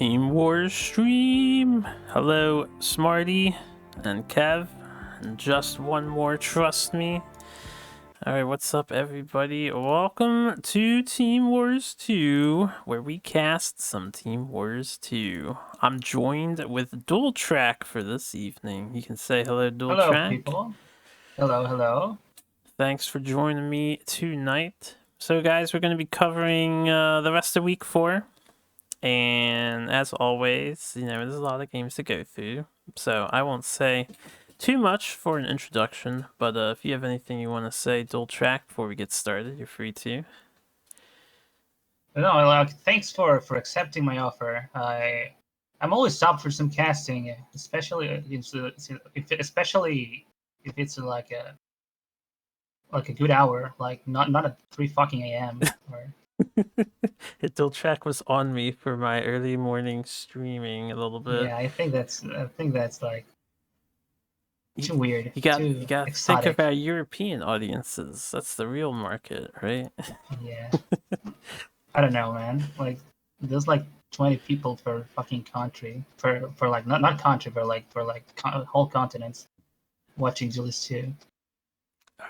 Team Wars stream. Hello, Smarty and Kev, and just one more, trust me. Alright, what's up, everybody? Welcome to Team Wars 2, where we cast some Team Wars 2. I'm joined with Dual Track for this evening. You can say hello, Dual Hello, Track. people. Hello. Thanks for joining me tonight. So, guys, we're going to be covering the rest of week 4. And as always, there's a lot of games to go through. So I won't say too much for an introduction, but if you have anything you want to say, Dual Track, before we get started, you're free to. No, thanks for accepting my offer. I'm always up for some casting, especially if it's like a good hour, like not at 3 fucking a.m. or... Dual Track was on me for my early morning streaming a little bit. Yeah, I think that's like too weird. You got too to exotic. think of our European audiences. That's the real market, right? Yeah. I don't know, man. Like there's like 20 people per fucking country, for like not country, but for whole continents watching Duelyst 2.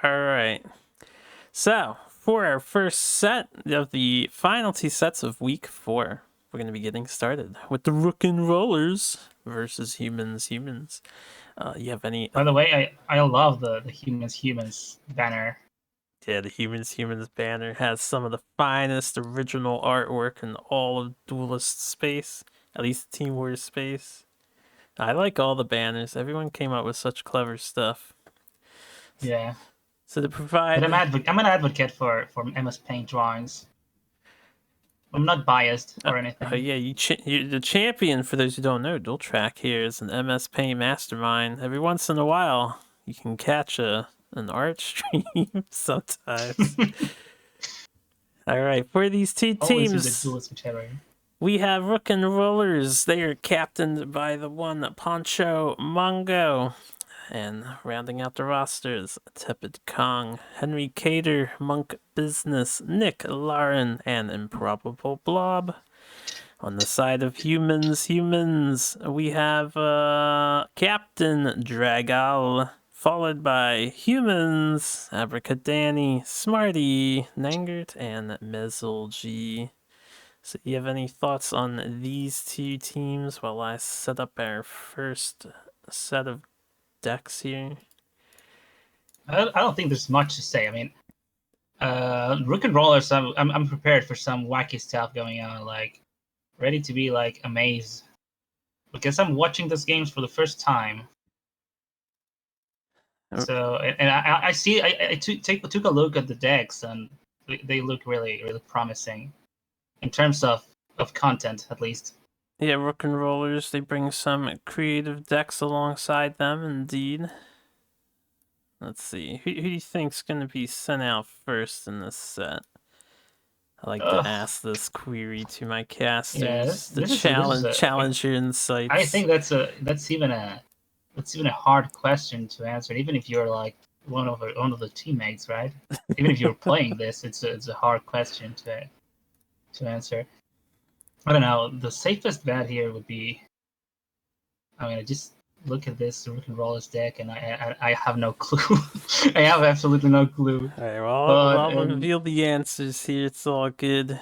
All right. So, for our first set of the final 2 sets of week 4, we're going to be getting started with the Rook and Rollers versus Humans. You have any... By the way, I love the Humans banner. Yeah, the Humans banner has some of the finest original artwork in all of Duelyst space, at least Team Wars space. I like all the banners. Everyone came up with such clever stuff. Yeah. So to provide... But I'm an advocate for MS Paint drawings. I'm not biased or anything. Oh yeah, you're the champion. For those who don't know, Dual Track here is an MS Paint mastermind. Every once in a while, you can catch an art stream sometimes. All right, for these two teams, we have Rook and Rollers. They are captained by the one Poncho Mongo. And rounding out the rosters, Tepid Kong, Henry Cater, Monk Business, Nick Lauren, and Improbable Blob. On the side of humans, we have Captain Dragal, followed by humans, Abracadani, Smarty, Nangert, and Mezzle. So you have any thoughts on these two teams while I set up our first set of decks here? I don't think there's much to say. I mean, Rook and Rollers, I'm prepared for some wacky stuff going on, like ready to be like amazed, because I'm watching these games for the first time. So and I see I took a look at the decks, and they look really promising in terms of content, at least. Yeah, Rook and Rollers, they bring some creative decks alongside them, indeed. Let's see. Who do you think's going to be sent out first in this set? I like to ask this query to my casters to challenge your insights. I think that's even a hard question to answer, even if you're like one of the teammates, right? Even if you're playing this, it's a hard question to answer. I don't know. The safest bet here would be, I mean, I just look at this Rook and Rollers deck, and I have no clue. I have absolutely no clue. All right, well, I'll reveal the answers here. It's all good.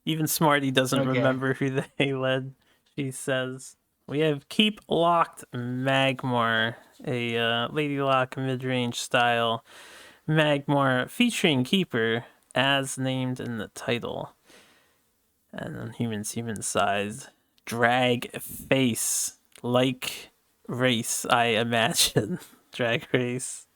Even Smarty doesn't remember who they led, she says. We have Keep Locked Magmar, a Ladylock mid-range style Magmar featuring Keeper as named in the title. And then human size, drag face, like race, I imagine. Drag race.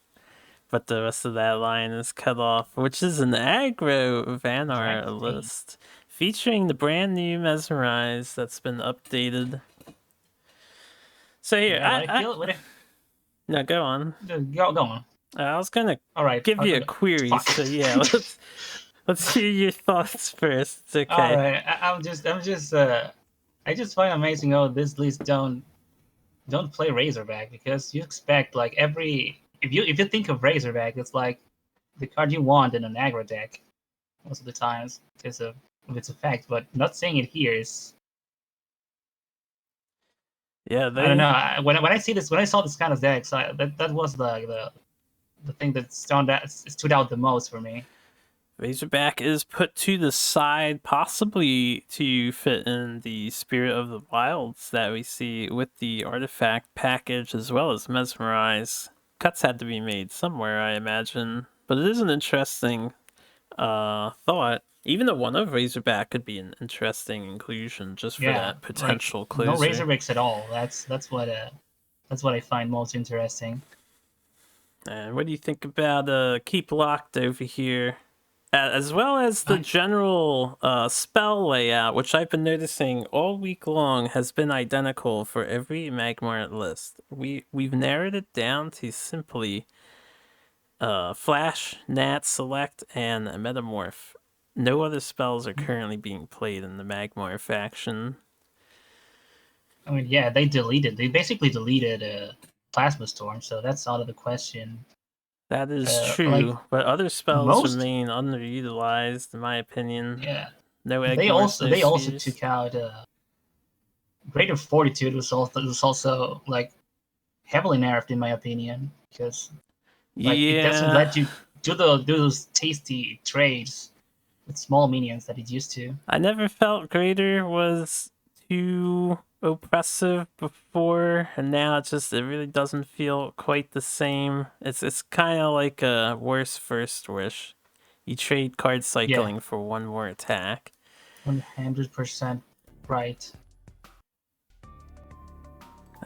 But the rest of that line is cut off, which is an aggro Vanar list featuring the brand new Mesmerize that's been updated. So here, no, go on. Go on. I was gonna give you a query, so yeah, let's hear your thoughts first. It's okay. All right, I just find amazing how this list don't play Razorback, because you expect like if you think of Razorback, it's like the card you want in an aggro deck most of the times because of its effect. But not seeing it here is Yeah, I don't they know. When I see this, when I saw this kind of decks, that was the thing that stood out the most for me. Razorback is put to the side, possibly to fit in the Spirit of the Wilds that we see with the artifact package, as well as Mesmerize. Cuts had to be made somewhere, I imagine, but it is an interesting thought. Even a one of Razorback could be an interesting inclusion just for Yeah, that like potential no closer. Razorbacks at all. That's what I find most interesting. And what do you think about Keep Locked over here? As well as the I, general spell layout, which I've been noticing all week long, has been identical for every Magmar list. We've narrowed it down to simply Flash, Nat, Select, and Metamorph. No other spells are currently being played in the Magmar faction. I mean, yeah, they basically deleted Plasma Storm, so that's out of the question. That is Like true, but other spells most, remain underutilized, in my opinion. yeah, No Egmores, no they also Spheres. took out Greater Fortitude was also like heavily nerfed in my opinion because like it doesn't Yeah, let you do those tasty trades with small minions that it used to. I never felt Greater was too oppressive before, and now it really doesn't feel quite the same. It's kind of like a worse first wish. You trade card Yeah, cycling for one more attack. 100% right.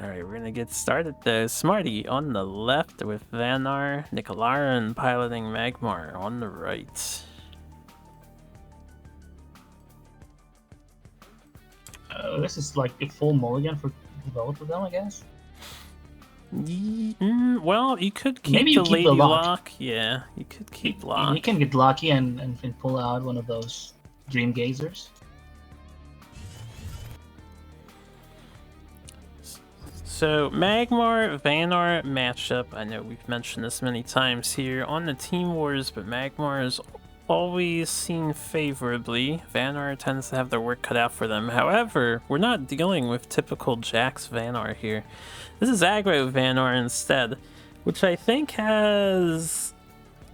All right, we're gonna get started though. Smarty on the left with Vanar, Nicolaran piloting Magmar on the right. This is like a full mulligan for both of them, I guess. Well, you could Maybe keep you the keep the Lady lock. Lock. Yeah, you could keep You Lock. can get lucky and pull out one of those Dream Gazers. So, Magmar Vanar matchup. I know we've mentioned this many times here on the Team Wars, but Magmar is always seen favorably. Vanar tends to have their work cut out for them. However, we're not dealing with typical Jax Vanar here. This is aggro Vanar instead, which I think has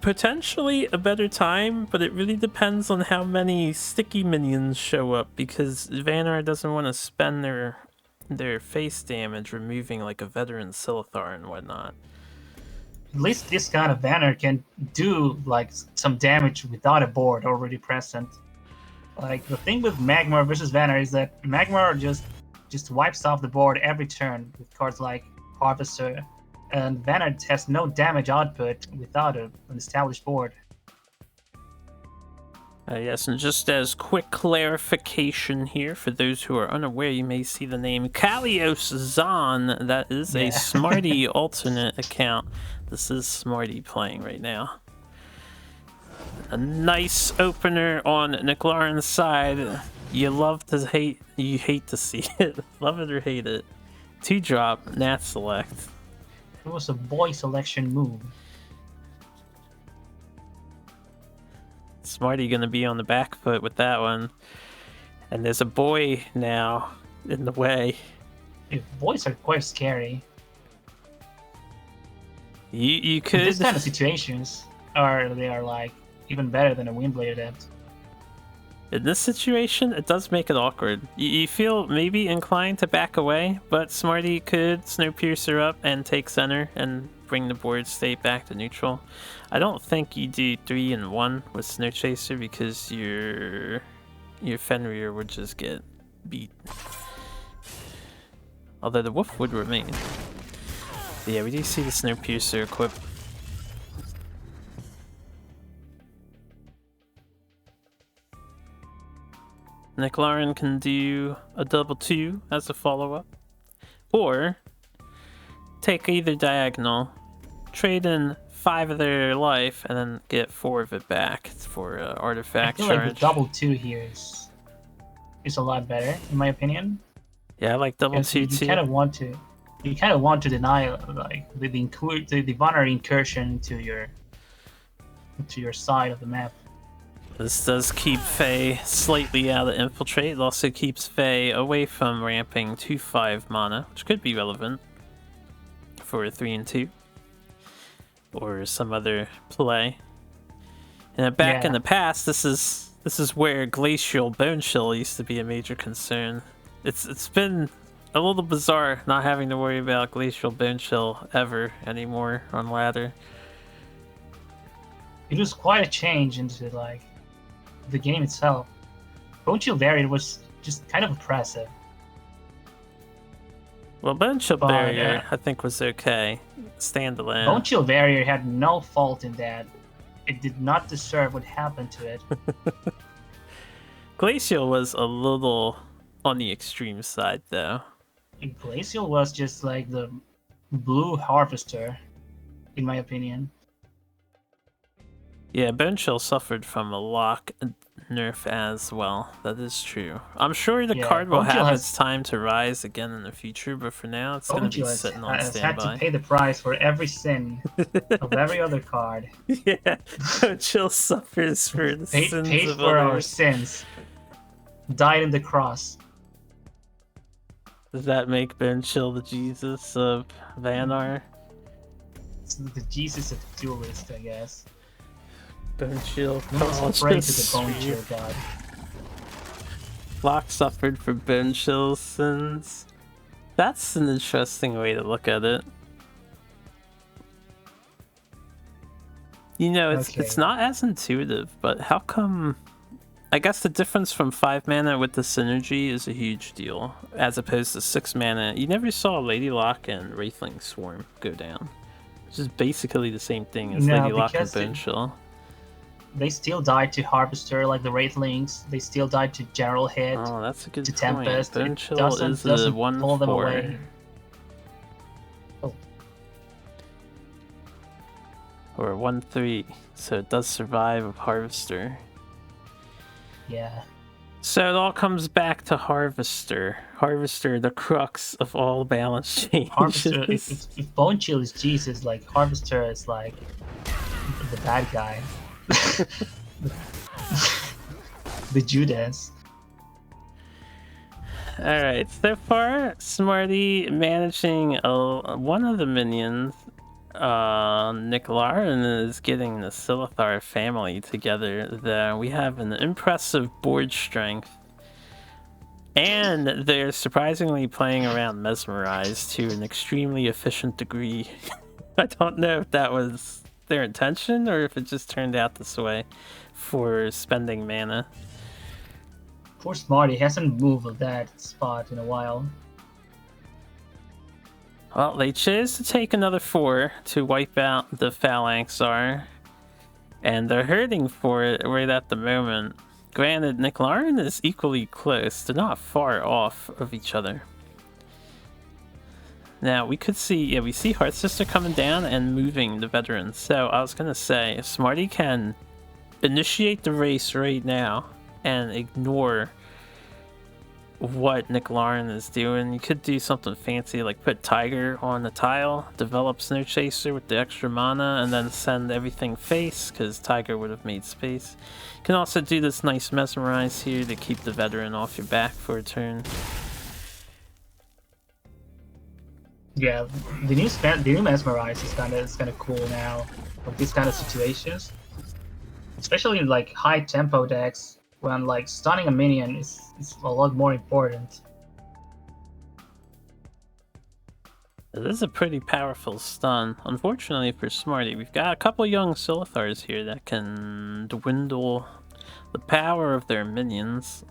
potentially a better time, but it really depends on how many sticky minions show up, because Vanar doesn't want to spend their face damage removing like a veteran Silithar and whatnot. At least this kind of banner can do like some damage without a board already present. Like the thing with Magmar versus Banner is that Magmar just wipes off the board every turn with cards like Harvester, and Banner has no damage output without an established board. Yes, and just as quick clarification here, for those who are unaware, you may see the name Kalios Zahn. That is a Yeah. Smarty alternate account. This is Smarty playing right now. A nice opener on Nicolaran's side. You hate to see it. Love it or hate it. 2-drop, Nat Select. It was a boy selection move. Smarty gonna be on the back foot with that one. And there's a boy now in the way. Boys are quite scary. You In could this kind of situations, they are like even better than a Windblade Adept. in this situation, it does make it awkward. You feel maybe inclined to back away, but Smarty could Snowpiercer up and take center and bring the board state back to neutral. I don't think you do 3 and 1 with Snowchaser because your Fenrir would just get beat. Although the Wolf would remain. But yeah, we do see the Snowpiercer equipped. Nicolaran can do a double 2 as a follow-up, or take either diagonal, trade in 5 of their life, and then get 4 of it back for artifact I feel charge. like the double 2 here is a lot better in my opinion. Yeah, I like double 2 You too. kind of want to deny like the Vanner incursion to your side of the map. This does keep Faye slightly out of Infiltrate. It also keeps Faye away from ramping to 5 mana, which could be relevant for 3 and 2 or some other play. And back in the past, this is where Glacial Bone Chill used to be a major concern. It's been a little bizarre not having to worry about Glacial Bone Chill ever anymore on ladder. It was quite a change into like the game itself. Bone Chill Barrier was just kind of oppressive. Well, Bone Chill Barrier, I think, was okay. Standalone. Bone Chill Barrier had no fault in that. It did not deserve what happened to it. Glacial was a little on the extreme side, though. Glacial was just like the blue harvester, in my opinion. Yeah, Bone Chill suffered from a lock nerf as well. That is true. I'm sure the card will have its time to rise again in the future, but for now it's going to be sitting on standby. Has had to pay the price for every sin of every other card. Yeah, Bone Chill suffers for the sins paid of for others. our sins. Died in the cross. Does that make Bone Chill the Jesus of Vanar? It's the Jesus of Duelyst, I guess. Bone Chill. Pray to the Bone Chill god. Locke suffered for Bone Chill's sins. That's an interesting way to look at it. You know, it's not as intuitive, but how come... I guess the difference from 5 mana with the synergy is a huge deal, as opposed to 6 mana. You never saw Lady Locke and Wraithling Swarm go down, which is basically the same thing as Lady Locke and Bone Chill. They still died to Harvester, like the Wraithlings. They still died to General Hit. Oh, that's a good to point. Tempest. Bone Chill is a 1/4. Oh. Or 1/3, so it does survive of Harvester. Yeah. So it all comes back to Harvester. Harvester, the crux of all balance changes. Harvester, if Bone Chill is Jesus, like Harvester is like the bad guy. The Judas. Alright, so far, Smarty managing one of the minions. Nick Lauren is getting the Silithar family together. There, we have an impressive board strength. And they're surprisingly playing around Mesmerize to an extremely efficient degree. I don't know if that was their intention or if it just turned out this way for spending mana. Poor Smarty hasn't moved that spot in a while. Well, they chose to take another 4 to wipe out the Phalanxar, and they're hurting for it right at the moment. Granted, Nick Lauren is equally close. They're not far off of each other. Now, we could see, we see Heartsister coming down and moving the veterans. So, I was going to say, if Smarty can initiate the race right now and ignore what Nick Lauren is doing, you could do something fancy like put Tiger on the tile, develop Snow Chaser with the extra mana, and then send everything face, because Tiger would have made space. You can also do this nice Mesmerize here to keep the veteran off your back for a turn. Yeah, the new Mesmerize is kind of cool now for these kind of situations, especially in like high tempo decks when like stunning a minion is a lot more important. It is a pretty powerful stun. Unfortunately for Smarty, we've got a couple young Silithars here that can dwindle the power of their minions.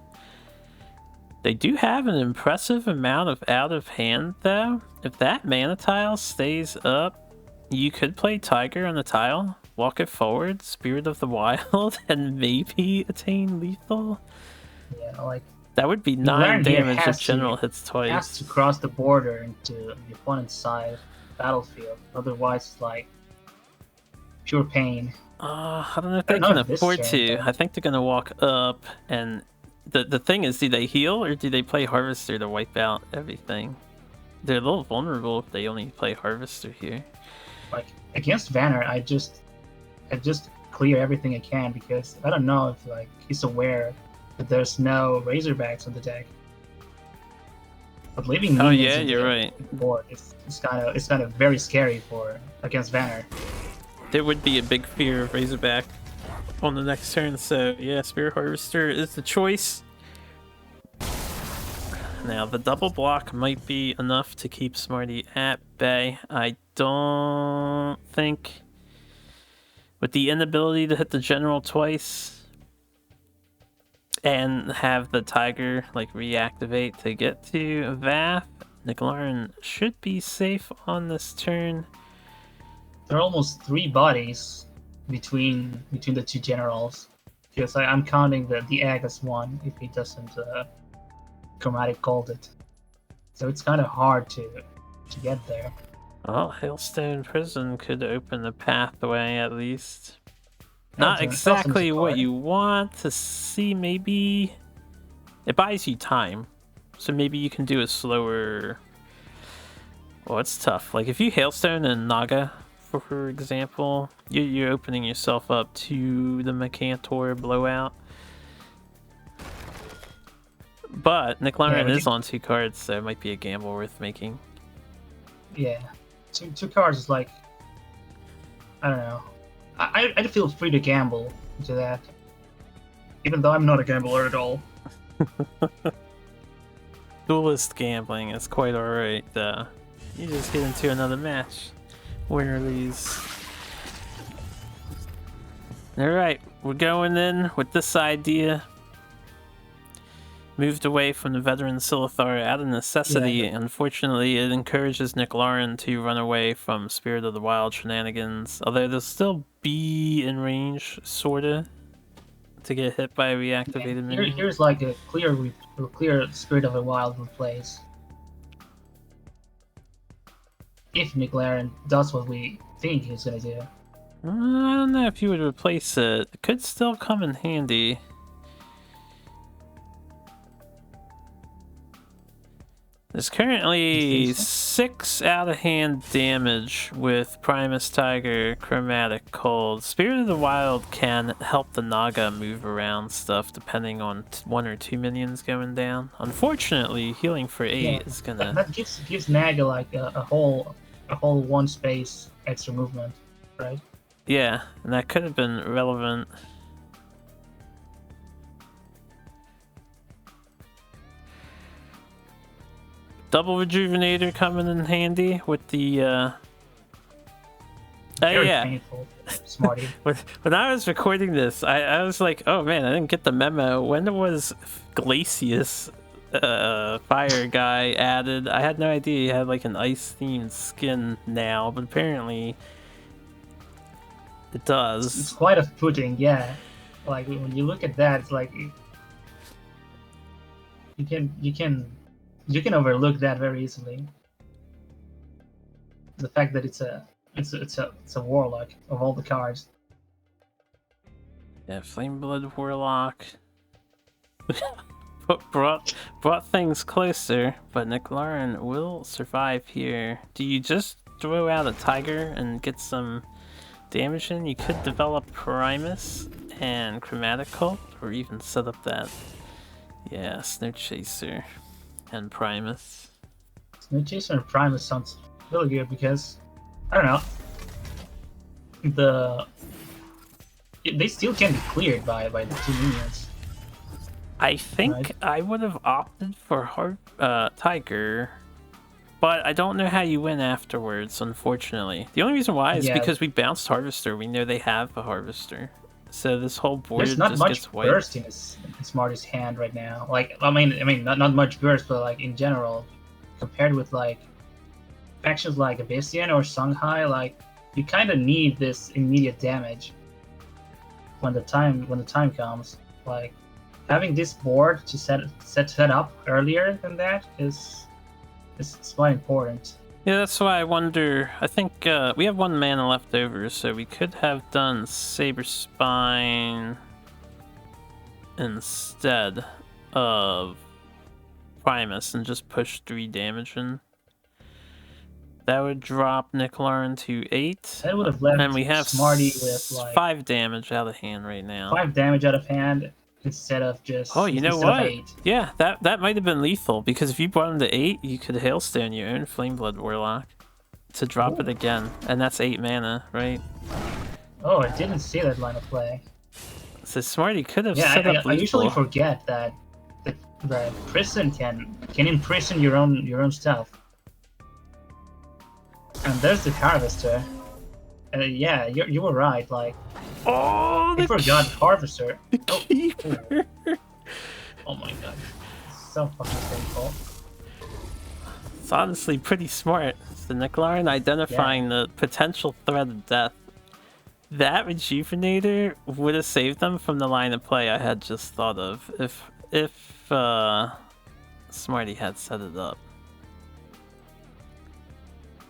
They do have an impressive amount of out of hand though. If that mana tile stays up, you could play Tiger on the tile, walk it forward, Spirit of the Wild, and maybe attain lethal. Yeah, like that would be 9 damage if General hits twice. Has to cross the border into the opponent's side battlefield. Otherwise, it's like pure pain. I don't know if they can afford to. I think they're gonna walk up, and the thing is, do they heal or do they play Harvester to wipe out everything? They're a little vulnerable if they only play Harvester here. Like against Vanner, I just clear everything he can, because I don't know if like he's aware that there's no Razorbacks on the deck. But leaving Oh minions yeah, in you're the right. board is kind of very scary for against Vanner. There would be a big fear of Razorback on the next turn, so yeah, Spirit Harvester is the choice. Now, the double block might be enough to keep Smarty at bay. I don't think, with the inability to hit the general twice and have the Tiger like reactivate to get to Vath, Nicolarin should be safe on this turn. There are almost 3 bodies between the two generals, because I'm counting the egg as 1 if he doesn't chromatic gold it. So it's kind of hard to get there. Well, Hailstone Prison could open a pathway at least. Not exactly what you want to see, maybe. It buys you time. So maybe you can do a slower... Well, it's tough. Like, if you Hailstone and Naga, for example, you're opening yourself up to the Mecantor blowout. But Nicolarin is on 2 cards, so it might be a gamble worth making. Yeah. Two cards is like... I don't know. I feel free to gamble into that. Even though I'm not a gambler at all. Duelyst gambling is quite alright. You just get into another match. Winner lose. Alright, we're going in with this idea. Moved away from the veteran Silithar out of necessity. Yeah. Unfortunately, it encourages Nicolarin to run away from Spirit of the Wild shenanigans. Although they'll still be in range, sorta, to get hit by a reactivated minion. Here's like a clear Spirit of the Wild replace. If Nicolarin does what we think he's gonna do. I don't know if you would replace it. It could still come in handy. There's currently 6 out-of-hand damage with Primus Tiger, Chromatic Cold. Spirit of the Wild can help the Naga move around stuff depending on 1 or 2 minions going down. Unfortunately, healing for 8 is gonna... That gives Naga like a whole 1 space extra movement, right? Yeah, and that could have been relevant. Double Rejuvenator coming in handy with the Very painful, Smarty. When I was recording this, I was like, oh man, I didn't get the memo. When was Glacius fire guy added? I had no idea he had like an ice themed skin now, but apparently it does. It's quite a footing, yeah. Like when you look at that, it's like you can overlook that very easily. The fact that it's a warlock of all the cards. Yeah, Flameblood Warlock brought things closer, but Nicolarin will survive here. Do you just throw out a Tiger and get some damage in? You could develop Primus and Chromatic Cult, or even set up that, yeah, Snow Chaser and Primus. Snow Chaser and Primus sounds really good because, I don't know, they still can be cleared by the 2 minions. I think I would have opted for Tiger, but I don't know how you win afterwards, unfortunately. The only reason why is because we bounced Harvester. We know they have a Harvester. So this whole board There's not just much gets wiped. burst in Smarty's hand right now. Like, I mean, not much burst, but like in general, compared with like factions like Abyssian or Songhai, like you kind of need this immediate damage when the time comes. Like having this board to set up earlier than that is quite important. Yeah, that's why I wonder. I think we have 1 mana left over, so we could have done Saber Spine instead of Primus and just push 3 damage in. That would drop Nick Lauren to 8. That would have left and we have Smarty with like 5 damage out of hand right now. 5 damage out of hand instead of just Oh, you know instead what? of 8. Yeah, that might have been lethal, because if you brought him to 8, you could Hailstone your own Flameblood Warlock to drop it again. And that's 8 mana, right? Oh, I didn't see that line of play. So Smarty could have Yeah, set up lethal. I usually forget that prison can imprison your own stuff. And there's the Harvester. Yeah, you were right. Like, Oh, I forgot Harvester. The Keeper. Oh my god, so fucking painful. It's honestly pretty smart. It's the Nick Lauren identifying the potential threat of death. That Rejuvenator would have saved them from the line of play I had just thought of if Smarty had set it up.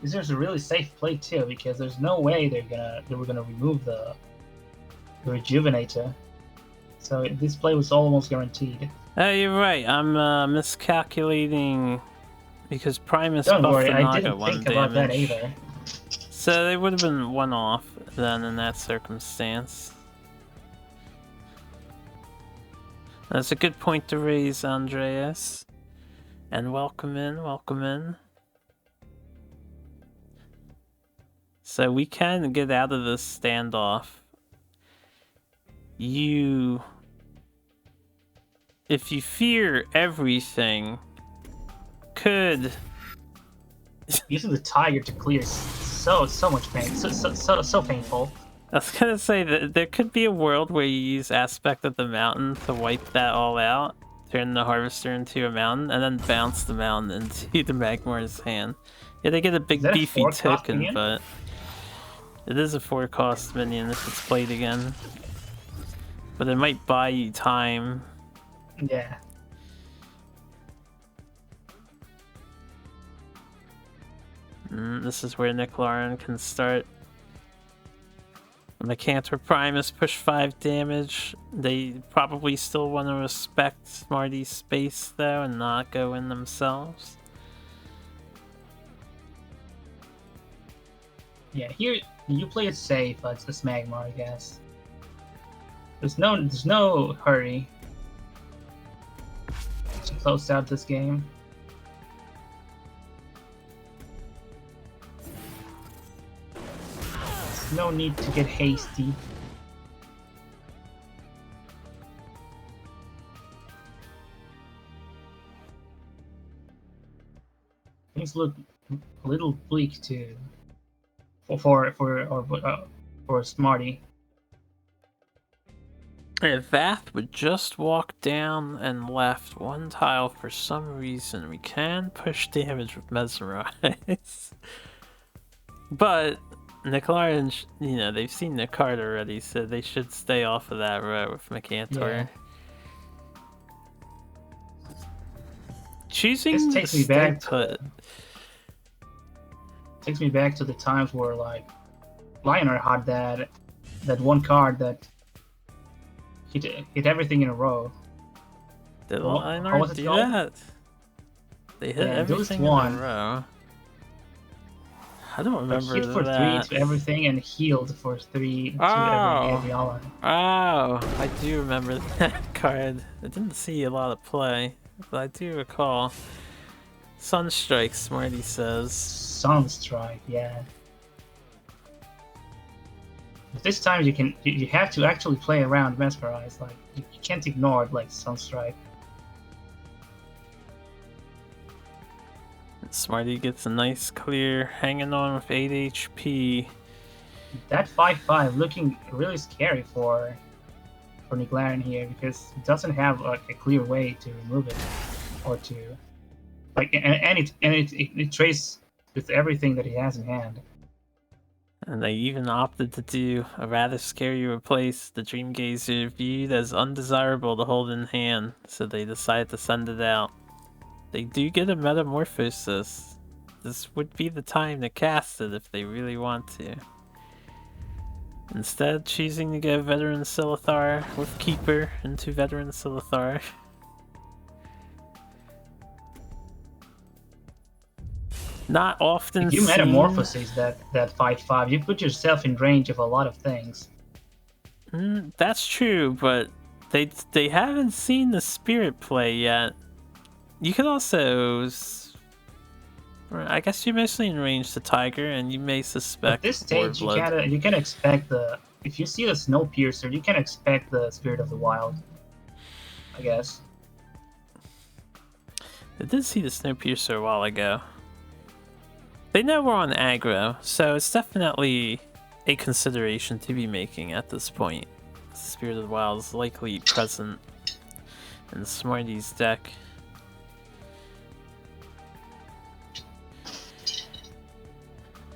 This is a really safe play too, because there's no way they were gonna remove the Rejuvenator. So this play was almost guaranteed. You're right. I'm miscalculating, because Primus Don't buffed worry, the I Naga didn't 1 think damage. about that either. So they would have been 1 off then in that circumstance. That's a good point to raise, Andreas. And welcome in, welcome in. So we can get out of this standoff. If you fear everything, could Using the Tiger to clear so much pain, so painful. I was gonna say that there could be a world where you use Aspect of the Mountain to wipe that all out, turn the Harvester into a mountain, and then bounce the mountain into the Magmar's hand. Yeah, they get a big that a beefy 4-cost token, minion? but it is a 4-cost minion if it's played again. But it might buy you time. Yeah. This is where Nick Lauren can start. Lycanthro Primus push 5 damage. They probably still want to respect Smarty's space though and not go in themselves. Yeah, here you play it safe, but it's this Magmar, I guess. There's no hurry to close out this game. There's no need to get hasty. Things look a little bleak too. For Smarty. If Vath would just walk down and left 1 tile for some reason, we can push damage with Mesmerize. But Nick Lauren, you know, they've seen the card already, so they should stay off of that row with Mycantor. Yeah. Choosing This to takes me stay back put. Takes me back to the times where like Lionheart had that one card that hit everything in a row. Did How Lionheart was it do called? that? They hit Yeah, everything in one. a row. I don't Like, remember hit for that. 3 to everything and healed for 3 to Oh. every ally. Oh, I do remember that card. I didn't see a lot of play, but I do recall. Sunstrike, Smarty says. Sunstrike, yeah. But this time you have to actually play around Mesmerize. Like you can't ignore it like Sunstrike. Smarty gets a nice clear, hanging on with 8 HP. That 5/5 looking really scary for Nick Lauren here because it doesn't have like a clear way to remove it or to like and it trades with everything that he has in hand. And they even opted to do a rather scary replace. The Dream Gazer viewed as undesirable to hold in hand, so they decided to send it out. They do get a Metamorphosis. This would be the time to cast it if they really want to. Instead, choosing to go Veteran Silithar with Keeper into Veteran Not often If you seen. metamorphoses that 5/5, you put yourself in range of a lot of things. That's true, but they haven't seen the spirit play yet. You could also, I guess you're mostly in range to Tiger, and you may suspect At this stage, Warblood. you can expect the if you see the Snowpiercer, you can expect the Spirit of the Wild. I guess. I did see the Snowpiercer a while ago. They know we're on aggro, so it's definitely a consideration to be making at this point. Spirit of the Wild is likely present in Smarty's deck.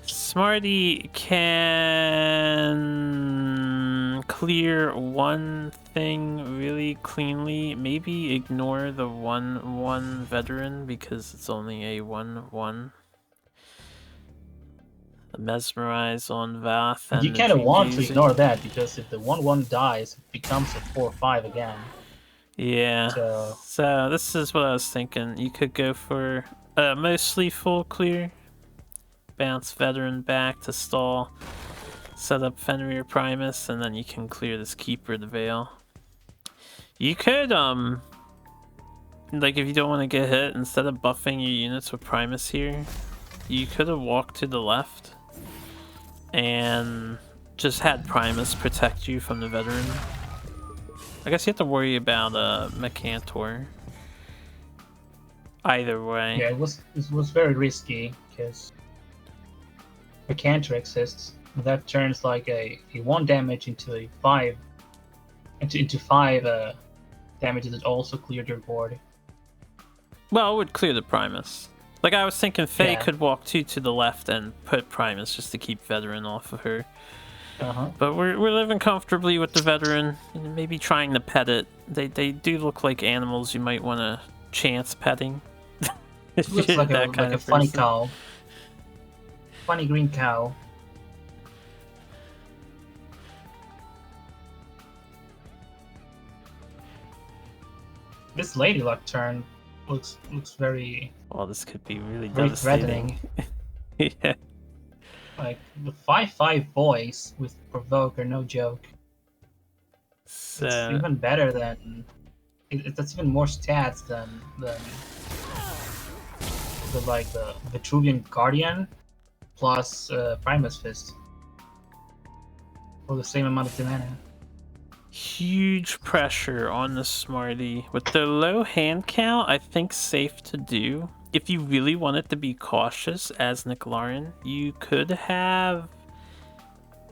Smarty can clear one thing really cleanly. Maybe ignore the 1/1 veteran because it's only a 1/1. Mesmerize on Vath and You the kind of Dream want to Gazing. ignore that because if the 1/1 dies, it becomes a 4/5 again. Yeah. So this is what I was thinking. You could go for mostly full clear. Bounce Veteran back to stall. Set up Fenrir Primus, and then you can clear this Keeper the Veil. You could, like if you don't want to get hit, instead of buffing your units with Primus here, you could have walked to the left and just had Primus protect you from the Veteran. I guess you have to worry about Mecantor. Either way. Yeah, it was very risky because Mecantor exists. And that turns like a 1 damage into a 5 into 5 damage that also cleared your board. Well, it would clear the Primus. Like I was thinking Faye Yeah. could walk 2 to the left and put Primus just to keep Veteran off of her. Uh-huh. But we're living comfortably with the Veteran, and maybe trying to pet it. They do look like animals you might want to chance petting. It looks like a funny cow. Funny green cow. This Lady Luck turn looks very Well, this could be really very devastating. Yeah. Like the 5/5 boys with provoke are no joke. So, It's even better than that's even more stats than the Vitruvian Guardian plus Primus Fist for the same amount of mana. huge pressure on the Smarty. With the low hand count, I think safe to do. If you really wanted to be cautious as Nick Lauren, you could have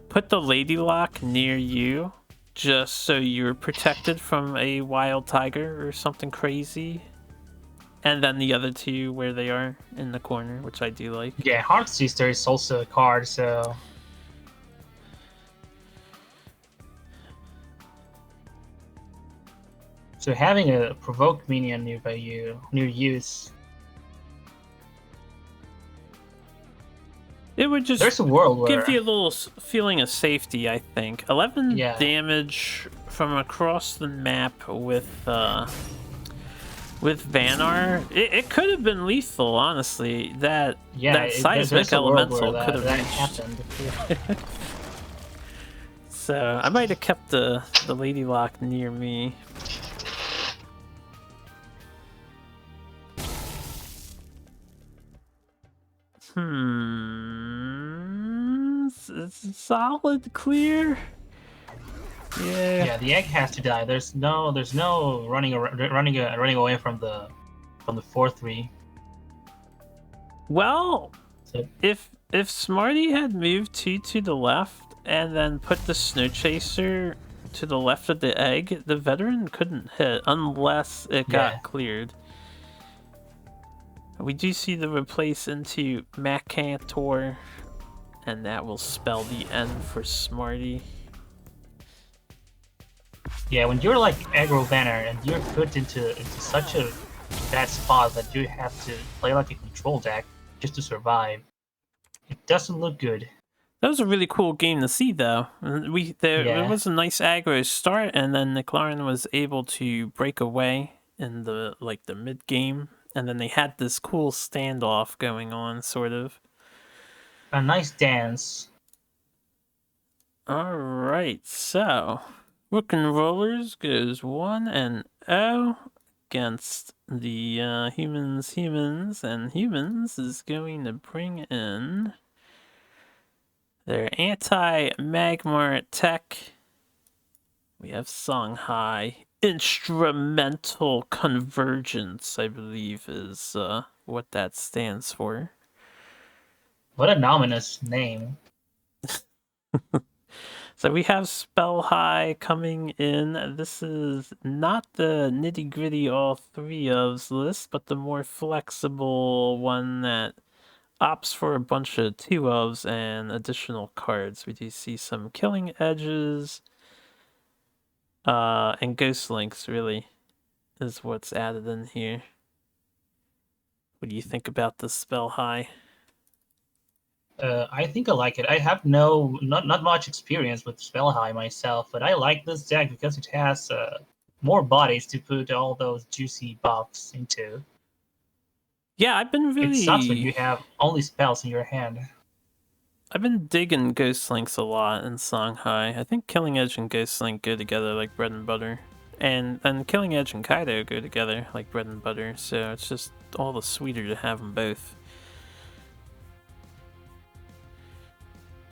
put the Lady Lock near you, just so you're protected from a wild tiger or something crazy. And then the other two where they are in the corner, which I do like. Yeah, Heart Sister is also a card, so having a provoke minion near you is It would just there's a world where give you a little feeling of safety, I think. 11 Yeah. damage from across the map with Vanar. It could have been lethal, honestly. That seismic there's a world where elemental could have that reached. happened. So I might have kept the Lady Lock near me. Solid clear. Yeah. Yeah, the egg has to die. There's no running away from the 4/3. Well, So, if Smarty had moved 2 to the left and then put the Snow Chaser to the left of the egg, the Veteran couldn't hit unless it got cleared. We do see the replace into Macantor, and that will spell the end for Smarty. yeah, when you're like aggro banner and you're put into such a bad spot that you have to play like a control deck just to survive, it doesn't look good. That was a really cool game to see, though. There was a nice aggro start, and then Nick Lauren was able to break away in the mid game And then they had this cool standoff going on, sort of. A nice dance. Alright, so Rook and Rollers goes 1-0 against the humans, and humans is going to bring in their anti-Magmar tech. We have Songhai. Instrumental Convergence, I believe, is what that stands for. What an ominous name. So we have Spell High coming in. This is not the nitty gritty all three ofs list, but the more flexible one that opts for a bunch of 2 ofs and additional cards. We do see some Killing Edges, and Ghost Links really is what's added in here. What do you think about the Spell High? I think I like it. I have not much experience with Spell High myself, but I like this deck because it has more bodies to put all those juicy buffs into. Yeah, I've been really... It sucks when you have only spells in your hand. I've been digging Ghost Links a lot in Songhai. I think Killing Edge and Ghost Link go together like bread and butter. And Killing Edge and Kaido go together like bread and butter, so it's just all the sweeter to have them both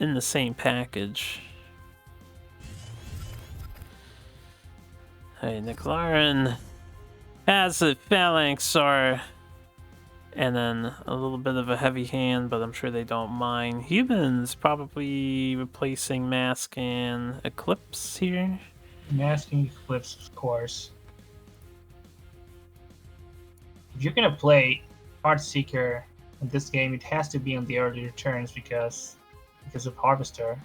in the same package. Hey, McLaren has a Phalanxar, and then a little bit of a heavy hand, but I'm sure they don't mind. Humans probably replacing Mask and Eclipse here. Mask and Eclipse, of course. If you're gonna play Heartseeker in this game, it has to be on the earlier turns because of Harvester.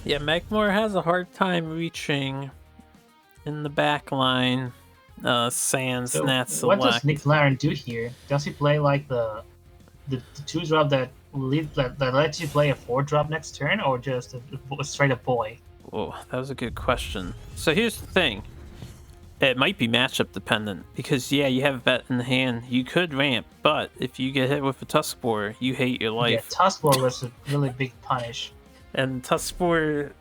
Yeah, Magmar has a hard time reaching in the back line. Sans So Nat what does Select. Nick Laren do here? Does he play like the 2-drop that lets you play a 4-drop next turn, or just a straight up boy? Oh, that was a good question. So here's the thing. It might be matchup dependent, because yeah, you have Vet in the hand, you could ramp, but if you get hit with a Tuskboar, you hate your life. Yeah, Tuskboar was a really big punish. And Tuskboar,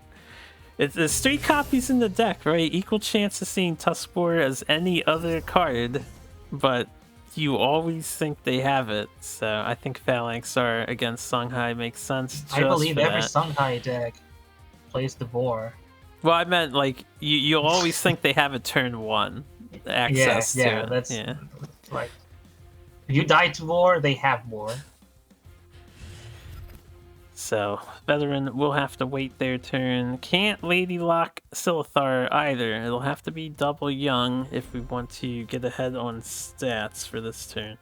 there's 3 copies in the deck, right? Equal chance of seeing Tuskboar as any other card, but you always think they have it. So I think Phalanxar against Songhai makes sense. I believe every that. Songhai deck plays the boar. Well, I meant like you'll always think they have a turn 1 access to it. That's yeah. Like if you die to war, they have war. So Veteran will have to wait their turn. Can't Lady Lock Silithar either. It'll have to be double young if we want to get ahead on stats for this turn.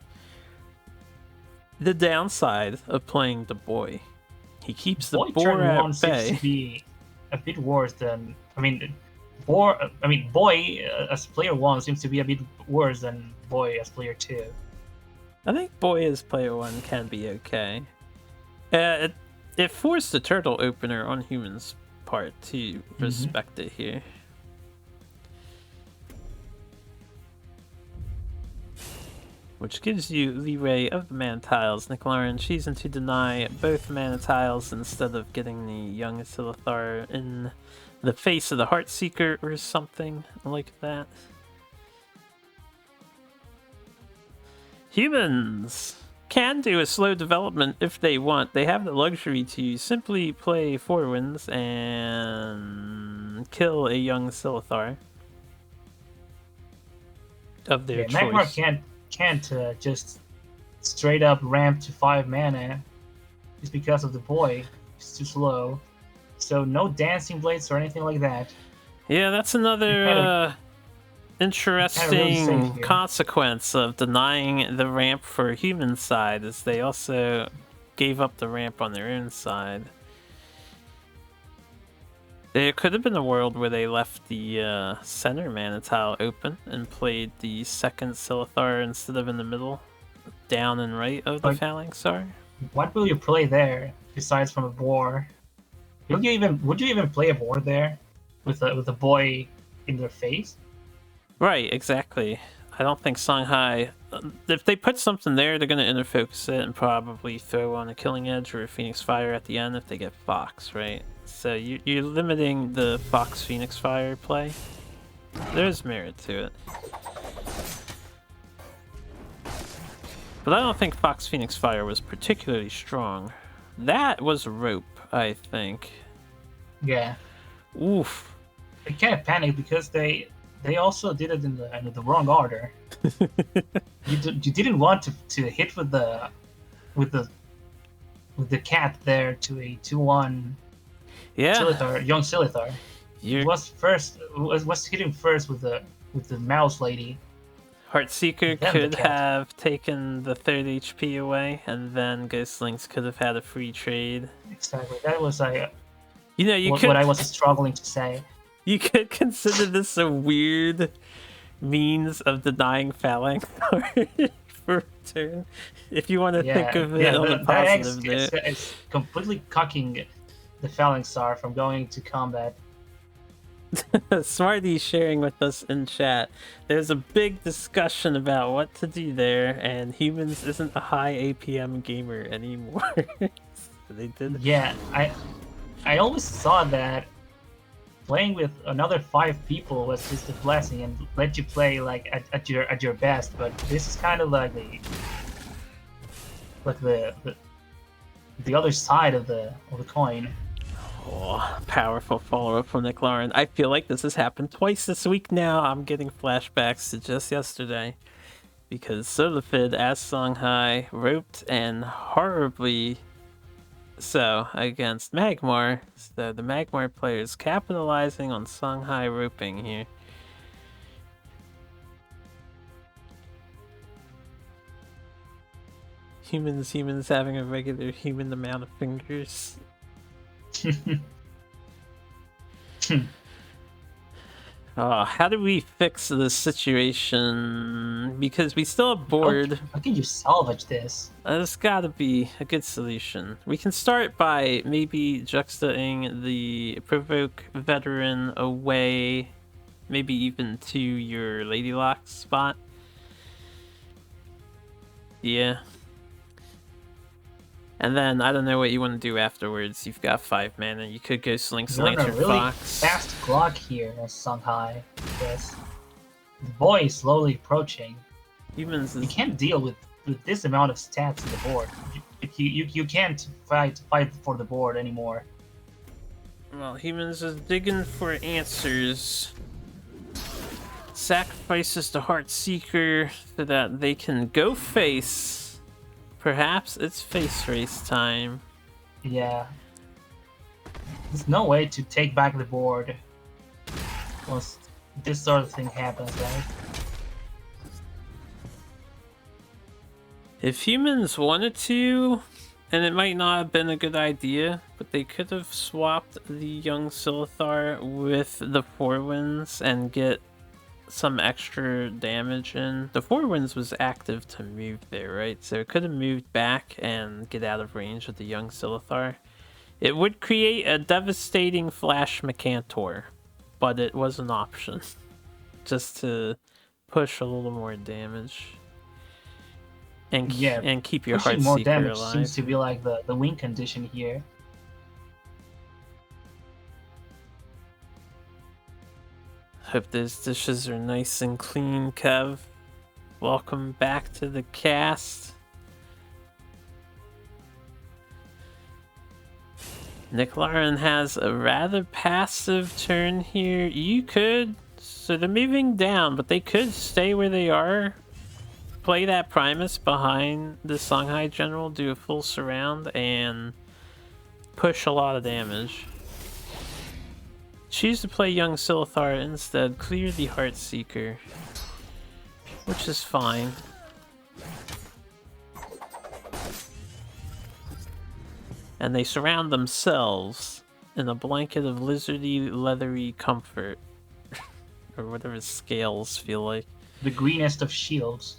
The downside of playing the boy, he keeps the boar at bay. Seems to be a bit worse than boy as player 1 seems to be a bit worse than boy as player 2. I think boy as player 1 can be okay. It forced the turtle opener on humans' part to respect it here. Which gives you leeway of the mana tiles. Nick Lauren choosing to deny both mana tiles instead of getting the young Silithar in the face of the Heartseeker or something like that. Humans can do a slow development if they want. They have the luxury to simply play 4 wins and kill a young Silithar of their choice. Magmar can't just straight up ramp to 5 mana just because of the boy. It's too slow. So no dancing blades or anything like that. Yeah, that's another interesting really consequence of denying the ramp for human side, is they also gave up the ramp on their own side. There could have been a world where they left the center mana tile open and played the second Silithar instead of in the middle, down and right of the Phalanxar. What will you play there besides from a boar? Would you even play a boar there with a boy in their face? Right, exactly. I don't think Songhai. If they put something there, they're going to interfocus it and probably throw on a Killing Edge or a Phoenix Fire at the end if they get Fox, right? So you're limiting the Fox Phoenix Fire play. There's merit to it. But I don't think Fox Phoenix Fire was particularly strong. That was Rope, I think. Yeah. Oof. I kind of panicked because they also did it in the wrong order. You didn't want to hit with the cat there to a 2-1 Yeah. Silithar, young Silithar. You're... was hitting first with the mouse lady. Heartseeker could have taken the 3rd HP away, and then Ghostlings could have had a free trade. Exactly. That was what I was struggling to say. You could consider this a weird means of denying Phalanx for return, if you want to think of it on a positive note. It's completely cocking the Phalanx Star from going to combat. Smarty sharing with us in chat. There's a big discussion about what to do there, and Humans isn't a high APM gamer anymore. They did. Yeah, I always thought that playing with another 5 people was just a blessing and let you play like at your best. But this is kind of like the other side of the coin. Oh, powerful follow-up from Nick Lauren. I feel like this has happened twice this week now. I'm getting flashbacks to just yesterday. Because Solifid, as Songhai, roped and horribly so against Magmar. So the Magmar players capitalizing on Songhai roping here. Humans having a regular human amount of fingers. How do we fix this situation? Because we still have board. How can you salvage this? There's gotta be a good solution. We can start by maybe juxtaing the Provoke Veteran away, maybe even to your Lady Lock spot. Yeah. And then, I don't know what you want to do afterwards. You've got 5 mana. You could go Slink Lantern really Fox. Fast clock here as Songhai. Yes. The boy is slowly approaching. Humans You can't deal with this amount of stats on the board. You can't fight for the board anymore. Well, Humans is digging for answers. Sacrifices the Heartseeker so that they can go face. Perhaps it's face race time. Yeah. There's no way to take back the board once this sort of thing happens, right? If Humans wanted to, and it might not have been a good idea, but they could have swapped the young Silithar with the 4 Winds and get some extra damage in. The 4 Winds was active to move there, right? So it could have moved back and get out of range of the young Silithar. It would create a devastating Flash Mecantor, but it was an option. Just to push a little more damage. And keep your Heartseeker more damage alive. Seems to be like the win condition here. Hope those dishes are nice and clean, Kev. Welcome back to the cast. Nick Lauren has a rather passive turn here. You could... So they're moving down, but they could stay where they are. Play that Primus behind the Songhai General, do a full surround, and push a lot of damage. Choose to play young Silithar instead. Clear the Heartseeker, which is fine. And they surround themselves in a blanket of lizardy, leathery comfort. Or whatever scales feel like. The greenest of shields.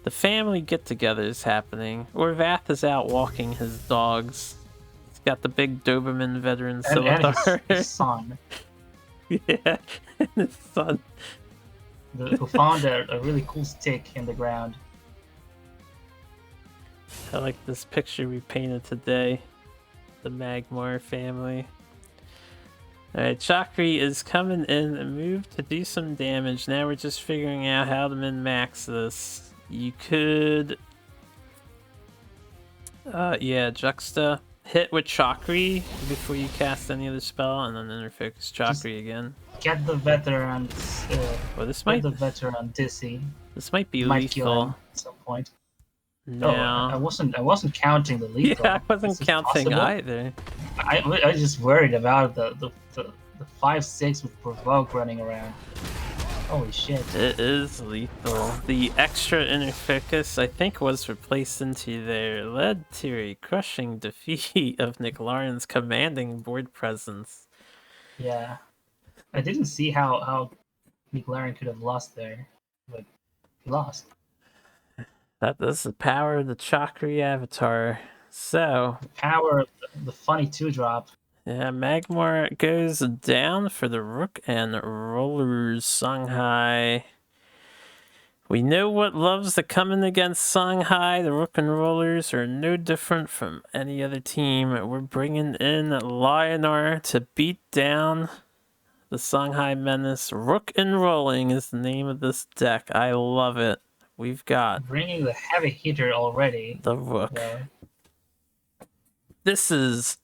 The family get-together is happening. Orvath is out walking his dogs. He's got the big Doberman veteran Silithar. And his son. Yeah, in the sun. Who found a really cool stick in the ground. I like this picture we painted today. The Magmar family. Alright, Chakri is coming in and moved to do some damage. Now we're just figuring out how to min-max this. You could... yeah, Juxta. Hit with Chakri before you cast any other spell, and then interfocus Chakri again. Get the veteran. Well, this Get might... the veteran dizzy. This might be Might kill him lethal. at some point. No. Oh, I wasn't counting the lethal. Yeah, I wasn't counting possible? either. I was just worried about the 5/6 with provoke running around. Holy shit! It is lethal. The extra inner focus, I think, was replaced into there, led to a crushing defeat of Nick Lauren's commanding board presence. Yeah, I didn't see how McLaren could have lost there, but he lost. That is the power of the Chakri avatar. So, The power of the funny 2-drop. yeah, Magmar goes down for the Rook and Rollers. Songhai. We know what loves to come in against Songhai. The Rook and Rollers are no different from any other team. We're bringing in Lionar to beat down the Songhai Menace. Rook and Rolling is the name of this deck. I love it. We've got Bringing the heavy hitter already. the Rook. Well, This is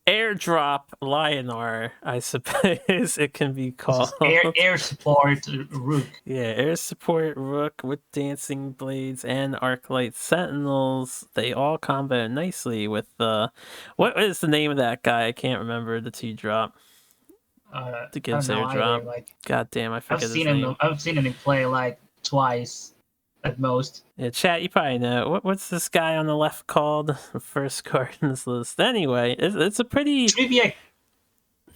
airdrop Lionar, I suppose it can be called. air support Rook. Yeah, air support Rook with Dancing Blades and Arclight Sentinels. They all combo nicely with what is the name of that guy? I can't remember the 2-drop. The gives airdrop. Like, God damn, I forget his name. I've seen him play like twice at most. Yeah, chat, you probably know. What's this guy on the left called? The first card in this list. Anyway, it's a pretty... Trivia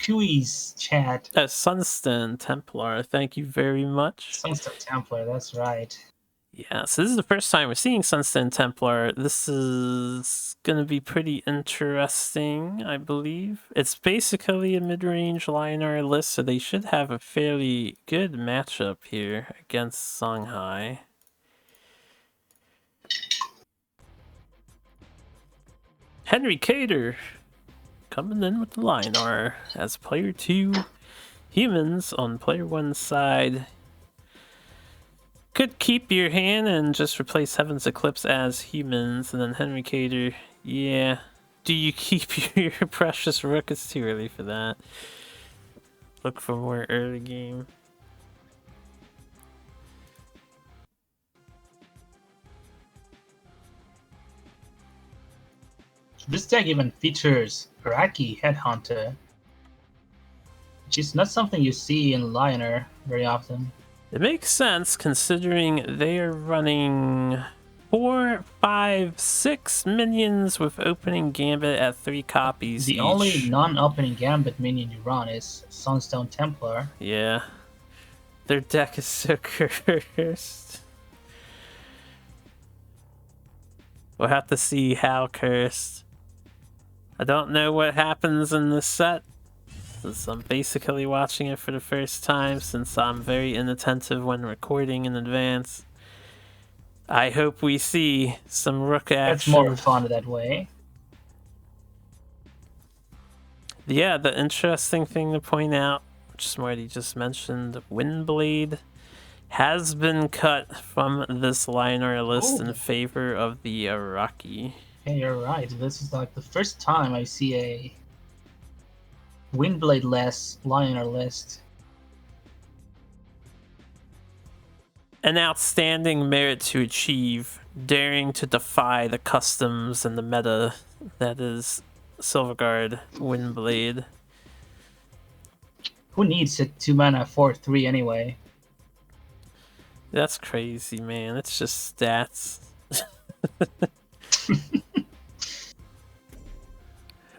quiz, chat. Sunstone Templar, thank you very much. Sunstone Templar, that's right. Yeah, so this is the first time we're seeing Sunstone Templar. This is going to be pretty interesting, I believe. It's basically a mid-range Lionar list, so they should have a fairly good matchup here against Songhai. Henry Cater coming in with the Lionar as player 2. Humans on player 1's side. Could keep your hand and just replace Heaven's Eclipse as humans, and then Henry Cater, yeah. Do you keep your precious Rook? It's too early for that. Look for more early game. This deck even features Raki Headhunter, which is not something you see in Lionar very often. It makes sense considering they are running 4, 5, 6 minions with opening gambit at 3 copies The each. only non-opening gambit minion you run is Sunstone Templar. Yeah. Their deck is so cursed. We'll have to see how cursed. I don't know what happens in this set, since I'm basically watching it for the first time, since I'm very inattentive when recording in advance. I hope we see some Rook action. It's more fun that way. Yeah, the interesting thing to point out, which Smarty just mentioned, Windblade has been cut from this Lionar list in favor of the Araki. Yeah, you're right. This is like the first time I see a Windblade-less Lionar list. An outstanding merit to achieve, daring to defy the customs and the meta that is Silverguard Windblade. Who needs a 2-mana 4/3 anyway? That's crazy, man. It's just stats.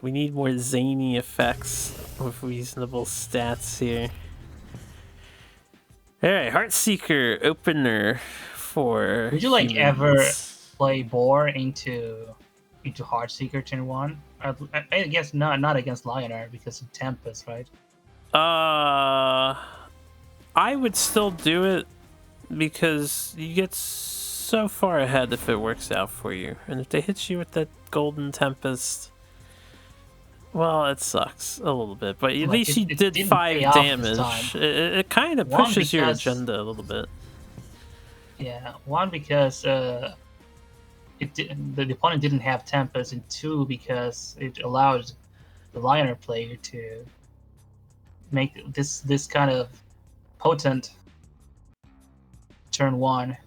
We need more zany effects with reasonable stats here. Alright, Heartseeker opener for Would you like humans. ever play Boar into Heartseeker turn 1? I guess not against Lionar because of Tempest, right? I would still do it because you get so far ahead if it works out for you. And if they hit you with that Golden Tempest, well, it sucks a little bit. But at Like least you it did didn't pay 5 off this time. damage. It kind of One, pushes your because agenda a little bit. yeah, one because the opponent didn't have Tempest, and two because it allowed the Lioner player to make this kind of potent turn one.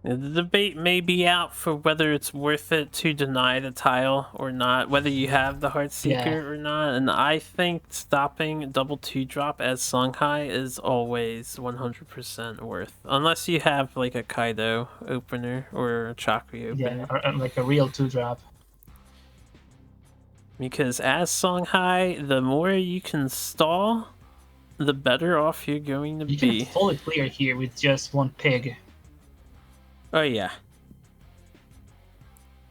The debate may be out for whether it's worth it to deny the tile or not, whether you have the Heartseeker Yeah. or not. And I think stopping double 2-drop as Songhai is always 100% worth. Unless you have like a Kaido opener or a Chakri opener. Yeah, or like a real 2-drop. Because as Songhai, the more you can stall, the better off you're going to You be. can fully clear here with just one pig. Oh yeah.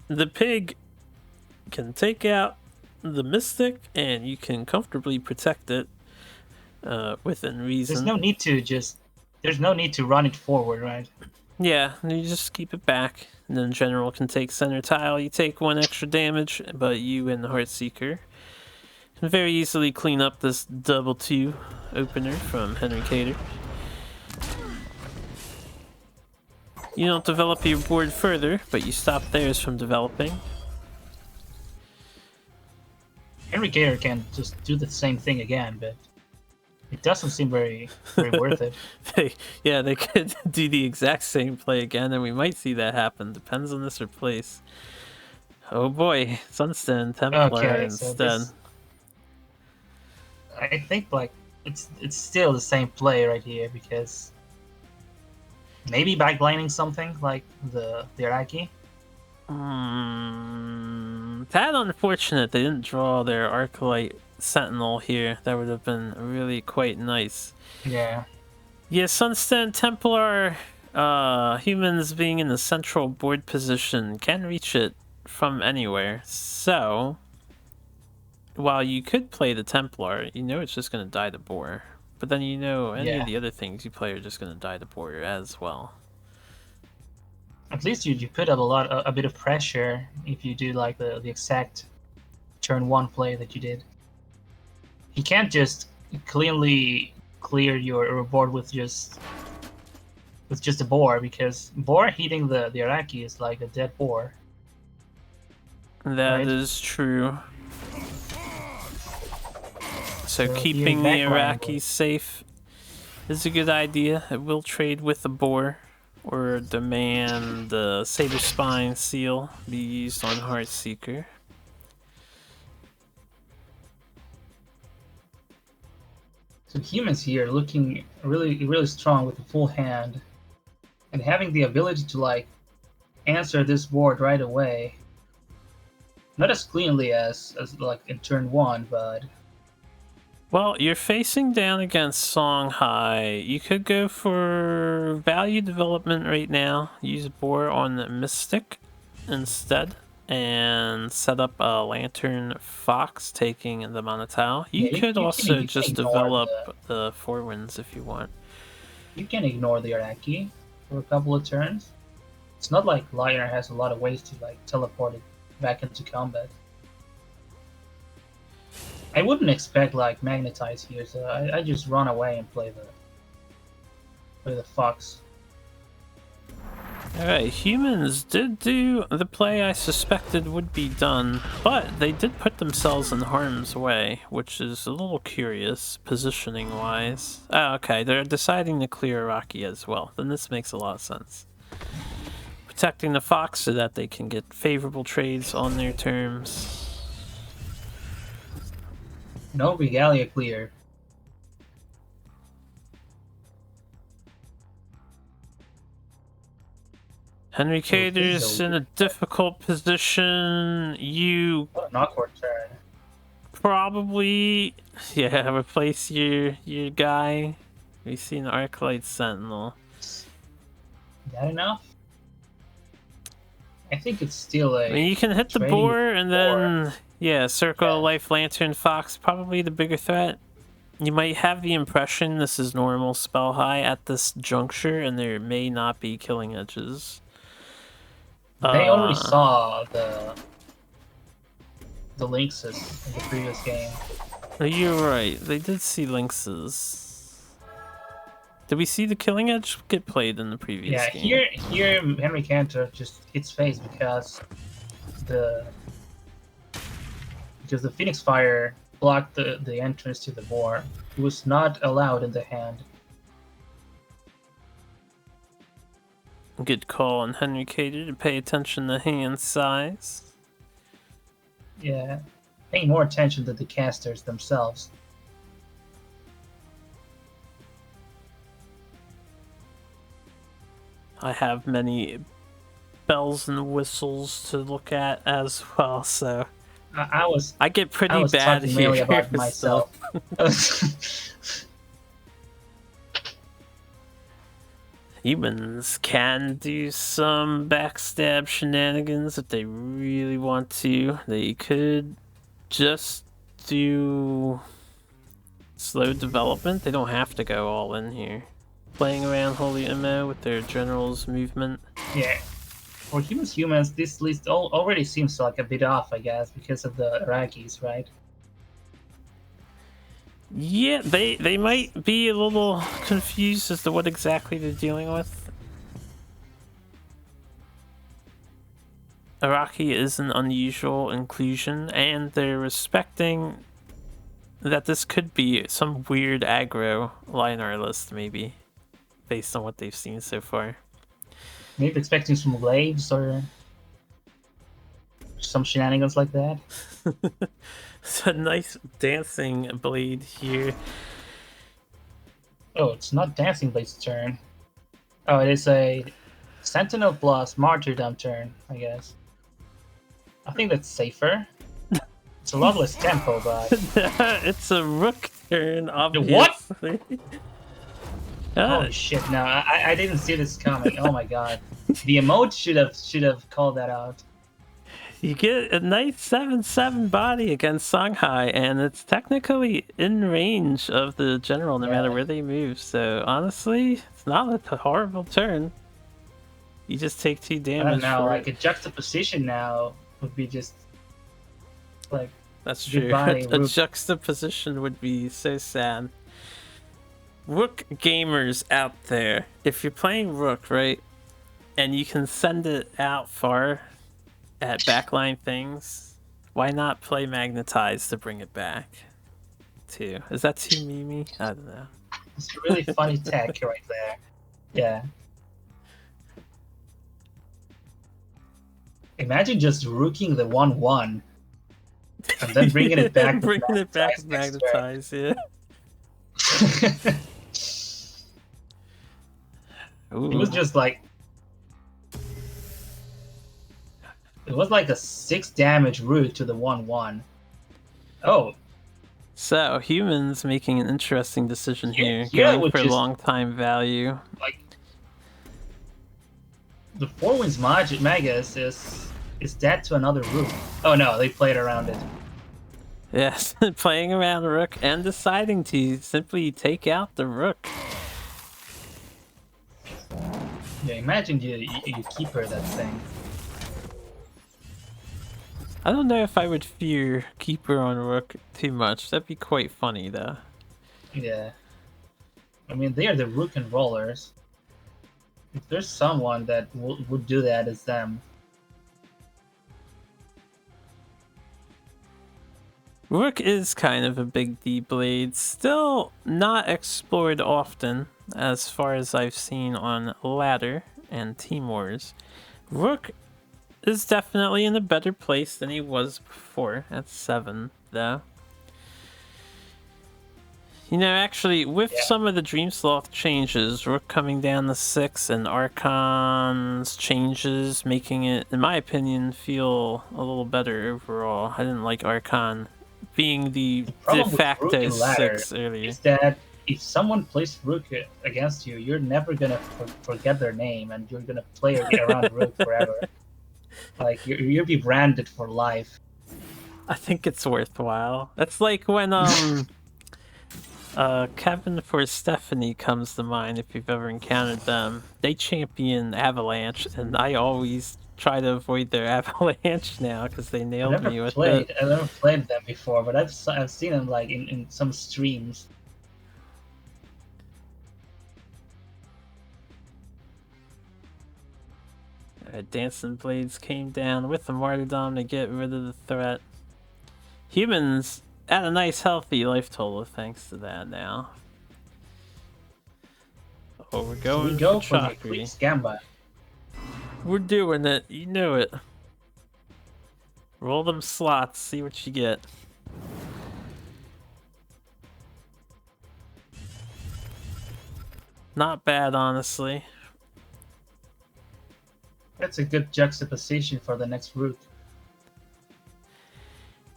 The pig can take out the Mystic and you can comfortably protect it within reason. There's no need to run it forward, right? Yeah, you just keep it back. And then General can take center tile. You take 1 extra damage, but you and the Heartseeker can very easily clean up this double 2 opener from Henry Cater. You don't develop your board further, but you stop theirs from developing. Henry Gator can just do the same thing again, but it doesn't seem very worth it. They could do the exact same play again, and we might see that happen. Depends on this replace. Oh boy, Sunstone Templar Okay, instead. so I think like it's still the same play right here because maybe backlining something like the Iraqi. That unfortunate they didn't draw their Arclight Sentinel here. That would have been really quite nice. Yeah. Yeah, Sunstone Templar, humans being in the central board position can reach it from anywhere. So, while you could play the Templar, you know it's just going to die to boar. But then you know any of the other things you play are just going to die to boar as well. At least you put up a bit of pressure if you do like the exact turn 1 play that you did. You can't just cleanly clear your board with just a boar, because boar hitting the Iraqi is like a dead boar. That is true. So keeping the Iraqis safe is a good idea. It will trade with the boar, or demand the Saber Spine seal be used on Heartseeker. So humans here looking really strong with the full hand, and having the ability to like answer this board right away. Not as cleanly as like in turn 1, but well, you're facing down against Songhai. You could go for value development right now. Use Boar on Mystic instead, and set up a Lantern Fox taking the Monotile. You could also just develop the 4 Winds if you want. You can ignore the Iraqi for a couple of turns. It's not like Lioner has a lot of ways to like teleport it back into combat. I wouldn't expect like Magnetize here, so I just run away and play the Fox. Alright, humans did do the play I suspected would be done, but they did put themselves in harm's way, which is a little curious, positioning-wise. Oh, okay, they're deciding to clear Iraqi as well. Then this makes a lot of sense. Protecting the Fox so that they can get favorable trades on their terms. No Regalia clear. Henry Cater's in a difficult position. You What an awkward turn. probably, replace your guy. We see an Arclight Sentinel. Is that enough? I think it's still a. I mean, you can hit the boar and then, circle, life, Lantern, Fox, probably the bigger threat. You might have the impression this is normal spell high at this juncture, and there may not be killing edges. They already saw the lynxes in the previous game. You're right. They did see lynxes. Did we see the killing edge get played in the previous game? Yeah, here Henry Cantor just hits face because the Phoenix Fire blocked the entrance to the boar. It was not allowed in the hand. Good call on Henry Cater to pay attention to hand size. Yeah, paying more attention to the casters themselves. I have many bells and whistles to look at as well, so I get pretty bad talking here. mainly about myself. Humans can do some backstab shenanigans if they really want to. They could just do slow development. They don't have to go all in here. Playing around Holy MO with their general's movement. Yeah. For humans, this list already seems like a bit off, I guess, because of the Iraqis, right? Yeah, they might be a little confused as to what exactly they're dealing with. Iraqi is an unusual inclusion, and they're respecting that this could be some weird aggro liner list, maybe, based on what they've seen so far. Maybe expecting some glaives or some shenanigans like that. It's a nice dancing blade here. Oh, it's not Dancing Blade's turn. Oh, it is a Sentinel plus Martyrdom turn, I guess. I think that's safer. It's a lot less tempo, but... It's a rook turn, obviously. What? Holy shit, no, I didn't see this coming. Oh my god. The emote should have called that out. You get a nice 7/7 body against Songhai, and it's technically in range of the general no matter where they move. So honestly, it's not a horrible turn. You just take 2 damage. I don't know, like a juxtaposition now would be just like... That's true. A juxtaposition would be so sad. Rook gamers out there, if you're playing Rook, right, and you can send it out far at backline things, why not play Magnetize to bring it back too? Is that too memey? I don't know. It's a really funny tech right there. Yeah. Imagine just rooking the 1/1 and then bringing it back. Bringing it back to Magnetize, yeah. Ooh. It was just like... It was like a 6 damage root to the 1/1. Oh. So, humans making an interesting decision here. Going for long time value. Like, the 4 Winds Magus is dead to another rook. Oh no, they played around it. Yes, playing around Rook and deciding to simply take out the Rook. Yeah, imagine you keeper that thing. I don't know if I would fear Keeper on Rook too much. That'd be quite funny, though. Yeah. I mean, they are the Rook and Rollers. If there's someone that would do that, it's them. Rook is kind of a big D blade. Still not explored often, as far as I've seen on Ladder and Team Wars. Rook is definitely in a better place than he was before at 7, though. You know, actually, with some of the Dreamsloth changes, Rook coming down to 6 and Archon's changes, making it, in my opinion, feel a little better overall. I didn't like Archon being the de facto 6 earlier. Is that if someone plays Rook against you, you're never gonna forget their name, and you're gonna play around Rook forever. Like, you'll be branded for life. I think it's worthwhile. That's like when Kevin for Stephanie comes to mind if you've ever encountered them. They champion Avalanche, and I always try to avoid their Avalanche now because they nailed me with it. I've never played them before, but I've seen them like in some streams. Dancing Blades came down with the Martyrdom to get rid of the threat. Humans at a nice healthy life total thanks to that now. Oh, we're going we go for for the Queen's Gambit. We're doing it, you know it. Roll them slots, see what you get. Not bad, honestly. That's a good juxtaposition for the next route.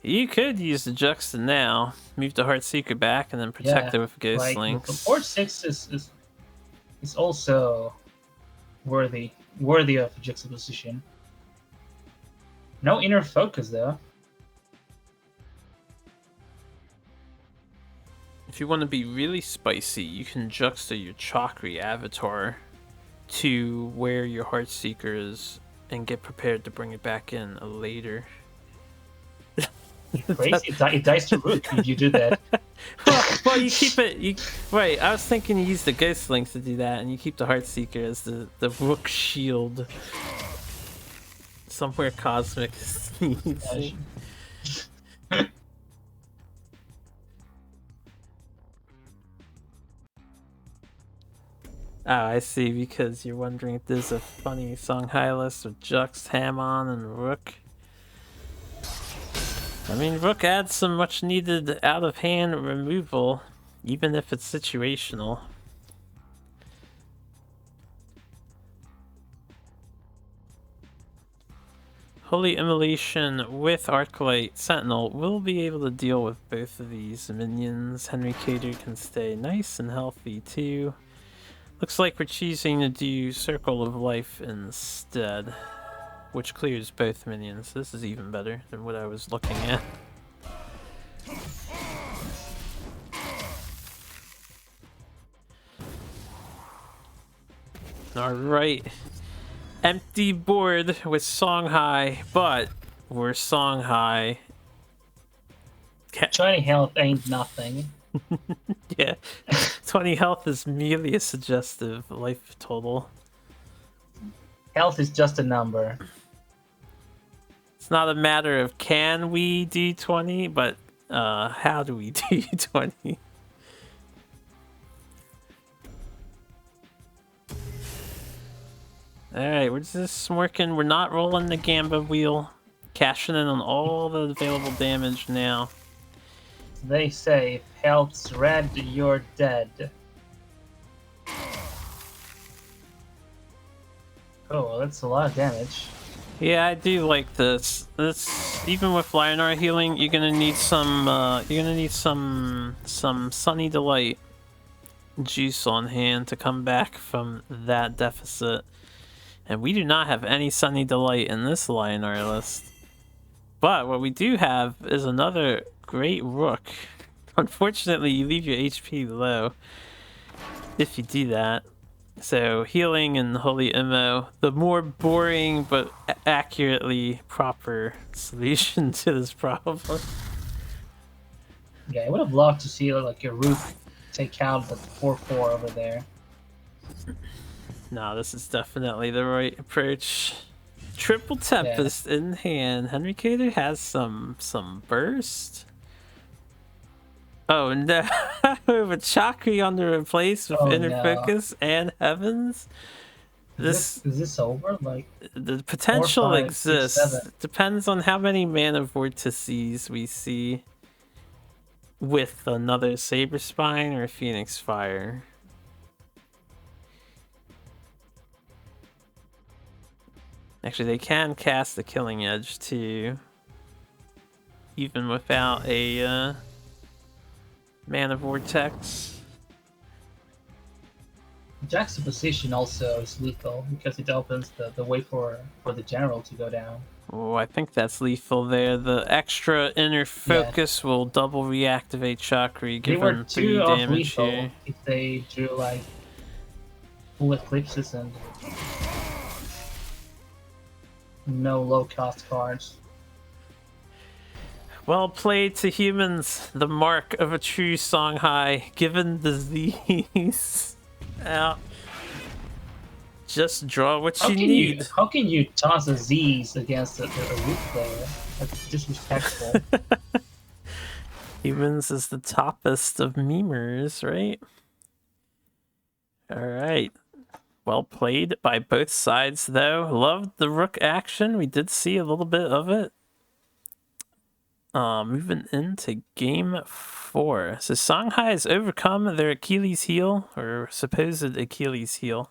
You could use the Juxta now, move the Heartseeker back, and then protect it with Ghost Links. The Port 6 is also worthy of juxtaposition. No inner focus though. If you want to be really spicy, you can juxta your Chakri avatar to where your Heartseeker is and get prepared to bring it back in later. Crazy! It dies to root if you do that. well, you keep it. Right, I was thinking you use the Ghost Links to do that, and you keep the Heartseeker as the Rook shield. Somewhere cosmic sneezing. Oh, I see, because you're wondering if there's a funny Songhai list with Jux, Hamon, and Rook. I mean, Rook adds some much needed out-of-hand removal, even if it's situational. Holy Immolation with Arclight Sentinel will be able to deal with both of these minions. Henry Cater can stay nice and healthy too. Looks like we're choosing to do Circle of Life instead, which clears both minions. This is even better than what I was looking at. Alright. Empty board with Songhai, but we're Songhai. 20 health ain't nothing. Yeah, 20 health is merely a suggestive life total. Health is just a number. It's not a matter of can we do 20, but how do we do 20? Alright, we're just working. We're not rolling the Gamba wheel. Cashing in on all the available damage now. They say, if health's red, you're dead. Oh, that's a lot of damage. Yeah, I do like this. This, even with Lionar healing, you're gonna need some. Some Sunny Delight juice on hand to come back from that deficit. And we do not have any Sunny Delight in this Lionar list. But what we do have is another great Rook. Unfortunately, you leave your HP low if you do that. So healing and Holy Immo, the more boring but accurately proper solution to this problem. Yeah, I would have loved to see like your Rook take out the 4/4 over there. No, this is definitely the right approach. Triple Tempest in hand. Henry Cater has some burst. Oh no, with Chakri on the replace with Inner Focus and Heavens. Is this over? Like the potential 4, 5, exists. 6, 7. Depends on how many mana vortices we see with another Saber Spine or Phoenix Fire. Actually, they can cast the Killing Edge too, even without a mana vortex. Juxtaposition also is lethal because it opens the way for the general to go down. Oh, I think that's lethal there. The extra inner Yeah. focus will double reactivate Chakri, They were given 3 too off damage lethal here. if they drew like full eclipses and no low cost cards. Well played to humans, the mark of a true Songhai, given disease. Out. Just draw what you need. How can you toss a Z's against a root player? That's disrespectful. Humans is the toppest of memers, right? Alright. Well played by both sides, though. Loved the rook action. We did see a little bit of it. Moving into game 4. So Songhai has overcome their Achilles heel, or supposed Achilles heel.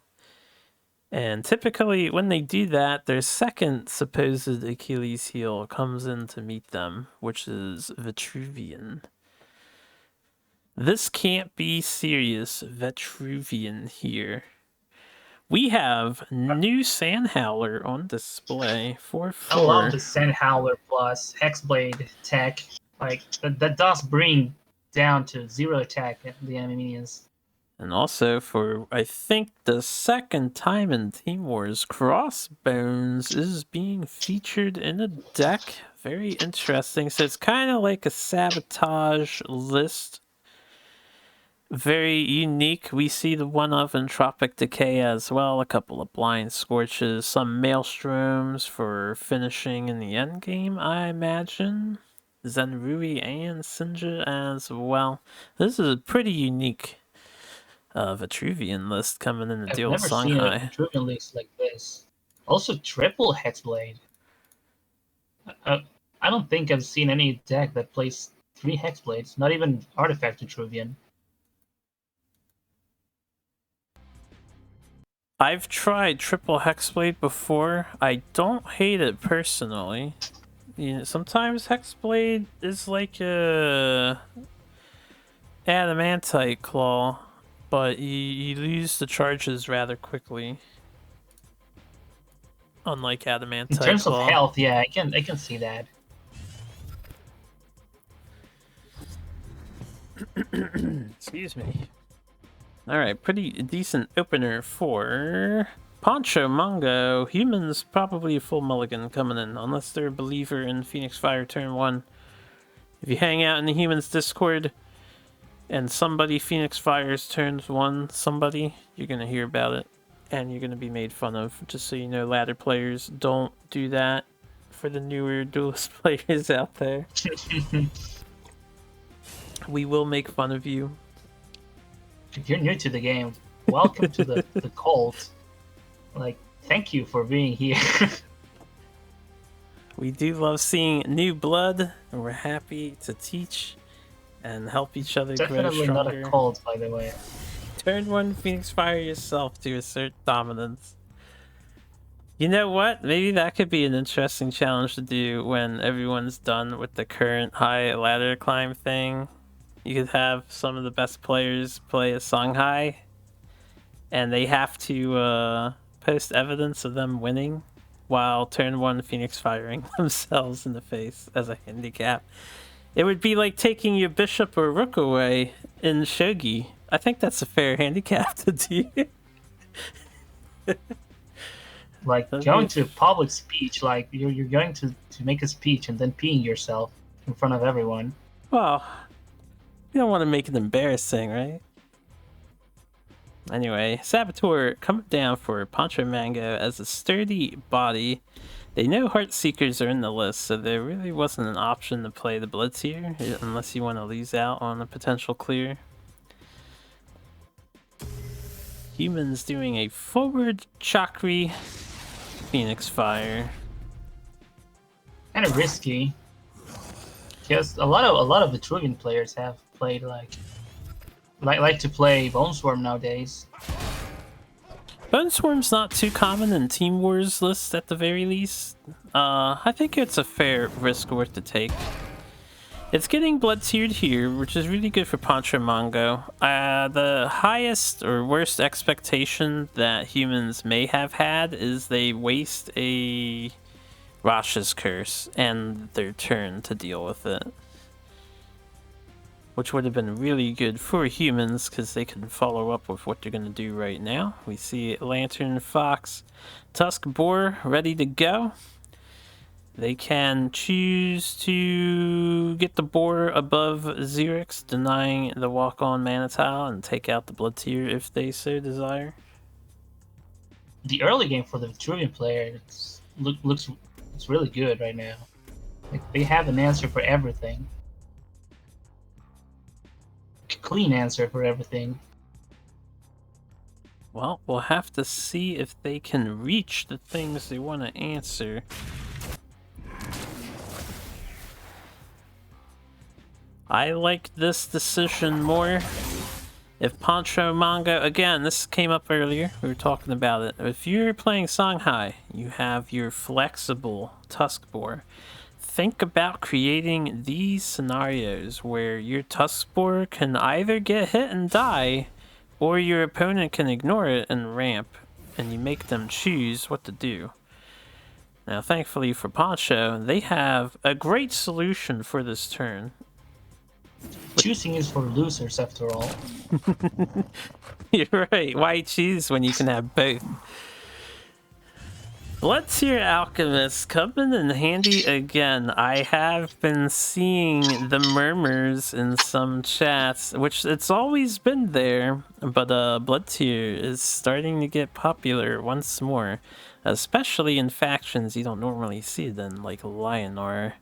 And typically, when they do that, their second supposed Achilles heel comes in to meet them, which is Vitruvian. This can't be serious Vitruvian here. We have new Sandhowler on display for 4. I love the Sandhowler plus Hexblade tech. Like that does bring down to 0 attack the enemy minions. And also for, I think, the second time in Team Wars, Crossbones is being featured in a deck. Very interesting. So it's kind of like a sabotage list. Very unique. We see the one of Entropic Decay as well. A couple of Blind Scorches. Some Maelstroms for finishing in the endgame, I imagine. Zenrui and Sinja as well. This is a pretty unique Vitruvian list coming in the I've Duel never seen a Songhai. Vitruvian list like this. Also, triple Hexblade. I don't think I've seen any deck that plays 3 Hexblades, not even Artifact Vitruvian. I've tried triple Hexblade before. I don't hate it personally. You know, sometimes Hexblade is like a Adamantite Claw, but you lose the charges rather quickly. Unlike Adamantite In terms Claw. of health, yeah, I can see that. Excuse me. Alright, pretty decent opener for Poncho Mungo. Humans probably a full mulligan coming in, unless they're a believer in Phoenix Fire turn 1. If you hang out in the Humans Discord and somebody Phoenix Fires turns 1, somebody, you're gonna hear about it. And you're gonna be made fun of. Just so you know, ladder players, don't do that for the newer Duelyst players out there. We will make fun of you. If you're new to the game, welcome to the cult. Like, thank you for being here. We do love seeing new blood, and we're happy to teach and help each other grow Definitely not stronger. a cult, by the way. Turn 1 Phoenix Fire yourself to assert dominance. You know what? Maybe that could be an interesting challenge to do when everyone's done with the current high ladder climb thing. You could have some of the best players play a Songhai, and they have to post evidence of them winning while turn 1 Phoenix firing themselves in the face as a handicap. It would be like taking your bishop or rook away in shogi. I think that's a fair handicap to do. Like, going to a public speech, like, you're going to make a speech and then peeing yourself in front of everyone. Well, you don't want to make it embarrassing, right? Anyway, Saboteur coming down for Poncho Mango as a sturdy body. They know Heartseekers are in the list, so there really wasn't an option to play the Blitzseer unless you want to lose out on a potential clear. Humans doing a forward Chakri Phoenix Fire. Kind of risky. Because a lot of Vitruvian players have played like to play Bone Swarm nowadays. Bone Swarm's not too common in Team Wars lists at the very least. I think it's a fair risk worth to take. It's getting blood tiered here, which is really good for Poncho Mongo. The highest or worst expectation that humans may have had is they waste a Rasha's curse and their turn to deal with it. Which would have been really good for humans because they can follow up with what they're going to do right now. We see Lantern, Fox, Tusk Boar ready to go. They can choose to get the Boar above Xerix, denying the walk-on mana tile, and take out the Blood Tier if they so desire. The early game for the Vitruvian player looks really good right now. Like, they have an answer for everything. Clean answer for everything. Well, we'll have to see if they can reach the things they want to answer. I like this decision more. If Poncho Manga, again, this came up earlier, we were talking about it. If you're playing Songhai, you have your flexible Tusk Boar. Think about creating these scenarios where your Tusk Boar can either get hit and die, or your opponent can ignore it and ramp, and you make them choose what to do. Now, thankfully for Poncho, they have a great solution for this turn. Choosing is for losers, after all. You're right. Why choose when you can have both? Blood Tier Alchemist coming in handy again. I have been seeing the murmurs in some chats, which it's always been there, but Blood Tier is starting to get popular once more, especially in factions you don't normally see it in, like Lionor.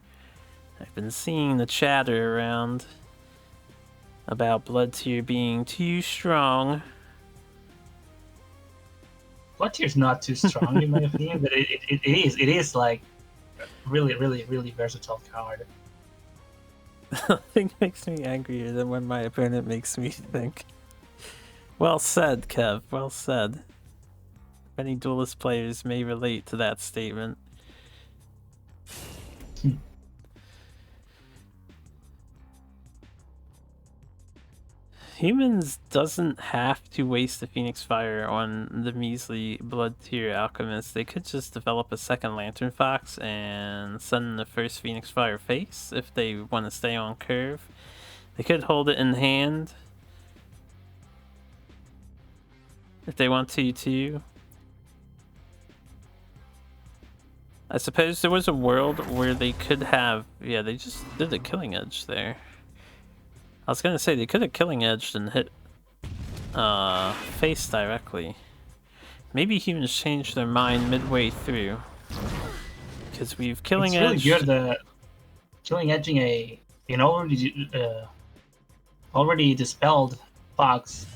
I've been seeing the chatter around about Blood Tier being too strong. Blood Tier's not too strong in my opinion, but it is like really versatile card. Nothing makes me angrier than when my opponent makes me think. Well said, Kev. Well said. Many Duelyst players may relate to that statement. Humans doesn't have to waste the Phoenix Fire on the measly Blood Tier Alchemist. They could just develop a second Lantern Fox and send the first Phoenix Fire face if they want to stay on curve. They could hold it in hand if they want to too. I suppose there was a world where they could have... Yeah, they just did a Killing Edge there. I was gonna say they could have Killing Edged and hit face directly. Maybe humans changed their mind midway through, because we've Killing Edged. It's really good. Killing Edging an already dispelled Fox.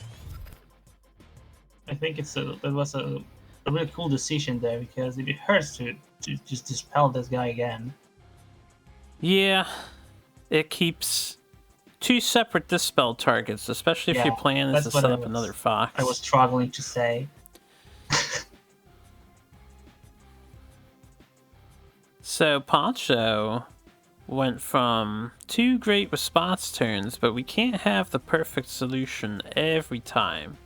I think it was a really cool decision there, because it hurts to just dispel this guy again. Yeah, it keeps two separate dispel targets, especially if your plan is to set up another Fox. I was struggling to say. So Poncho went from 2 great response turns, but we can't have the perfect solution every time.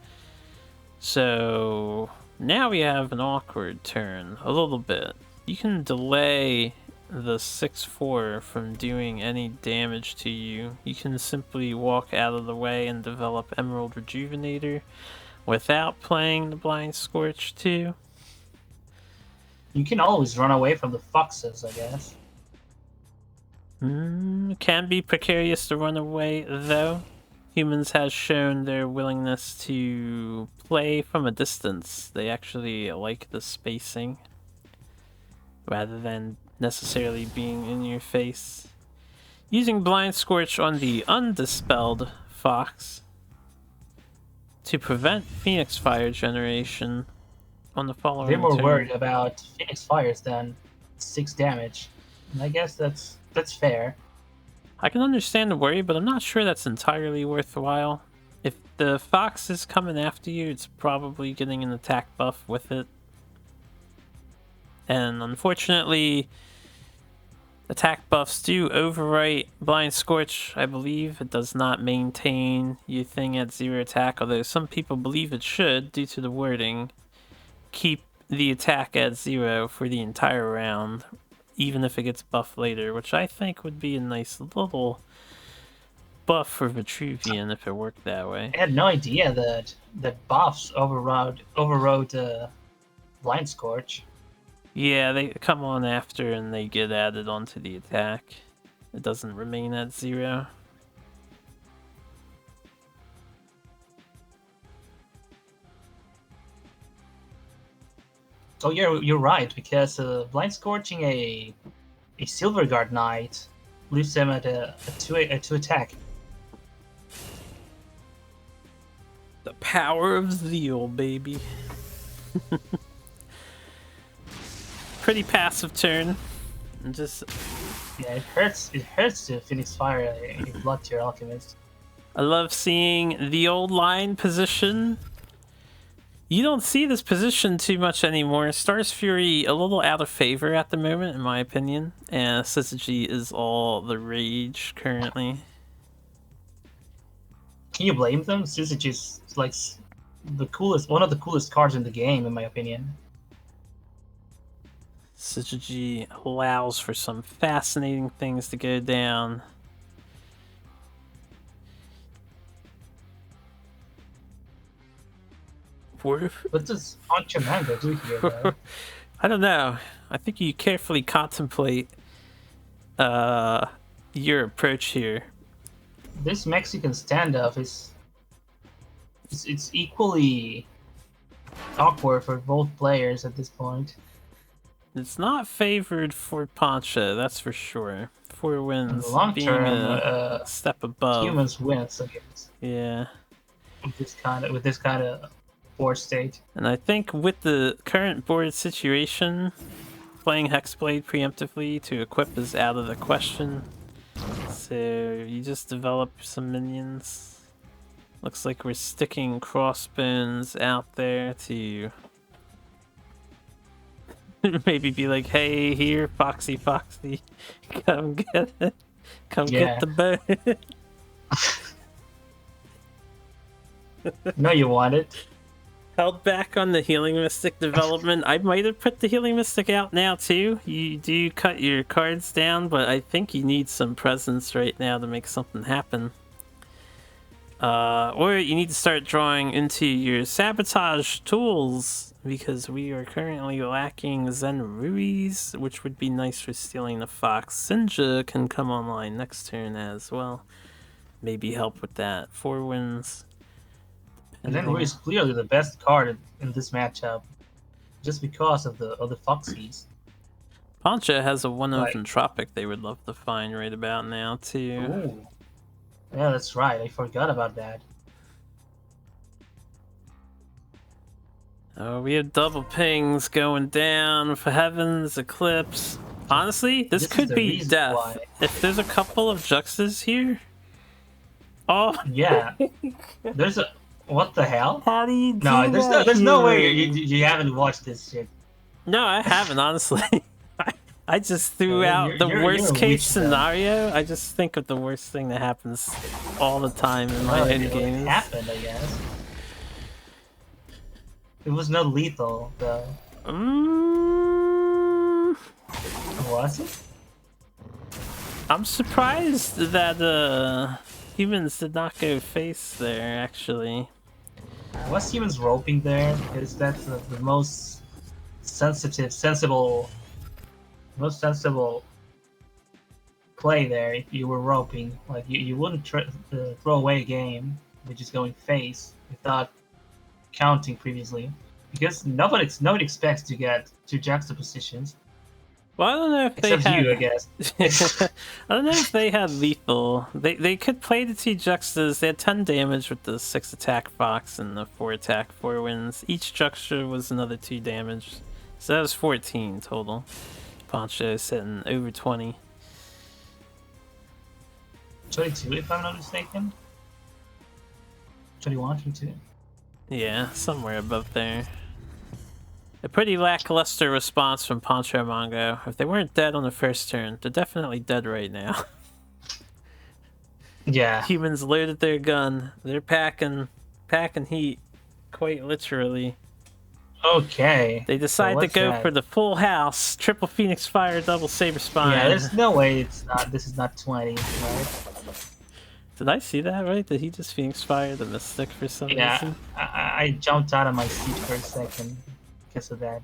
So now we have an awkward turn, a little bit. You can delay the 6/4 from doing any damage to you. You can simply walk out of the way and develop Emerald Rejuvenator without playing the Blind Scorch too. You can always run away from the foxes, I guess. Can be precarious to run away though. Humans has shown their willingness to play from a distance. They actually like the spacing rather than necessarily being in your face. Using Blind Scorch on the undispelled Fox to prevent Phoenix Fire generation on the following They're more turn. worried about Phoenix Fires than 6 damage. And I guess that's fair. I can understand the worry, but I'm not sure that's entirely worthwhile. If the Fox is coming after you, it's probably getting an attack buff with it. And unfortunately, attack buffs do overwrite Blind Scorch, I believe. It does not maintain your thing at 0 attack, although some people believe it should due to the wording. Keep the attack at 0 for the entire round. even if it gets buffed later, which I think would be a nice little buff for Vitruvian if it worked that way. I had no idea that buffs overrode Blind Scorch. Yeah, they come on after and they get added onto the attack. It doesn't remain at 0. Oh, you're right, because Blind Scorching a Silver Guard Knight leaves him at a 2 attack. The power of zeal, baby. Pretty passive turn. And just Yeah, it hurts to Phoenix Fire a Blood Tier Alchemist. I love seeing the old line position. You don't see this position too much anymore. Star's Fury a little out of favor at the moment, in my opinion. And Syzygy is all the rage currently. Can you blame them? Syzygy is like one of the coolest cards in the game, in my opinion. Syzygy allows for some fascinating things to go down. What does Pancho Mango do here, though? I don't know. I think you carefully contemplate your approach here. This Mexican standoff it's equally awkward for both players at this point. It's not favored for Pancha, that's for sure. 4 wins, In the long being term, a step above. Humans wins against Yeah. with this kind of board state. And I think with the current board situation, playing Hexblade preemptively to equip is out of the question. So you just develop some minions. Looks like we're sticking Crossbones out there to maybe be like, hey, here, Foxy, come get it. Come get the boat. No, you want it. Held back on the Healing Mystic development. I might have put the Healing Mystic out now too. You do cut your cards down, but I think you need some presence right now to make something happen. Or you need to start drawing into your sabotage tools, because we are currently lacking Zen Ruiz, which would be nice for stealing the Fox. Sinja can come online next turn as well. Maybe help with that. 4 wins. And then Ruiz is clearly the best card in this matchup, just because of the Foxies. Pancha has a 1-0 Entropic they would love to find right about now too. Ooh. Yeah, that's right. I forgot about that. Oh, we have double pings going down for Heaven's Eclipse. Honestly, this could be death. Why. If there's a couple of Juxtas here. Oh yeah. There's a what the hell? How do you do there's no way you haven't watched this shit. No, I haven't, honestly. I just threw out the worst case scenario. I just think of the worst thing that happens all the time in my own games. It happened, I guess. It was not lethal, though. Was it? I'm surprised that humans did not go face there, actually. Was humans roping there? Because that's the most sensible play there. If you were roping, like you wouldn't throw away a game with just going face without counting previously, because nobody expects to get 2 juxtapositions. Well, I don't know if Except they had. You, I guess. I don't know if they had lethal. They could play the 2 juxtas. They had 10 damage with the 6 attack Fox and the 4 attack 4 wins. Each juxta was another 2 damage, so that was 14 total. Pancho sitting over 20. 22, if I'm not mistaken. 21, 22. Yeah, somewhere above there. A pretty lackluster response from Pancho Mongo. If they weren't dead on the first turn, they're definitely dead right now. Yeah. Humans loaded their gun. They're packing heat, quite literally. Okay. They So decide to what's go that? for the full house, triple Phoenix Fire, double Saber Yeah, Spine. there's no way it's not. This is not 20, right? Did I see that right? Did he just Phoenix Fire the Mystic for some Yeah, reason? I jumped out of my seat for a second because of that.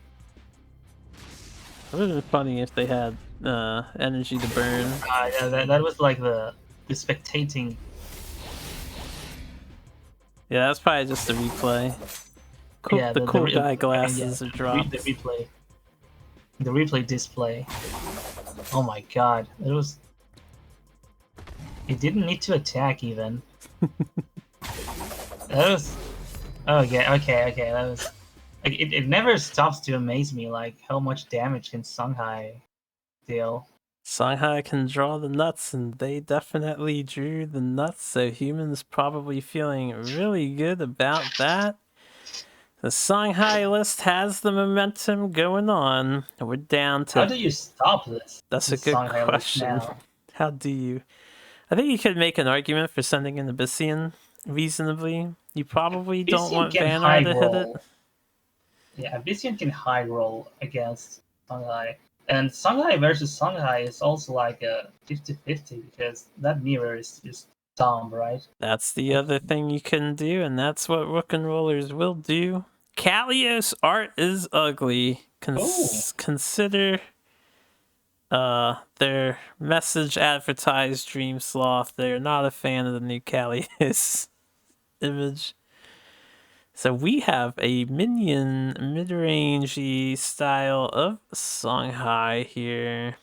It would have been funny if they had energy to burn. Yeah, that was like the spectating. Yeah, that's probably just a replay. Cool, Yeah, the cool guy yeah, glasses are the dropped. replay, the replay display. Oh my god, it was. It didn't need to attack even. That was. Oh yeah, okay. That was. Like, it never stops to amaze me, like how much damage can Songhai deal. Shanghai can draw the nuts, and they definitely drew the nuts, so humans probably feeling really good about that. The Shanghai list has the momentum going on. We're down How to. do you stop this? That's a This good Songhai list question. now. How do you? I think you could make an argument for sending in Abyssian reasonably. You probably don't Abyssian want can high Vanar to hit it. roll. Yeah, Abyssian can high roll against Songhai. And Songhai versus Songhai is also like a 50-50 because that mirror is just dumb, right? That's the Like, other thing you can do, and that's what rook and rollers will do. Kalios art is ugly. oh, Consider their message advertised Dream Sloth. They're not a fan of the new Kalios image. So we have a minion mid-rangey style of Songhai here.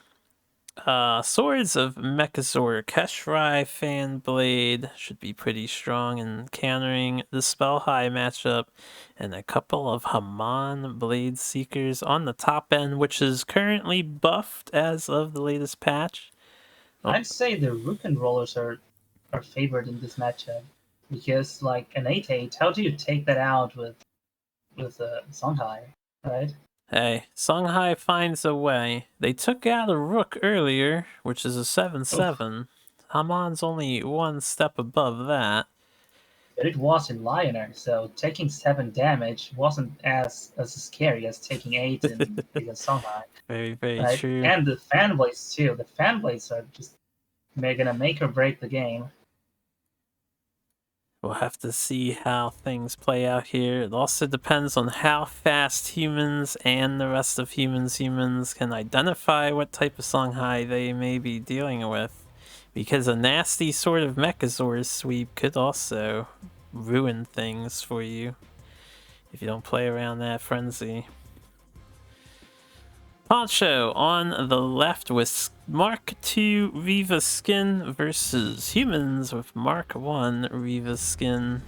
Swords of Mechazor, Keshrai, Fan Blade should be pretty strong in countering the Spell High matchup, and a couple of Haman Blade Seekers on the top end, which is currently buffed as of the latest patch. Oh, I'd say the Rook and Rollers are favored in this matchup because like an 8-8, how do you take that out with Songhai, right? hey, Songhai finds a way. They took out a Rook earlier, which is a Oof. 7/7. Haman's only one step above that. But it was in Lioner, so taking 7 damage wasn't as scary as taking 8 in against Songhai, Very, very right? true. And the fan blades too. The fan blades are just gonna make or break the game. We'll have to see how things play out here. It also depends on how fast humans and the rest of humans can identify what type of Songhai they may be dealing with. Because a nasty sort of Mechazord sweep could also ruin things for you if you don't play around that frenzy. Poncho on the left with Mark II Riva skin versus humans with Mark I Riva skin.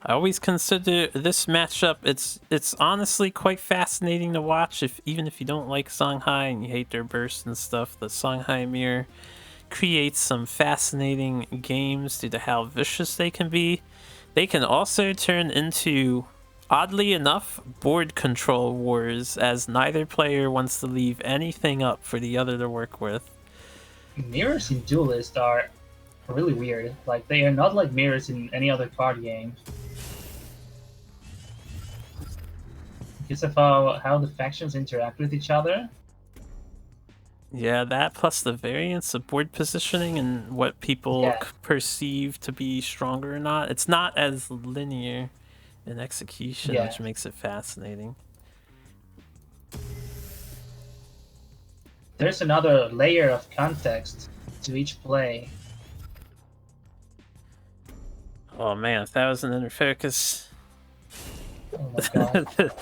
I always consider this matchup, it's honestly quite fascinating to watch, even if you don't like Songhai and you hate their bursts and stuff. The Songhai mirror creates some fascinating games due to how vicious they can be. They can also turn into, oddly enough, board control wars, as neither player wants to leave anything up for the other to work with. Mirrors in Duelyst are really weird. Like they are not like mirrors in any other card game. Because of how the factions interact with each other. Yeah, that plus the variance of board positioning and what people Yeah. perceive to be stronger or not. It's not as linear in execution, Yeah. which makes it fascinating. There's another layer of context to each play. Oh man, if that was an inner focus, Oh my god.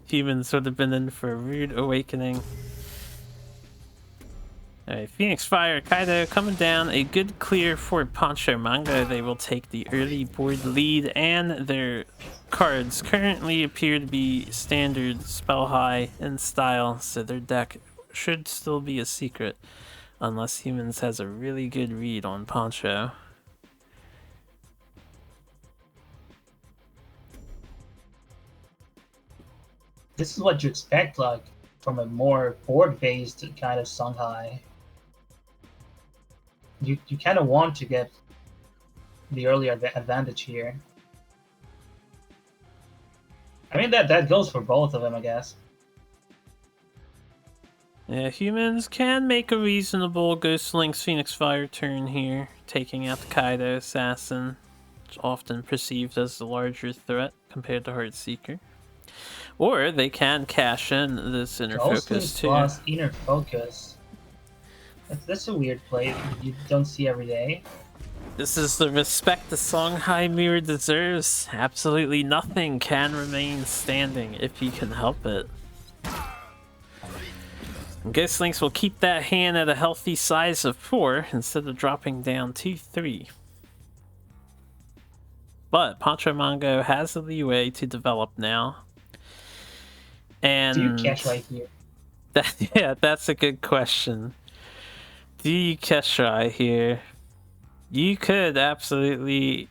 humans would have been in for a rude awakening. Alright, Phoenix Fire, Kaido coming down. A good clear for Poncho Mango. They will take the early board lead, and their cards currently appear to be standard spell high in style, so their deck should still be a secret, unless Humans has a really good read on Poncho. This is what you expect, like, from a more board-based kind of Songhai. You kind of want to get the earlier advantage here. I mean that goes for both of them, I guess. Yeah, humans can make a reasonable Ghost Link's Phoenix Fire turn here, taking out the Kaido Assassin, which is often perceived as the larger threat compared to Heartseeker. Or they can cash in this Inner Ghost Focus Link too. plus Inner Focus. That's a weird play you don't see every day. This is the respect the Songhai Mirror deserves. Absolutely nothing can remain standing if he can help it. Ghost Links will keep that hand at a healthy size of 4 instead of dropping down to 3. But Pancho Mango has the leeway to develop now. And Do you cash right here? Yeah, that's a good question. Do you Keshrai here? You could absolutely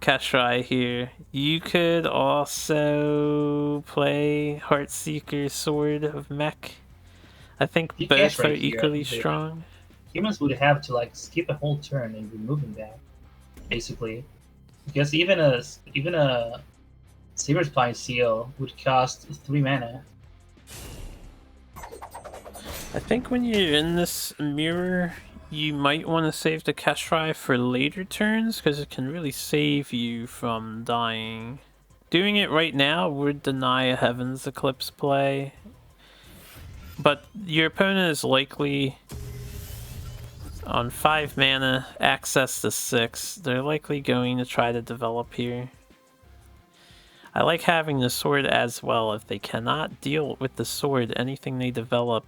Keshrai here. You could also play Heartseeker Sword of Mech. I think You both cash are right here, equally strong. Humans would have to like skip a whole turn and removing that, basically, because even a Silver Spine Seal would cost 3 mana. I think when you're in this mirror, you might want to save the Keshrai for later turns, because it can really save you from dying. Doing it right now would deny a Heaven's Eclipse play, but your opponent is likely on 5 mana, access to 6. They're likely going to try to develop here. I like having the sword as well. If they cannot deal with the sword, anything they develop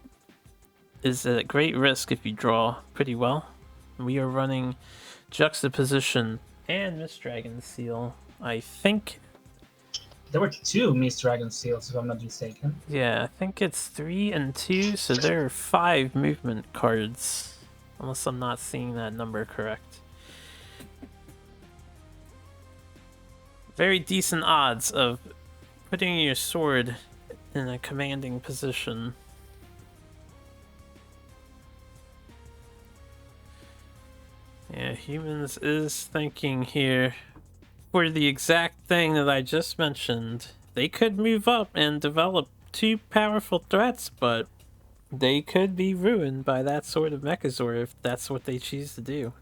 is at great risk if you draw pretty well. We are running Juxtaposition and Mist Dragon Seal. I think There were 2 Mist Dragon Seals, if I'm not mistaken. yeah, I think it's 3 and 2, so there are 5 movement cards. Unless I'm not seeing that number correct. Very decent odds of putting your sword in a commanding position. Yeah, Humans is thinking here for the exact thing that I just mentioned. They could move up and develop 2 powerful threats, but they could be ruined by that sort of Mechazord if that's what they choose to do.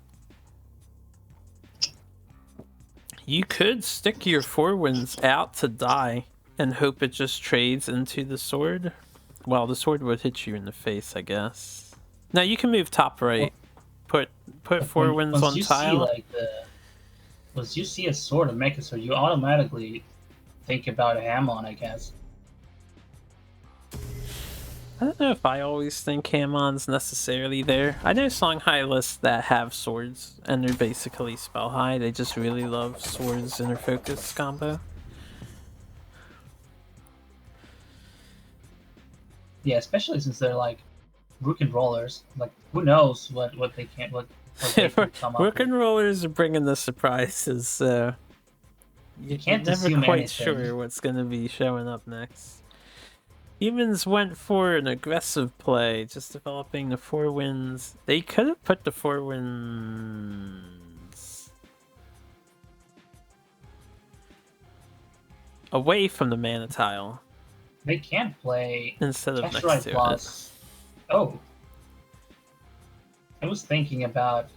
You could stick your 4 winds out to die and hope it just trades into the sword. Well, the sword would hit you in the face, I guess. Now you can move top right. Put 4 winds on tile. Once you see a sword of Mechazord, you automatically think about a Hamon, I guess. I don't know if I always think Hamon's necessarily there. I know Songhai lists that have swords, and they're basically spell high. They just really love swords inner focus combo. Yeah, especially since they're like rook and rollers. Like, who knows what they can they can come up Rook with. and rollers are bringing the surprises, so you're can't never assume quite anything. sure what's going to be showing up next. Humans went for an aggressive play, just developing the 4 winds. They could have put the 4 winds away from the mana tile. They can't play Instead of Keshrai next to plus. Oh, I was thinking about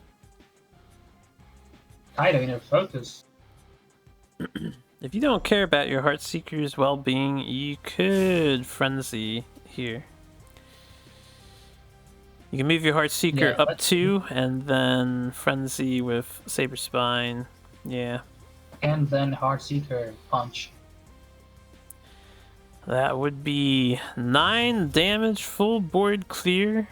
Kaido Inner Focus. If you don't care about your Heartseeker's well-being, you could Frenzy here. You can move your Heartseeker up 2, and then Frenzy with Saber Spine. Yeah. And then Heartseeker Punch. That would be 9 damage, full board clear.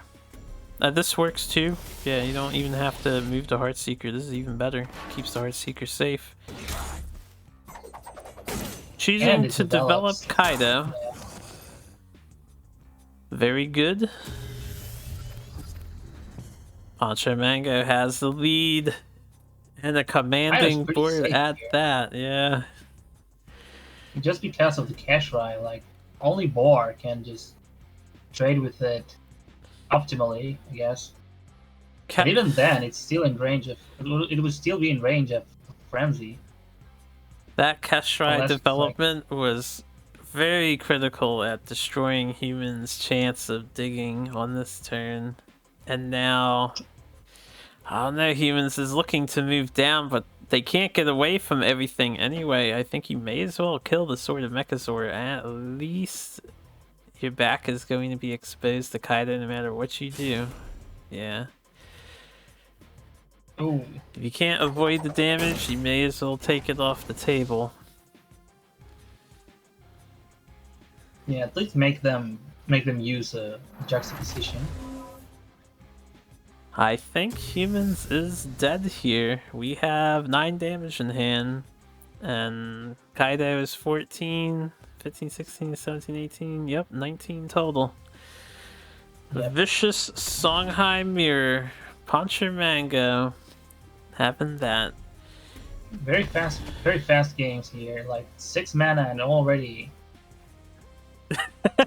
This works too. Yeah, you don't even have to move the Heartseeker. This is even better. Keeps the Heartseeker safe. Choosing to develop Kaido. Yeah. Very good. Pancho Mango has the lead. And a commanding board at that, yeah. Just because of the Keshrai, like, only Boar can just trade with it optimally, I guess. But even then, it's still in range of. It would still be in range of frenzy. That Keshrai Unless it's like, development was very critical at destroying humans' chance of digging on this turn. And now, I don't know, humans is looking to move down, but they can't get away from everything anyway. I think you may as well kill the Sword of Mechazor. At least your back is going to be exposed to Kaido no matter what you do. Yeah. ooh, If you can't avoid the damage, you may as well take it off the table. yeah, at least make them use a juxtaposition. I think humans is dead here. We have 9 damage in hand, and Kaido is 14, 15, 16, 17, 18, yep, 19 total. Yep. Vicious Songhai Mirror, Puncher Mango, having that. Very fast games here. Like 6 mana and already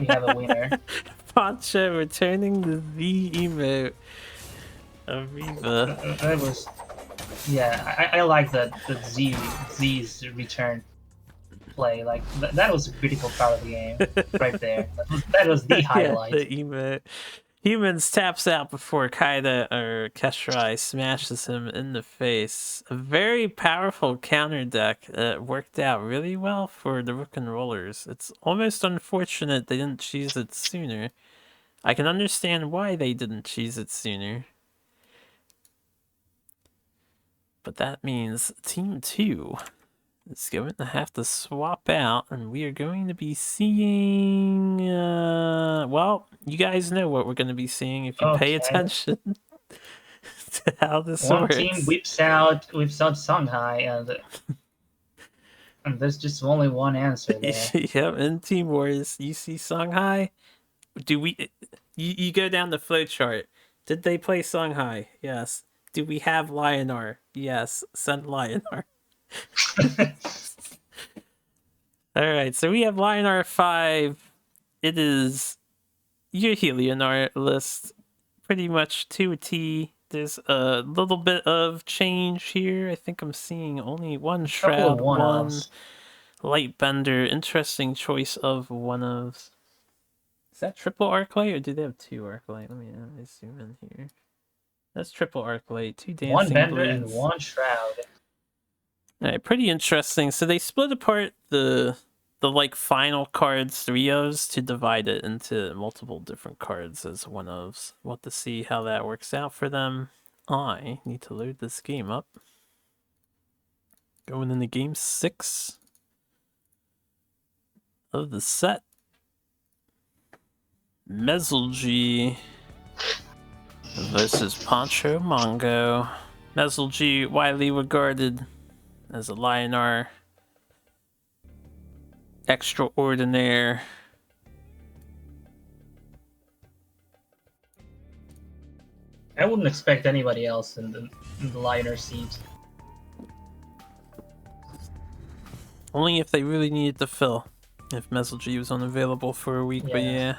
we have a winner. Poncho returning the V emote. Ariba. That was, yeah. I like the Z's return play. Like that was a critical part of the game right there. That was the highlight. Yeah, the emote. Humans taps out before Kaido or Keshrai smashes him in the face. A very powerful counter deck that worked out really well for the Rook and Rollers. It's almost unfortunate they didn't choose it sooner. I can understand why they didn't choose it sooner. But that means Team 2 is going to have to swap out, and we are going to be seeing... well, you guys know what we're going to be seeing if you pay attention to how this One works. team whips out Songhai, and there's just only one answer there. Yep, in Team Wars, you see Songhai. Do we... You go down the flowchart. Did they play Songhai? Yes. Do we have Lionar? Yes. Send Lionar. Alright, so we have Lionar 5. It is your Helionar list. Pretty much to a T. There's a little bit of change here. I think I'm seeing only one Shroud, one Lightbender. Interesting choice of one-ofs. Is that triple Arclight, or do they have 2 Arclight? Let me zoom in here. That's triple Arclight, 2 Dancing One Bender Blades. and one Shroud. Alright, pretty interesting. So they split apart the like final cards 3-ofs to divide it into multiple different cards as 1-ofs. We'll have to see how that works out for them. I need to load this game up. Going into game 6 of the set. Mezelgi versus Poncho Mongo. Mezelgi, widely regarded as a Lionar extraordinaire. I wouldn't expect anybody else in the Lionar seat. Only if they really needed to fill. If Mezelgi was unavailable for a week, but yeah.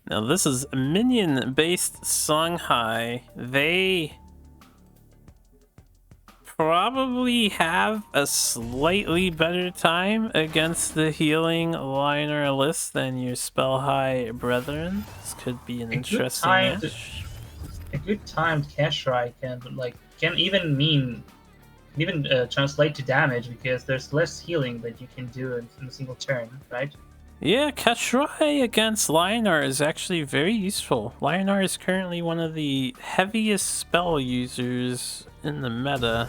Now this is minion-based Songhai. They probably have a slightly better time against the healing Lionar list than your Spell High brethren. This could be an interesting match. A good timed Keshrai can even translate to damage, because there's less healing that you can do in a single turn, right? Yeah, Keshrai against Lionar is actually very useful. Lionar is currently one of the heaviest spell users in the meta.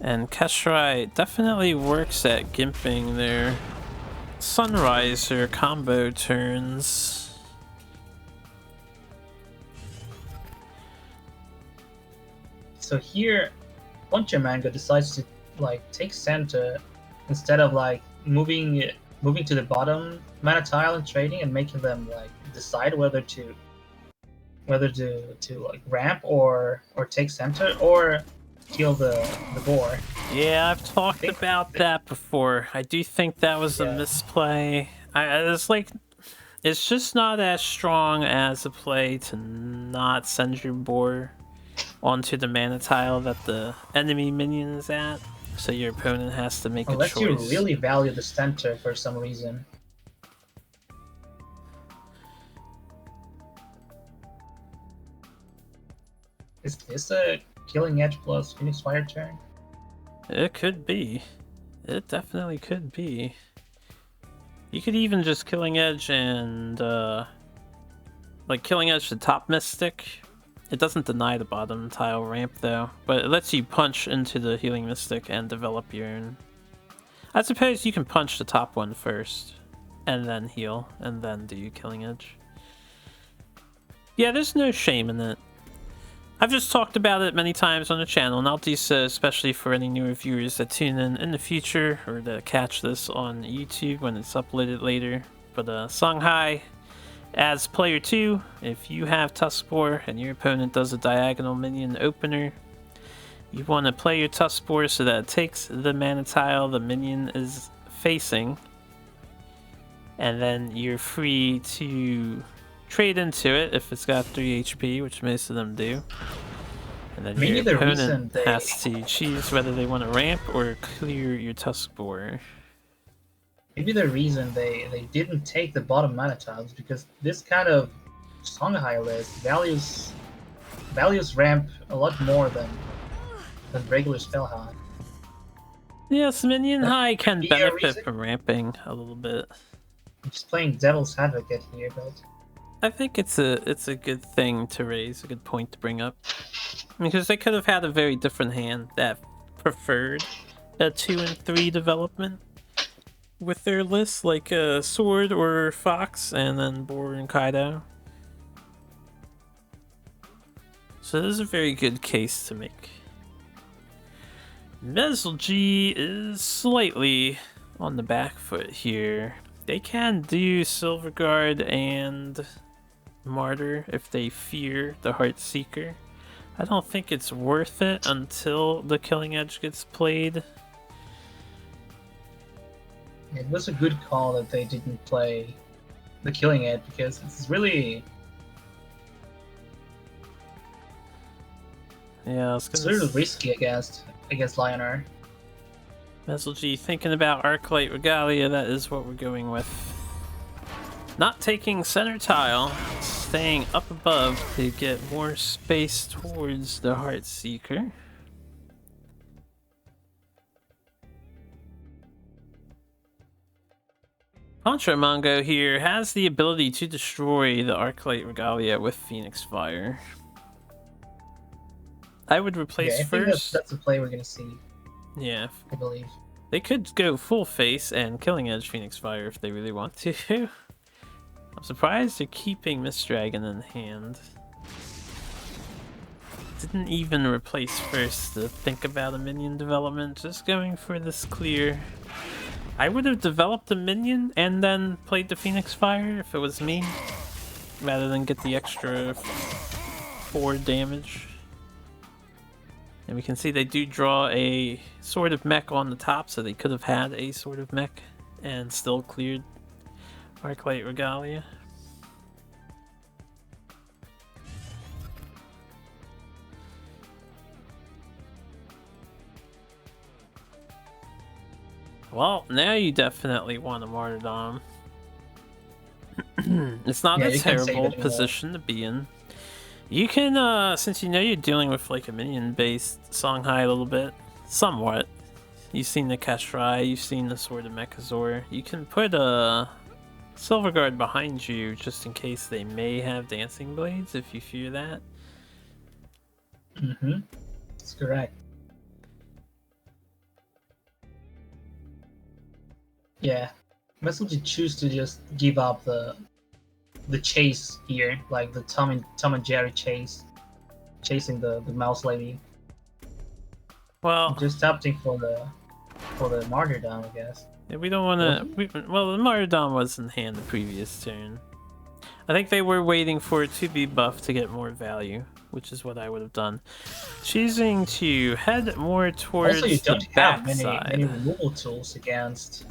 And Keshrai definitely works at gimping their Sunriser combo turns. So here, Poncho Mango decides to take center instead of moving to the bottom mana tile and trading and making them decide whether to ramp or take center or kill the boar. Yeah, I've talked about that before. I do think that was a misplay. It's just not as strong as a play to not send your boar onto the mana tile that the enemy minion is at, so your opponent has to make a Unless you choice. really value the center for some reason. Is this a Killing Edge plus Phoenix Fire turn? It could be. It definitely could be. You could even just Killing Edge and, like, Killing Edge the top Mystic. It doesn't deny the bottom tile ramp, though, but it lets you punch into the Healing Mystic and develop your own. I suppose you can punch the top one first, and then heal, and then do Killing Edge. Yeah, there's no shame in it. I've just talked about it many times on the channel, and I'll do so especially for any newer viewers that tune in the future, or that catch this on YouTube when it's uploaded later. But Songhai, as player 2, if you have Tuskboar and your opponent does a diagonal minion opener, you want to play your Tuskboar so that it takes the mana tile the minion is facing, and then you're free to trade into it if it's got 3 HP, which most of them do. And then Maybe your the opponent reason they... has to choose whether they want to ramp or clear your Tuskboar. Maybe the reason they didn't take the bottom mana tiles because this kind of Songhai list values ramp a lot more than regular spell high. Yes, minion high can be a benefit reason. from ramping a little bit. I'm just playing devil's advocate here, but I think it's a good thing to raise, a good point to bring up. Because they could have had a very different hand that preferred a 2 and 3 development with their list, like Sword or Fox, and then Boar and Kaido. So this is a very good case to make. Mezelg is slightly on the back foot here. They can do Silverguard and Martyr if they fear the Heartseeker. I don't think it's worth it until the Killing Edge gets played. it was a good call that they didn't play the Killing Edge because it's really Yeah, it's a little risky against Lionar. Mezelg thinking about Arclight Regalia, that is what we're going with. Not taking center tile, staying up above to get more space towards the Heartseeker. Contra Mongo here has the ability to destroy the Arclight Regalia with Phoenix Fire. I would replace I think first. that's the play we're gonna see. Yeah, I believe. they could go full face and Killing Edge Phoenix Fire if they really want to. I'm surprised they're keeping Mist Dragon in hand. Didn't even replace first to think about a minion development, just going for this clear. I would have developed a minion and then played the Phoenix Fire if it was me, rather than get the extra 4 damage. And we can see they do draw a Sword of Mech on the top, so they could have had a Sword of Mech and still cleared Arclight Regalia. Well, now you definitely want a Martyrdom. It's not a terrible position to be in. You can, since you know you're dealing with like a minion-based Songhai a little bit, somewhat. You've seen the Kashrai, you've seen the Sword of Mechazor. You can put a Silverguard behind you just in case they may have Dancing Blades, if you fear that. Mm-hmm. That's correct. Yeah. Mezelg choose to just give up the chase here, like the Tom and Jerry chase, chasing the mouse lady. Well, just opting for the Martyrdom, I guess. Yeah, we don't want to. Well, the Martyrdom was in hand the previous turn. I think they were waiting for it to be buffed to get more value, which is what I would have done. Choosing to head more towards also, you don't the have backside. many removal tools against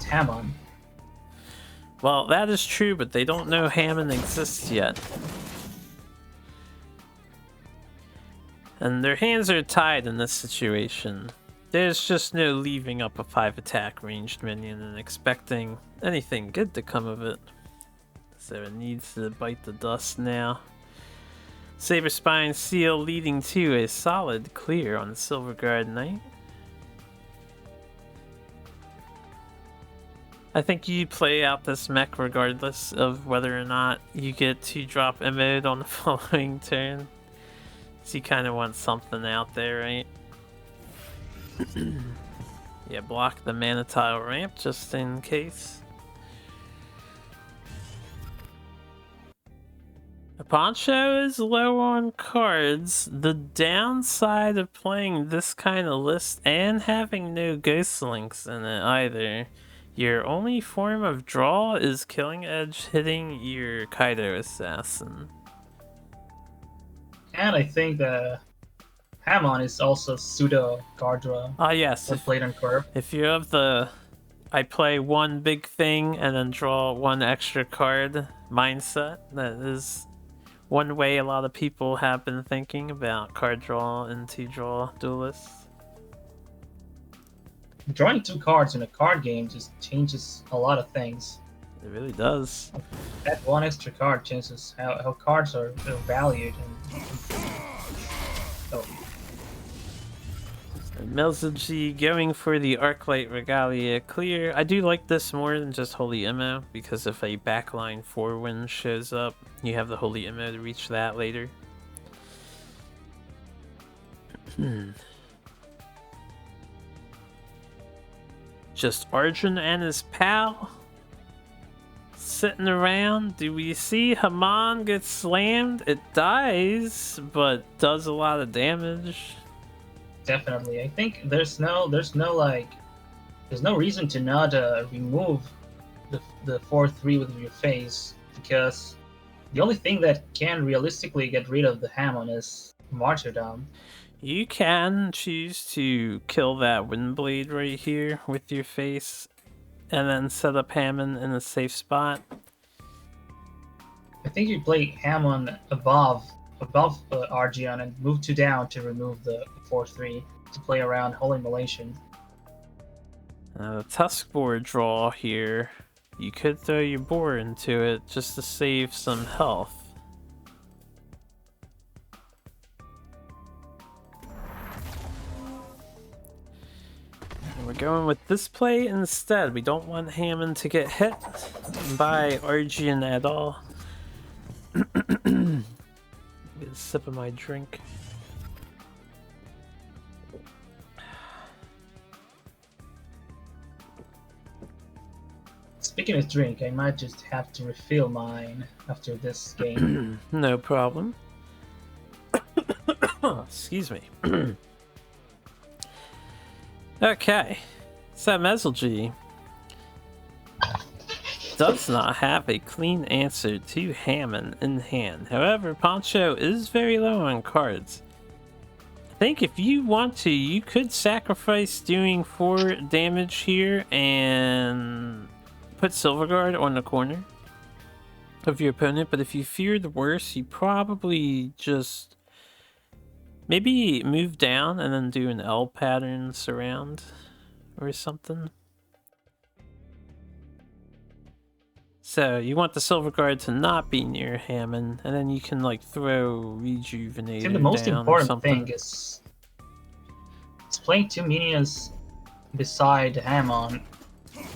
Hamon. Well, that is true, but they don't know Hammond exists yet. And their hands are tied in this situation. There's just no leaving up a 5 attack ranged minion and expecting anything good to come of it. So it needs to bite the dust now. Saber Spine Seal leading to a solid clear on the Silverguard Knight. I think you play out this mech regardless of whether or not you get to drop mode on the following turn. So you kind of want something out there, right? Yeah, block the mana tile ramp just in case. Poncho is low on cards. The downside of playing this kind of list and having no ghost links in it either, your only form of draw is Killing Edge hitting your Kaido Assassin. And I think the Hamon is also pseudo card draw. Ah, yes. With Blade and Curve. If you have the I play one big thing and then draw one extra card mindset, that is one way a lot of people have been thinking about card draw and 2-draw duelists. Drawing 2 cards in a card game just changes a lot of things. It really does. That one extra card changes how cards are valued. Oh. Melzigi going for the Arclight Regalia clear. I do like this more than just Holy Immo, because if a backline 4-win shows up, you have the Holy Immo to reach that later. Just Arjun and his pal sitting around. Do we see Haman get slammed? It dies, but does a lot of damage. Definitely. I think there's no reason to not remove the 4/3 with your face, because the only thing that can realistically get rid of the Hamon is Martyrdom. You can choose to kill that Windblade right here with your face and then set up Hammond in a safe spot. I think you play Hamon above Argion and move 2 down to remove the 4/3 to play around Holy Immolation. The Tusk Boar draw here. You could throw your boar into it just to save some health. We're going with this play instead. We don't want Hammond to get hit by Argion at all. Get a sip of my drink. Speaking of drink, I might just have to refill mine after this game. No problem. Excuse me. Okay, so Mezelgi does not have a clean answer to Hammond in hand. However, Poncho is very low on cards. I think if you want to, you could sacrifice doing 4 damage here and put Silverguard on the corner of your opponent, but if you fear the worst, you probably just maybe move down and then do an L pattern surround or something. So you want the Silverguard to not be near Hammond, and then you can like throw Rejuvenator down. The most important or something. thing is playing 2 minions beside Hammond,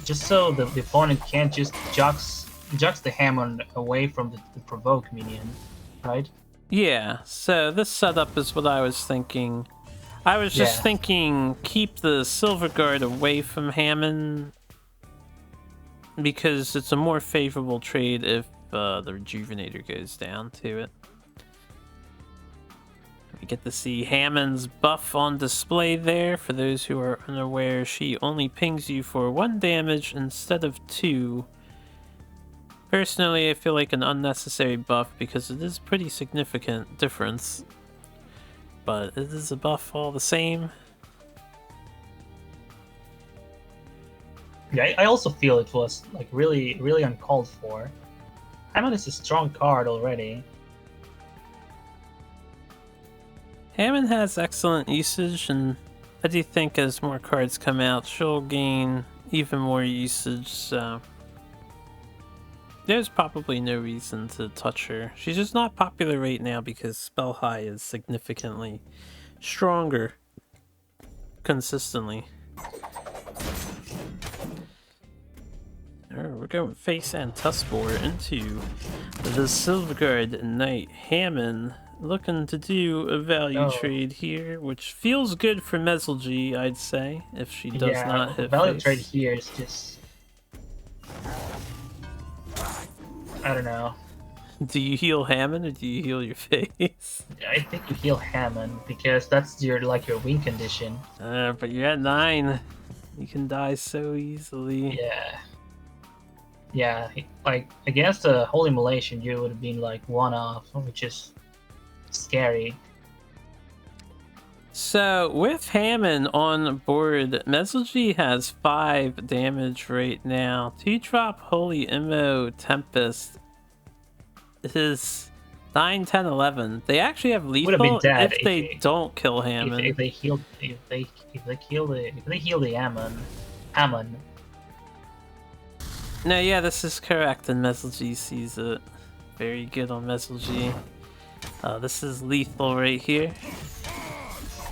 just so the opponent can't just jux the Hammond away from the provoke minion, right? Yeah, so this setup is what I was thinking. I was just thinking keep the Silverguard away from Hammond, because it's a more favorable trade if the Rejuvenator goes down to it. We get to see Hammond's buff on display there. For those who are unaware, she only pings you for 1 damage instead of 2. Personally, I feel like an unnecessary buff because it is pretty significant difference. But it is a buff all the same. Yeah, I also feel it was like really uncalled for. Hammond is a strong card already. Hammond has excellent usage, and I do think as more cards come out, she'll gain even more usage, so there's probably no reason to touch her. She's just not popular right now because Spell High is significantly stronger consistently. Alright, we're going face and Tuskbore into the Silverguard Knight. Hammond looking to do a value trade here, which feels good for Mezelgy, I'd say, if she does not hit value face. trade here is just, I don't know. Do you heal Hammond or do you heal your face? I think you heal Hammond because that's your win condition. But you're at 9. You can die so easily. Yeah, like against a Holy Immolation, you would have been like 1 off, which is scary. So with Hammond on board, Mezelgy has 5 damage right now. 2-drop Holy Immo Tempest is 9, 10, 11. They actually have lethal if they don't kill Hammond. If they heal the Hammond. No, yeah, this is correct, and Mezelgy sees it. Very good on Mezelgy. This is lethal right here.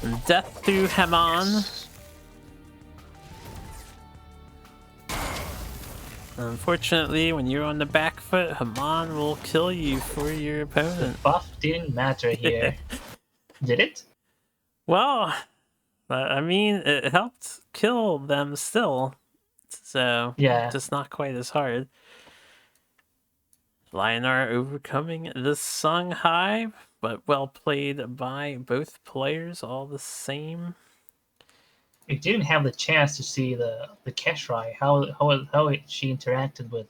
And death through Hammond. Unfortunately, when you're on the back foot, Hammond will kill you for your opponent. The buff didn't matter here. Did it? Well, I mean, it helped kill them still. So, yeah, just not quite as hard. Lionar overcoming the Songhai, but well played by both players all the same. We didn't have the chance to see the Keshrai, how she interacted with.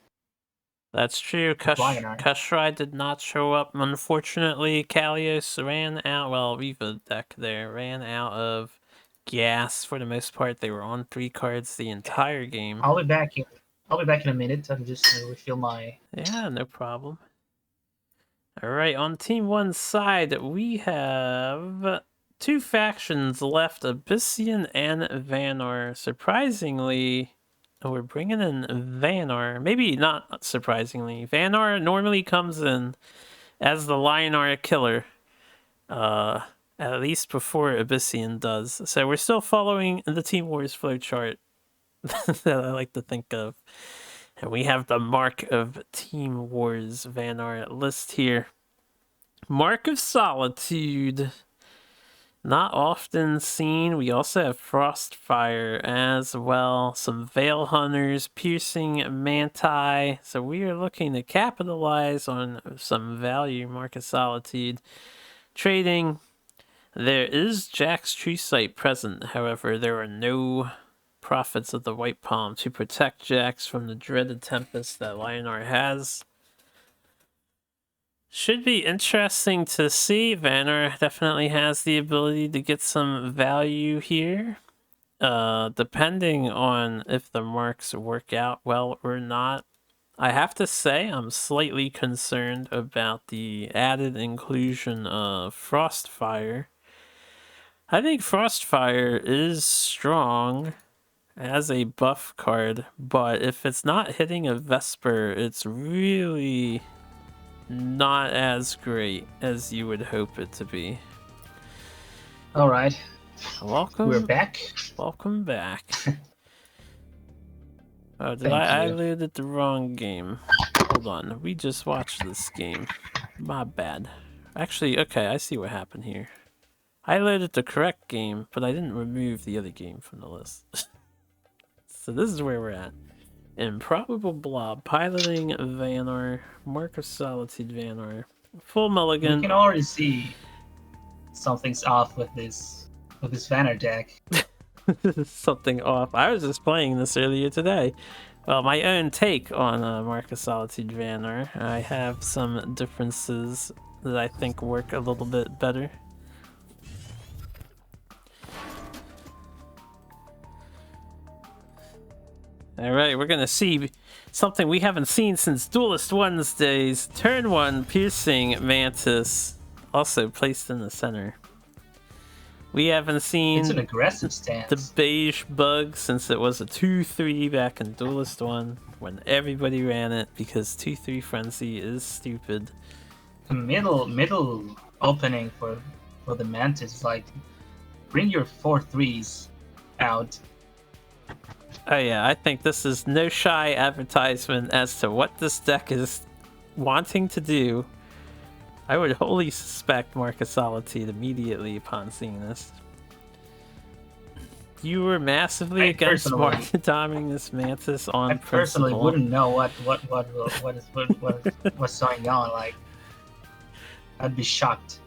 That's true. Keshrai did not show up, unfortunately. Kalios ran out, well, Riva deck there, ran out of gas for the most part. They were on 3 cards the entire game. I'll be back in a minute. I'm just gonna refill my... Yeah, no problem. Alright, on Team 1's side, we have 2 factions left, Abyssian and Vanar. Surprisingly, we're bringing in Vanar. Maybe not surprisingly. Vanar normally comes in as the Lionar killer. At least before Abyssian does. So we're still following the Team Wars flowchart that I like to think of. And we have the Mark of Team Wars Vanar list here. Mark of Solitude. Not often seen. We also have Frostfire as well. Some Veil Hunters, Piercing Manti. So we are looking to capitalize on some value. Mark of Solitude. Trading. There is Jack's True Sight present. However, there are no Prophets of the White Palm to protect Jax from the dreaded Tempest that Lionar has. Should be interesting to see. Vanar definitely has the ability to get some value here. Depending on if the marks work out well or not. I have to say I'm slightly concerned about the added inclusion of Frostfire. I think Frostfire is strong as a buff card, but if it's not hitting a Vesper, it's really not as great as you would hope it to be. All right. Welcome. We're back. Welcome back. Oh, I loaded the wrong game. Hold on. We just watched this game. My bad. Actually, okay, I see what happened here. I loaded the correct game, but I didn't remove the other game from the list. So this is where we're at. Improbable Blob, piloting Vanar, Mark of Solitude Vanar, full mulligan. You can already see something's off with this Vanar deck. Something off. I was just playing this earlier today. Well, my own take on Mark of Solitude Vanar. I have some differences that I think work a little bit better. All right, we're gonna see something we haven't seen since Duelist 1's days. Turn 1 Piercing Mantis, also placed in the center. We haven't It's seen an aggressive the stance. beige bug since it was a 2-3 back in Duelist 1 when everybody ran it because 2-3 Frenzy is stupid. The middle opening for the Mantis is like, bring your 4-3s out. Oh yeah, I think this is no shy advertisement as to what this deck is wanting to do. I would wholly suspect Marcus Solitude immediately upon seeing this. You were massively against martyrdom this Mantis on I personally principle. wouldn't know what's going on. Like, I'd be shocked.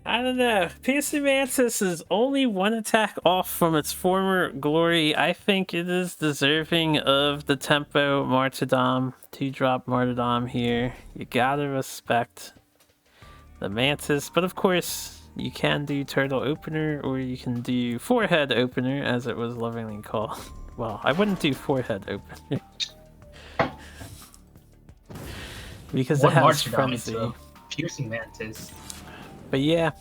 I don't know. Piercing Mantis is only one attack off from its former glory. I think it is deserving of the tempo martyrdom, 2-drop martyrdom here. You gotta respect the Mantis, but of course you can do Turtle Opener or you can do Forehead Opener as it was lovingly called. Well, I wouldn't do Forehead Opener because it has Frenzy. Piercing Mantis. But yeah,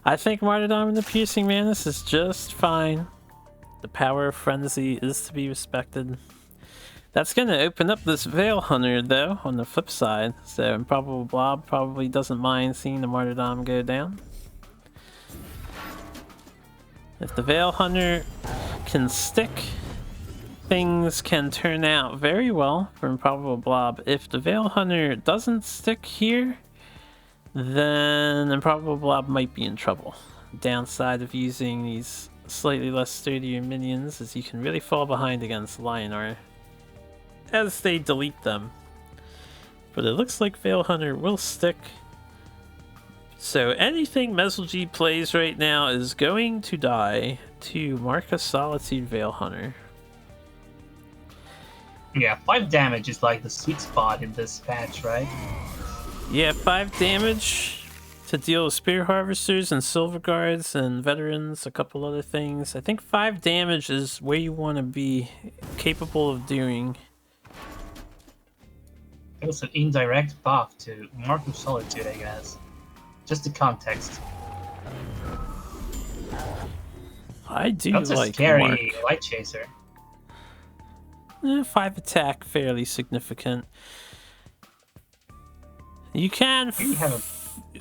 I think Martyrdom and the Piercing Mantis is just fine. The power of Frenzy is to be respected. That's going to open up this Veil Hunter, though, on the flip side. So Improbable Blob probably doesn't mind seeing the Martyrdom go down. If the Veil Hunter can stick, things can turn out very well for Improbable Blob. If the Veil Hunter doesn't stick here, then Improbable Blob might be in trouble. Downside of using these slightly less sturdier minions is you can really fall behind against Lionar as they delete them. But it looks like Veil Hunter will stick. So anything Mesolgy plays right now is going to die to Marcus Solitude Veil Hunter. Yeah, 5 damage is like the sweet spot in this patch, right? Yeah, 5 damage to deal with Spear Harvesters and Silver Guards and Veterans, a couple other things. I think 5 damage is where you want to be capable of doing. It was an indirect buff to Marcus Solitude, I guess. Just the context. I do That's like a scary Mark. Light Chaser. 5 attack, fairly significant. You can...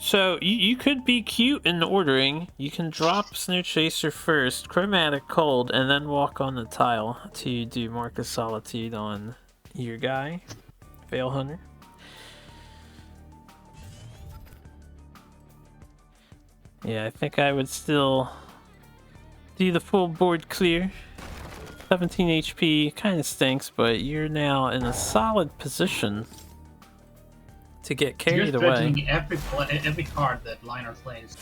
So, you could be cute in ordering. You can drop Snow Chaser first, Chromatic Cold, and then walk on the tile to do Marcus Solitude on your guy, Veil Hunter. Yeah, I think I would still do the full board clear. 17 HP, kind of stinks, but you're now in a solid position to get carried away. You're threatening every card that Lionar plays.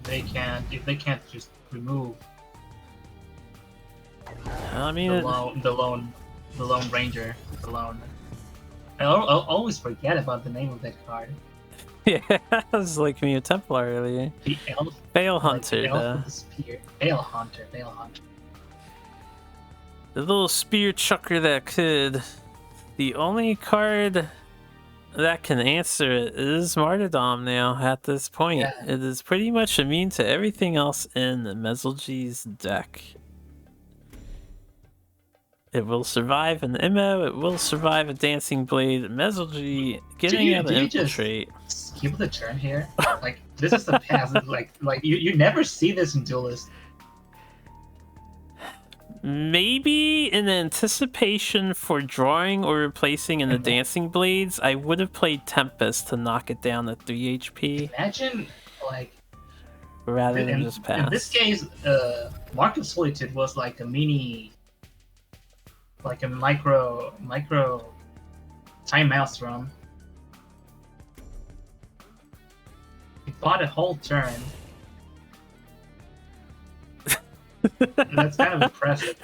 If they can't just remove I mean, the lone ranger alone. I'll always forget about the name of that card. Yeah, it was like me a Templar earlier. The elf. Veil Hunter, like the elf with the spear. Veil Hunter. The little spear chucker that could. The only card that can answer it is Martyrdom now at this point. Yeah. It is pretty much immune to everything else in Mesolgy's deck. It will survive an MO, it will survive a Dancing Blade. Mesolgy getting out of Infiltrate. Just skip the turn here? Like, this is the past. like you never see this in Duelyst. Maybe in anticipation for drawing or replacing in the Dancing Blades, I would have played Tempest to knock it down to 3 HP. Imagine, like... Rather than just pass. In this case, Marcus Solitude was like a mini... Like a micro Time Maelstrom. He bought a whole turn. That's kind of impressive.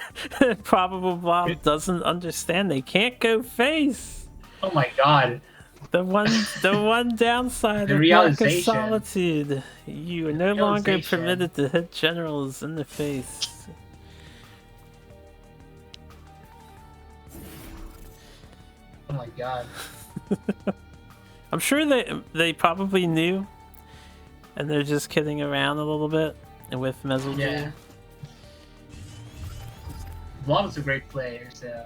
Probable Blob doesn't understand. They can't go face. Oh my god. The one downside The of Mark of realization. Solitude. You are no longer permitted to hit generals in the face. Oh my god. I'm sure they probably knew, and they're just kidding around a little bit with Mezzalgy. Yeah. Blob is a great player, so.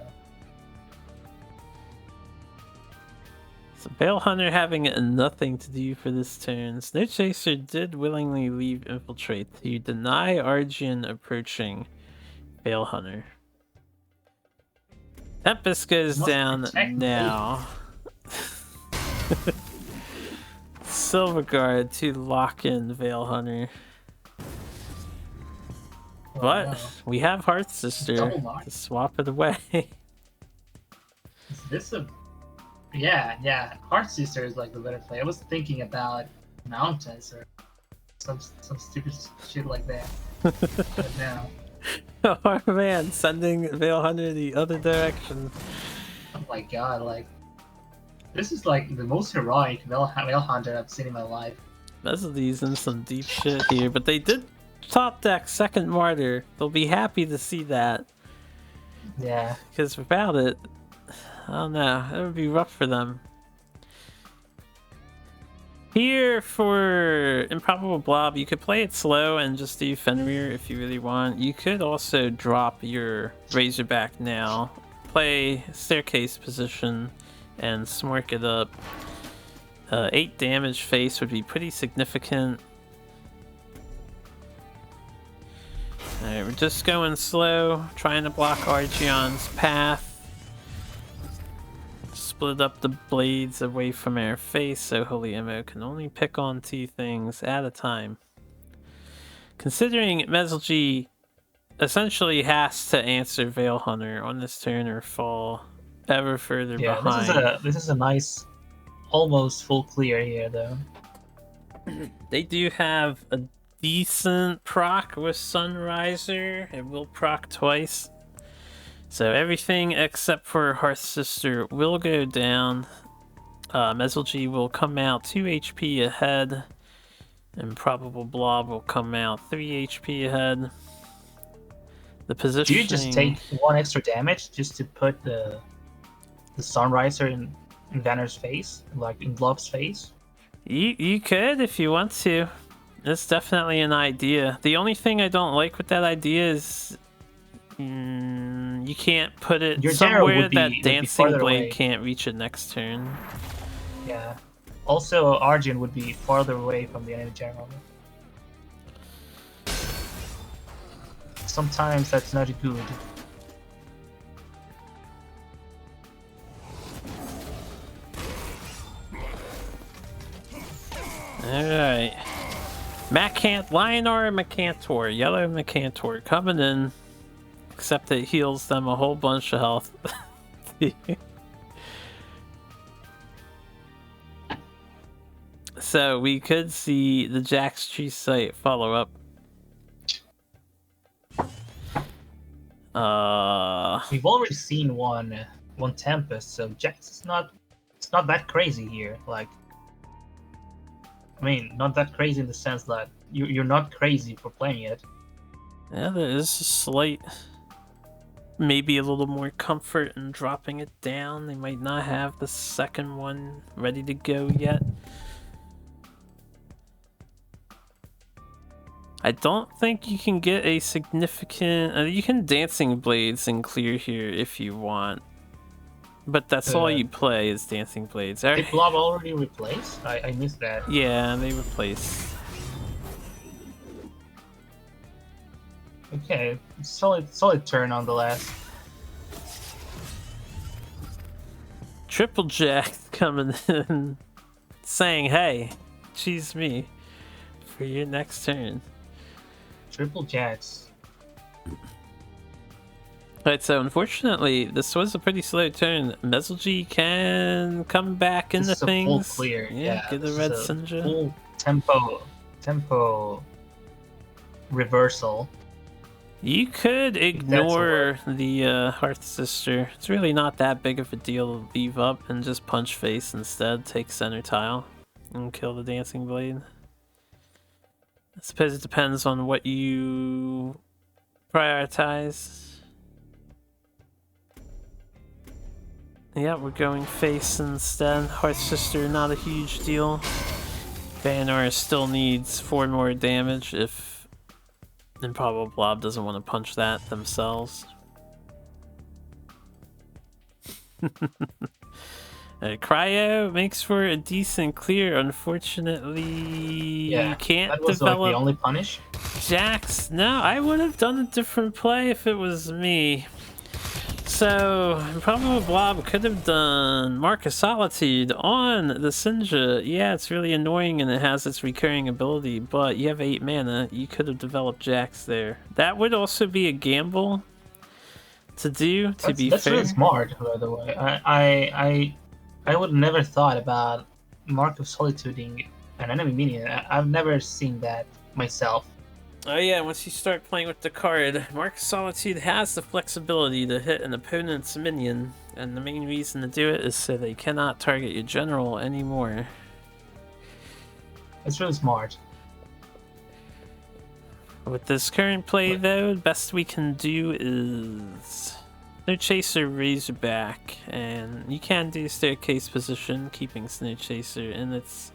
So Bale Hunter having nothing to do for this turn. Snow Chaser did willingly leave Infiltrate to deny Arjun approaching Bale Hunter. Tempest goes down now. Silverguard to lock in Veil Hunter. But no. we have Heart Sister to swap it away. Is this a... Yeah. Heart Sister is like the better play. I was thinking about Mountains or some stupid shit like that. But no. Oh man, sending Veil Hunter the other direction. Oh my god, like... This is like the most heroic Veil Hunter I've seen in my life. Mezzaldy's in some deep shit here, but they did top deck second Martyr. They'll be happy to see that. Yeah. Because without it, I don't know, it would be rough for them. Here for Improbable Blob, you could play it slow and just do Fenrir if you really want. You could also drop your Razorback now, play Staircase position, and smork it up. 8 damage face would be pretty significant. Alright, we're just going slow, trying to block Archeon's path. Split up the blades away from our face so Holy Ammo can only pick on 2 things at a time. Considering Mezzalgy essentially has to answer Veil Hunter on this turn or fall ever further behind. This is a nice, almost full clear here, though. They do have a decent proc with Sunriser. It will proc twice. So everything except for Hearth Sister will go down. Mezzalgy will come out 2 HP ahead. Improbable Blob will come out 3 HP ahead. The position. Do you just take 1 extra damage just to put the Sunriser in Vanner's face, like in Blob's face? You could if you want to. It's definitely an idea. The only thing I don't like with that idea is you can't put it somewhere that Dancing Blade can't reach it next turn. Yeah. Also, Arjun would be farther away from the enemy general. Sometimes that's not good. Alright. Lionar Macantor, Yellow Macantor coming in. Except it heals them a whole bunch of health. So we could see the Jack's Tree Site follow up. We've already seen one Tempest, so Jax is not that crazy here. Like, I mean, not that crazy in the sense that you're not crazy for playing it. Yeah, there is a slight, maybe a little more comfort in dropping it down. They might not have the second one ready to go yet. I don't think you can get a significant... you can Dancing Blades and clear here if you want. But that's all you play is Dancing Blades. Did Blob already replace? I missed that. Yeah, they replace. Okay, solid turn on the last. Triple Jack coming in, saying, "Hey, choose me for your next turn." Triple Jacks. Alright, so unfortunately, this was a pretty slow turn. Mezzalgy can come back into things. Full clear. Yeah, get the Red Sinja. Full tempo reversal. You could ignore the Hearth Sister. It's really not that big of a deal to leave up and just punch face instead. Take center tile and kill the Dancing Blade. I suppose it depends on what you prioritize. Yeah, we're going face instead. Hearth Sister, not a huge deal. Banner still needs 4 more damage if Improbable Blob doesn't want to punch that themselves. Cryo makes for a decent clear. Unfortunately, you can't that was develop like the only punish. Jax. No, I would have done a different play if it was me. So, Improbable Blob could have done Mark of Solitude on the Sinja. Yeah, it's really annoying and it has its recurring ability, but you have 8 mana. You could have developed Jax there. That would also be a gamble to do, to be fair. That's really smart, by the way. I would never thought about Mark of Solituding an enemy minion. I've never seen that myself. Oh yeah, once you start playing with the card, Mark of Solitude has the flexibility to hit an opponent's minion, and the main reason to do it is so they cannot target your general anymore. It's really smart. With this current play though, the best we can do is Snow Chaser Razorback, and you can do Staircase Position, keeping Snow Chaser in its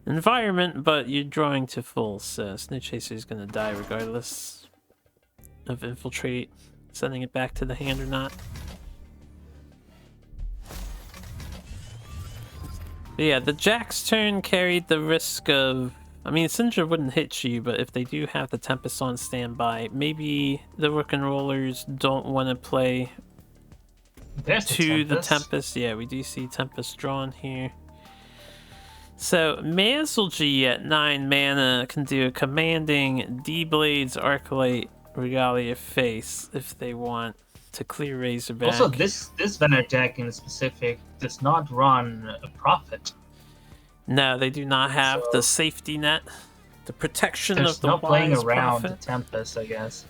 environment, but you're drawing to full, so Snow Chaser is going to die regardless of Infiltrate, sending it back to the hand or not. But yeah, the Jax turn carried the risk of, I mean, Syndra wouldn't hit you, but if they do have the Tempest on standby, maybe the Rook and Rollers don't want to play to the Tempest. Yeah, we do see Tempest drawn here. So, Mazelgy at 9 mana can do a commanding D-Blades, Arclight, Regalia Face if they want to clear Razorback. Also, this banner deck in specific does not run a Prophet. No, they do not have the safety net, the protection of the no playing around Prophet. the Tempest, I guess.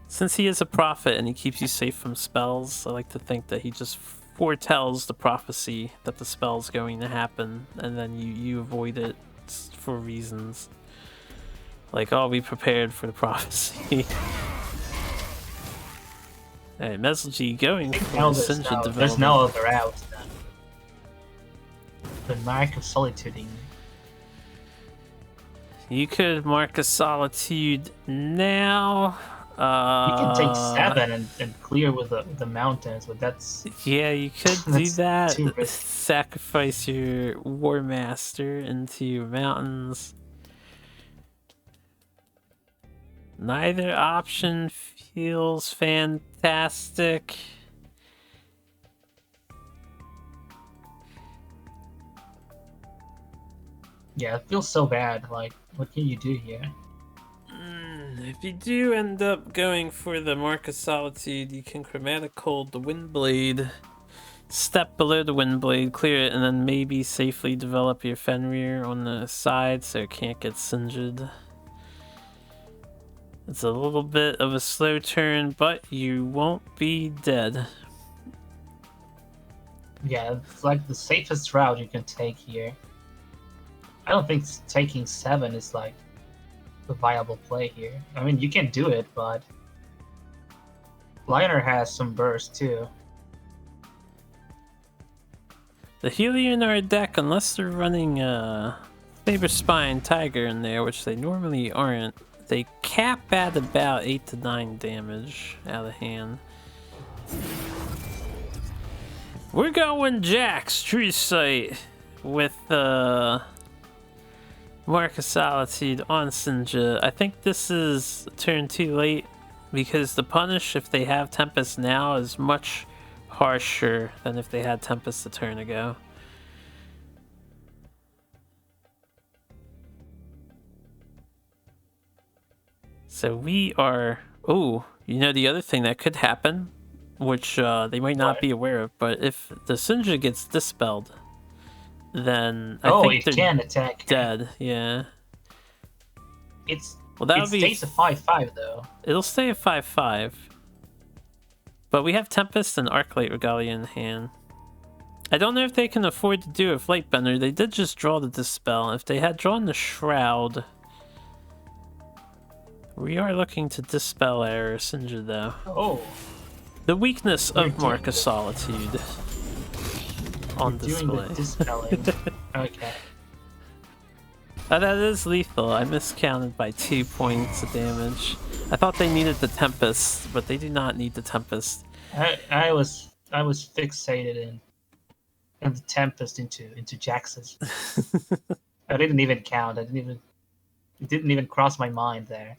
Since he is a Prophet and he keeps you safe from spells, I like to think that he just foretells the prophecy that the spell's going to happen, and then you avoid it for reasons like, oh, be prepared for the prophecy. Alright, Mezelgy going for the Sinja development. There's no other out then. The Mark of Solitude. You could Mark a Solitude now. You can take 7 and clear with the mountains, but that's... Yeah, you could do that. Too risky. Sacrifice your War Master into your mountains. Neither option feels fantastic. Yeah, it feels so bad. Like, what can you do here? If you do end up going for the Mark of Solitude, you can Chromatic Hold the Windblade, step below the Windblade, clear it, and then maybe safely develop your Fenrir on the side so it can't get singed. It's a little bit of a slow turn, but you won't be dead. Yeah, it's like the safest route you can take here. I don't think taking 7 is like a viable play here. I mean, you can do it, but Liner has some burst too. The Helionar deck, unless they're running Saber Spine Tiger in there, which they normally aren't, they cap at about 8 to 9 damage out of hand. We're going Jax, True Sight, with Mark of Solitude on Sinja. I think this is a turn too late because the punish, if they have Tempest now, is much harsher than if they had Tempest a turn ago. So we are... Oh, you know the other thing that could happen, which they might not be aware of, but if the Sinja gets dispelled, then I think it can attack. dead. Yeah. It's Well, that It would be. stays a 5/5 though. It'll stay at 5/5. But we have Tempest and Arclight Regalia in hand. I don't know if they can afford to do a Flightbender. They did just draw the Dispel. If they had drawn the Shroud... We are looking to Dispel Error Sindra, though. Oh. The weakness of Mark of Solitude on display. Doing the dispelling. Okay. That is lethal. I miscounted by 2 points of damage. I thought they needed the Tempest, but they do not need the Tempest. I was fixated in the Tempest into Jax's. I didn't even count. It didn't even cross my mind there.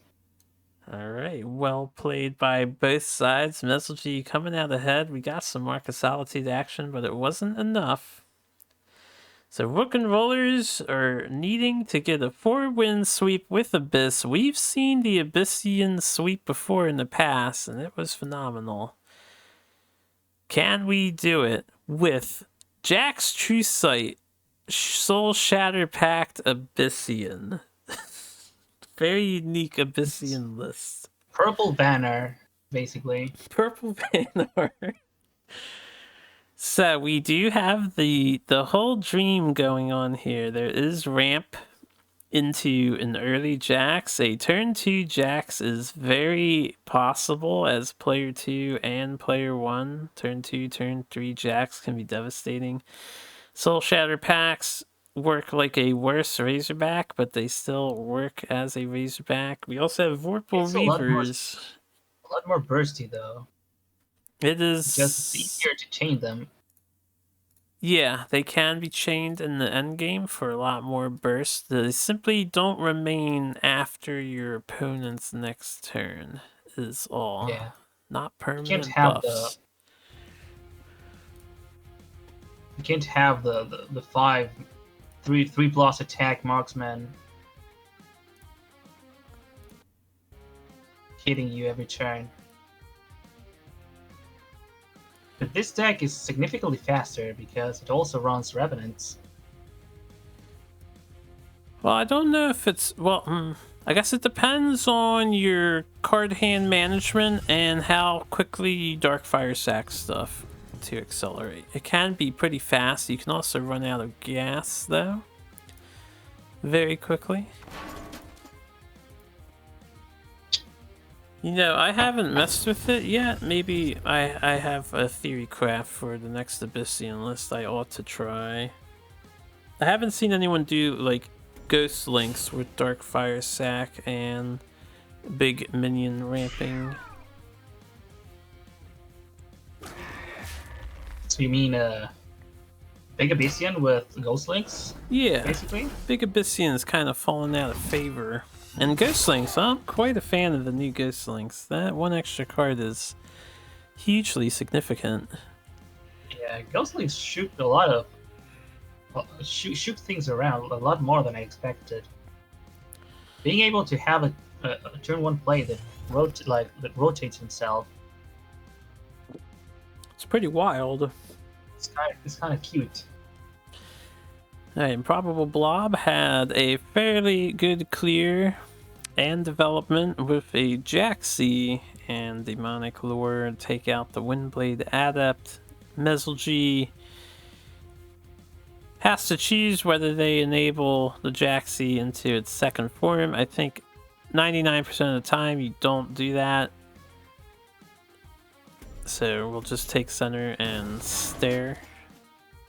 Alright, well played by both sides. Messelgy coming out ahead. We got some Mark of Solitude action, but it wasn't enough. So Rook and Rollers are needing to get a 4-win sweep with Abyss. We've seen the Abyssian sweep before in the past, and it was phenomenal. Can we do it with Jack's True Sight, Soul Shatter Pact Abyssian? Very unique Abyssian list. Purple banner, basically. Purple banner. So we do have the whole dream going on here. There is ramp into an early Jax. A turn 2 Jax is very possible as player 2 and player 1. Turn 2, turn 3 Jax can be devastating. Soul Shatter Pacts work like a worse Razorback, but they still work as a Razorback. We also have Vorpal Reavers. A lot more bursty, though. It is... Just it's easier to chain them. Yeah, they can be chained in the endgame for a lot more burst. They simply don't remain after your opponent's next turn, is all. Yeah. Not permanent buffs. You can't have the 3+ attack marksman hitting you every turn. But this deck is significantly faster because it also runs Revenants. Well, I don't know if it's... Well, I guess it depends on your card hand management and how quickly you Darkfire sack stuff to accelerate. It can be pretty fast. You can also run out of gas, though, very quickly. You know, I haven't messed with it yet. Maybe I have a theory craft for the next Abyssian list I ought to try. I haven't seen anyone do, like, Ghost Links with Darkfire Sack and big minion ramping. So you mean Big Abyssian with Ghost Links? Yeah, basically? Big Abyssian is kind of fallen out of favor. And Ghost Links, I'm quite a fan of the new Ghost Links. That one extra card is hugely significant. Yeah, Ghost Links shoot a lot of... shoot things around a lot more than I expected. Being able to have a turn 1 play that rotates himself. It's pretty wild. It's kind of cute. Alright, Improbable Blob had a fairly good clear and development with a Jaxi and Demonic Lure. Take out the Windblade Adept. Messelgy has to choose whether they enable the Jaxi into its second form. I think 99% of the time you don't do that. So we'll just take center and stare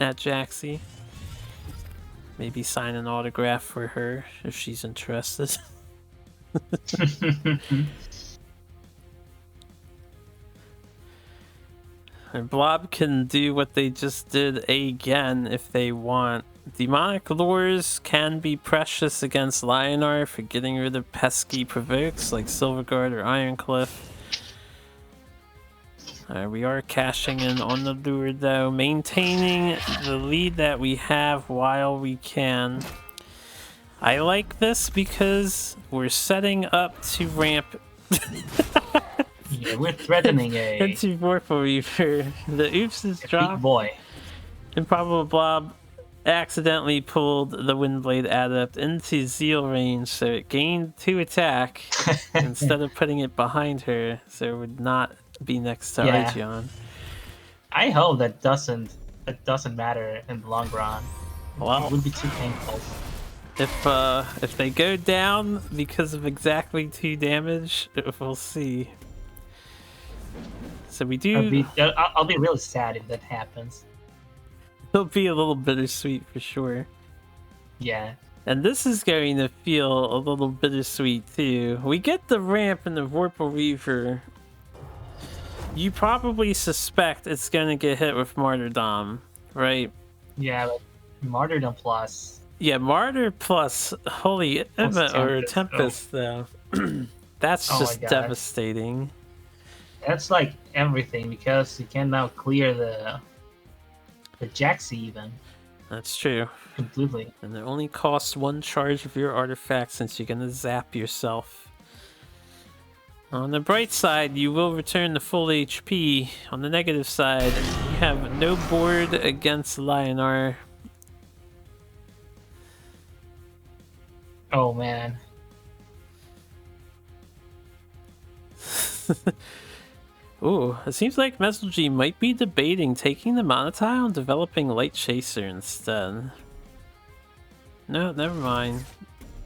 at Jaxi. Maybe sign an autograph for her if she's interested. And Blob can do what they just did again if they want. Demonic Lures can be precious against Lionar for getting rid of pesky provokes like Silverguard or Ironcliff. We are cashing in on the lure though, maintaining the lead that we have while we can. I like this because we're setting up to ramp Yeah, we're threatening into Vorpal Reaver. The oops is dropped. Big boy. Improbable Blob accidentally pulled the Windblade Adept into Zeal range, so it gained 2 attack instead of putting it behind her, so it would not be next to Yeah. Archeon. I hope that doesn't matter in the long run. Well, It would be too painful. if they go down because of exactly 2 damage, we'll see. So we do. I'll be really sad if that happens. It'll be a little bittersweet for sure. Yeah. And this is going to feel a little bittersweet too. We get the ramp and the Vorpal Reaver. You probably suspect it's going to get hit with Martyrdom, right? Yeah, but Martyrdom Plus. Yeah, Martyr plus Holy Emma or Tempest, though. That's just devastating. That's like everything, because you can now clear the Jaxi even. That's true. Completely. And it only costs 1 charge of your artifact, since you're gonna zap yourself. On the bright side, you will return the full HP. On the negative side, you have no board against Lionar. Oh man. Ooh, it seems like Messelg might be debating taking the Monotile and developing Light Chaser instead. No, never mind.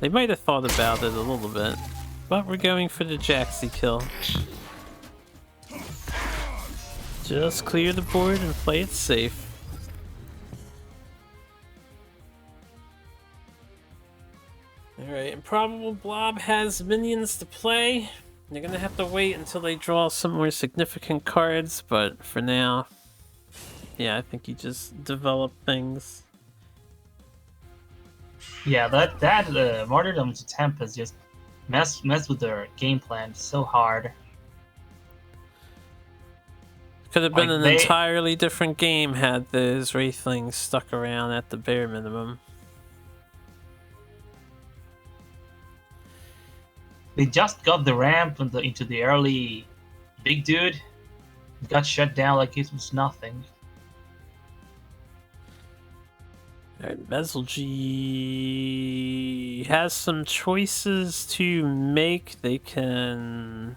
They might have thought about it a little bit. But we're going for the Jaxi kill. Just clear the board and play it safe. Alright, Improbable Blob has minions to play. They're gonna have to wait until they draw some more significant cards, but for now, yeah, I think you just develop things. Yeah, that Martyrdom to Tempest just mess with their game plan so hard. Could have been an entirely different game had those Wraithlings stuck around at the bare minimum. They just got the ramp into the early big dude. It got shut down like it was nothing. Alright, Messelg has some choices to make. They can...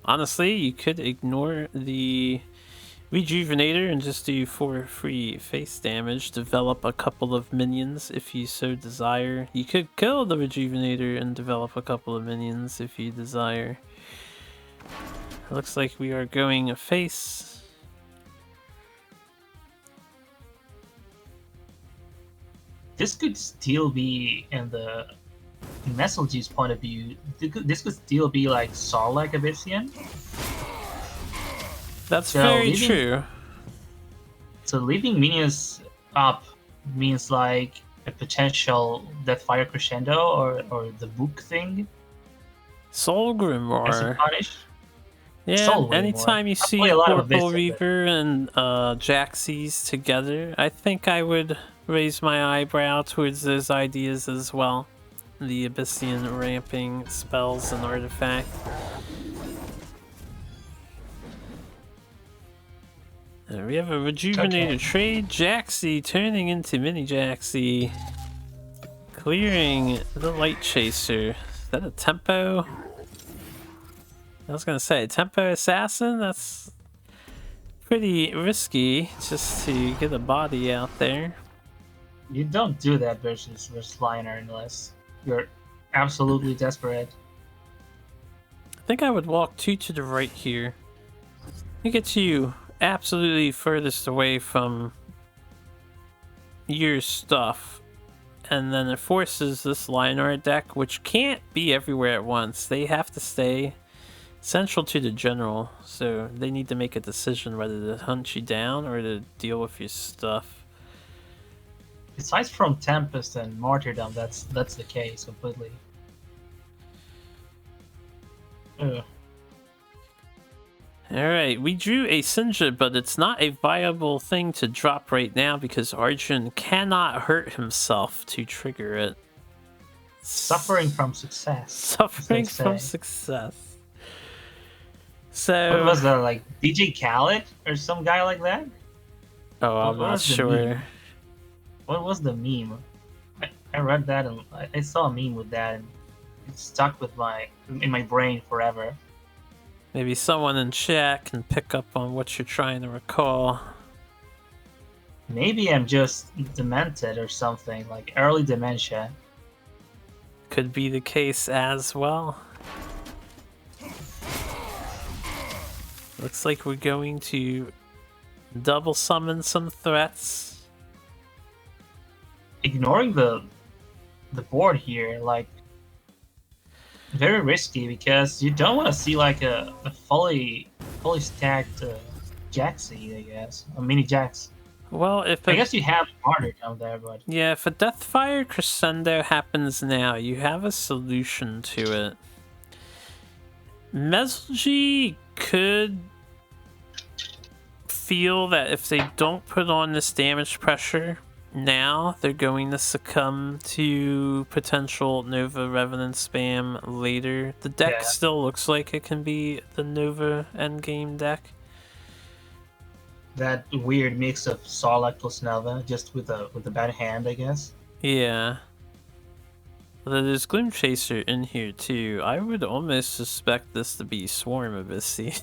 Honestly, you could ignore the Rejuvenator and just do 4 free face damage. Develop a couple of minions if you so desire. You could kill the Rejuvenator and develop a couple of minions if you desire. It looks like we are going a face. This could still be, in the Messelg's point of view, this could still be like Sarlacc Abyssian. That's very true. So leaving minions up means like a potential Deathfire Crescendo or the book thing. Soul Grimoire. As a punish. Yeah, Soul anytime Grimoire. you see Vorpal Reaver and Jaxis together, I think I would raise my eyebrow towards those ideas as well. The Abyssian ramping spells and artifact. We have a Rejuvenator trade, Jaxi turning into Mini Jaxi, clearing the Light Chaser. Is that a tempo? I was gonna say, tempo assassin? That's pretty risky just to get a body out there. You don't do that versus Lionar unless you're absolutely desperate. I think I would walk 2 to the right here. It gets you absolutely furthest away from your stuff, and then it forces this Lionar deck, which can't be everywhere at once. They have to stay central to the general, so they need to make a decision whether to hunt you down or to deal with your stuff. Besides from Tempest and Martyrdom, that's the case completely. Ugh. Alright, we drew a Sinja, but it's not a viable thing to drop right now because Arjun cannot hurt himself to trigger it. Suffering from success. Suffering from success. So... What was that, like DJ Khaled or some guy like that? Oh, I'm not sure. what was the meme? I read that and I saw a meme with that, and it stuck with in my brain forever. Maybe someone in chat can pick up on what you're trying to recall. Maybe I'm just demented or something, like early dementia. Could be the case as well. Looks like we're going to double summon some threats. Ignoring the board here, like, very risky because you don't want to see like a fully stacked Jaxie, I guess, a mini Jax. Well, if I guess you have harder down there, but yeah, if a Deathfire Crescendo happens now, you have a solution to it. Mesligy could feel that if they don't put on this damage pressure now, they're going to succumb to potential Nova Revenant spam later. The deck still looks like it can be the Nova endgame deck. that weird mix of Sarlacc plus Nova, just with a bad hand, I guess. Yeah. Although there's Gloom Chaser in here too. I would almost suspect this to be Swarm Abyssy.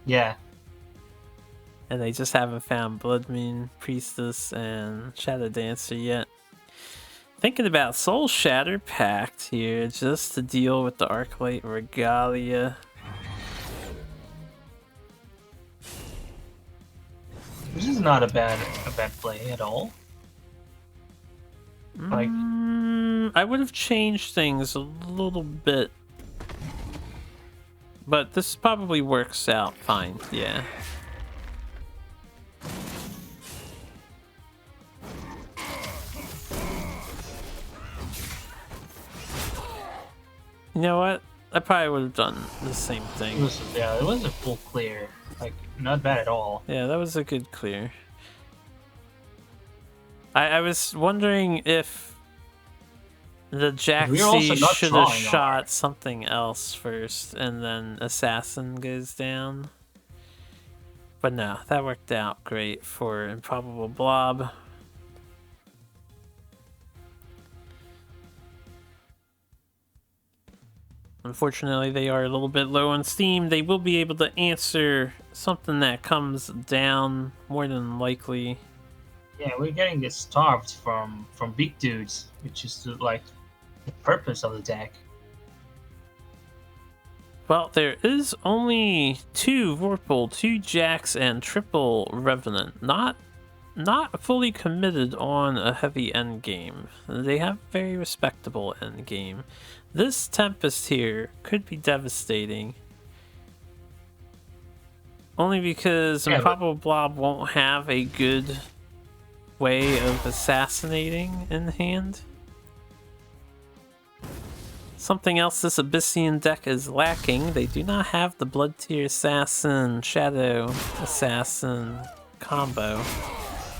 Yeah. And they just haven't found Blood Moon Priestess and Shadow Dancer yet. Thinking about Soul Shatter Pact here just to deal with the Arclight Regalia. This is not a bad play at all. Like, I would have changed things a little bit. But this probably works out fine, yeah. You know what? I probably would have done the same thing. it was a full clear. Like, not bad at all. Yeah, that was a good clear. I was wondering if the Jaxie should have shot something else first and then Assassin goes down. But no, that worked out great for Improbable Blob. Unfortunately, they are a little bit low on steam. They will be able to answer something that comes down more than likely. Yeah, we're getting this starved from big dudes, which is like the purpose of the deck. Well, there is only 2 Vorpal, 2 Jax, and triple Revenant. Not fully committed on a heavy endgame. They have a very respectable endgame. This Tempest here could be devastating. Only because Improbable Blob won't have a good way of assassinating in hand. Something else this Abyssian deck is lacking. They do not have the Blood Tier Assassin, Shadow Assassin combo.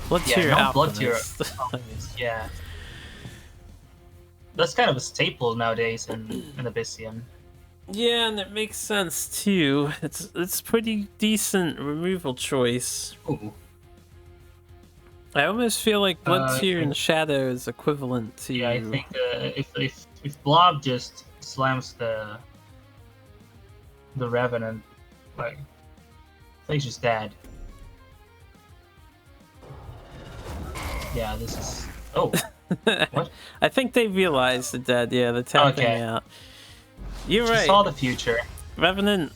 Blood Tier Alchemist. Yeah. That's kind of a staple nowadays in Abyssian. Yeah, and it makes sense too. It's pretty decent removal choice. Ooh. I almost feel like Blood Tier and Shadow is equivalent to. Yeah, I think if Blob just slams the Revenant, like, I think she's dead. Yeah, this is. Oh. What? I think they realized the dead. Yeah, they're tapping out. You're right. Saw the future. Revenant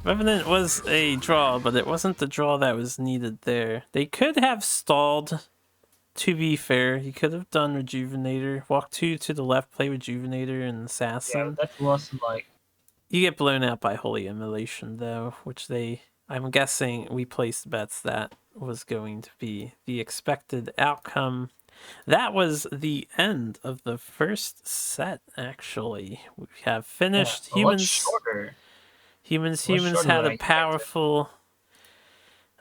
was a draw, but it wasn't the draw that was needed there. They could have stalled, to be fair. You could have done Rejuvenator. Walk 2 to the left, play Rejuvenator and Assassin. Yeah, that was like... You get blown out by Holy Immolation, though, which I'm guessing we placed bets that was going to be the expected outcome. That was the end of the first set, actually. We have finished. Humans had a powerful...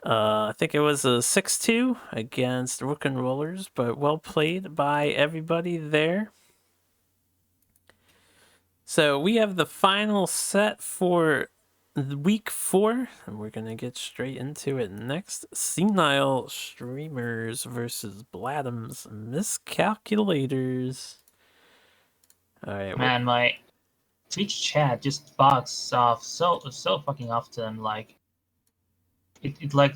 I think it was a 6-2 against Rook and Rollers, but well played by everybody there. So we have the final set for week 4, and we're gonna get straight into it next. Senile Streamers versus Bladham's Miscalculators. Alright, Man, my Twitch chat just bugs off so fucking often. Like it like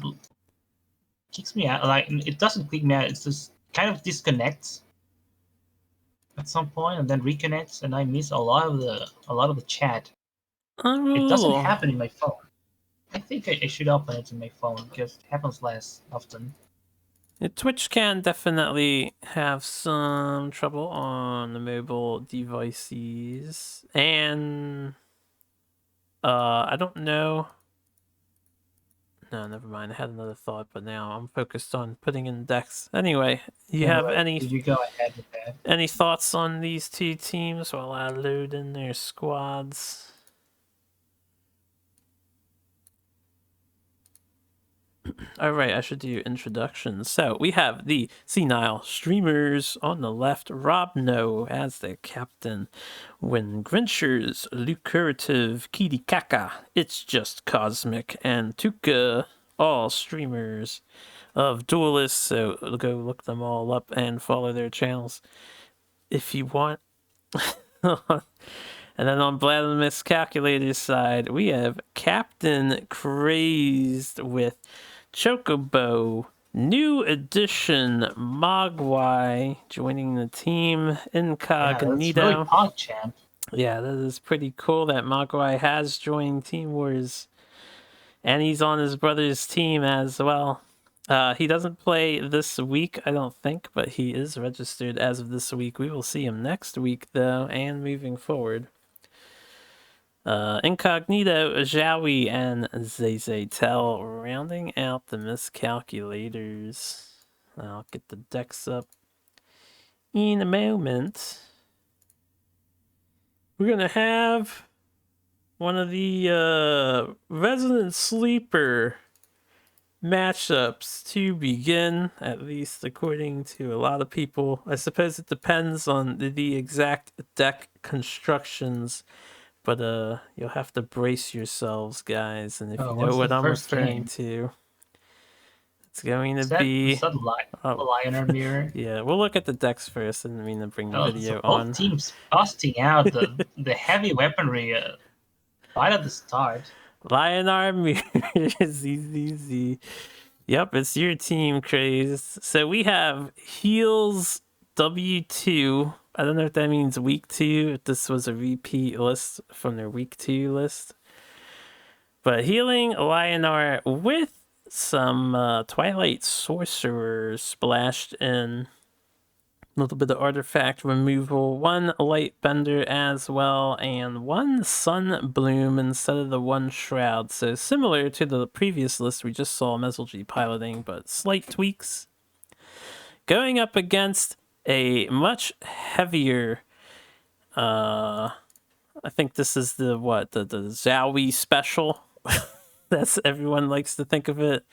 kicks me out. Like it doesn't kick me out. It's just kind of disconnects at some point and then reconnects, and I miss a lot of the chat. It doesn't oh, happen in my phone. I think I should open it in my phone because it happens less often. Twitch can definitely have some trouble on the mobile devices, and I don't know. No, never mind. I had another thought, but now I'm focused on putting in decks. Anyway, you have Anyway, you go ahead with that. any thoughts on these two teams while I load in their squads? Alright, I should do introductions. So, we have the Senile Streamers on the left, Rob No as the captain, When Grinchers, Lucrative, Kitty Kaka, It's Just Cosmic, and Tuka, all streamers of Duelyst, so go look them all up and follow their channels if you want. And then on Vladimir Calculator's side, we have Captain Crazed with Chocobo, New Edition Mogwai joining the team, Incognito. Yeah, that's really PogChamp. Yeah, that is pretty cool that Mogwai has joined Team Wars. And he's on his brother's team as well. He doesn't play this week, I don't think, but he is registered as of this week. We will see him next week, though, and moving forward. Incognito, Zhaoui, and Zazel rounding out the miscalculators. I'll get the decks up in a moment. We're gonna have one of the resident sleeper matchups to begin, at least according to a lot of people. I suppose it depends on the exact deck constructions, but you'll have to brace yourselves, guys. And if you know what I'm referring to, it's going to be... Is that Lionel Mirror? Yeah, we'll look at the decks first. I didn't mean to bring the video so on. Both teams busting out the heavy weaponry right at the start. Lionel Mirror is easy. Yep, it's your team, Crazed. So we have Heels W2. I don't know if that means week 2, if this was a repeat list from their week 2 list. But Healing Lionar with some Twilight Sorcerer splashed in. A little bit of artifact removal, 1 Light Bender as well, and 1 Sun Bloom instead of the 1 Shroud. So similar to the previous list we just saw Mesolgy piloting, but slight tweaks. Going up against a much heavier, I think this is the Zhaoui special. That's everyone likes to think of it.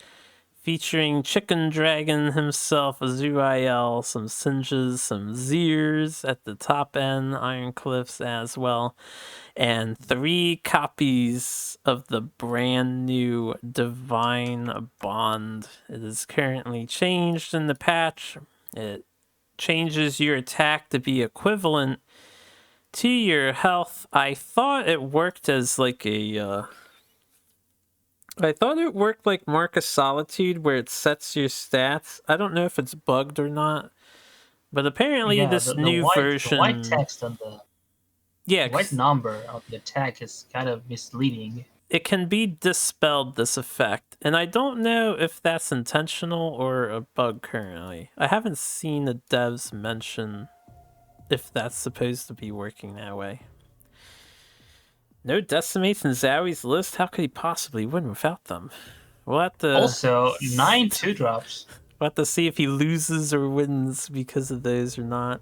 Featuring Chicken Dragon himself, Azurael, some Singes, some Zeers at the top end, Iron Cliffs as well, and 3 copies of the brand new Divine Bond. It is currently changed in the patch. It changes your attack to be equivalent to your health. I thought it worked as like a... I thought it worked like Mark of Solitude, where it sets your stats. I don't know if it's bugged or not, but apparently this new version... The white text on the white number of the attack is kind of misleading. It can be dispelled, this effect, and I don't know if that's intentional or a bug currently. I haven't seen the devs mention if that's supposed to be working that way. No decimates in Zhoui's list? How could he possibly win without them? We'll have to... Also, 9 2-drops. We'll have to see if he loses or wins because of those or not.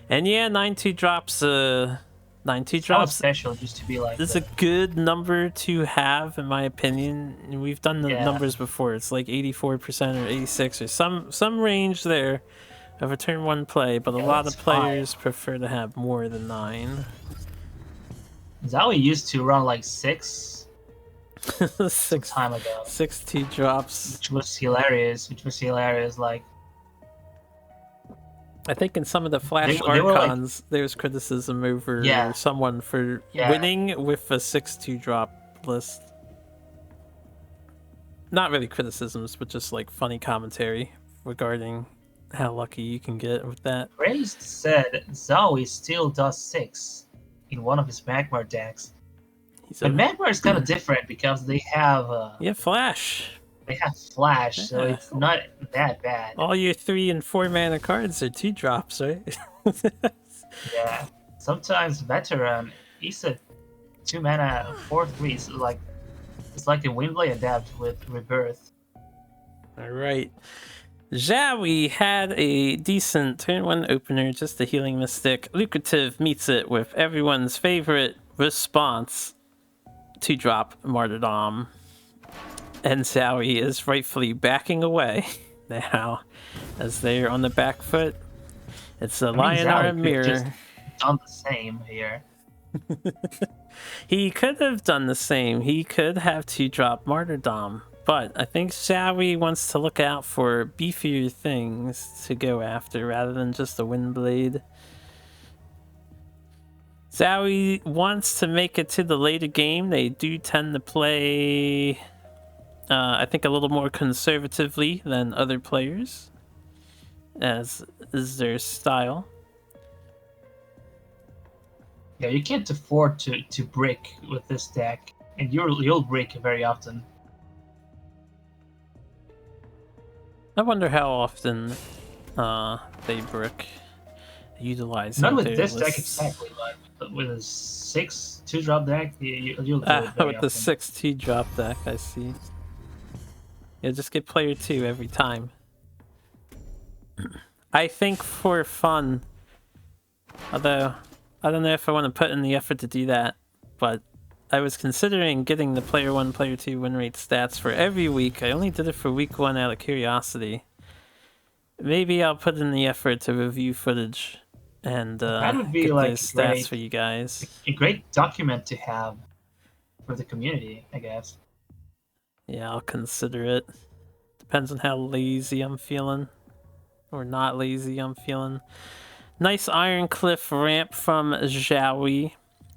And yeah, 9 2-drops... 9 2-drops... special just to be like... It's a good number to have, in my opinion. We've done the numbers before. It's like 84% or 86 or some range there of a turn 1 play, but a lot of players prefer to have more than 9. Zhaoui used to run like 6 some six time ago, 6 drops. which was hilarious. Like I think in some of the Flash they were like, Archons, there's criticism over yeah, someone for yeah, winning with a 6-2 drop list. Not really criticisms, but just like funny commentary regarding how lucky you can get with that. Praised said Zowie still does 6 in one of his Magmar decks. But Magmar is kind of different because they have Flash. they have Flash, so Yeah. it's not that bad. All your 3 and 4 mana cards are 2 drops, right? Yeah. Sometimes Veteran is a 2 mana 4/3. It's like the Windblade Adapt with Rebirth. All right. Zowie had a decent turn 1 opener, just a Healing Mystic. Lucrative meets it with everyone's favorite response, 2 drop Martyrdom. And Zowie is rightfully backing away now, as they're on the back foot. It's a Lionar mirror. Just done the same here. He could have done the same. He could have 2 drop Martyrdom. But I think Zowie wants to look out for beefier things to go after rather than just a Windblade. Zowie wants to make it to the later game. They do tend to play, I think, a little more conservatively than other players, as is their style. Yeah, you can't afford to brick with this deck, and you'll brick very often. I wonder how often they brick, utilize. Not with this deck exactly, but with a 6 2-drop deck, you'll do it very with the 6 2-drop deck, I see. You'll just get player 2 every time. I think for fun, although I don't know if I want to put in the effort to do that, but I was considering getting the player 1, player 2 win rate stats for every week. I only did it for week 1 out of curiosity. Maybe I'll put in the effort to review footage and that would be get like those stats for you guys. A great document to have for the community, I guess. Yeah, I'll consider it. Depends on how lazy I'm feeling. Or not lazy I'm feeling. Nice Iron Cliff ramp from Zowie.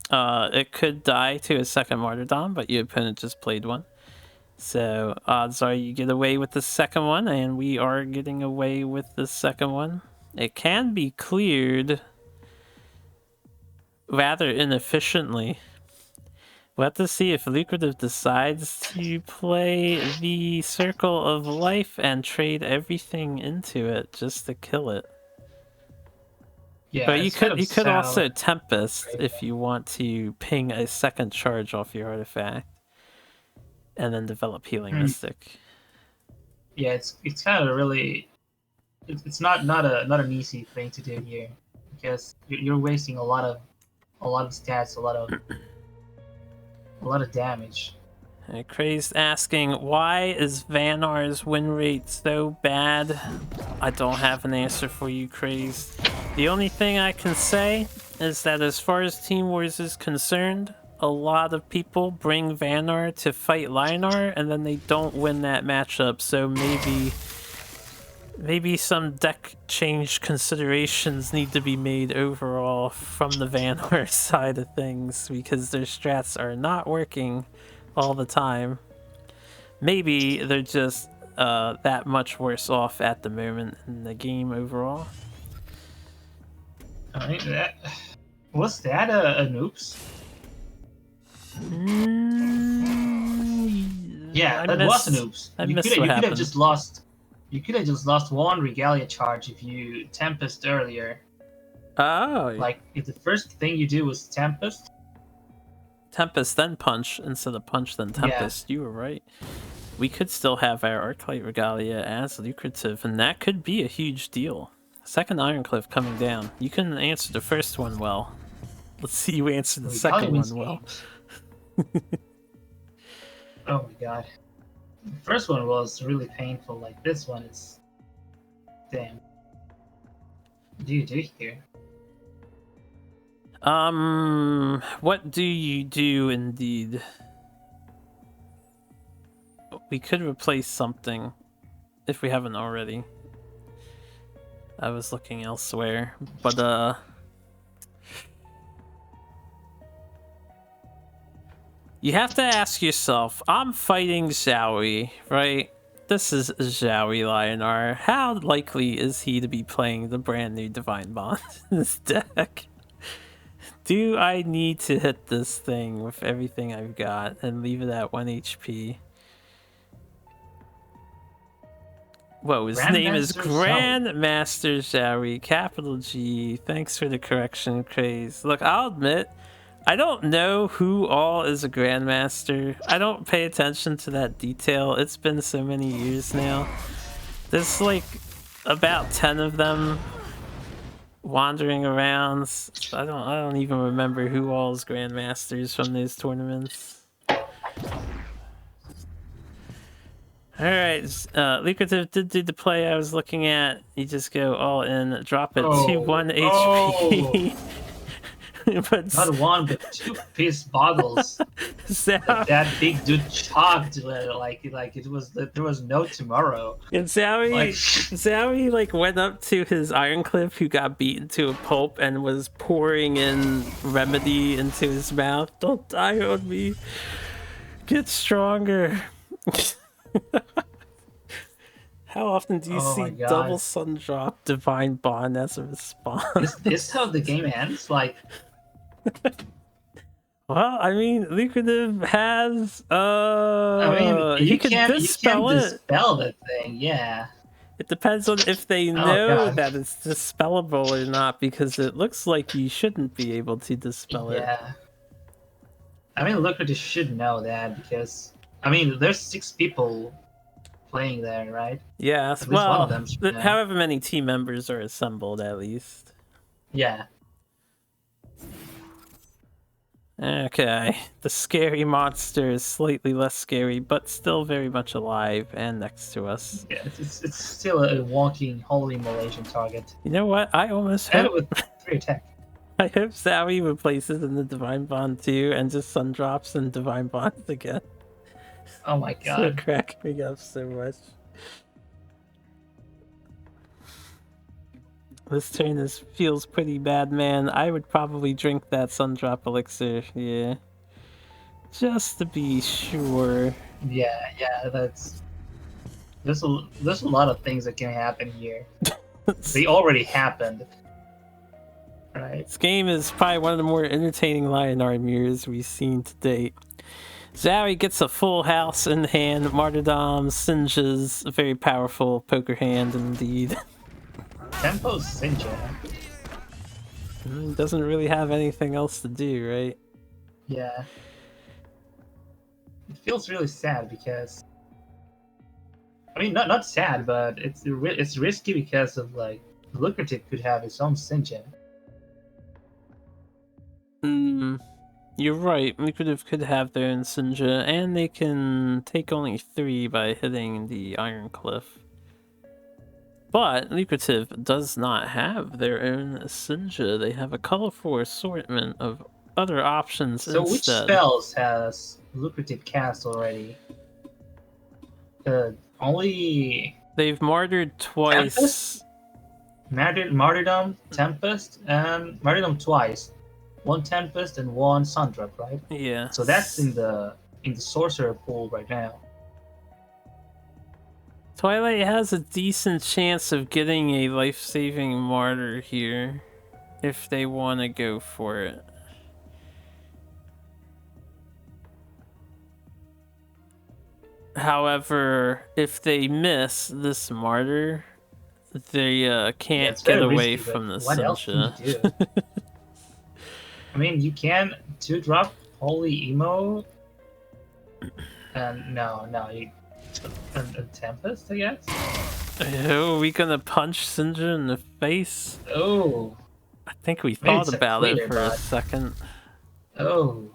It could die to a second Martyrdom, but your opponent just played one. So odds are you get away with the second one, and we are getting away with the second one. It can be cleared rather inefficiently. We'll have to see if Lucrative decides to play the Circle of Life and trade everything into it just to kill it. Yeah, but you could also Tempest if you want to ping a second charge off your artifact and then develop Healing Mystic. Yeah, it's kind of really it's not an easy thing to do here because you're wasting a lot of stats, a lot of damage. Crazed asking, why is Vanar's win rate so bad? I don't have an answer for you, Crazed. The only thing I can say is that as far as Team Wars is concerned, a lot of people bring Vanar to fight Lionar and then they don't win that matchup, so maybe some deck change considerations need to be made overall from the Vanar side of things because their strats are not working all the time. Maybe they're just that much worse off at the moment in the game overall. I mean, was that a oops? Yeah, that was an oops. You could have just lost. You could have just lost one Regalia charge if you Tempest earlier. Oh. Like if the first thing you do was Tempest, then Punch instead of Punch then Tempest. Yeah. You were right. We could still have our Arclight Regalia as lucrative, and that could be a huge deal. Second Ironcliff coming down. You couldn't answer the first one well. Let's see you answer the second one well. Oh my god. The first one was really painful. Like this one is... Damn. What do you do here? What do you do indeed? we could replace something if we haven't already. I was looking elsewhere, but you have to ask yourself, I'm fighting Xiaoyi, right? This is Xiaoyi Lionar. How likely is he to be playing the brand new Divine Bond in this deck? Do I need to hit this thing with everything I've got and leave it at 1 HP? Whoa, his name is Grandmaster Xiaoyi, capital G. Thanks for the correction, Craze. Look, I'll admit, I don't know who all is a Grandmaster. I don't pay attention to that detail. It's been so many years now. There's like about 10 of them wandering around. I don't even remember who all is Grandmasters from those tournaments. Alright, Lucrative did do the play I was looking at. You just go all in, drop it to 1 HP. But not one, but 2 piece bottles. That big dude chalked like it was there was no tomorrow. And Zowie like went up to his Ironcliffe, who got beaten to a pulp and was pouring in remedy into his mouth. Don't die on me. Get stronger. How often do you see double sun drop Divine Bond as a response? Is this how the game ends? Like, well, I mean, Lucrative has you can dispel that thing, yeah. It depends on if they know that it's dispellable or not, because it looks like you shouldn't be able to dispel it. Yeah. I mean, Lucrative should know that, because I mean, there's 6 people playing there, right? Yeah, well, however many team members are assembled, at least. Yeah. Okay, the scary monster is slightly less scary, but still very much alive and next to us. Yeah, it's still a walking holy immolation target. You know what? I almost hope with 3 attack. I hope Zowie replaces in the Divine Bond too, and just sun drops and Divine Bonds again. Oh my god. It's cracking me up so much. This turn feels pretty bad, man. I would probably drink that Sundrop Elixir, yeah. Just to be sure. Yeah, there's a lot of things that can happen here. They already happened. Right. This game is probably one of the more entertaining Lionar mirrors we've seen to date. Zowie gets a full house in hand, Martyrdom, Singes, a very powerful poker hand indeed. Tempo's Sinja. Doesn't really have anything else to do, right? Yeah. It feels really sad because, I mean, not sad, but it's risky because of, like, Lucrative could have his own Sinja. You're right. Lucrative could have their own Sinja, and they can take only 3 by hitting the Iron Cliff. But Lucrative does not have their own Sinja. They have a colorful assortment of other options so instead. Which spells has Lucrative cast already? Only... They've martyred twice. Martyrdom, Tempest, and Martyrdom twice. 1 Tempest and 1 Sundrop, right? Yeah. So that's in the Sorcerer pool right now. Twilight has a decent chance of getting a life-saving martyr here, if they want to go for it. However, if they miss this martyr, they can't get away from the What else can you do? I mean, you can 2-drop Holy Emo, and no, a Tempest, I guess. Oh, are we gonna punch Sinja in the face? Oh, I think we thought about it for a second. Oh,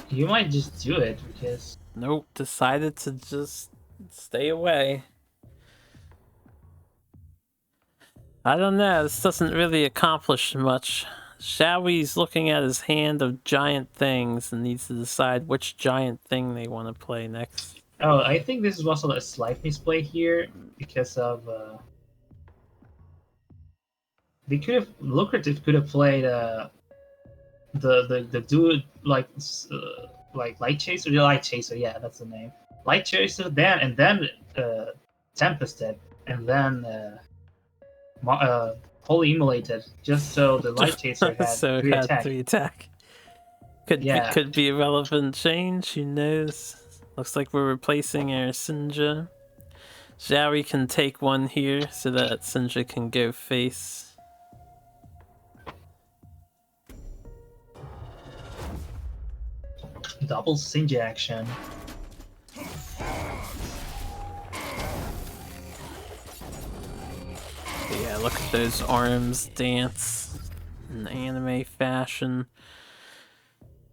you might just do it because. Nope, decided to just stay away. I don't know, this doesn't really accomplish much. Shawie's looking at his hand of giant things and needs to decide which giant thing they want to play next. Oh, I think this is also a slight misplay here because of they could have Lucrative could have played the dude like Light Chaser, the Light Chaser, yeah, that's the name. Light Chaser, then Tempested, and then fully immolated, just so the Light Chaser had So it 3 had attack. 3 attack. Could be a relevant change, who knows? Looks like we're replacing our Sinja. Xiaoyi can take one here so that Sinja can go face. Double Sinja action. Yeah, look at those arms dance in anime fashion.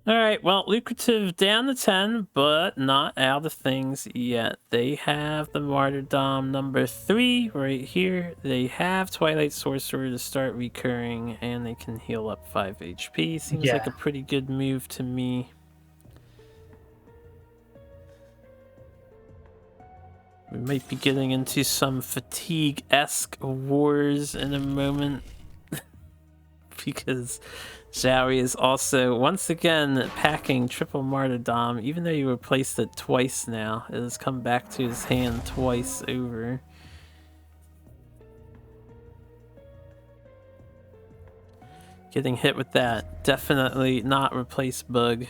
Alright, well, Lucrative down to 10, but not out of things yet. They have the Martyrdom number 3 right here. They have Twilight Sorcerer to start recurring, and they can heal up 5 HP. Seems like a pretty good move to me. We might be getting into some fatigue-esque wars in a moment. Because Xiaoyi is also, once again, packing triple Martyrdom. Even though you replaced it twice now, it has come back to his hand twice over. Getting hit with that definitely not replace bug.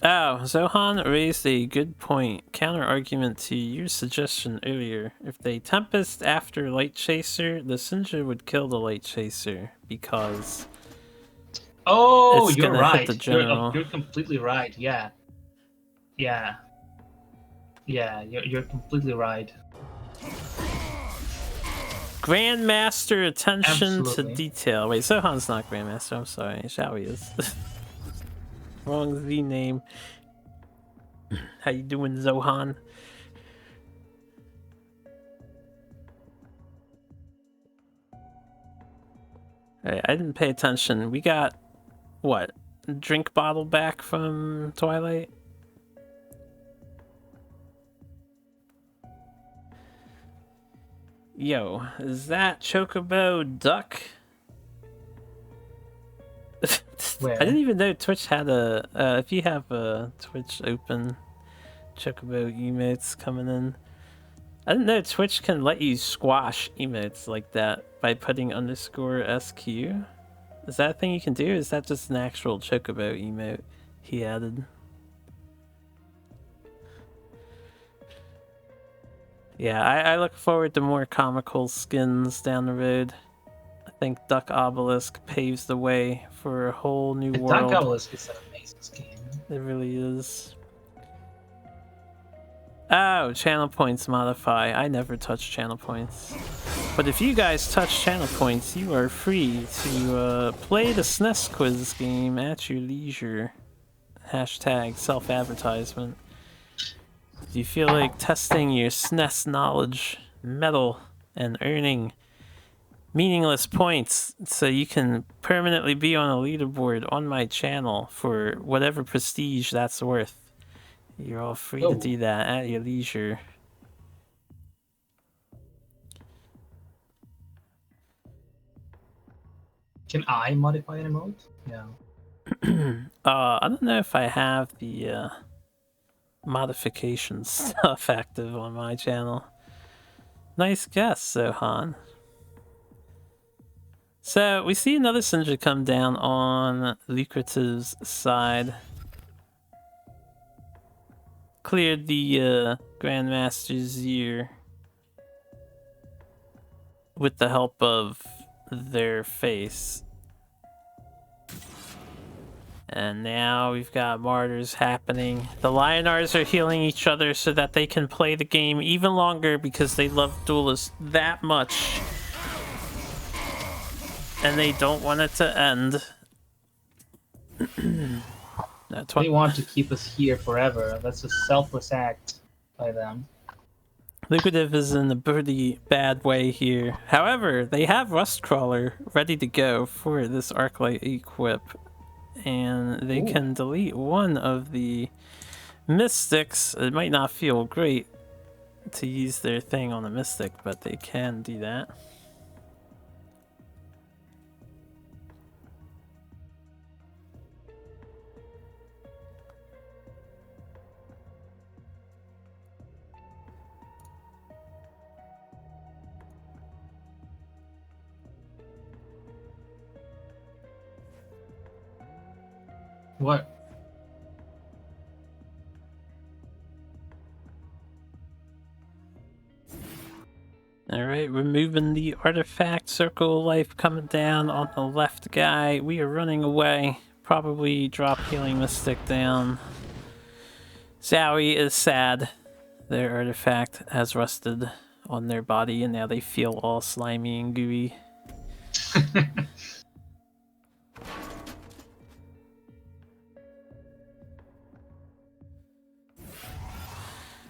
Oh, Zohan raised a good point. Counter argument to your suggestion earlier. If they Tempest after Light Chaser, the Sinja would kill the Light Chaser because it's you're right. hit the general. You're completely right. Yeah. You're completely right. Grandmaster attention Absolutely. to detail. Wait, Zohan's not Grandmaster. I'm sorry. Xiaoyi is. Wrong Z name. How you doing, Zohan? Alright, I didn't pay attention. We got what? Drink bottle back from Twilight? Yo, is that Chocobo Duck? Where? I didn't even know Twitch had a. If you have a Twitch open, Chocobo emotes coming in. I didn't know Twitch can let you squash emotes like that by putting _SQ. Is that a thing you can do? Or is that just an actual Chocobo emote he added? Yeah, I look forward to more comical skins down the road. I think Duck Obelisk paves the way for a whole new world. Duck Obelisk is an amazing skin. It really is. Oh, channel points modify. I never touch channel points. But if you guys touch channel points, you are free to play the SNES quiz game at your leisure. Hashtag self-advertisement. Do you feel like testing your SNES knowledge, metal, and earning meaningless points so you can permanently be on a leaderboard on my channel for whatever prestige that's worth? You're all free to do that at your leisure. Can I modify an emote? No. I don't know if I have the modification stuff active on my channel. Nice guess, Sohan. So we see another Sinja come down on Lucrative's side. Cleared the Grandmaster's ear with the help of their face. And now we've got martyrs happening. The Lionars are healing each other so that they can play the game even longer because they love Duelyst that much. And they don't want it to end. They want to keep us here forever. That's a selfless act by them. Lucrative is in a pretty bad way here. However, they have Rustcrawler ready to go for this Arclight equip, and they Ooh. can delete one of the Mystics. It might not feel great to use their thing on the Mystic, but they can do that. What? Alright, removing the artifact. Circle of life coming down on the left guy. We are running away. Probably drop Healing Mystic down. Zowie is sad. Their artifact has rusted on their body and now they feel all slimy and gooey.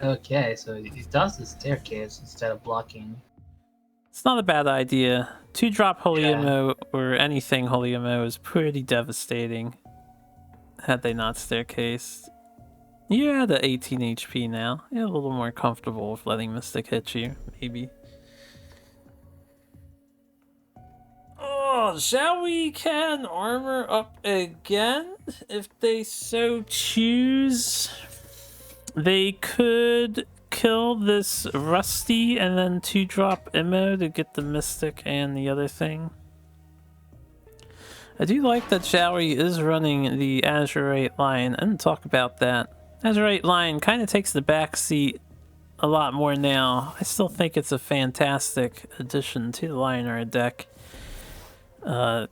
Okay, so it does the staircase instead of blocking. It's not a bad idea. 2-drop Holy Yeah. Ammo or anything Holy Ammo is pretty devastating. Had they not staircased. You're at 18 HP now. You're a little more comfortable with letting Mystic hit you, maybe. Oh, shall we can armor up again if they so choose? They could kill this Rusty and then 2-drop Immo to get the Mystic and the other thing. I do like that Showery is running the Azurite line, and talk about that. Azurite line kind of takes the back seat a lot more now. I still think it's a fantastic addition to the Lionheart deck.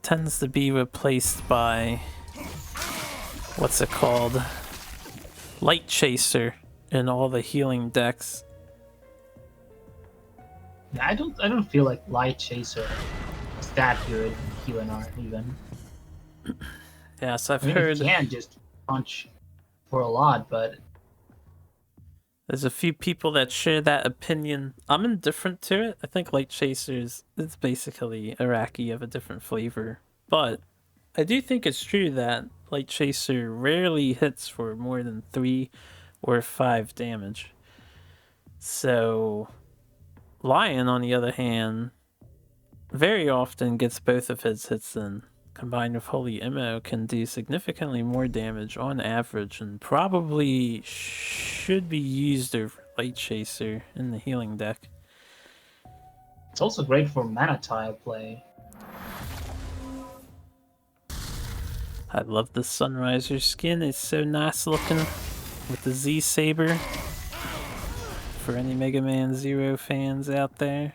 Tends to be replaced by, what's it called? Light Chaser in all the healing decks. I don't feel like Light Chaser is that good in healing art even. Yes, I've I mean, heard it can just punch for a lot, but there's a few people that share that opinion. I'm indifferent to it. I think Light Chasers is basically Iraqi of a different flavor. But I do think it's true that Light Chaser rarely hits for more than 3 or 5 damage. So Lion, on the other hand, very often gets both of his hits in. Combined with Holy Immo, can do significantly more damage on average and probably should be used over Light Chaser in the healing deck. it's also great for mana tile play. I love the Sunriser skin, it's so nice looking with the Z Saber. For any Mega Man Zero fans out there.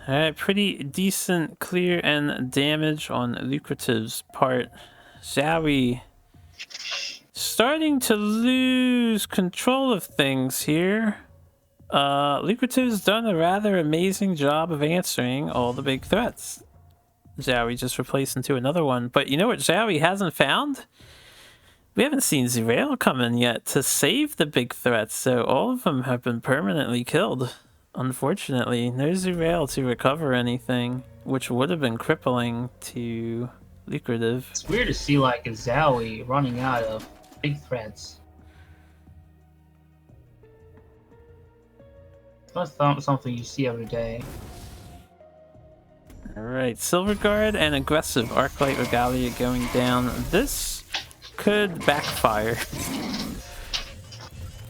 Alright, pretty decent clear and damage on Lucrative's part. Zowie starting to lose control of things here. Lucrative's done a rather amazing job of answering all the big threats. Zowie just replaced into another one. But you know what Zowie hasn't found? We haven't seen Zerail come in yet to save the big threats, so all of them have been permanently killed. Unfortunately, no Zerail to recover anything, which would have been crippling to Lucrative. It's weird to see like a Zowie running out of big threats. It's not something you see every day. Alright, Silverguard and aggressive Arclight Regalia going down. This could backfire.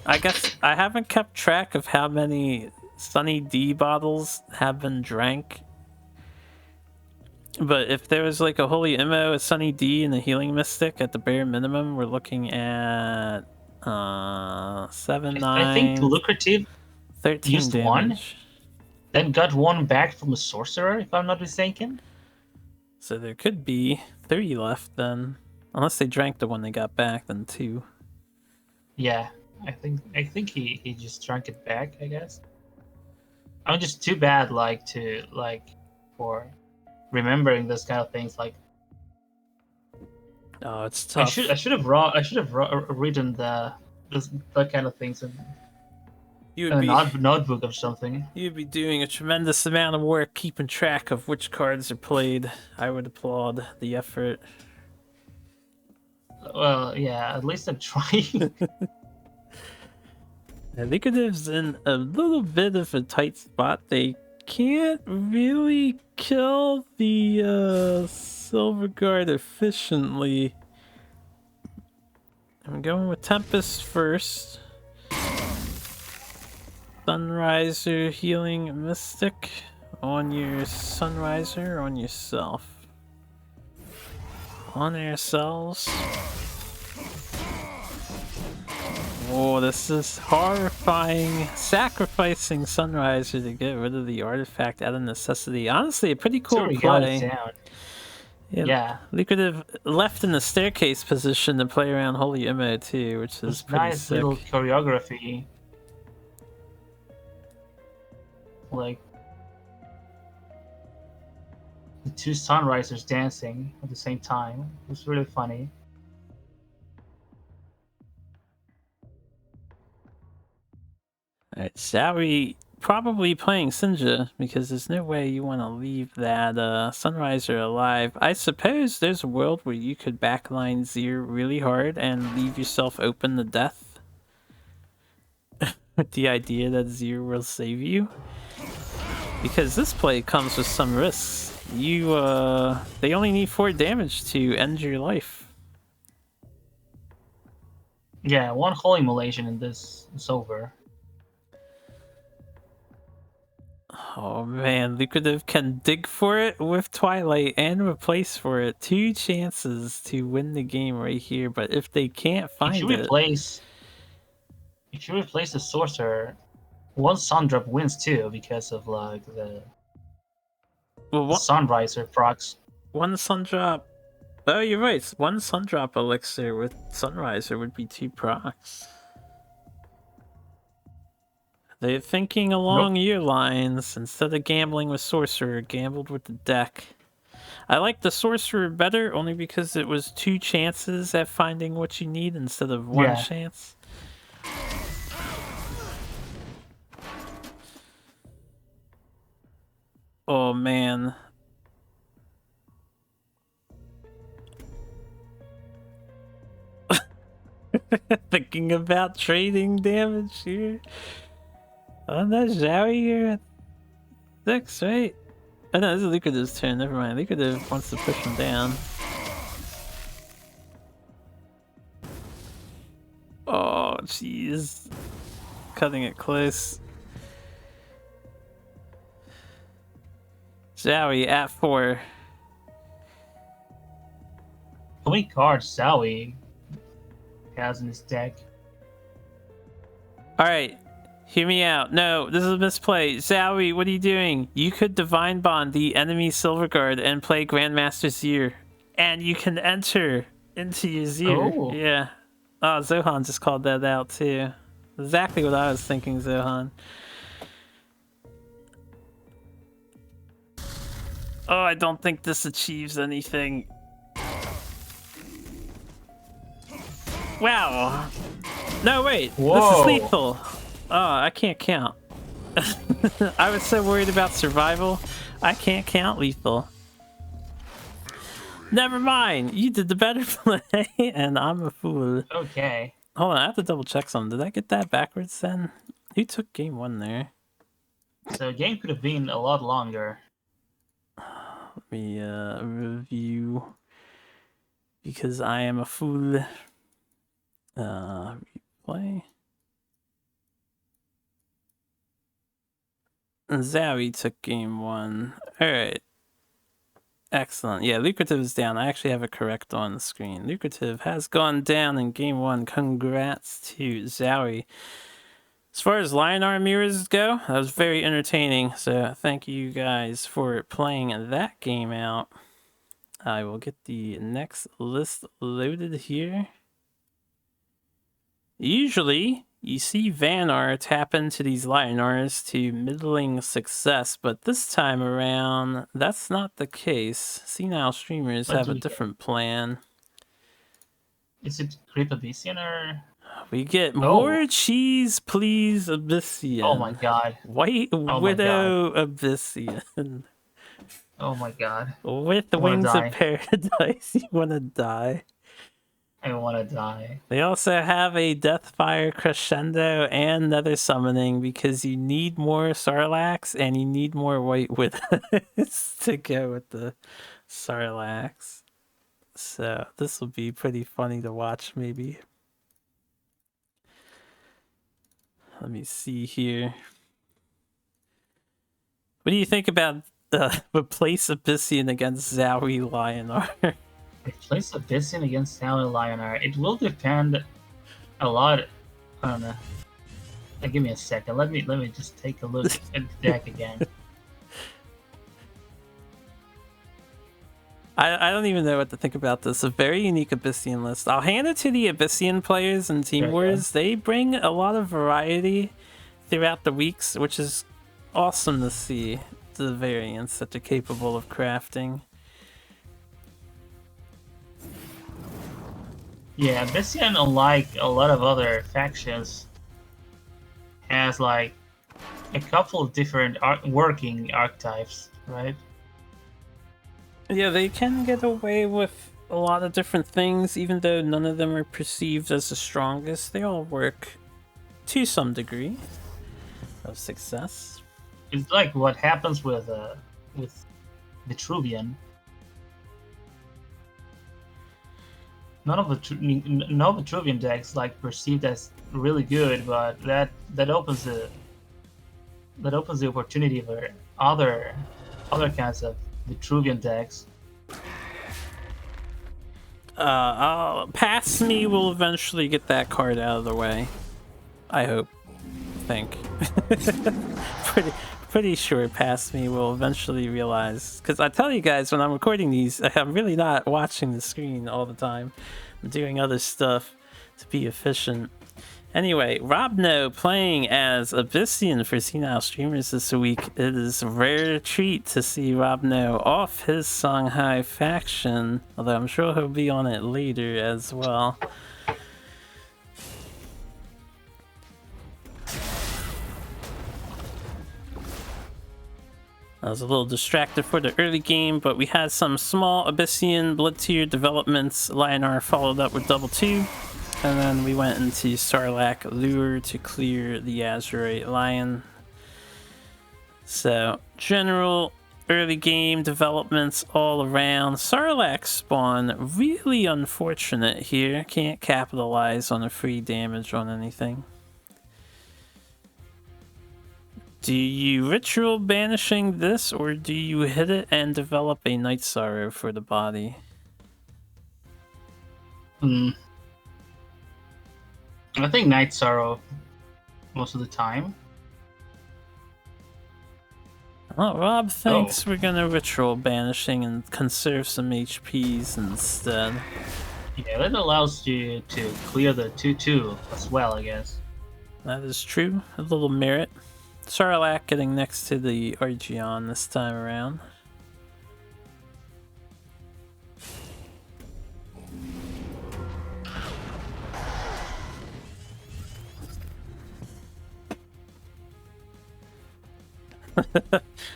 I guess I haven't kept track of how many Sunny D bottles have been drank. But if there was like a Holy Immo, a Sunny D, and a Healing Mystic at the bare minimum, we're looking at 7, 9, I think Lucrative 13 used damage. one, then got one back from a sorcerer, if I'm not mistaken. So there could be 3 left then. Unless they drank the one they got back, then 2. Yeah, I think he just drank it back, I guess. I'm just too bad for remembering those kind of things. Like Oh, it's tough. I should have written the that kind of things in You would a be notebook or something. you'd be doing a tremendous amount of work keeping track of which cards are played. I would applaud the effort. Well, yeah, at least I'm trying. Lucrative's in a little bit of a tight spot. They can't really kill the Silver Guard efficiently. I'm going with Tempest first. Sunriser healing Mystic on your Sunriser, on yourself. On ourselves. Oh, this is horrifying. Sacrificing Sunriser to get rid of the artifact out of necessity. Honestly, a pretty cool Sorry, got it play. down. Yeah, Yeah. Lucrative left in the staircase position to play around Holy Immo too, which is There's pretty nice sick. little choreography. Like the two sunrisers dancing at the same time. It was really funny. Alright, Zowie probably playing Sinja, because there's no way you want to leave that Sunriser alive. I suppose there's a world where you could backline Zir really hard and leave yourself open to death. With the idea that Zir will save you. Because this play comes with some risks. They only need 4 damage to end your life. Yeah, one whole immolation and this is over. Oh man, Lucrative can dig for it with Twilight and replace for it. 2 chances to win the game right here, but if they can't find If you it... replace the sorcerer, one sun drop wins too because of like the sunriser procs. One sun drop... Oh, you're right. One sun drop elixir with Sunriser would be 2 procs. They're thinking along your lines. Instead of gambling with Sorcerer, gambled with the deck. I like the Sorcerer better only because it was 2 chances at finding what you need instead of 1 chance. Oh man. Thinking about trading damage here. Oh no, Zowie, you're at 6, right? Oh no, this is Lucrative's turn, never mind. Lucrative wants to push him down. Oh, jeez. Cutting it close. Zowie at 4. How many cards Zowie has in his deck? Alright, hear me out. No, this is a misplay. Zowie, what are you doing? You could Divine Bond the enemy Silver Guard and play Grandmaster Zir. And you can enter into your Zir. Oh. Yeah. Oh, Zohan just called that out too. Exactly what I was thinking, Zohan. Oh, I don't think this achieves anything. Wow. No, wait. Whoa. This is lethal. Oh, I can't count. I was so worried about survival. I can't count lethal. Never mind. You did the better play, and I'm a fool. Okay. Hold on, I have to double check something. Did I get that backwards then? Who took game 1 there? So the game could have been a lot longer. Let me review. Because I am a fool. Replay. Zowie took game 1. Alright. Excellent. Yeah, Lucrative is down. I actually have it correct on the screen. Lucrative has gone down in game 1. Congrats to Zowie. As far as Lionar mirrors go, that was very entertaining. So thank you guys for playing that game out. I will get the next list loaded here. Usually, you see Vanar tap into these Lionars to middling success, but this time around, that's not the case. Senile streamers have a different plan. Is it Cryptobesian or? We get Oh. more cheese, please, Abyssian. Oh my god. White Widow Abyssian. Oh my god. With the I wanna Wings of die. Paradise, you wanna die. I wanna die. They also have a Deathfire Crescendo and Nether Summoning because you need more Sarlaccs and you need more White Widows to go with the Sarlaccs. So this will be pretty funny to watch, maybe. Let me see here. What do you think about replace Abyssian against Zowie Lionar? Replace Abyssian against Sally Lionar. It will depend a lot. I don't know. Give me a second. Let me just take a look at the deck again. I don't even know what to think about this. A very unique Abyssian list. I'll hand it to the Abyssian players in Team Wars. They bring a lot of variety throughout the weeks, which is awesome to see. The variants that they're capable of crafting. Yeah, Abyssian, unlike a lot of other factions, has like a couple of different working archetypes, right? Yeah, they can get away with a lot of different things, even though none of them are perceived as the strongest. They all work to some degree of success. It's like what happens with Vitruvian. None of the no Vitruvian decks like perceived as really good, but that opens the opportunity for other kinds of Vitruvian decks. Pass Me will eventually get that card out of the way. I hope. Think. Pretty sure Pass Me will eventually realize. Because I tell you guys, when I'm recording these, I'm really not watching the screen all the time. I'm doing other stuff to be efficient. Anyway, Robno playing as Abyssian for Senile Streamers this week. It is a rare treat to see Robno off his Songhai faction, although I'm sure he'll be on it later as well. I was a little distracted for the early game, but we had some small Abyssian Blood Tier developments. Lionar followed up with double 2. And then we went into Sarlacc Lure to clear the Azurite Lion. So, general early game developments all around. Sarlacc spawn, really unfortunate here. Can't capitalize on a free damage on anything. Do you ritual banishing this, or do you hit it and develop a Night Sorrow for the body? I think Night Sorrow most of the time. Well, Rob thinks we're gonna ritual banishing and conserve some HPs instead. Yeah, that allows you to clear the 2/2 as well, I guess. That is true. A little merit. Sarlacc getting next to the Archeon this time around.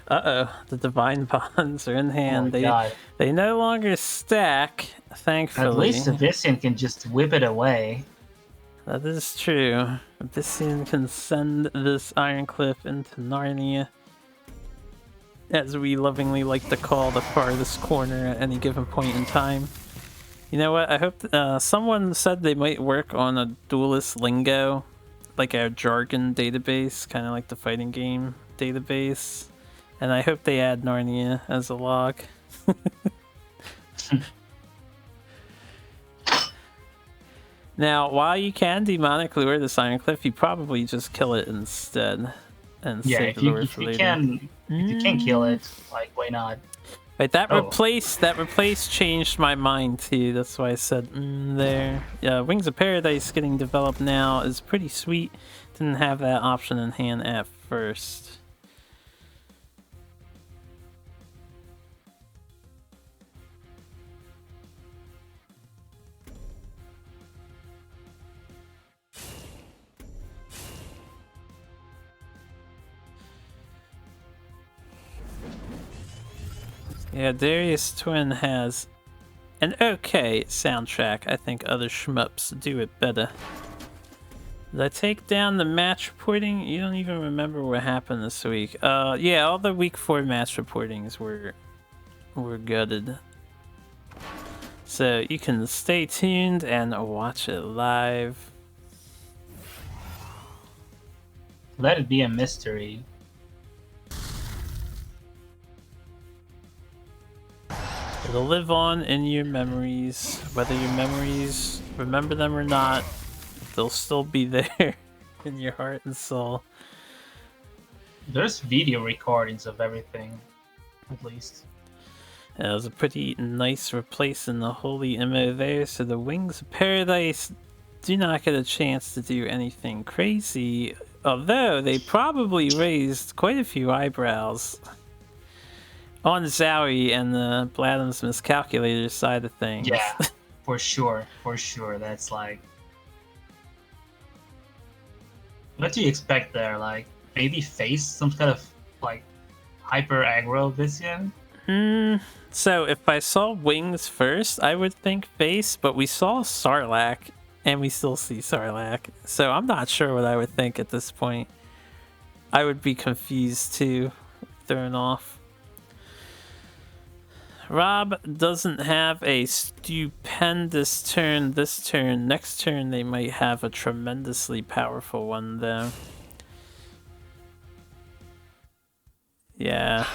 Uh-oh, the Divine Bonds are in hand. They no longer stack, thankfully. At least Abyssian can just whip it away. That is true. Abyssian can send this Ironcliff into Narnia, as we lovingly like to call the farthest corner at any given point in time. You know what? I hope someone said they might work on a Duelyst lingo, like a jargon database, kind of like the fighting game database. And I hope they add Narnia as a log. Now, while you can demonic lure this Ironcliff, you probably just kill it instead and save the lure for later. If you can kill it, like, why not? Right, that replace changed my mind too. That's why I said there. Yeah, Wings of Paradise getting developed now is pretty sweet. Didn't have that option in hand at first. Yeah, Darius Twin has an okay soundtrack. I think other shmups do it better. Did I take down the match reporting? You don't even remember what happened this week. Yeah, all the week 4 match reportings were gutted. So you can stay tuned and watch it live. Let it be a mystery. It'll live on in your memories. Whether your memories remember them or not, they'll still be there in your heart and soul. There's video recordings of everything, at least. It was a pretty nice replacing the Holy Immo there, so the Wings of Paradise do not get a chance to do anything crazy, although they probably raised quite a few eyebrows on Zowie and the Blatham's Miscalculator side of things. Yeah, for sure, that's like... What do you expect there? Like, maybe face some kind of, like, hyper aggro Vision? So if I saw Wings first, I would think face, but we saw Sarlacc, and we still see Sarlacc, so I'm not sure what I would think at this point. I would be confused too, thrown off. Rob doesn't have a stupendous turn this turn. Next turn they might have a tremendously powerful one though. Yeah.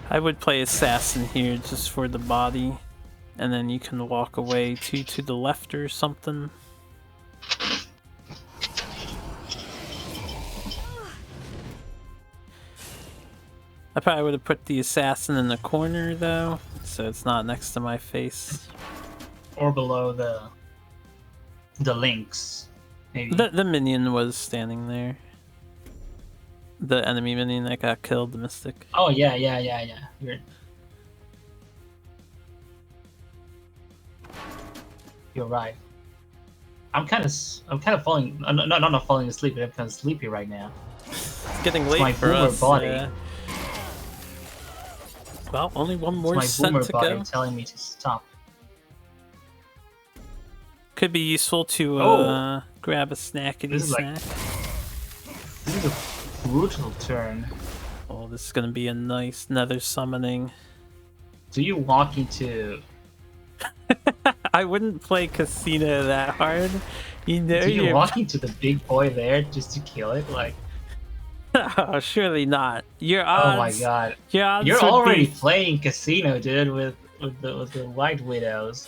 I would play Assassin here just for the body, and then you can walk away two to the left or something. I probably would have put the Assassin in the corner though, so it's not next to my face. Or below the links, maybe. The minion was standing there. The enemy minion that got killed, the Mystic. Oh yeah. You're right. I'm kind of falling. Not falling asleep. But I'm kind of sleepy right now. It's getting late my for boomer us. body. Well, only one more it's set my boomer to body go. telling me to stop. Could be useful to grab a snackety snack. This is a brutal turn. Oh, this is gonna be a nice nether summoning. Do you walk into... I wouldn't play Casino that hard. You know, do you walk into the big boy there just to kill it? Like... Oh, surely not. Your odds. Oh my god. Your odds You're would already be... playing Casino, dude, with the White Widows.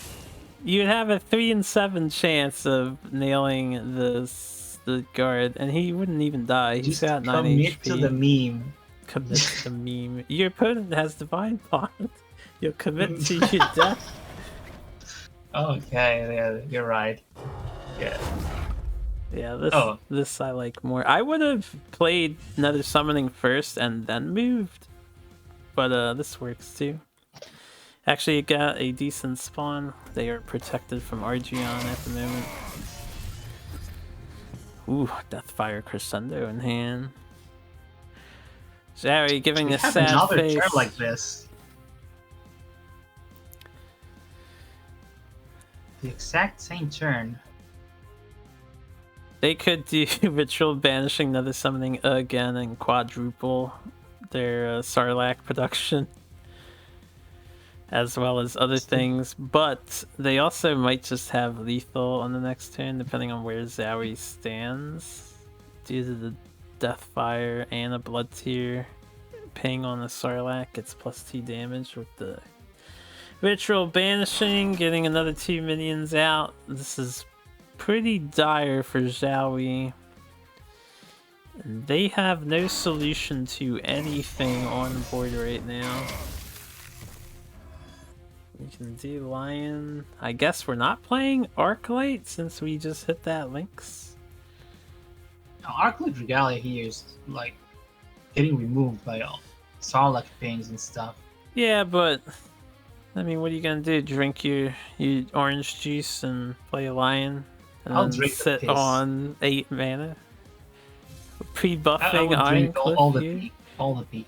You'd have a 3 in 7 chance of nailing the guard, and he wouldn't even die. He's Just got 9 commit HP. to the meme. Commit to the meme. Your opponent has Divine Bond. You'll commit to your death. Okay, yeah, you're right. Yeah. Yeah, this I like more. I would have played Nether Summoning first and then moved, but this works too. Actually, it got a decent spawn. They are protected from Argeon at the moment. Ooh, Deathfire Crescendo in hand. Zari giving a sad another face. turn like this. The exact same turn. They could do Ritual Banishing, Nether Summoning again, and quadruple their Sarlacc production, as well as other things, but they also might just have lethal on the next turn, depending on where Zowie stands, due to the Deathfire and a Blood Tear ping on the Sarlacc. It's +2 damage with the Ritual Banishing, getting another 2 minions out. This is pretty dire for Zowie. They have no solution to anything on board right now. We can do Lion. I guess we're not playing Arclight since we just hit that Lynx. Now, Arclight Regalia here is like getting removed by all Sarlacc pings and stuff. Yeah, but I mean, what are you gonna do? Drink your orange juice and play a Lion? And I'll then drink the sit piss. on 8 mana? I Pre-buffing would Iron drink all Cliff the here? pee. All the beef.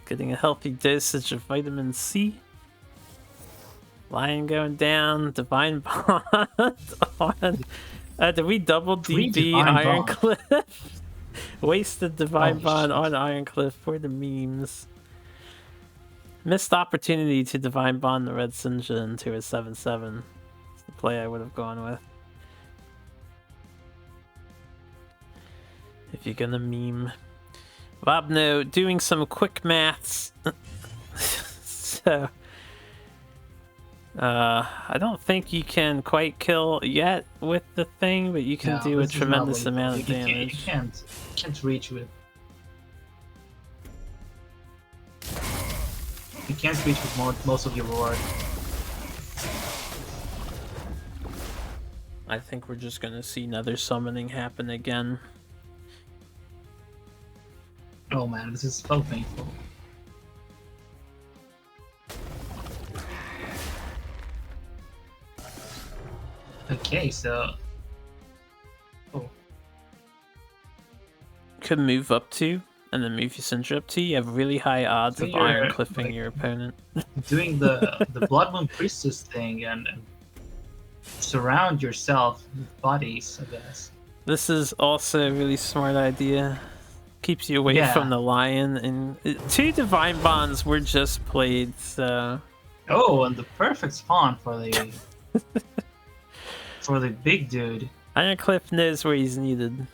Getting a healthy dosage of vitamin C. Lion going down. Divine Bond on. Did we double Three DB Divine Bond. Ironcliff? Wasted Divine Holy Bond shit. on Ironcliff for the memes. Missed opportunity to Divine Bond the Red Sinja into a 7/7. It's the play I would have gone with. If you're gonna meme. Bobno doing some quick maths. So I don't think you can quite kill yet with the thing, but you can No, do a this is not tremendous lethal. amount of You damage. can't reach with. You can't reach with most of your reward. I think we're just gonna see another summoning happen again. Oh man, this is so painful. Okay, so. Oh. Could move up to, and then move your Sinja up to. You have really high odds So of you're, Iron Cliffing like, your opponent. Doing the Blood Moon Priestess thing and surround yourself with bodies, I guess. This is also a really smart idea. Keeps you away Yeah. from the lion, and 2 Divine Bonds were just played, so Oh, and the perfect spawn for the for the big dude. Ironcliff knows where he's needed.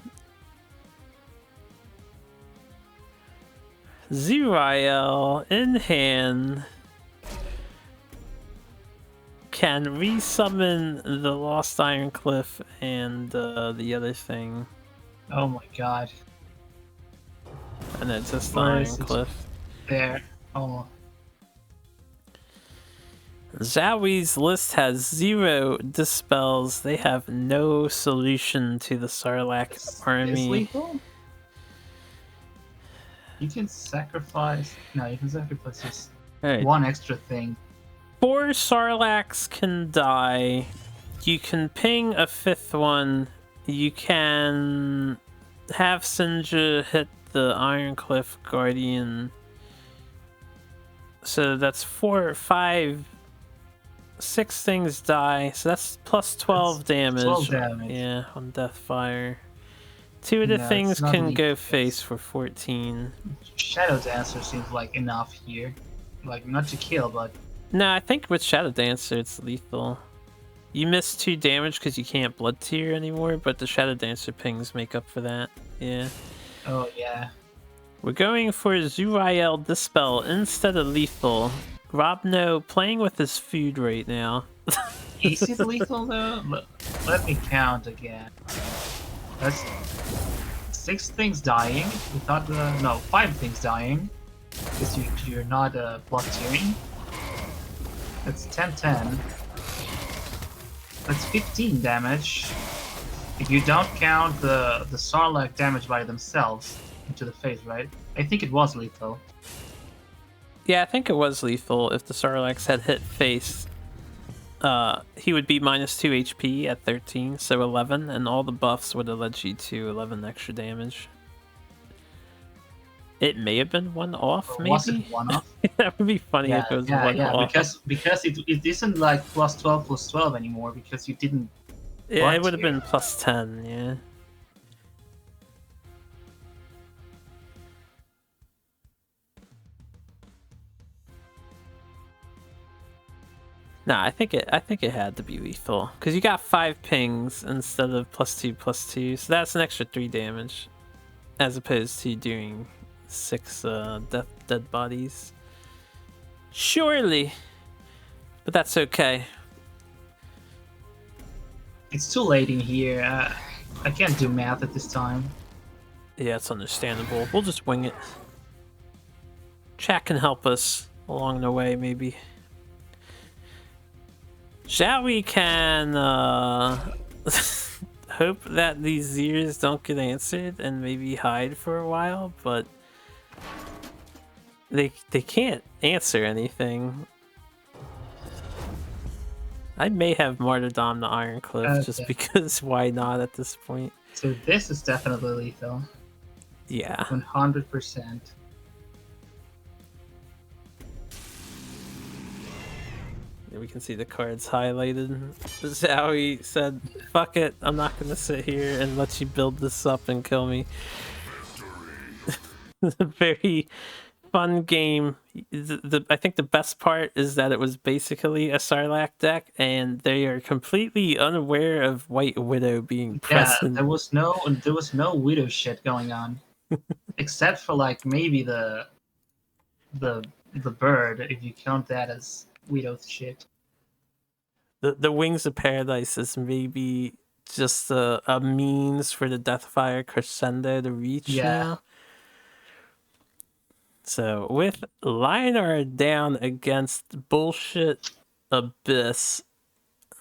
Zuriel in hand can resummon the Lost Ironcliff and the other thing, Oh my god. and it's just the Where is it? Ironcliff. There. Oh. Zowi's list has 0 dispels. They have no solution to the Sarlacc Is army. lethal? You can sacrifice. No, you can sacrifice just Alright, one extra thing. 4 Sarlaccs can die. You can ping a 5th one. You can have Sinja hit the Ironcliff Guardian. So that's 4, 5, 6 things die. So that's plus 12 That's damage. 12 damage. Yeah, on Deathfire. 2 of the No, it's things not can lethal, go it's- face for 14. Shadow Dancer seems like enough here. Like, not to kill, but No, I think with Shadow Dancer it's lethal. You miss 2 damage because you can't Blood Tier anymore, but the Shadow Dancer pings make up for that. Yeah. oh yeah. We're going for Zuriel Dispel instead of lethal. Robno playing with his food right now. Is it lethal though? Let me count again. That's 6 things dying. We thought no, 5 things dying. Because you're not block tearing. That's 10-10. That's 15 damage. If you don't count the Sarlacc damage by themselves into the face, right? I think it was lethal. Yeah, I think it was lethal if the Sarlaccs had hit face. He would be minus 2 HP at 13, so 11, and all the buffs would have led you to 11 extra damage. It may have been one off, Or maybe? was it one off? That would be funny if it was one off. because it isn't like +12/+12 anymore because you didn't. Yeah, Blood it would have tier. been plus 10, yeah. Nah, I think it had to be lethal because you got 5 pings instead of +2/+2, so that's an extra 3 damage, as opposed to doing 6 dead bodies. Surely, but that's okay. It's too late in here. I can't do math at this time. Yeah, it's understandable. We'll just wing it. Chat can help us along the way, maybe. Shall we can hope that these ears don't get answered and maybe hide for a while, but they can't answer anything. I may have Martyrdom to Iron Cliff just Okay. because why not at this point? So this is definitely lethal. Yeah. 100%. We can see the cards highlighted. Zowie said, fuck it, I'm not gonna sit here and let you build this up and kill me. It's a very fun game. I think the best part is that it was basically a Sarlacc deck, and they are completely unaware of White Widow being Yeah, present. there was no Widow shit going on. Except for like maybe the bird, if you count that as Widow shit. The Wings of Paradise is maybe just a means for the Deathfire Crescendo to reach now. So with Lionar down against Bullshit Abyss,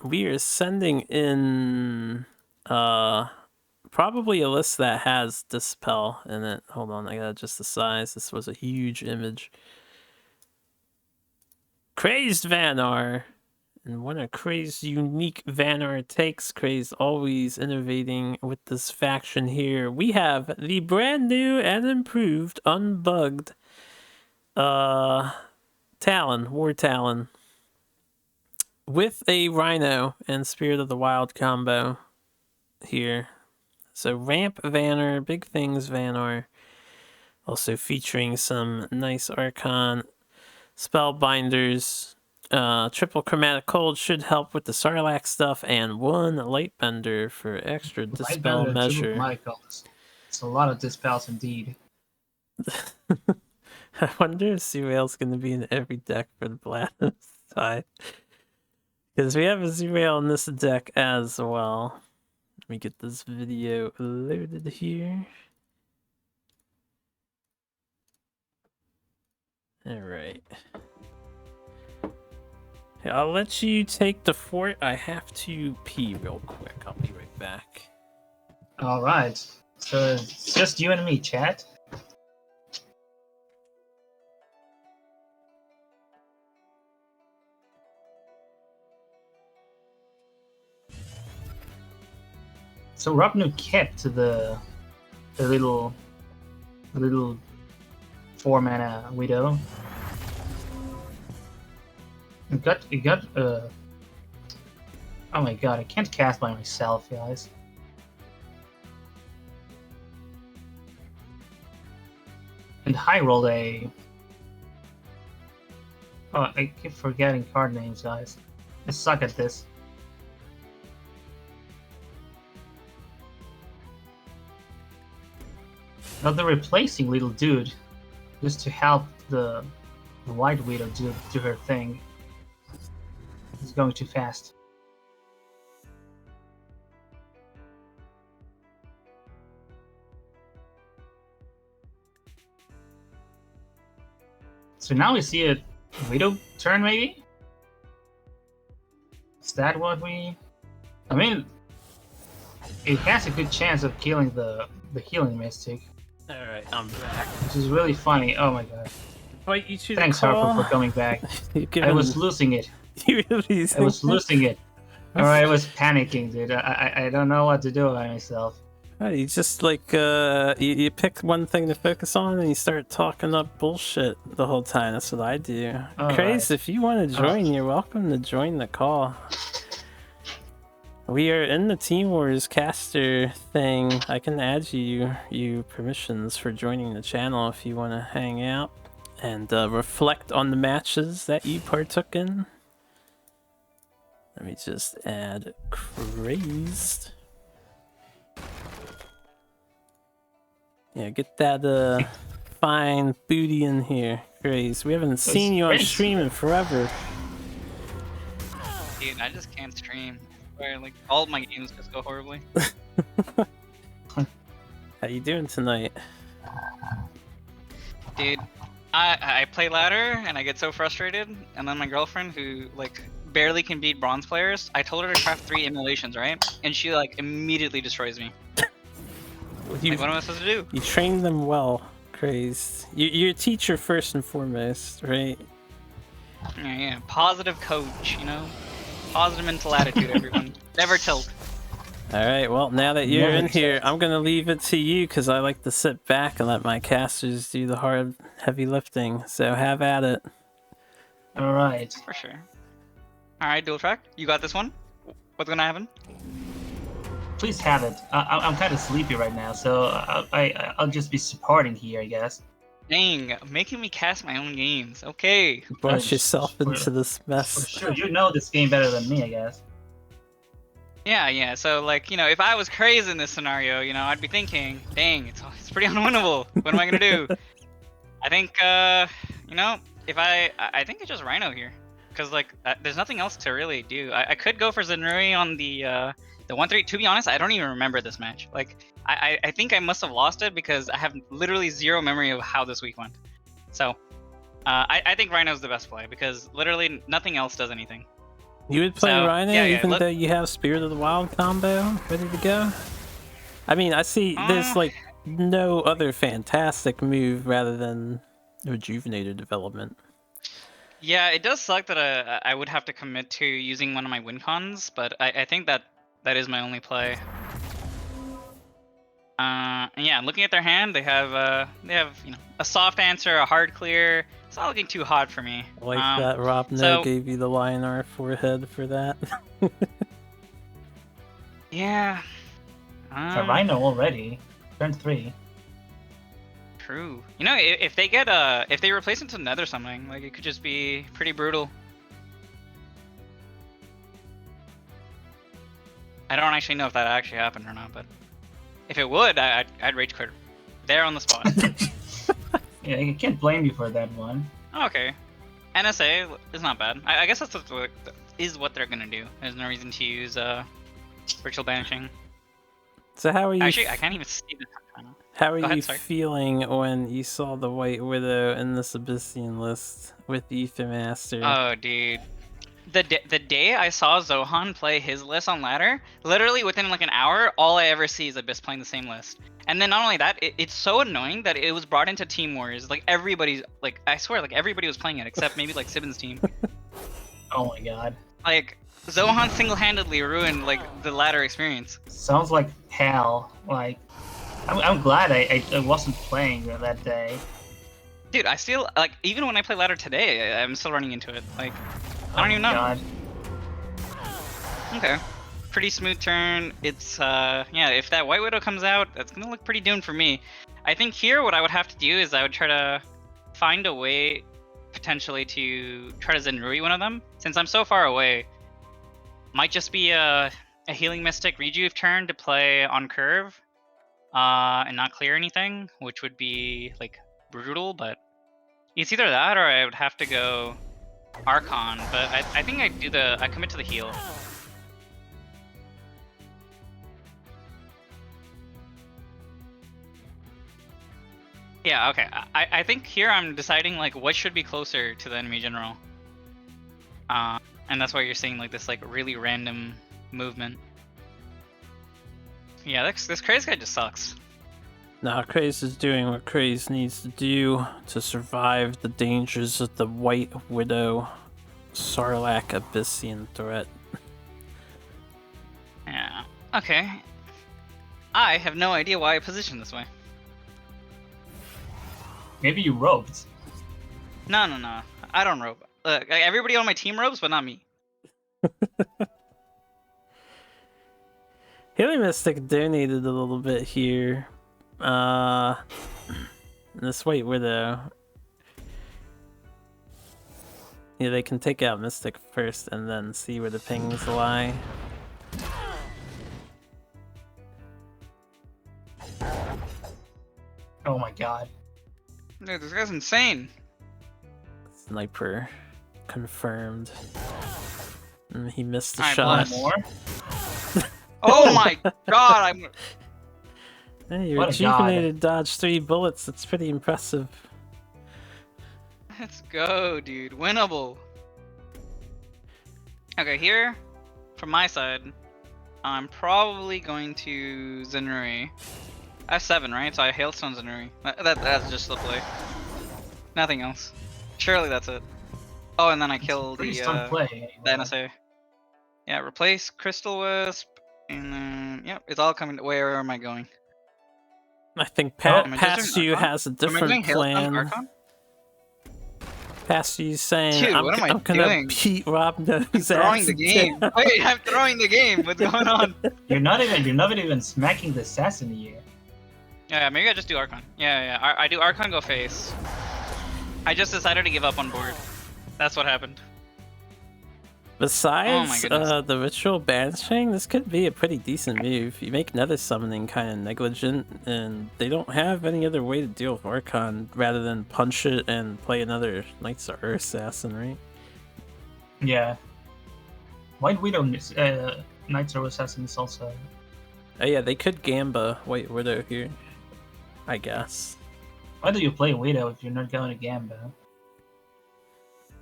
we are sending in probably a list that has Dispel in it. Hold on, I gotta adjust the size. This was a huge image. Crazed Vanar. And when a Crazed unique Vanar takes, Crazed always innovating with this faction here. We have the brand new and improved, unbugged Talon, War Talon, with a Rhino and Spirit of the Wild combo here. So Ramp Vanar, Big Things Vanar, also featuring some nice Archon Spellbinders. Triple Chromatic Cold should help with the Sarlacc stuff, and one Lightbender for extra Dispel measure. Michael, it's a lot of dispels indeed. I wonder if Zerail's going to be in every deck for the Platinum side. Because we have a Zerail in this deck as well. Let me get this video loaded here. Alright. I'll let you take the fort. I have to pee real quick. I'll be right back. Alright. So it's just you and me, chat. So Robnu kept the little 4-mana Widow. It got oh my god, I can't cast by myself, guys. And high rolled a oh, I keep forgetting card names, guys. I suck at this. Now they're replacing little dude just to help the White Widow do her thing. It's going too fast. So now we see a Widow turn, maybe? Is that what we... I mean, it has a good chance of killing the healing Mystic. Alright, I'm back. Which is really funny. Oh my god. Wait, you Thanks, Harper, for coming back. I was losing it. You really I was losing it. Alright, I was panicking, dude. I don't know what to do by myself. You just like you pick one thing to focus on and you start talking up bullshit the whole time. That's what I do. Craze, if you want to join, you're welcome to join the call. We are in the Team Wars caster thing. I can add you permissions for joining the channel if you want to hang out and reflect on the matches that you partook in. Let me just add Crazed. Yeah, get that fine booty in here, Crazed. We haven't seen you on stream in forever. Dude, I just can't stream. Where like all of my games just go horribly. How you doing tonight? Dude, I play ladder and I get so frustrated, and then my girlfriend, who like barely can beat bronze players, I told her to craft 3 emulations, right? And she like immediately destroys me. Like, what am I supposed to do? You train them well, Crazed. You're a teacher first and foremost, right? Yeah, positive coach, you know? Positive mental attitude, everyone. Never tilt. All right, well, now that you're Never in here, tilt. I'm gonna leave it to you because I like to sit back and let my casters do the hard, heavy lifting. So have at it. All right. For sure. Alright, dual track. You got this one? What's gonna happen? Please have it. I'm kind of sleepy right now, so I'll just be supporting here, I guess. Dang, making me cast my own games. Okay. Brush Oh, yourself for- into this For mess. sure, you know this game better than me, I guess. Yeah. So, like, you know, if I was crazy in this scenario, you know, I'd be thinking, dang, it's pretty unwinnable. What am I gonna do? I think, you know, if I think it's just Rhino here. Because, like, there's nothing else to really do. I could go for Zenuri on the 1-3. To be honest, I don't even remember this match. Like, I think I must have lost it because I have literally zero memory of how this week went. So, I think Rhino's the best play because literally nothing else does anything. You would play So, Rhino yeah, even look- though you have Spirit of the Wild combo ready to go? I mean, I see there's like no other fantastic move rather than Rejuvenator development. Yeah, it does suck that I would have to commit to using one of my win cons, but I think that is my only play. And yeah, looking at their hand, they have you know, a soft answer, a hard clear. It's not looking too hot for me. I like that Rob No so- gave you the Lionar forehead for that. Yeah. So Rhino already. Turn 3. True. You know, if they get if they replace it to Nether something, like it could just be pretty brutal. I don't actually know if that actually happened or not, but if it would, I'd rage quit there on the spot. Yeah, I can't blame you for that one. Okay. NSA is not bad. I guess that's what they're gonna do. There's no reason to use virtual banishing. So how are you? Actually, I can't even see the time. How are Go ahead, you sorry. feeling when you saw the White Widow in this Abyssian list with Ether Master? Oh, dude. The day I saw Zohan play his list on ladder, literally within like an hour, all I ever see is Abyss playing the same list. And then not only that, it's so annoying that it was brought into Team Wars. Like everybody's, like I swear, like everybody was playing it except maybe like Sibin's team. Oh my god. Like Zohan single-handedly ruined like the ladder experience. Sounds like hell. Like, I'm glad I wasn't playing that day. Dude, I still like even when I play ladder today, I'm still running into it. Like I don't even know. God. Okay. Pretty smooth turn. It's yeah, if that White Widow comes out, that's gonna look pretty doomed for me. I think here what I would have to do is I would try to find a way potentially to try to Zenrui one of them. Since I'm so far away, might just be a healing mystic rejuve turn to play on curve and not clear anything, which would be like brutal, but it's either that or I would have to go Archon, but I think I commit to the heal. Yeah, okay. I think here I'm deciding like what should be closer to the enemy general. And that's why you're seeing like this like really random movement. Yeah, this crazy guy just sucks. Nah, Kraze is doing what Kraze needs to do to survive the dangers of the White Widow Sarlacc Abyssian threat. Yeah. Okay. I have no idea why I positioned this way. Maybe you roped. No. I don't rope. Look, everybody on my team ropes, but not me. Healing Mystic donated a little bit here. This White Widow. Yeah, they can take out Mystic first and then see where the pings lie. Oh my god. Dude, this guy's insane. Sniper confirmed. He missed the Alright, shot. bless. More? Oh my god, I'm... Hey, you What a god. rejuvenated dodge 3 bullets. That's pretty impressive. Let's go, dude. Winnable. Okay, here, from my side, I'm probably going to Zenrui. I have 7, right? So I Hailstone Zenrui. That's just the play. Nothing else. Surely that's it. Oh, and then I kill Pretty the stunned play. NSA. Yeah, replace Crystal Wisp, and then yep, it's all coming. Where am I going? I think Am I just doing past you Archon? has a Am I different doing Hailstone plan. Archon? Past you saying, Dude, I'm, what am I I'm gonna doing? beat Rob Nose I'm throwing ass the game. down. Wait, I'm throwing the game. What's going on? You're not even smacking the sass in the air. Yeah, maybe I just do Archon. Yeah. I do Archon, go face. I just decided to give up on board. That's what happened. Besides goodness. the ritual banishing, this could be a pretty decent move. You make nether summoning kind of negligent, and they don't have any other way to deal with Archon rather than punch it and play another Knights of Earth Assassin, right? Yeah. White Widow, Knights of Assassin is also. Oh yeah, they could Gamba White Widow here, I guess. Why do you play Widow if you're not going to Gamba?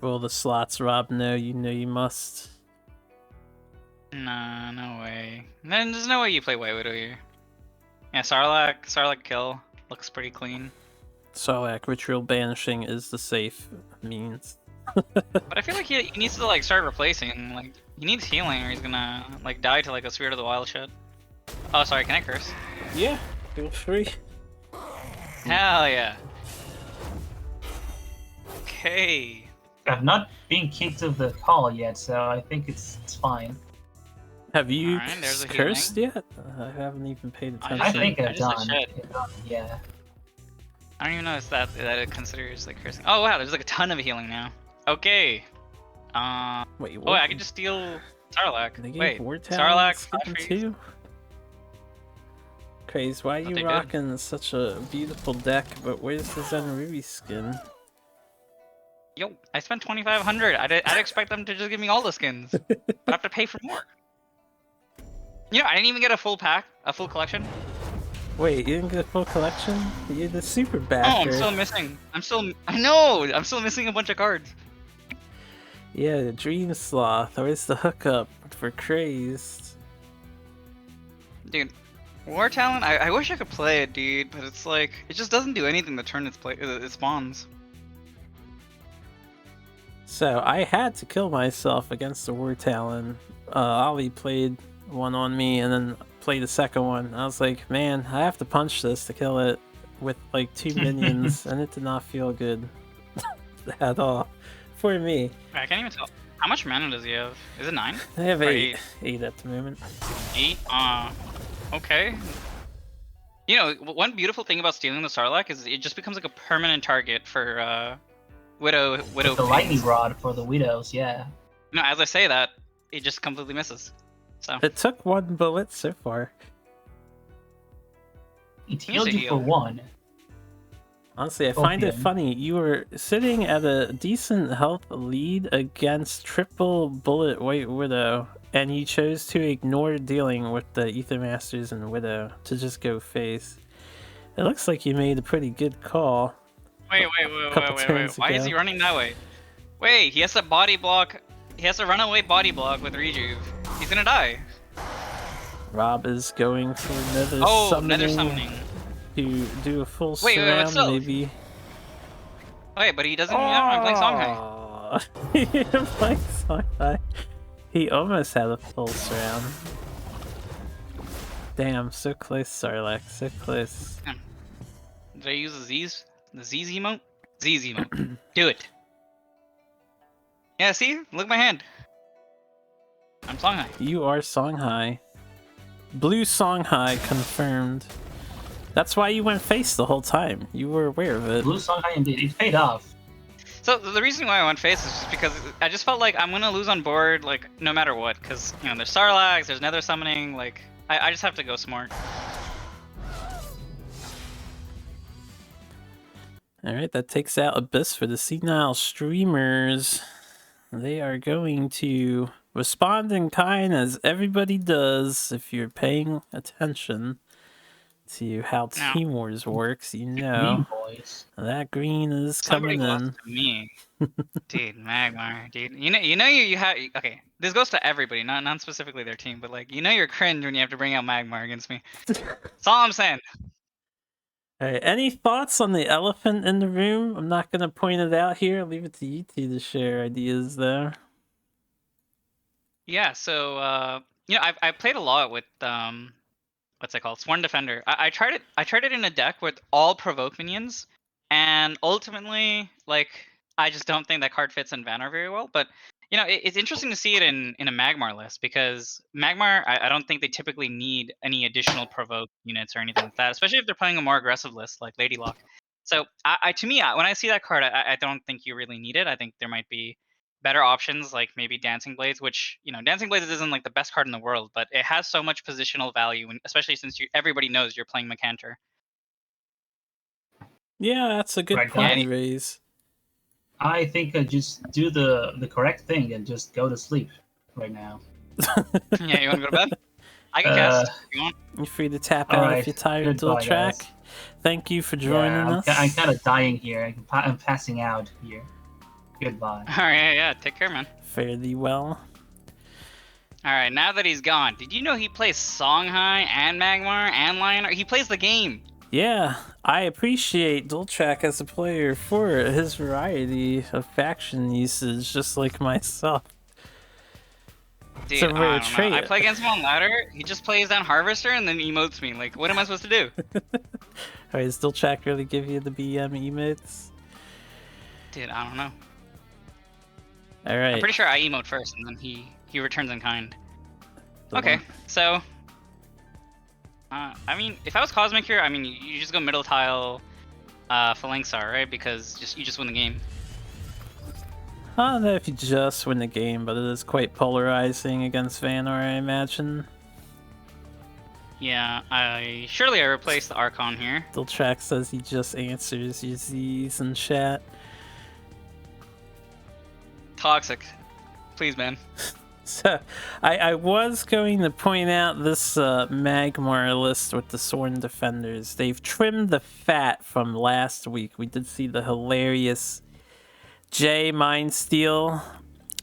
Roll the slots, Rob. No, you know you must. Nah, no way. Then there's no way you play White Widow here. Yeah, Sarlacc kill looks pretty clean. Sarlacc ritual banishing is the safe means. But I feel like he needs to like start replacing. Like he needs healing, or he's gonna like die to like a Spirit of the Wild shit. Oh, sorry. Can I curse? Yeah, feel free. Hell yeah. Okay. I've not been kicked of the call yet, so I think it's fine. Have you Alright, there's a cursed yet? I haven't even paid attention. I think I I've just done. said Yeah. I don't even know if that it considers like cursing. Oh wow, there's like a ton of healing now. Okay. Wait, Oh, what? wait, I can just steal Sarlacc. They gave Wait, War Sarlacc, skipping Flash Freeze. too? Craze, why are Thought you they did. rocking such a beautiful deck, but where's the Zen Ruby skin? Yo, I spent 2,500. I'd expect them to just give me all the skins, but I have to pay for more. You know, I didn't even get a full pack, a full collection. Wait, you didn't get a full collection? You're the super Oh, backer. I'm still missing. I know. I'm still missing a bunch of cards. Yeah, the Dream Sloth. Where's the hookup for Crazed? Dude, War Talent. I wish I could play it, dude, but it's like it just doesn't do anything the turn it spawns. So I had to kill myself against the War Talon. Ollie played one on me and then played the second one. I was like, man, I have to punch this to kill it with like 2 minions, and it did not feel good at all for me. I can't even tell. How much mana does he have? Is it 9? I have Or 8 at the moment. 8? Okay. You know, one beautiful thing about stealing the Sarlacc is it just becomes like a permanent target for Widow. The lightning rod for the Widows, yeah. No, as I say that, it just completely misses. So It took 1 bullet so far. It He's healed a you for heal. 1. Honestly, I find it Opium. funny. You were sitting at a decent health lead against triple bullet White Widow, and you chose to ignore dealing with the Ether Masters and Widow to just go face. It looks like you made a pretty good call. wait. turns Why is ago. he running that way? Wait, he has to body block. He has to run away body block with Rejuve. He's gonna die. Rob is going for another Oh, summoning, nether summoning. to do a full Wait, surround, what's still? maybe. Wait, but he doesn't. Yeah, I'm playing Songhai. Songhai. You're playing Songhai. He almost had a full surround. Damn, so close, Sarlacc, so close. Did I use the Z's? The Z's emote? Z's emote. Do it. Yeah, see? Look at my hand. I'm Songhai. You are Songhai. Blue Songhai confirmed. That's why you went face the whole time. You were aware of it. Blue Songhai indeed. It paid off. So the reason why I went face is just because I just felt like I'm gonna lose on board, like no matter what, because you know there's Sarlaccs, there's Nether summoning, like I just have to go smart. Alright, that takes out Abyss for the senile streamers. They are going to respond in kind as everybody does if you're paying attention to how No. Team Wars works, you Green know. boys. That green is Somebody coming lost in. to me, dude. Magmar, dude. You have. Okay, this goes to everybody, not specifically their team, but like you're cringe when you have to bring out Magmar against me. That's all I'm saying. Alright, any thoughts on the elephant in the room? I'm not gonna point it out here. I'll leave it to you two to share ideas though. Yeah, so I played a lot with what's it called? Sworn Defender. I tried it. I tried it in a deck with all provoke minions, and ultimately, like, I just don't think that card fits in Vannar very well. But it's interesting to see it in a Magmar list because Magmar, I don't think they typically need any additional provoke units or anything like that, especially if they're playing a more aggressive list like Lady Lock. So to me, when I see that card, I don't think you really need it. I think there might be better options like maybe Dancing Blades, which Dancing Blades isn't like the best card in the world, but it has so much positional value, and especially since everybody knows you're playing Macantor. Yeah, that's a good Right, point guys? you raise. I think I just do the correct thing and just go to sleep right now. Yeah, you want to go to bed? I can Uh, cast if you want. You're free to tap All out right. if you're tired, Dual Goodbye, Track. guys. Thank you for joining Yeah, us. I'm kind of dying here. I'm passing out here. Goodbye. All right, yeah, take care, man. Fare thee well. All right, now that he's gone, did you know he plays Songhai and Magmar and Lionheart? He plays the game. Yeah, I appreciate Dultrack as a player for his variety of faction usage, just like myself. Dude, It's a rare I don't know. I trait. play against him on ladder. He just plays down Harvester and then emotes me. Like, what am I supposed to do? Alright, does Dultrack really give you the BM emotes? Dude, I don't know. I'm Alright. pretty sure I emote first and then he returns in kind. the Okay, one- so I mean, if I was Cosmic here, I mean, you just go middle tile, Phalanxar, right? Because you just win the game. I don't know if you just win the game, but it is quite polarizing against Vannar, I imagine. Yeah, I replaced the Archon here. Dultrack says he just answers your Z's in chat. Toxic, please, man. So, I was going to point out this Magmar list with the Sworn Defenders. They've trimmed the fat from last week. We did see the hilarious J Mind Steal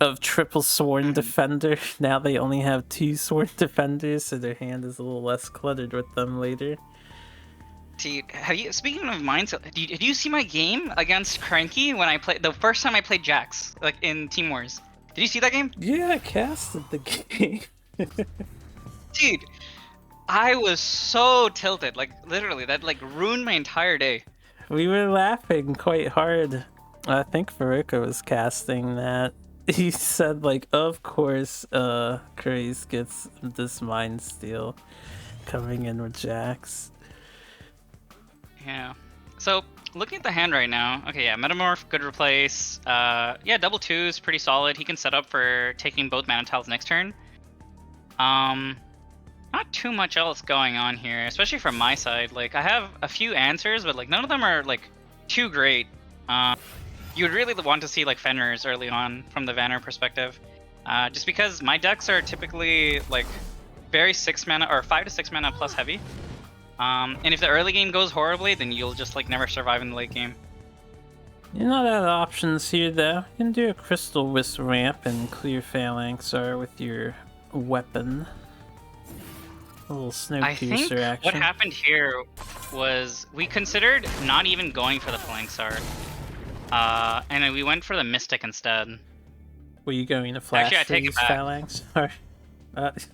of triple Sworn Defender. Now they only have 2 Sworn Defenders, so their hand is a little less cluttered with them later. Dude, speaking of mine, did you see my game against Cranky when I played the first time I played Jax, like in Team Wars? Did you see that game? Yeah, I casted the game. Dude, I was so tilted, like literally, that like ruined my entire day. We were laughing quite hard. I think Faruka was casting that. He said, like, of course, Craze gets this Mind Steal coming in with Jax. Yeah. So looking at the hand right now, okay, yeah, Metamorph, good replace. Yeah, double 2 is pretty solid. He can set up for taking both mana tiles next turn. Not too much else going on here, especially from my side. Like, I have a few answers, but like none of them are like too great. You would really want to see like Fenrir's early on from the Vanner perspective, just because my decks are typically like very 6 mana or 5 to 6 mana plus heavy. And if the early game goes horribly, then you'll just like never survive in the late game. You're not out of options here, though. You can do a Crystal Wisp ramp and clear Phalanxar with your weapon. A little I think Snowpiercer action. what happened here was we considered not even going for the Phalanxar. And then we went for the Mystic instead. Were you going to flash Actually, I take it freeze back. Phalanxar?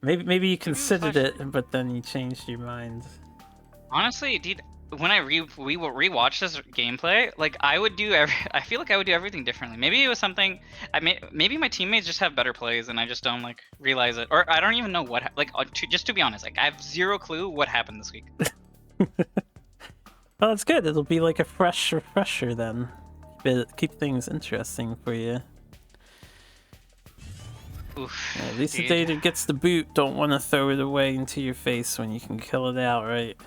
Maybe you considered it, but then you changed your mind. Honestly, dude, when I rewatched this gameplay, like I feel like I would do everything differently. Maybe it was something. Maybe my teammates just have better plays, and I just don't like realize it, or I don't even know what. Just to be honest, like I have zero clue what happened this week. Well, it's good. It'll be like a fresh refresher then. Keep things interesting for you. Oof, Yeah, at least the dude. data gets the boot. Don't want to throw it away into your face when you can kill it outright.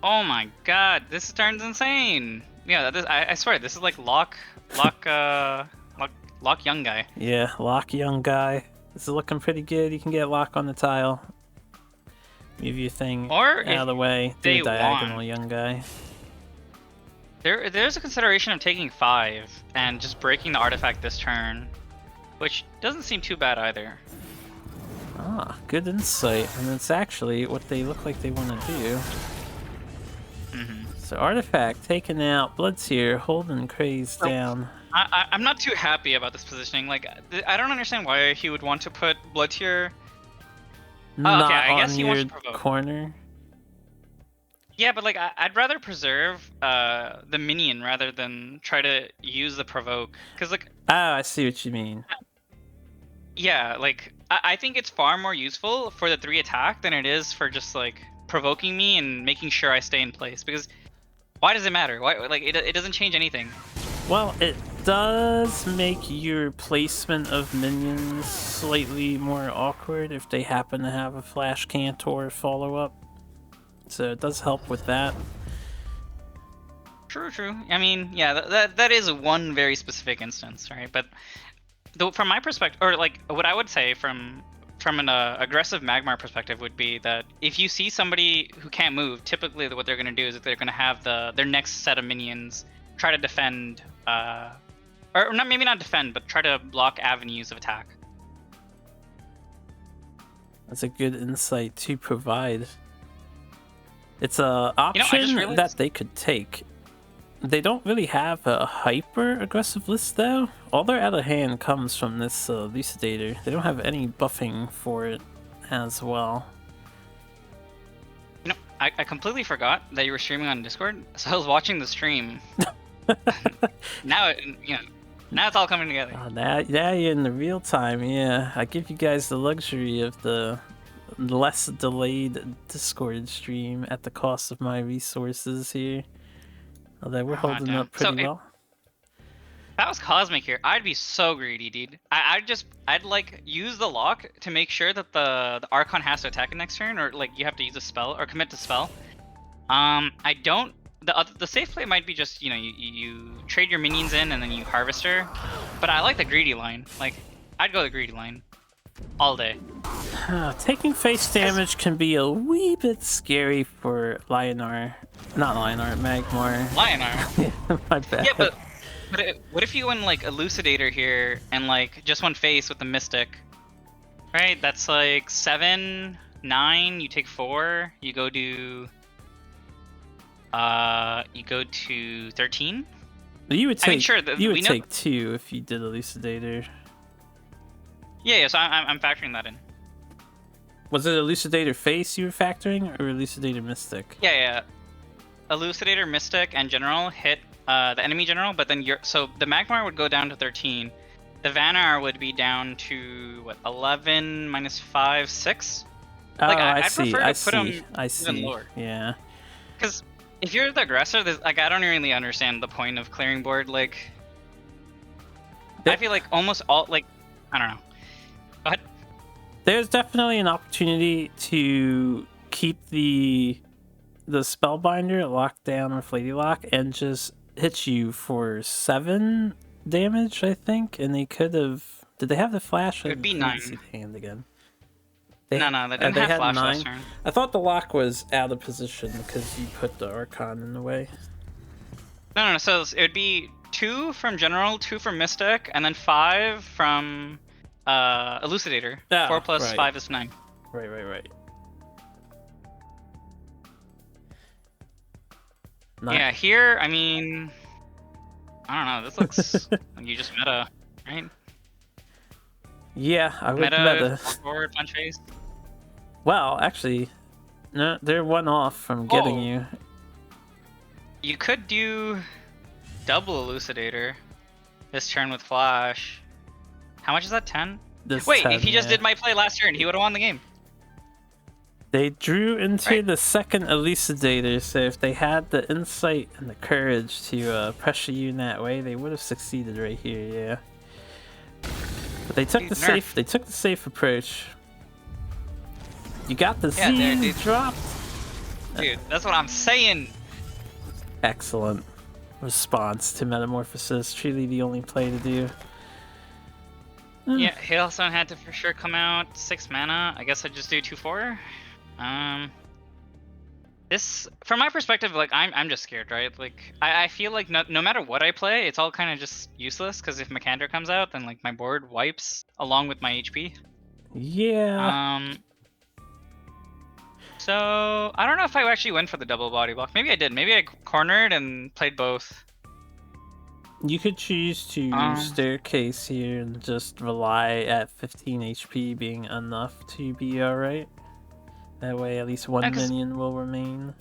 Oh my god, this turns insane. Yeah, I swear this is like lock young guy. Yeah, lock young guy. This is looking pretty good. You can get lock on the tile. Move your thing Or out of the way. Do they a diagonal want. young guy. There's a consideration of taking 5 and just breaking the artifact this turn, which doesn't seem too bad either. Ah, good insight. And it's actually what they look like they want to do. Mm-hmm. So artifact taken out. Bloodseer holding Craze down. I'm not too happy about this positioning. Like, I don't understand why he would want to put Blood Tier. Not okay, I guess on he wants your to provoke. corner. Yeah, but like I'd rather preserve the minion rather than try to use the provoke. Cause like Oh, I see what you mean. yeah, like I think it's far more useful for the 3 attack than it is for just like provoking me and making sure I stay in place. Because why does it matter? Why like it doesn't change anything. Well, it does make your placement of minions slightly more awkward if they happen to have a flash cantor follow-up. So it does help with that. True, true. I mean, yeah, that is one very specific instance, right? But from my perspective, or like what I would say from an aggressive Magmar perspective would be that if you see somebody who can't move, typically what they're going to do is that they're going to have their next set of minions try to defend, or not, maybe not defend, but try to block avenues of attack. That's a good insight to provide. It's a option realized- that they could take. They don't really have a hyper aggressive list though. All their out of hand comes from this Elucidator. They don't have any buffing for it as well. You know, I completely forgot that you were streaming on Discord, so I was watching the stream. Now, now it's all coming together. Oh, now you're in the real time, yeah. I give you guys the luxury of the less delayed Discord stream at the cost of my resources here. Although we're holding damn. up pretty well. If that was Cosmic here, I'd be so greedy, dude. I'd like use the lock to make sure that the Archon has to attack it next turn, or like you have to use a spell or commit to spell. I don't. The safe play might be just you trade your minions in and then you harvester, but I like the greedy line. Like I'd go the greedy line all day. Taking face damage can be a wee bit scary for Magmar. Lionar. My bad. Yeah, but what if you went like Elucidator here and like just one face with the Mystic? Right, that's like 7, 9. You take 4. You go to 13. You would take. I mean, sure, you would we know- take 2 if you did Elucidator. Yeah. So I'm factoring that in. Was it Elucidator face you were factoring, or Elucidator Mystic? Yeah. Elucidator, Mystic, and General hit the enemy General, but then so the Magmar would go down to 13. The Vanar would be down to what, 11 minus 5, 6. Like, Oh, I'd prefer to put them I even see. lower. Yeah. Because if you're the aggressor, like I don't really understand the point of clearing board. Like, I feel like almost all, like, I don't know. Go ahead. There's definitely an opportunity to keep the Spellbinder locked down with Lady Lock and just hit you for 7 damage, I think. And they could have. Did they have the flash? It would be I 9. didn't see the hand again. No, they didn't have had flash 9. last turn. I thought the lock was out of position because you put the Archon in the way. No. So it would be 2 from General, 2 from Mystic, and then 5 from Elucidator. Ah, 4 plus right. 5 is 9. Right. Yeah, here, I mean, I don't know. This looks like you just meta, right? Yeah, I would Meta, forward, punch face. Well, actually, no, they're 1 off from getting Oh. you. You could do double Elucidator this turn with Flash. How much is that? 10? This Wait, 10, if he just yeah. did my play last turn, he would have won the game. They drew into Right. the second Elucidator, so if they had the insight and the courage to pressure you in that way, they would have succeeded right here, yeah. But they took Dude, the nerf. safe. They took the safe approach. You got the Yeah, there, Z dude. dropped. Dude, that's what I'm saying. Excellent response to Metamorphosis. Truly the only play to do. Yeah, Hailstone had to for sure come out. 6 mana. I guess I'd just do 2/4. This, from my perspective, like I'm just scared, right? Like I feel like no matter what I play, it's all kind of just useless. Because if Makander comes out, then like my board wipes along with my HP. Yeah. So I don't know if I actually went for the double body block. Maybe I did. Maybe I cornered and played both. You could choose to staircase here and just rely at 15 HP being enough to be alright. That way at least one minion will remain.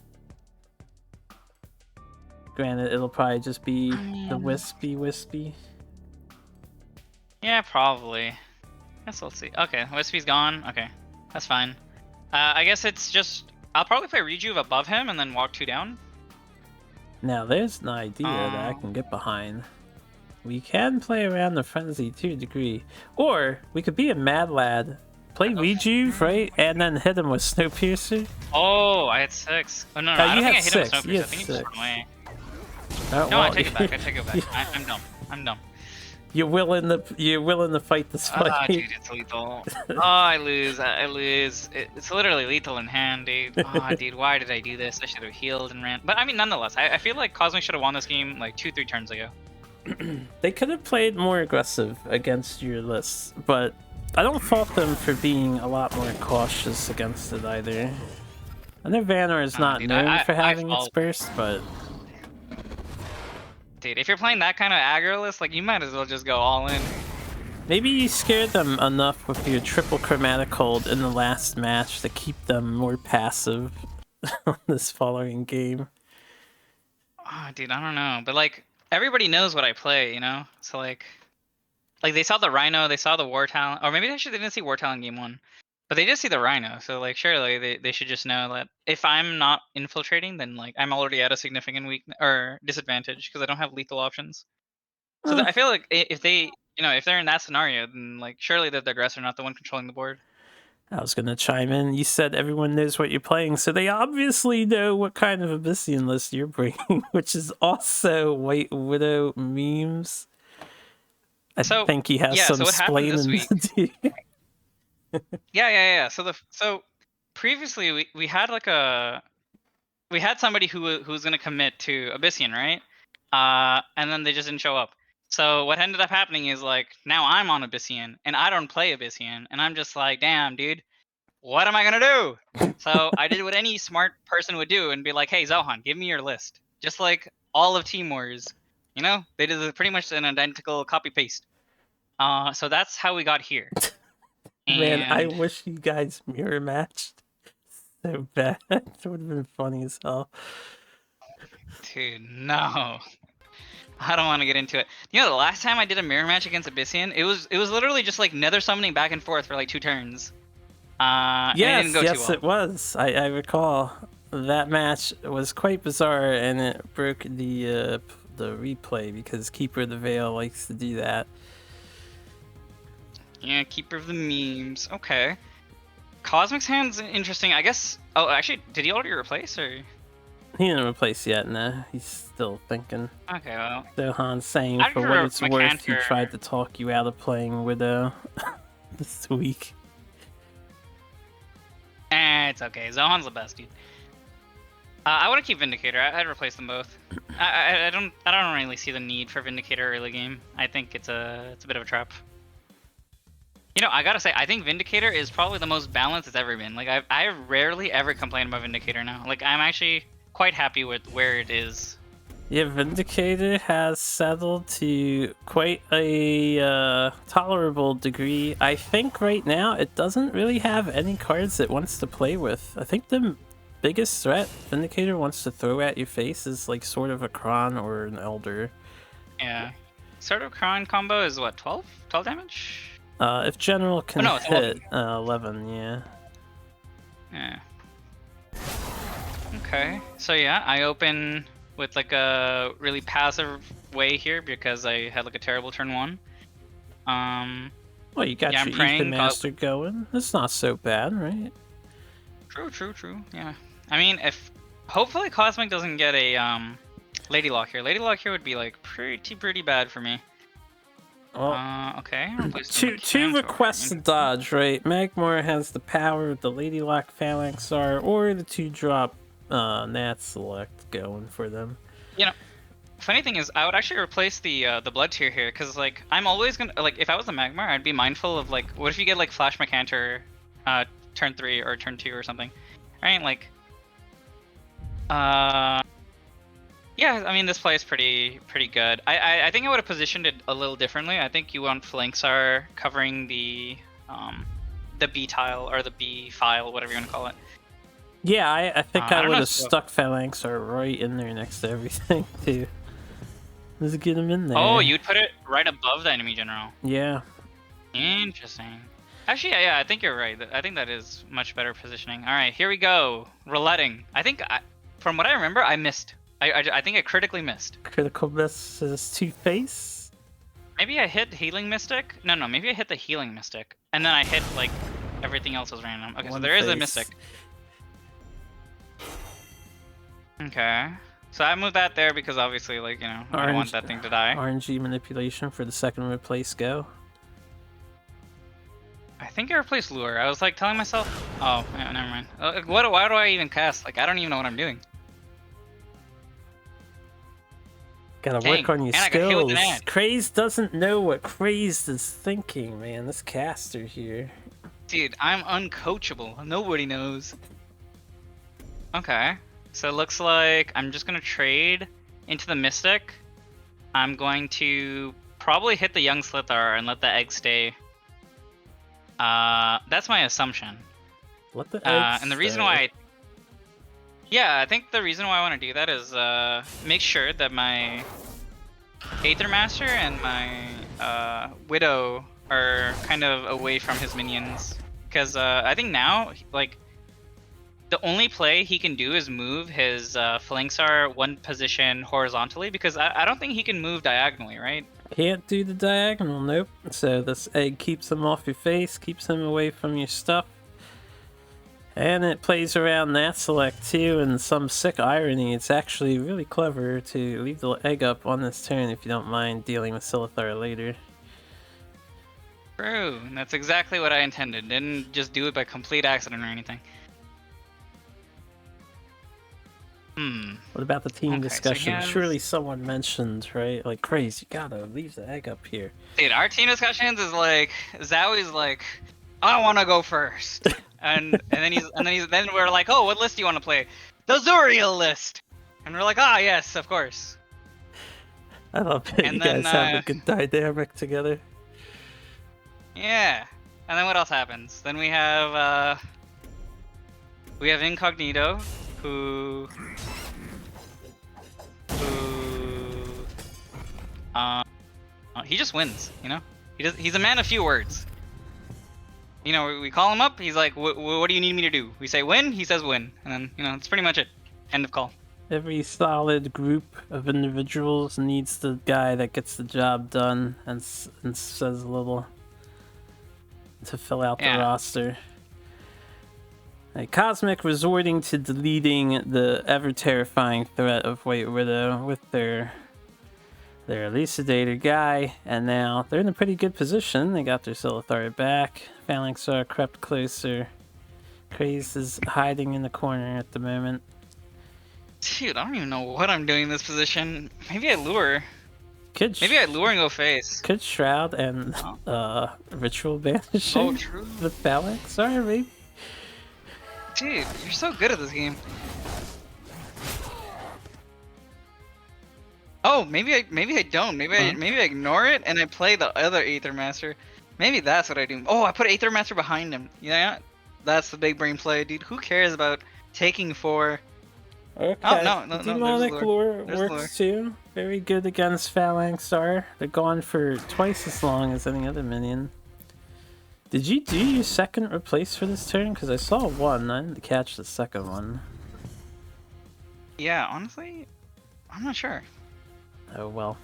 Granted, it'll probably just be the Wispy. Yeah, probably. Guess we'll see. Okay, Wispy's gone. Okay, that's fine. I guess it's just... I'll probably play Rejuve above him and then walk 2 down. Now there's an idea that I can get behind. We can play around the Frenzy to a degree. Or we could be a Mad Lad, play Rejuve, right? And then hit him with Snowpiercer. Oh, I had 6. Oh, no, I don't think I hit him with Snowpiercer. I think he just ran away. Oh, no, I take it back. I take it back. I'm dumb. I'm dumb. You're willing to fight this fight. Ah, dude, it's lethal. Oh, I lose. It's literally lethal in hand, dude. Oh, dude, why did I do this? I should have healed and ran. But I mean, nonetheless, I feel like Cosmic should have won this game like 2-3 turns ago. They could have played more aggressive against your list, but I don't fault them for being a lot more cautious against it either. I know Vanor is not known for having its burst, but... Dude, if you're playing that kind of aggro list, like, you might as well just go all in. Maybe you scared them enough with your triple chromatic hold in the last match to keep them more passive on this following game. Oh, dude, I don't know. But, like, everybody knows what I play, you know? So, like they saw the Rhino, they saw the War Talent, or maybe actually they didn't see War Talent game 1. But they did see the Rhino, so, like, surely they should just know that if I'm not infiltrating, then, like, I'm already at a significant weakness or disadvantage because I don't have lethal options. So I feel like if they, you know, if they're in that scenario, then, like, surely they're the aggressor, not the one controlling the board. I was gonna chime in. You said everyone knows what you're playing, so they obviously know what kind of Abyssian list you're bringing, which is also White Widow memes. I think he has some explaining to do. Yeah. So previously we had like we had somebody who was gonna commit to Abyssian, right? And then they just didn't show up. So what ended up happening is, like, now I'm on Abyssian and I don't play Abyssian, and I'm just like, damn, dude, what am I gonna do? So I did what any smart person would do and be like, hey, Zohan, give me your list. Just like all of Team Wars, you know, they did pretty much an identical copy paste. So that's how we got here. Man, I wish you guys mirror matched so bad. It would have been funny as hell. Dude, no. I don't want to get into it. You know, the last time I did a mirror match against Abyssian, it was literally just like nether summoning back and forth for like 2 turns. Yes, it didn't go too well. It was. I recall that match was quite bizarre, and it broke the replay because Keeper of the Veil likes to do that. Yeah, Keeper of the Memes. Okay. Cosmic's hand's interesting. I guess. Oh, actually, did he already replace or? He didn't replace yet. No, he's still thinking. Okay, well. Zohan's saying for what it's worth, he tried to talk you out of playing Widow this week. It's okay. Zohan's the best, dude. I want to keep Vindicator. I'd replace them both. I don't really see the need for Vindicator early game. I think it's a bit of a trap. You know, I gotta say, I think Vindicator is probably the most balanced it's ever been. Like, I rarely ever complain about Vindicator now. Like, I'm actually quite happy with where it is. Yeah, Vindicator has settled to quite a tolerable degree. I think right now it doesn't really have any cards it wants to play with. I think the biggest threat Vindicator wants to throw at your face is like sort of a Kron or an Elder. Yeah. Sort of Kron combo is what, 12? 12 damage? If General can hit 11, yeah. Yeah. Okay, so yeah, I open with like a really passive way here because I had like a terrible turn 1. Well, you got your Ethan Master going. That's not so bad, right? True. Yeah. I mean, if hopefully Cosmic doesn't get a Lady Lock here. Lady Lock here would be like pretty bad for me. Well, okay. Two requests to dodge, right? Magmar has the power of the Lady Lock Phalanx or the 2-drop Nat Select going for them. You know, funny thing is, I would actually replace the Blood Tier here, because like I'm always gonna like if I was the Magmar, I'd be mindful of like what if you get like Flash Mercantor, turn 3 or turn 2 or something, right? Like, yeah, Yeah, I mean this play is pretty good. I think I would have positioned it a little differently. I think you want flanks are covering the B tile or the B file, whatever you want to call it. Yeah, I think I I don't would know, have so- stuck phalanx are right in there next to everything too. Let's get them in there. Oh, you'd put it right above the enemy general. Yeah. Interesting. Actually, yeah, I think you're right. I think that is much better positioning. All right, here we go. Rouletting. I think, from what I remember, I missed. I think I critically missed. Critical miss is two-face. Maybe I hit Healing Mystic? No, maybe I hit the Healing Mystic. And then I hit, like, everything else was random. Okay, so there is a Mystic. Okay. So I moved that there because obviously, like, you know, I don't want that thing to die. RNG manipulation for the second replace go. I think I replaced Lure. I was, like, telling myself... Oh, yeah, never mind. Why do I even cast? Like, I don't even know what I'm doing. Gotta work on your and I got hit with skills. an ad. Crazed doesn't know what Crazed is thinking, man. This caster here. Dude, I'm uncoachable. Nobody knows. Okay. So it looks like I'm just gonna trade into the Mystic. I'm going to probably hit the Young Slithar and let the egg stay. That's my assumption. Let the eggs and the reason stay. why I think the reason why I want to do that is make sure that my Aether Master and my Widow are kind of away from his minions. Because I think now, like, the only play he can do is move his Phalanxar one position horizontally, because I don't think he can move diagonally, right? Can't do the diagonal, nope. So this egg keeps him off your face, keeps him away from your stuff. And it plays around that select too, and some sick irony. It's actually really clever to leave the egg up on this turn if you don't mind dealing with Silithar later. True, and that's exactly what I intended. Didn't just do it by complete accident or anything. What about the team Okay, so discussion? yes. Surely someone mentioned, right? Like, Craze, you gotta leave the egg up here. Dude, our team discussions is like Zowie's like, I want to go first, and then we're like, oh, what list do you want to play? The Duelyst, and we're like, ah, yes, of course. I love it. And You then, guys have a good dynamic together. Yeah, and then what else happens? Then we have Incognito, who he just wins, you know. He's a man of few words. You know, we call him up. He's like, what do you need me to do? We say win. He says win, and then you know that's pretty much it. End of call. Every solid group of individuals needs the guy that gets the job done and says a little to fill out the roster. Cosmic resorting to deleting the ever-terrifying threat of White Widow with their Elucidator guy, and now they're in a pretty good position. They got their Silithar back. Phalanxar crept closer. Craze is hiding in the corner at the moment. Dude, I don't even know what I'm doing in this position. Maybe I lure. Maybe I lure and go face. Could Shroud and Ritual Banishing Oh, true. the Phalanxar, maybe? Dude, you're so good at this game. Oh, maybe I don't. Maybe I ignore it and I play the other Aether Master. Maybe that's what I do. Oh, I put Aether Master behind him. Yeah, that's the big brain play, dude. Who cares about taking 4? Okay. Oh, no. Demonic There's Lure There's works lure. too. Very good against Phalanxar. They're gone for twice as long as any other minion. Did you do your second replace for this turn? Because I saw one. I didn't catch the second one. Yeah, honestly, I'm not sure. Oh well.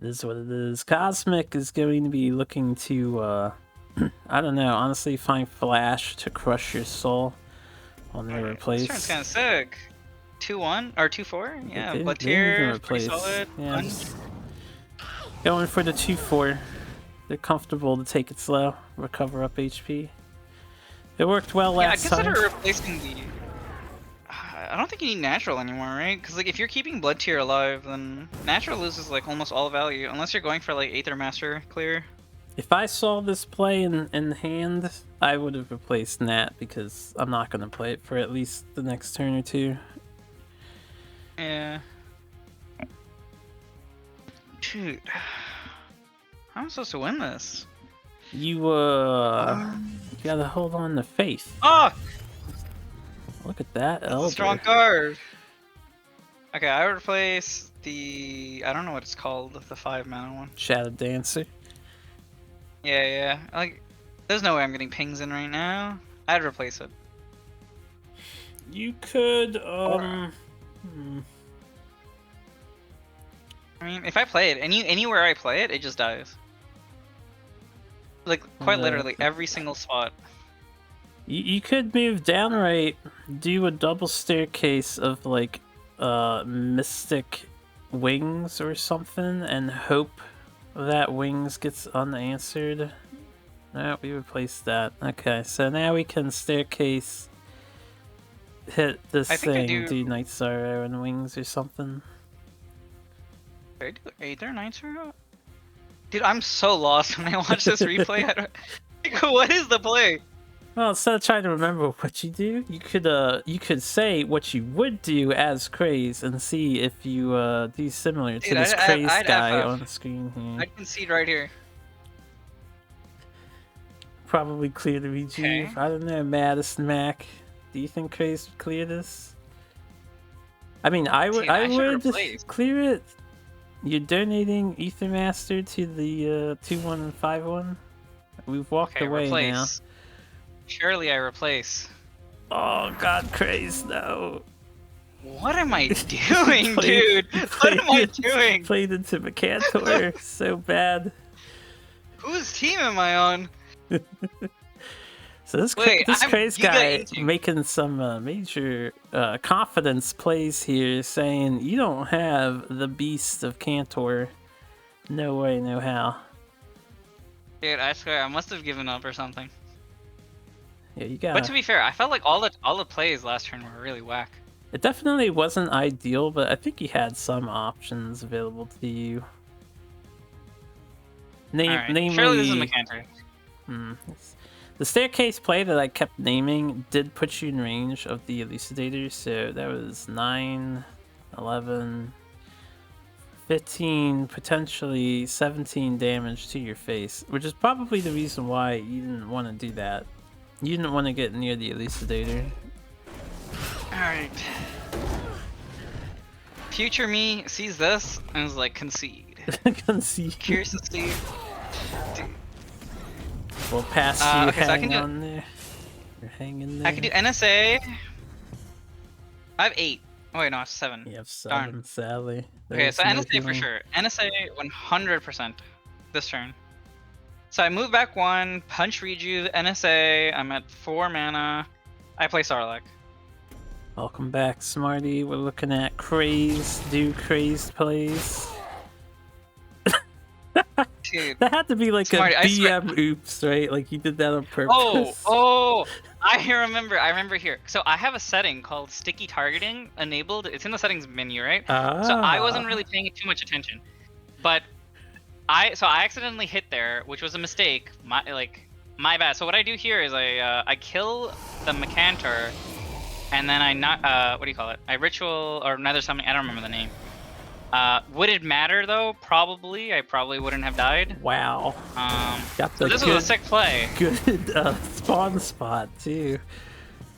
It is what it is. Cosmic is going to be looking to, I don't know, honestly find Flash to crush your soul on their replace. This turn's kind of sick. 2-1 or 2-4? Yeah, They Blood didn't even Tier, replace. pretty solid. Yeah, Fun. just going for the 2-4. They're comfortable to take it slow, recover up HP. It worked well last Yeah, I time. consider replacing the. I don't think you need natural anymore, right? Because like if you're keeping Blood Tier alive, then natural loses like almost all value, unless you're going for like Aether Master clear. If I saw this play in hand, I would have replaced Nat because I'm not going to play it for at least the next turn or two. Yeah. Shoot. How am I supposed to win this? You gotta hold on to faith. Oh! Look at that That's elder. a strong card. Okay, I would replace the... I don't know what it's called, the 5-mana one. Shadow Dancer. Yeah. Like, there's no way I'm getting pings in right now. I'd replace it. You could I mean, if I play it, anywhere I play it, it just dies. Like, quite literally, every single spot. You could move downright, do a double staircase of like mystic wings or something, and hope that wings gets unanswered. No, we replaced that. Okay, so now we can staircase, hit this thing, do Night Sorrow and wings or something. Did I do Aether Night Sorrow? Dude, I'm so lost when I watch this replay. I don't... Like, what is the play? Well, instead of trying to remember what you do, you could say what you would do as Craze and see if you do similar to this Craze guy on the screen here. I'd concede right here. Probably clear the Rejuve. Okay. I don't know, Madison Mac. Do you think Craze would clear this? I mean, I would replace. clear it. You're donating Ether Master to the 2151. We've walked away replace. now. Surely I replace. Oh God, Craze, no. What am I doing, dude? What am I doing? Played into Macantor so bad. Whose team am I on? So this Craze guy making some major confidence plays here, saying you don't have the beast of Cantor. No way, no how. Dude, I swear I must have given up or something. Yeah, you got. But to be fair, I felt like all the plays last turn were really whack. It definitely wasn't ideal, but I think you had some options available to you. Namely, surely this is Macantor. The staircase play that I kept naming did put you in range of the Elucidator, so that was 9, 11, 15, potentially 17 damage to your face, which is probably the reason why you didn't want to do that. You didn't want to get near the Elucidator. Alright. Future me sees this and is like, concede. Concede. Curious to see. Dude. We'll pass you okay, so I can on there. You're hanging there. I can do NSA. I have 8. Oh wait, no, I have 7. You have 7, Darn. sadly. Okay, so NSA for sure. NSA 100% this turn. So I move back 1, punch Rejuve, NSA, I'm at 4 mana. I play Sarlacc. Welcome back, Smarty. We're looking at Craze, do Crazed plays. Dude, That had to be like Smarty, a BM oops, right? Like you did that on purpose. Oh, I remember here. So I have a setting called sticky targeting enabled. It's in the settings menu, right? So I wasn't really paying too much attention. But I accidentally hit there, which was a mistake. My bad. So what I do here is I kill the Macantor, and then I not what do you call it? I ritual or nether something. I don't remember the name. Would it matter though? Probably. I probably wouldn't have died. Wow. So this was a sick play. Good spawn spot too.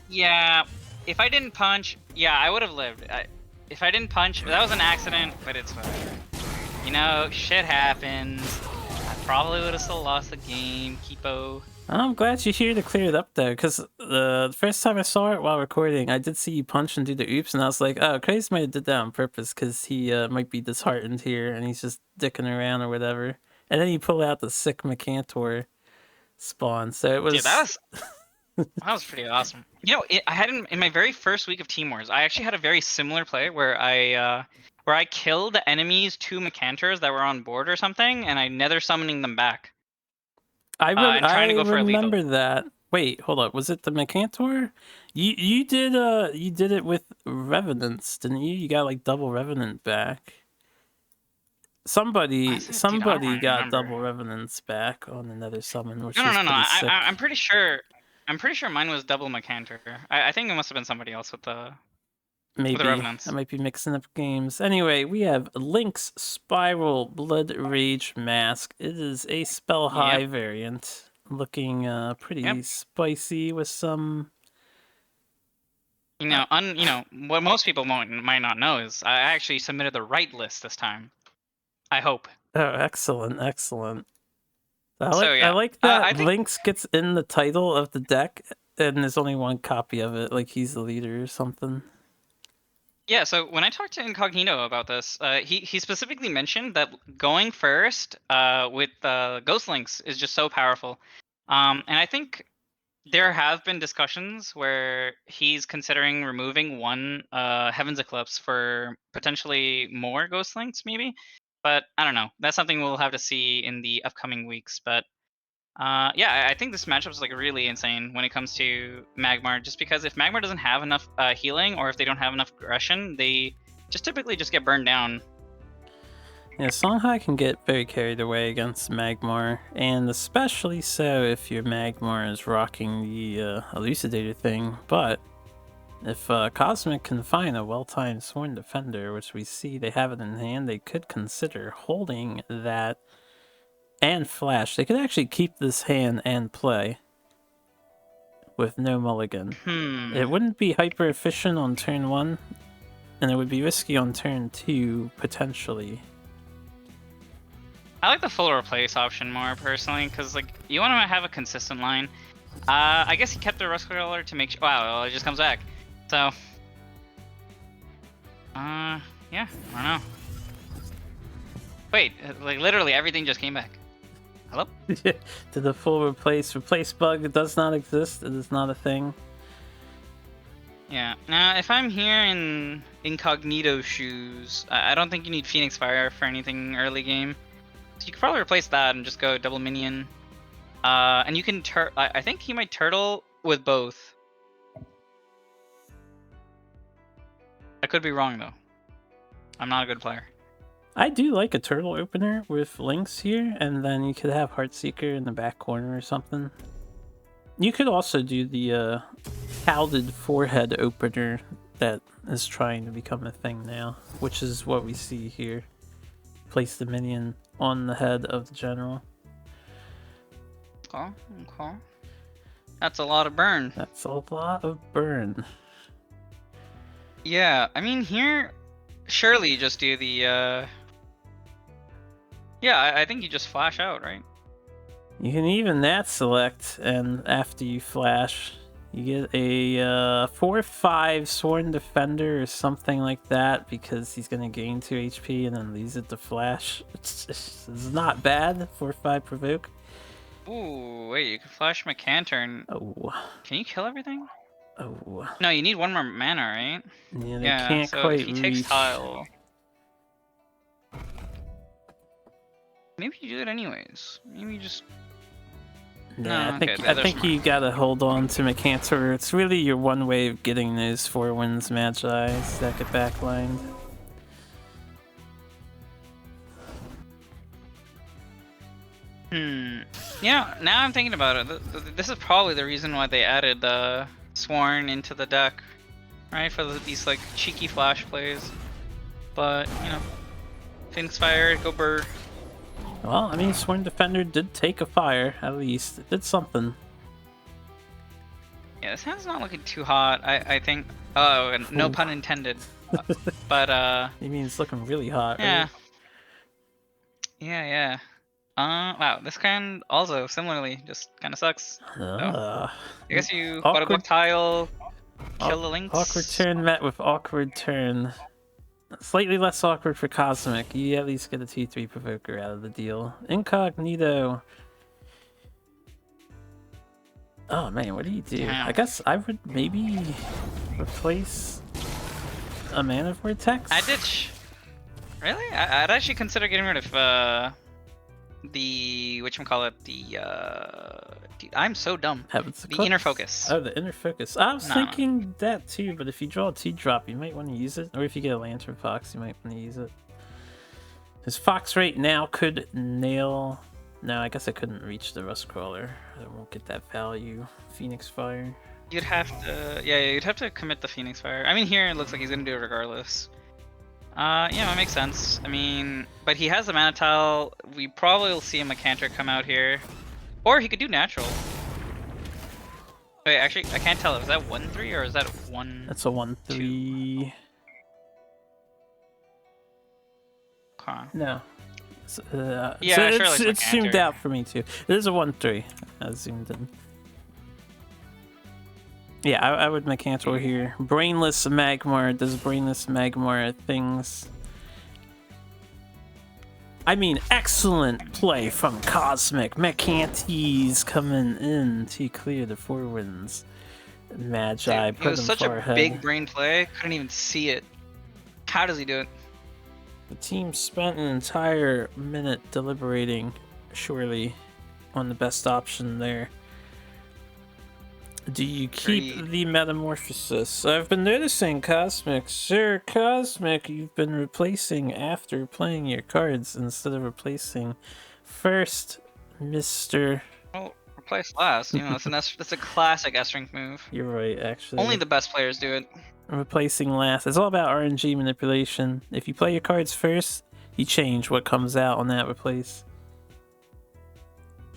Yeah. If I didn't punch, yeah, I would have lived. If I didn't punch, that was an accident, but it's whatever. You know, shit happens. I probably would have still lost the game. Keepo. I'm glad you're here to clear it up though, because the first time I saw it while recording, I did see you punch and do the oops, and I was like, oh, Craze might have did that on purpose because he might be disheartened here and he's just dicking around or whatever. And then you pull out the sick Macantor spawn, so it was. Dude, that was pretty awesome. You know, I had in my very first week of Team Wars, I actually had a very similar play where I killed the enemy's 2 Macantors that were on board or something, and I nether summoning them back. I remember that. Wait, hold up. Was it the Macantor? You did it with Revenants, didn't you? You got like double Revenant back. Somebody got double Revenants back on another summon, which no. Sick. I'm pretty sure mine was double Macantor. I think it must have been somebody else with the Maybe. the Revenants. I might be mixing up games. Anyway, we have Link's Spiral Blood Rage Mask. It is a spell high variant. Looking pretty spicy with some... You know, what most people might not know is I actually submitted the right list this time. I hope. Oh, excellent, excellent. I So, like yeah. I like that I think- Lynx gets in the title of the deck and there's only one copy of it, like he's the leader or something. Yeah, so when I talked to Incognito about this, he specifically mentioned that going first with Ghost Links is just so powerful. And I think there have been discussions where he's considering removing one Heaven's Eclipse for potentially more Ghost Links, maybe. But I don't know. That's something we'll have to see in the upcoming weeks. But yeah, I think this matchup is like really insane when it comes to Magmar. Just because if Magmar doesn't have enough healing, or if they don't have enough aggression, they just typically just get burned down. Yeah, Songhai can get very carried away against Magmar, and especially so if your Magmar is rocking the Elucidator thing. But if Cosmic can find a well-timed Sworn Defender, which we see they have it in hand, they could consider holding that and Flash. They could actually keep this hand and play with no mulligan. It wouldn't be hyper efficient on turn 1, and it would be risky on turn 2, potentially. I like the full replace option more personally, because like you want to have a consistent line. I guess he kept the Rust Color to make sure. Wow, it just comes back. So, yeah, I don't know. Wait, like literally everything just came back. Hello? Did the full replace bug does not exist? It is not a thing. Yeah. Now, if I'm here in Incognito shoes, I don't think you need Phoenix Fire for anything early game. So you could probably replace that and just go double minion. And you can I think he might turtle with both. I could be wrong though. I'm not a good player. I do like a turtle opener with links here, and then you could have Heartseeker in the back corner or something. You could also do the Clouded Forehead opener that is trying to become a thing now, which is what we see here. Place the minion on the head of the general. Okay. That's a lot of burn. That's a lot of burn. Yeah, I mean here, surely you just do the yeah, I think you just flash out, right? You can even that select, and after you flash, you get a 4/5 Sworn Defender or something like that, because he's going to gain 2 HP and then leaves it to flash. It's not bad. 4/5 provoke. Ooh, wait, you can flash McCanter and... Oh. Can you kill everything? Oh. No, you need one more mana, right? Yeah, they can't so quite if he takes reach. tile... Maybe you do it anyways. Maybe you just... Yeah, No, I think okay, I there's think more. you gotta hold on to McCanter. It's really your one way of getting those 4 wins Magi that get backlined. Yeah, now I'm thinking about it. This is probably the reason why they added Sworn into the deck, right? For these like cheeky flash plays. But you know, Phoenix Fire, go bird. Well, I mean, Sworn Defender did take a fire, at least. It did something. Yeah, this hand's not looking too hot. I think. Oh, and no Ooh. pun intended. But You mean it's looking really hot, yeah. right? Yeah. Wow, this kind also similarly just kind of sucks. I guess you bought a block tile, kill the links. Awkward turn met with awkward turn. Slightly less awkward for Cosmic. You at least get a 2/3 provoker out of the deal. Incognito. Oh man, what do you do? Damn. I guess I would maybe replace a Mana Vortex. I did. Really? I'd actually consider getting rid of the whatchamacallit, dude, I'm so dumb. Heavens The inner focus. Oh, the inner focus. I was No. thinking that too, but if you draw a 2-drop, you might want to use it. Or if you get a Lantern Fox, you might want to use it. His Fox right now could nail... No, I guess I couldn't reach the Rust Crawler. I won't get that value. Phoenix Fire. You'd have to, yeah, you'd have to commit the Phoenix Fire. I mean, here it looks like he's gonna do it regardless. Yeah, it makes sense. I mean, but he has the Mana Tile. We probably will see a Macantor come out here, or he could do natural. Wait, actually, I can't tell. Is that 1-3 or is that 1? That's a 1-3. Okay. No. Yeah, so sure, like it's zoomed Macantor. out for me too. It is a 1-3. I zoomed in. Yeah, I would Macantor here. Brainless Magmar does Brainless Magmar things. I mean, excellent play from Cosmic. Macantes coming in to clear the 4 wins. Magi Dude, put it was them such far a ahead. big brain play. Couldn't even see it. How does he do it? The team spent an entire minute deliberating, surely, on the best option there. Do you keep Agreed. the Metamorphosis? I've been noticing, Cosmic. Sir Cosmic, you've been replacing after playing your cards instead of replacing first, Mr. Well, replace last. You know, that's a classic S-rank move. You're right, actually. Only the best players do it. Replacing last. It's all about RNG manipulation. If you play your cards first, you change what comes out on that replace.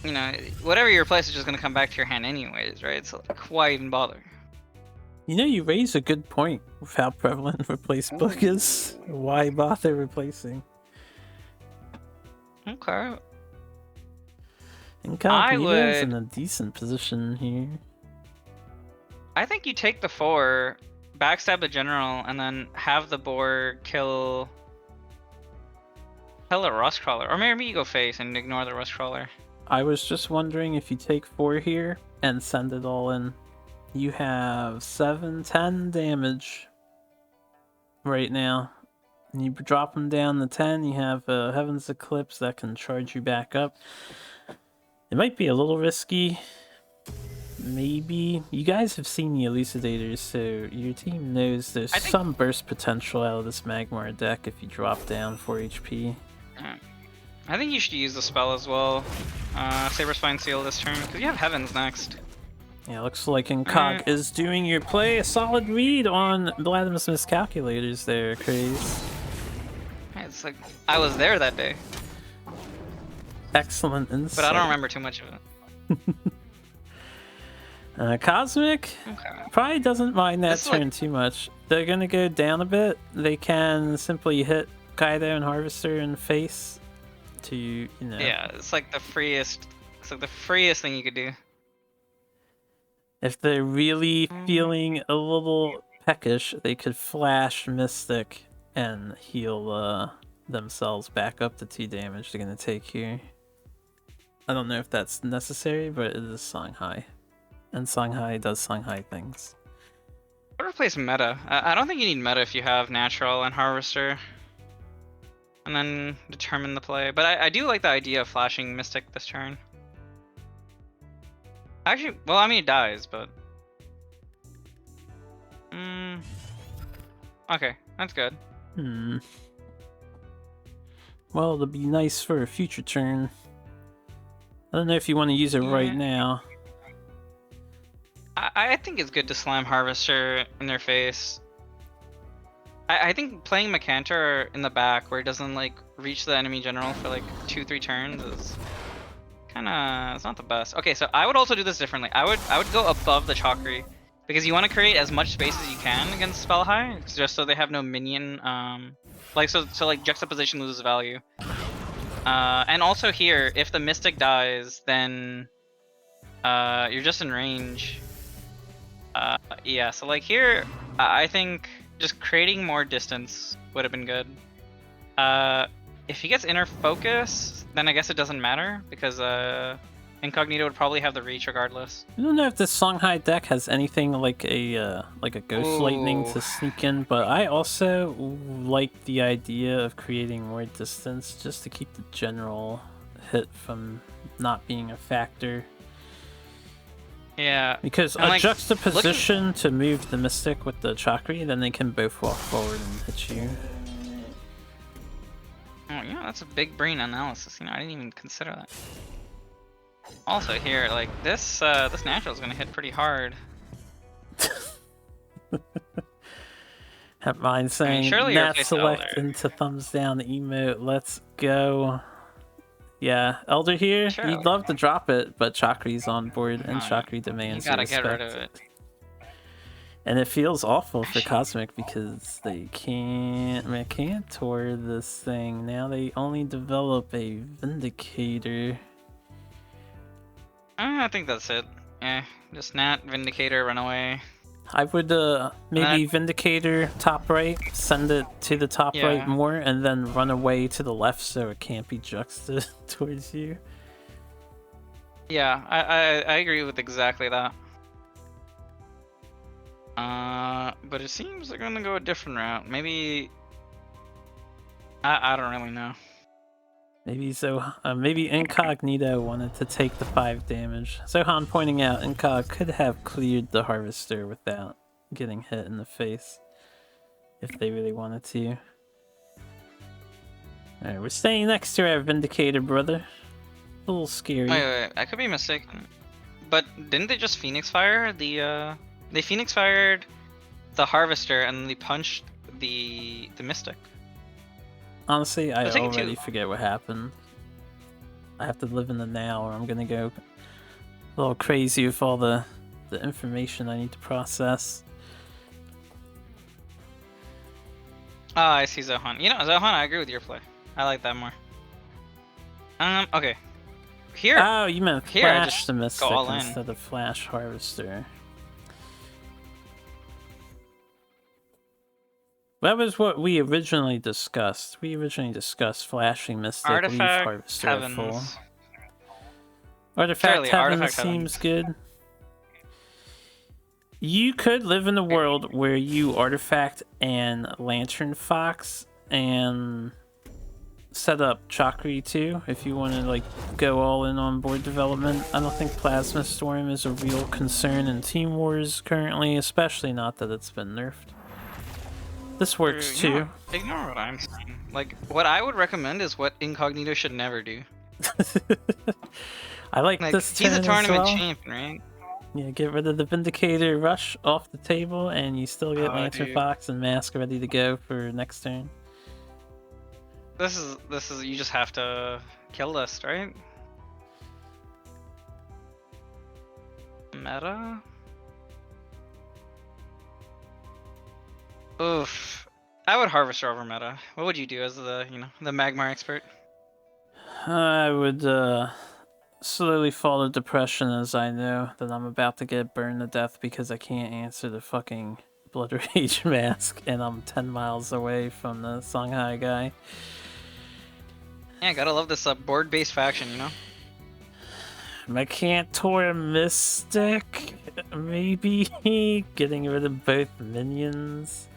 You know, whatever you replace is just gonna come back to your hand anyways, right? So like, why even bother? You know, you raise a good point with how prevalent replace book is. Why bother replacing? Okay. Incognito's in would- a decent position here. I think you take the 4, backstab the general, and then have the board kill a rust crawler, or maybe you go face and ignore the rust crawler. I was just wondering if you take 4 here and send it all in. You have 7-10 damage right now. And you drop them down to 10, you have Heaven's Eclipse that can charge you back up. It might be a little risky. Maybe. You guys have seen the Elucidators, so your team knows there's I think- some burst potential out of this Magmar deck if you drop down 4 HP. I think you should use the spell as well. Saber Spine Seal this turn, because you have Heavens next. Yeah, looks like Incog is doing your play. A solid read on Vladimir miscalculators there, Craze. It's like, I was there that day, Excellent insight. but I don't remember too much of it. Cosmic Okay. probably doesn't mind that This is like- turn too much. They're gonna go down a bit. They can simply hit Kaido and Harvester in the face to, you know. Yeah, it's like the freest. It's like the freest thing you could do. If they're really feeling a little peckish, they could flash Mystic and heal themselves back up to 2 damage they're gonna take here. I don't know if that's necessary, but it is Songhai. And Songhai does Songhai things. I would replace meta. I don't think you need meta if you have natural and harvester. And then determine the play. But I do like the idea of flashing Mystic this turn. Actually, well, I mean, it dies, but... Okay, that's good. Well, it'll be nice for a future turn. I don't know if you want to use it right Yeah. now. I think it's good to slam Harvester in their face. I think playing Macantor in the back where it doesn't like reach the enemy general for like 2-3 turns is kinda, it's not the best. Okay, so I would also do this differently. I would go above the Chakri because you want to create as much space as you can against Spell High, just so they have no minion. Like so like juxtaposition loses value. And also here, if the Mystic dies, then you're just in range. Yeah, so like here, I think just creating more distance would have been good. If he gets inner focus, then I guess it doesn't matter because Incognito would probably have the reach regardless. I don't know if this Songhai deck has anything like a Ghost Lightning to Ooh. sneak in, but I also like the idea of creating more distance just to keep the general hit from not being a factor. Yeah. Because And, a like, juxtaposition to move the Mystic with the Chakri, then they can both walk forward and hit you. Oh, yeah, that's a big brain analysis. You know, I didn't even consider that. Also here, like this, this natural is gonna hit pretty hard. Have mine saying surely you're Nat facing select Elder. into thumbs down emote. Let's go. Yeah, Elder here. Sure, He'd Elder. love to drop it, but Chakri's on board, and No, Chakri you demands gotta respect. get rid of it. And it feels awful for Cosmic because they can't tour this thing. Now they only develop a Vindicator. I think that's it. Yeah, just Nat, Vindicator, run away. I would maybe Vindicator top right, send it to the top right Yeah. more, and then run away to the left so it can't be juxta towards you. Yeah, I agree with exactly that. But it seems they're gonna go a different route. Maybe I don't really know. Maybe Incognito wanted to take the 5 damage. Zohan pointing out Incog could have cleared the Harvester without getting hit in the face if they really wanted to. Alright, we're staying next to our Vindicator, brother. A little scary. Wait, I could be mistaken. But didn't they just Phoenix Fire the they Phoenix Fired the Harvester and they punched the Mystic? Honestly, I I'll take it already too. forget what happened. I have to live in the now, or I'm gonna go a little crazy with all the information I need to process. Ah, I see Zohan. You know, Zohan, I agree with your play. I like that more. Okay. Here. Oh, you meant Here, I Flash just the Mystic go all in. instead of Flash Harvester. That was what we originally discussed. We originally discussed flashing Mystic, leave Artifact Harvester at full. Heavens. Artifact Surely, Heaven Artifact seems Heavens. good. You could live in a world where you Artifact and Lantern Fox and set up Chakri too, if you want to like go all in on board development. I don't think Plasma Storm is a real concern in Team Wars currently, especially not that it's been nerfed. This works too. Ignore what I'm saying. Like, what I would recommend is what Incognito should never do. I like Like, this he's a turn as tournament well. champion, right? Yeah, get rid of the Vindicator Rush off the table, and you still get Oh, Lantern dude. Fox and Mask ready to go for next turn. This is you just have to kill list, right? Meta. Oof. I would Harvester over meta. What would you do as the the Magmar expert? I would slowly fall to depression as I know that I'm about to get burned to death because I can't answer the fucking Blood Rage mask, and I'm 10 miles away from the Songhai guy. Yeah, gotta love this board-based faction, you know? Mercantor Mystic, maybe getting rid of both minions.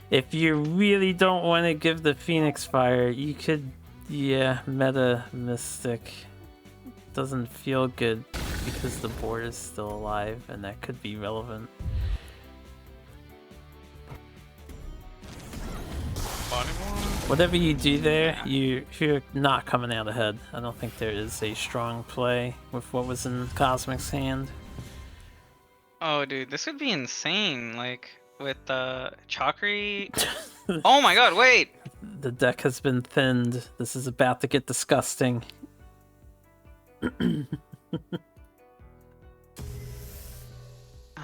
If you really don't want to give the Phoenix Fire, you could, yeah, meta Mystic. Doesn't feel good because the board is still alive, and that could be relevant. Whatever you do there, you're not coming out ahead. I don't think there is a strong play with what was in Cosmic's hand. Oh, dude, this would be insane. Like with Chakri. Oh my God! Wait. The deck has been thinned. This is about to get disgusting. I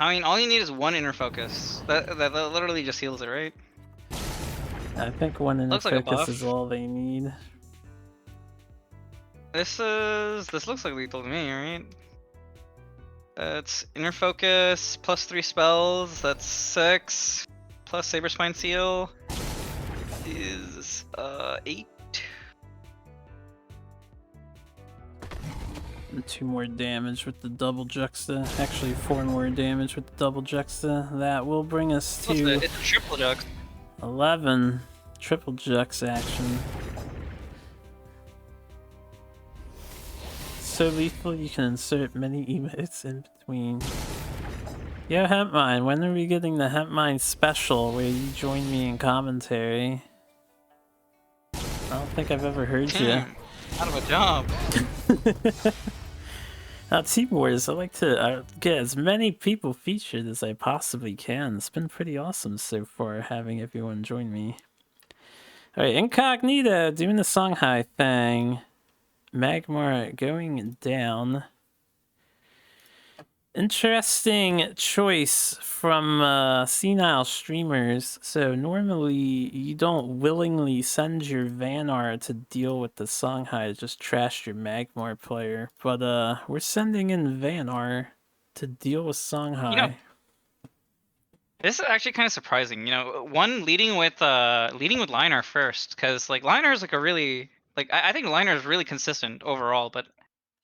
mean, all you need is one inner focus. That literally just heals it, right? I think one in Looks like a focus buff. is all they need. This looks like lethal to me, right? That's inner focus plus 3 spells. That's 6 plus Saber Spine Seal is 8. And 2 more damage with the double juxta. Actually, 4 more damage with the double juxta. That will bring us to It's a triple jug. 11. Triple jux action. So lethal you can insert many emotes in between. Yo, Hempmine, when are we getting the Hempmine special where you join me in commentary? I don't think I've ever heard you. Out of a job. Team Wars, I like to get as many people featured as I possibly can. It's been pretty awesome so far having everyone join me. Alright, Incognito doing the Songhai thing. Magmar going down. Interesting choice from senile streamers. So normally you don't willingly send your Vanar to deal with the Songhai, just trash your Magmar player. But we're sending in Vanar to deal with Songhai. You know, this is actually kind of surprising. You know, one leading with Liner first, because like Liner is like a really like I think Liner is really consistent overall, but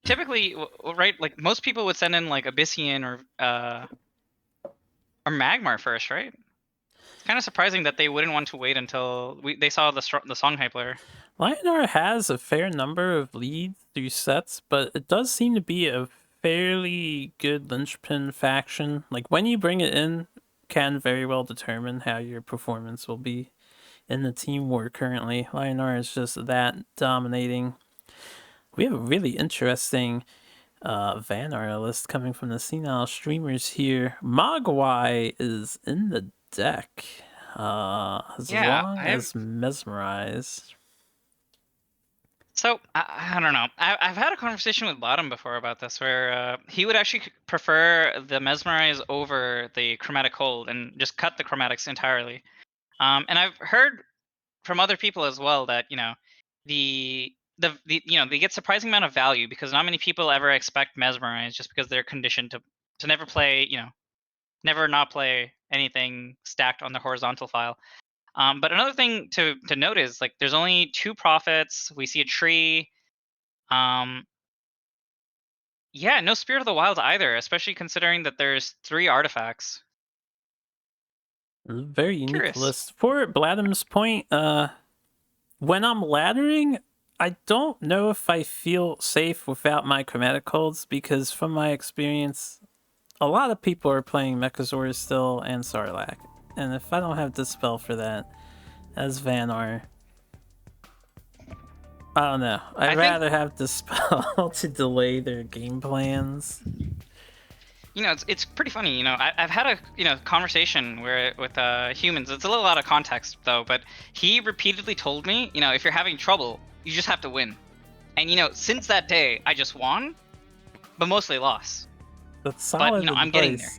typically, right, like most people would send in like Abyssian or Magmar first, right? It's kind of surprising that they wouldn't want to wait until they saw the Songhai player. Lionar has a fair number of leads through sets, but it does seem to be a fairly good linchpin faction. Like, when you bring it in, can very well determine how your performance will be in the team war currently. Lionar is just that dominating. We have a really interesting Vanar list coming from the senile streamers here. Mogwai is in the deck. As long as Mesmerize. So I don't know. I've had a conversation with Bottom before about this, where he would actually prefer the Mesmerize over the Chromatic Hold and just cut the chromatics entirely. And I've heard from other people as well that the they get surprising amount of value because not many people ever expect Mesmerize just because they're conditioned to never play never not play anything stacked on the horizontal file. But another thing to note is like there's only 2 prophets. We see a tree. Yeah, no Spirit of the Wild either, especially considering that there's 3 artifacts. Very unique Curious. list. For Bladham's point, when I'm laddering, I don't know if I feel safe without my chromatic holds, because from my experience, a lot of people are playing Mechazor still and Sarlacc. And if I don't have Dispel for that, as Vanar, I don't know. I'd rather have Dispel to delay their game plans. It's pretty funny. I've had a conversation with humans. It's a little out of context though, but he repeatedly told me, if you're having trouble, you just have to win. And since that day, I just won, but mostly lost. That's solid advice. I'm getting there.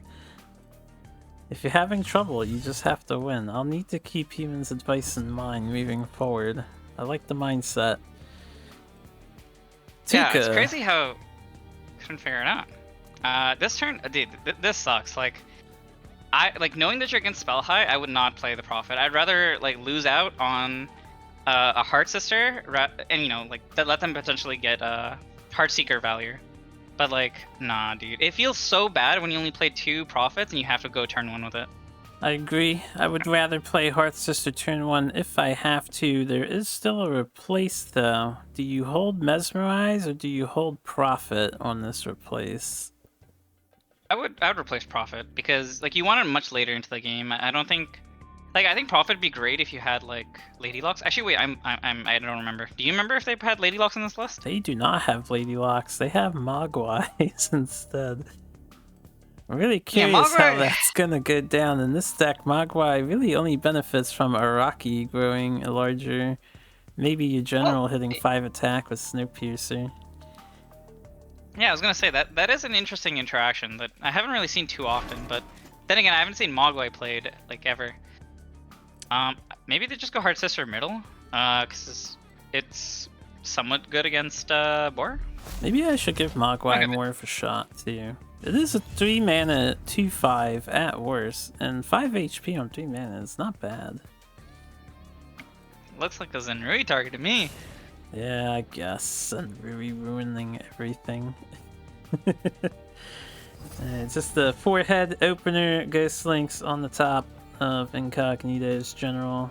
If you're having trouble, you just have to win. I'll need to keep humans' advice in mind moving forward. I like the mindset. Tuka. Yeah, it's crazy how I couldn't figure it out. This turn, dude, this sucks. Like, knowing that you're against Spell High, I would not play the Prophet. I'd rather lose out on a Heart Sister, and let them potentially get Heart Seeker value. But nah, dude, it feels so bad when you only play 2 Prophets and you have to go turn 1 with it. I agree. I would rather play Heart Sister turn 1 if I have to. There is still a replace though. Do you hold Mesmerize or do you hold Prophet on this replace? I would replace Prophet because you want it much later into the game. I don't think I think Prophet would be great if you had Lady Locks. Actually, wait, I don't remember. Do you remember if they had Lady Locks on this list? They do not have Lady Locks. They have Mogwais instead. I'm really curious how that's gonna go down in this deck. Mogwai really only benefits from Araki growing larger. Maybe your general hitting 5 attack with Snowpiercer. Yeah, I was gonna say that is an interesting interaction that I haven't really seen too often. But then again, I haven't seen Mogwai played ever. Maybe they just go Heart Sister middle, because it's somewhat good against Boar. Maybe I should give Mogwai more of a shot too. It is a 3 mana 2/5 at worst, and 5 HP on 3 mana is not bad. Looks like a Zenrui target to me. Yeah, I guess. Zenrui ruining everything. Just the forehead opener, Ghost Links on the top of Incognito's general.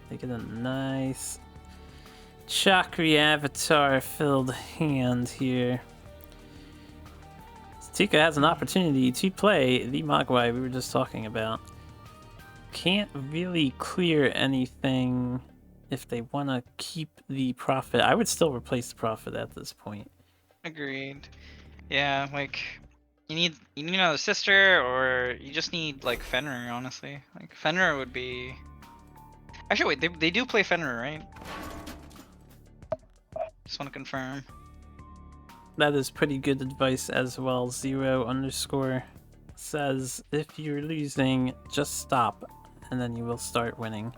They get a nice Chakri avatar filled hand here. Tika has an opportunity to play the Mogwai we were just talking about. Can't really clear anything if they want to keep the Prophet. I would still replace the Prophet at this point. Agreed. Yeah, like you need another sister, or you just need like Fenrir. Honestly, like Fenrir would be. Actually, wait, they do play Fenrir, right? Just want to confirm. That is pretty good advice as well. 0_ says if you're losing, just stop, and then you will start winning.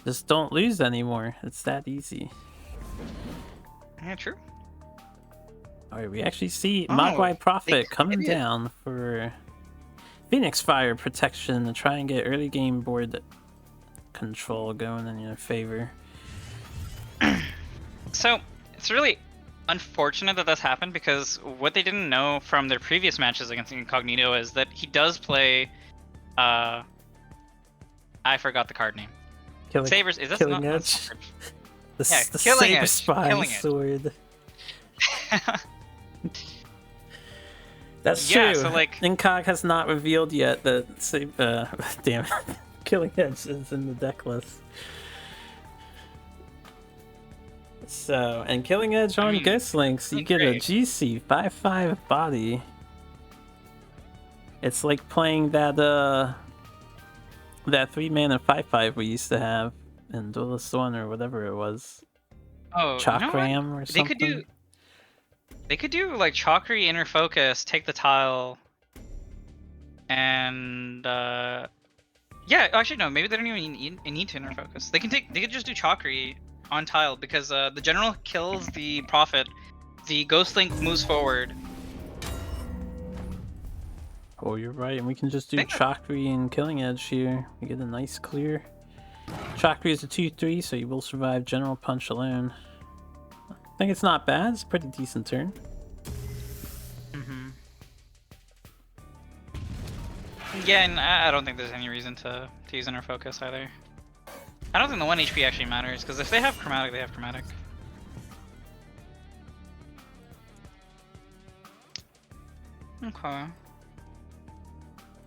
Just don't lose anymore. It's that easy. Yeah, true. Alright, we actually see Oh, Mogwai Prophet they coming did. down for Phoenix Fire protection to try and get early game board control going in your favor. So it's really unfortunate that this happened, because what they didn't know from their previous matches against Incognito is that he does play. I forgot the card name. Killing, Sabers. Is this Killing not? Edge. The, Yeah, the Killing Saber Edge, Spine Killing Edge. sword. That's Yeah, true. so, like- Incog has not revealed yet that damn it. Killing Edge is in the deck list. So, and Killing Edge on Ghost Links, you get a great. GC 5/5 body. It's like playing that 3-mana 5/5 we used to have in Duelyst 1 or whatever it was. Oh, you know what? Chakram or something. They could do like Chakri, Inner Focus, take the tile, and yeah. Actually, no. Maybe they don't even need to Inner Focus. They could just do Chakri on tile, because the general kills the Prophet, the Ghost Link moves forward. Oh, you're right, and we can just do Chakri and Killing Edge here. We get a nice clear. Chakri is a 2/3, so you will survive General Punch alone. I think it's not bad. It's a pretty decent turn. Yeah, and I don't think there's any reason to use Inner Focus either. I don't think the 1 HP actually matters, because if they have Chromatic, they have Chromatic. Okay.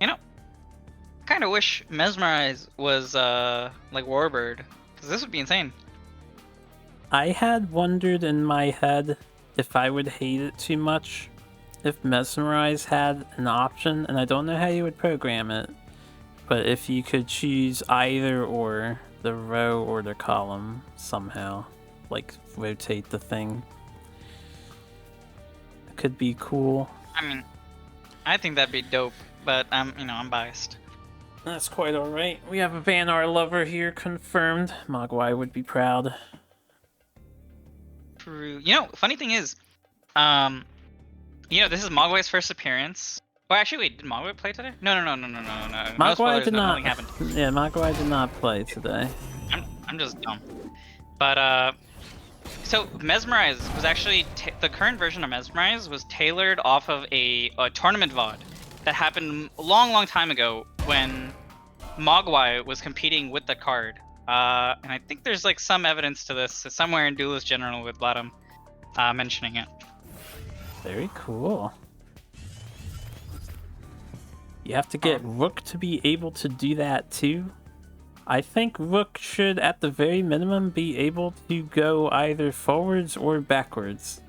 You know, I kind of wish Mesmerize was like Warbird, because this would be insane. I had wondered in my head if I would hate it too much if Mesmerize had an option, and I don't know how you would program it, but if you could choose either or, the row or the column somehow, like rotate the thing. It could be cool. I mean, I think that'd be dope, but I'm biased. That's quite alright. We have a Vanar lover here confirmed. Mogwai would be proud. True. You know, funny thing is, this is Mogwai's first appearance. Well, actually, wait, did Mogwai play today? No. Mogwai did not. Nothing happened. Yeah, Mogwai did not play today. I'm just dumb. But so Mesmerize was actually the current version of Mesmerize was tailored off of a tournament VOD that happened a long time ago when Mogwai was competing with the card. And I think there's like some evidence to this somewhere in Duelyst General with Vladam mentioning it. Very cool. You have to get Rook to be able to do that too. I think Rook should, at the very minimum, be able to go either forwards or backwards.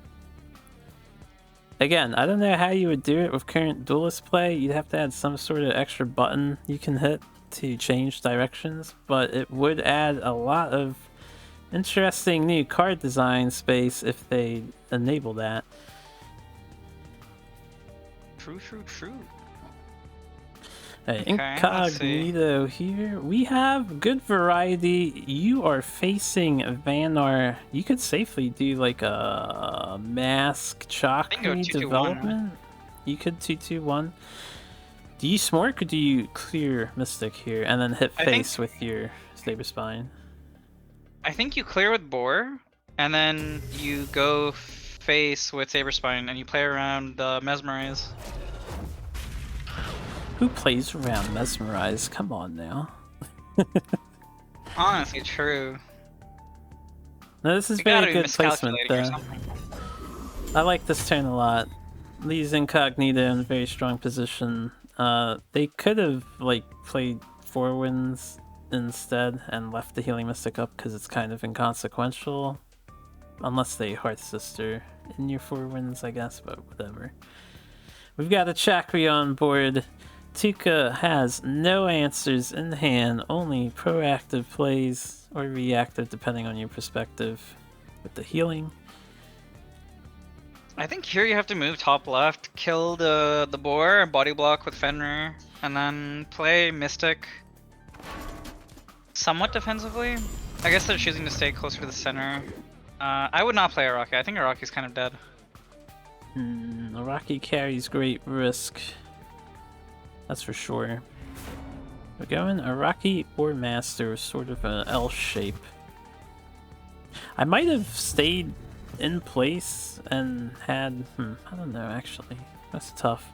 Again, I don't know how you would do it with current Duelyst play. You'd have to add some sort of extra button you can hit to change directions, but it would add a lot of interesting new card design space if they enable that. True. Hey, Okay, let's see. Incognito here. We have good variety. You are facing Vanar. You could safely do like a mask Chakri 2-2-1, development. You could 2-2-1. Do you smork or do you clear Mystic here and then hit face with your Saber Spine? I think you clear with Boar, and then you go face with Saber Spine, and you play around Mesmerize. Who plays around Mesmerize? Come on now. Honestly, true. No, this is You gotta very be good placement miscalculating or though. something. I like this turn a lot. Leaves Incognito in a very strong position. They could have like played 4 wins instead and left the Healing Mystic up because it's kind of inconsequential. Unless they Hearth Sister. in your 4 wins, I guess, but whatever. We've got a Chakri on board. Tuka has no answers in hand, only proactive plays or reactive depending on your perspective with the healing. I think here you have to move top left, kill the boar, body block with Fenrir, and then play Mystic somewhat defensively. I guess they're choosing to stay closer to the center. I would not play Araki. I think Araki's kind of dead. Araki carries great risk. That's for sure. We're going Araki or Master, sort of an L shape. I might have stayed in place and had... I don't know, actually. That's tough.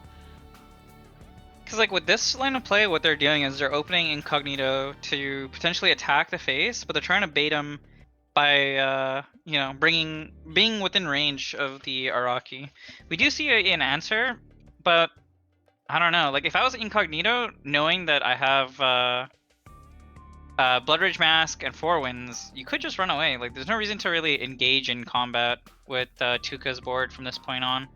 Because like with this line of play, what they're doing is they're opening Incognito to potentially attack the face, but they're trying to bait him by, you know, being within range of the Araki. We do see an answer, but I don't know. Like if I was Incognito, knowing that I have Blood Rage Mask and 4 wins, you could just run away. Like there's no reason to really engage in combat with Tuka's board from this point on.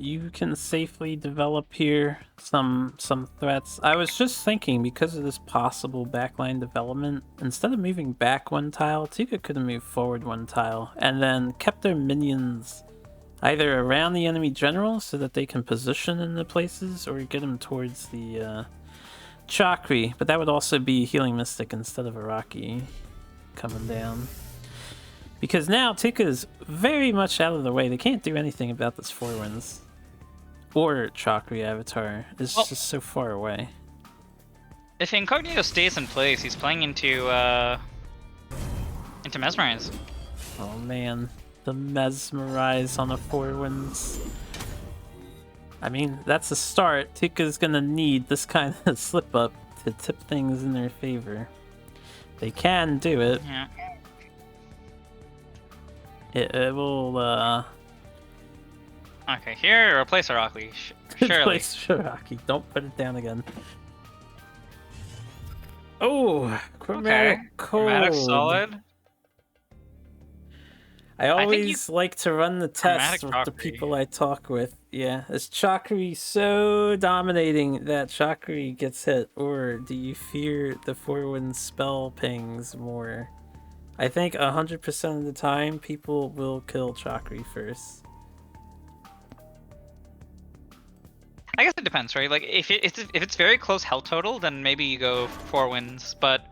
You can safely develop here some threats. I was just thinking, because of this possible backline development, instead of moving back 1 tile, Tuka could have moved forward 1 tile, and then kept their minions either around the enemy general so that they can position in the places, or get them towards the Chakri, but that would also be Healing Mystic instead of Araki coming down. Because now Tuka is very much out of the way. They can't do anything about this 4 wins. Or Chakri Avatar. It's just so far away. If Incognito stays in place, he's playing into Mesmerize. Oh man, the Mesmerize on the 4 wins. I mean, that's a start. Tuka's gonna need this kind of slip up to tip things in their favor. They can do it. Yeah. It will, Okay, here, replace Araki. Surely. replace Shiraki. Don't put it down again. Oh, Chromatic Cold. Chromatic solid. I always like to run the test with the Chakri. people I talk with. Yeah, is Chakri so dominating that Chakri gets hit, or do you fear the 4-win spell pings more? I think 100% of the time, people will kill Chakri first. I guess it depends, right? Like if it's very close health total, then maybe you go 4 wins. But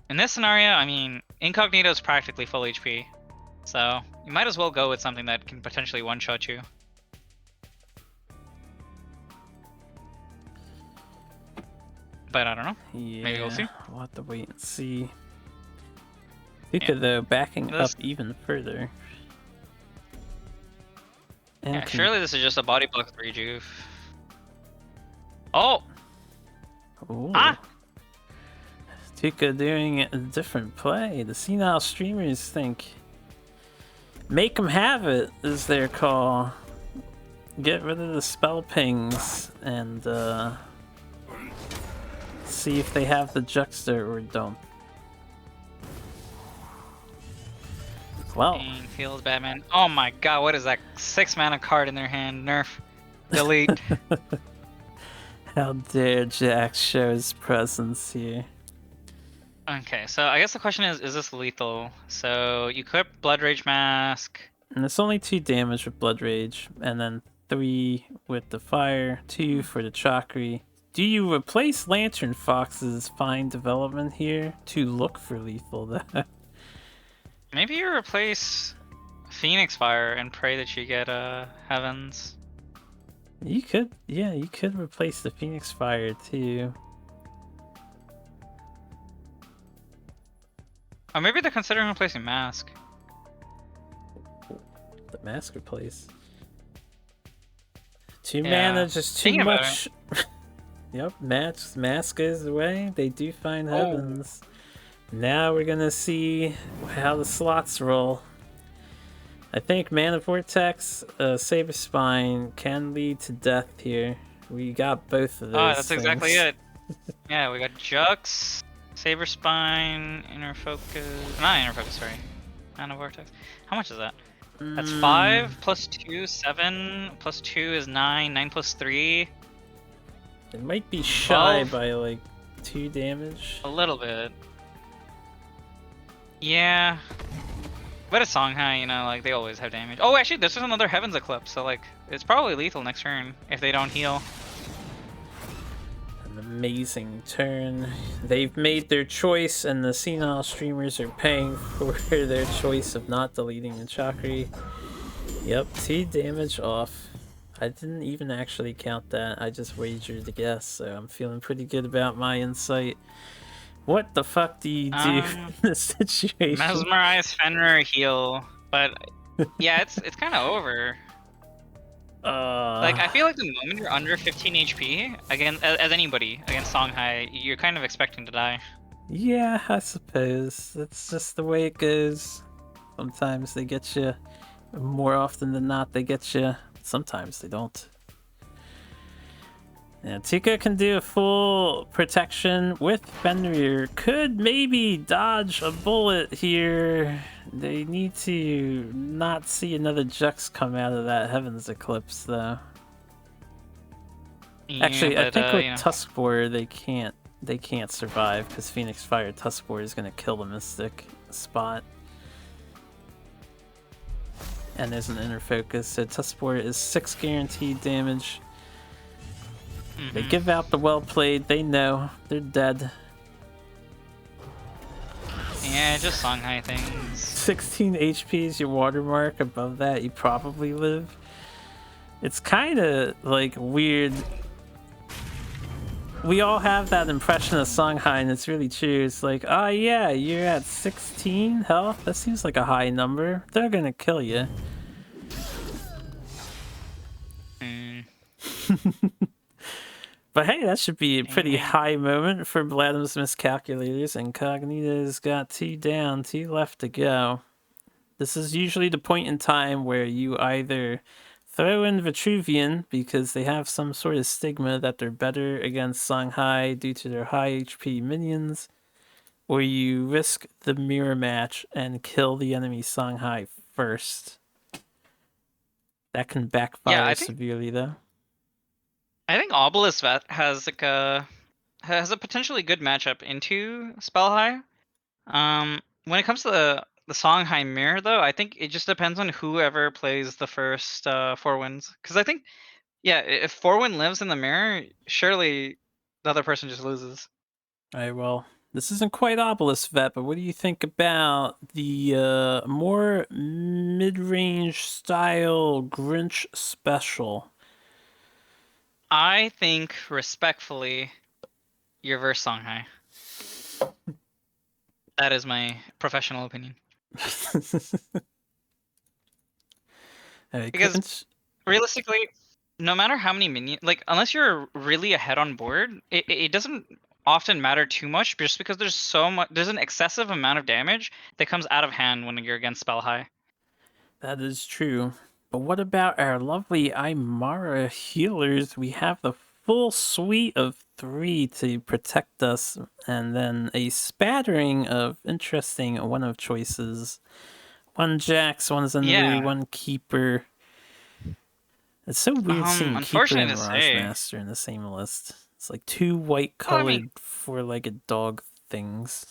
in this scenario, I mean, Incognito is practically full HP, so you might as well go with something that can potentially one-shot you. But I don't know. Yeah, Maybe we'll see. We'll have to wait and see. Tuka, though, backing up even further. And Yeah, surely this is just a body block rejuve. Oh! Ooh. Ah! Tuka doing a different play. The senile streamers think make them have it is their call. Get rid of the spell pings and see if they have the Juxter or don't. Well, Feels Batman. Oh my god, what is that 6 mana card in their hand? Nerf. Delete. how dare Jax show his presence here? Okay, so I guess the question is this lethal? So you equip Blood Rage Mask. And it's only 2 damage with Blood Rage, and then 3 with the fire, 2 for the Chakri. Do you replace Lantern Fox's fine development here to look for lethal though? Maybe you replace Phoenix Fire and pray that you get Heavens. You could, yeah, you could replace the Phoenix Fire too. Or maybe they're considering replacing Mask. The Mask replace. 2 Yeah. mana, just too Thinking about much. Yep, Mask goes away. They do find Oh. Heavens. Now we're gonna see how the slots roll. I think Mana Vortex, Saber Spine can lead to death here. We got both of those. Oh, that's exactly it. Yeah, we got Jux, Saber Spine, Inner Focus. Not Inner Focus, sorry. Mana Vortex. How much is that? That's Mm, 5 plus 2, 7 plus 2 is 9. 9 plus 3, It might be shy 12. by like 2 damage. A little bit. Yeah. But it's Songhai, you know, like they always have damage. Oh, actually, this is another Heaven's Eclipse, so like it's probably lethal next turn if they don't heal. An amazing turn. They've made their choice, and the senile streamers are paying for their choice of not deleting the Chakri. Yep, 2 damage off. I didn't even actually count that. I just wagered a guess, so I'm feeling pretty good about my insight. What the fuck do you do in this situation? Mesmerize, Fenrir, heal, but yeah, it's kind of over. Like I feel like the moment you're under 15 HP against as anybody against Songhai, you're kind of expecting to die. Yeah, I suppose. That's just the way it goes. Sometimes they get you. More often than not, they get you. Sometimes they don't. Yeah, Tika can do a full protection with Fenrir. Could maybe dodge a bullet here. They need to not see another Jux come out of that Heaven's Eclipse, though. Yeah, Actually, I but, think with you know. Tuskboar they can't survive because Phoenix Fire Tuskboar is gonna kill the Mystic spot. And there's an inner focus, so Tuskboar is 6 guaranteed damage. They give out the well played, they know, they're dead. Yeah, just Songhai things. 16 HP is your watermark, above that you probably live. It's kind of like weird. We all have that impression of Songhai, and it's really true. It's like, oh yeah, you're at 16 health? That seems like a high number. They're gonna kill you. But hey, that should be a pretty high moment for Vladim's miscalculators. Incognito's got 2 down, 2 left to go. This is usually the point in time where you either throw in Vitruvian because they have some sort of stigma that they're better against Songhai due to their high HP minions, or you risk the mirror match and kill the enemy Songhai first. That can backfire severely, though. I think Obelisk has like a potentially good matchup into Spellhigh. When it comes to the Songhai mirror, though, I think it just depends on whoever plays the first 4 wins. Because I think, yeah, if 4-win lives in the mirror, surely the other person just loses. Alright, well, this isn't quite Obelisk Vet, but what do you think about the more mid-range style Grinch special? I think, respectfully, you're verse Songhai. That is my professional opinion. Because realistically, no matter how many minions, like unless you're really ahead on board, it doesn't often matter too much just because there's an excessive amount of damage that comes out of hand when you're against Spellhigh. That is true. But what about our lovely Aymara healers? We have the full suite of 3 to protect us, and then a spattering of interesting one-of choices. 1 Jax, 1 Zenru, 1 Keeper. It's so weird seeing Keeper and Mirage Master in the same list. It's like 2 white-colored, 4-legged dog things.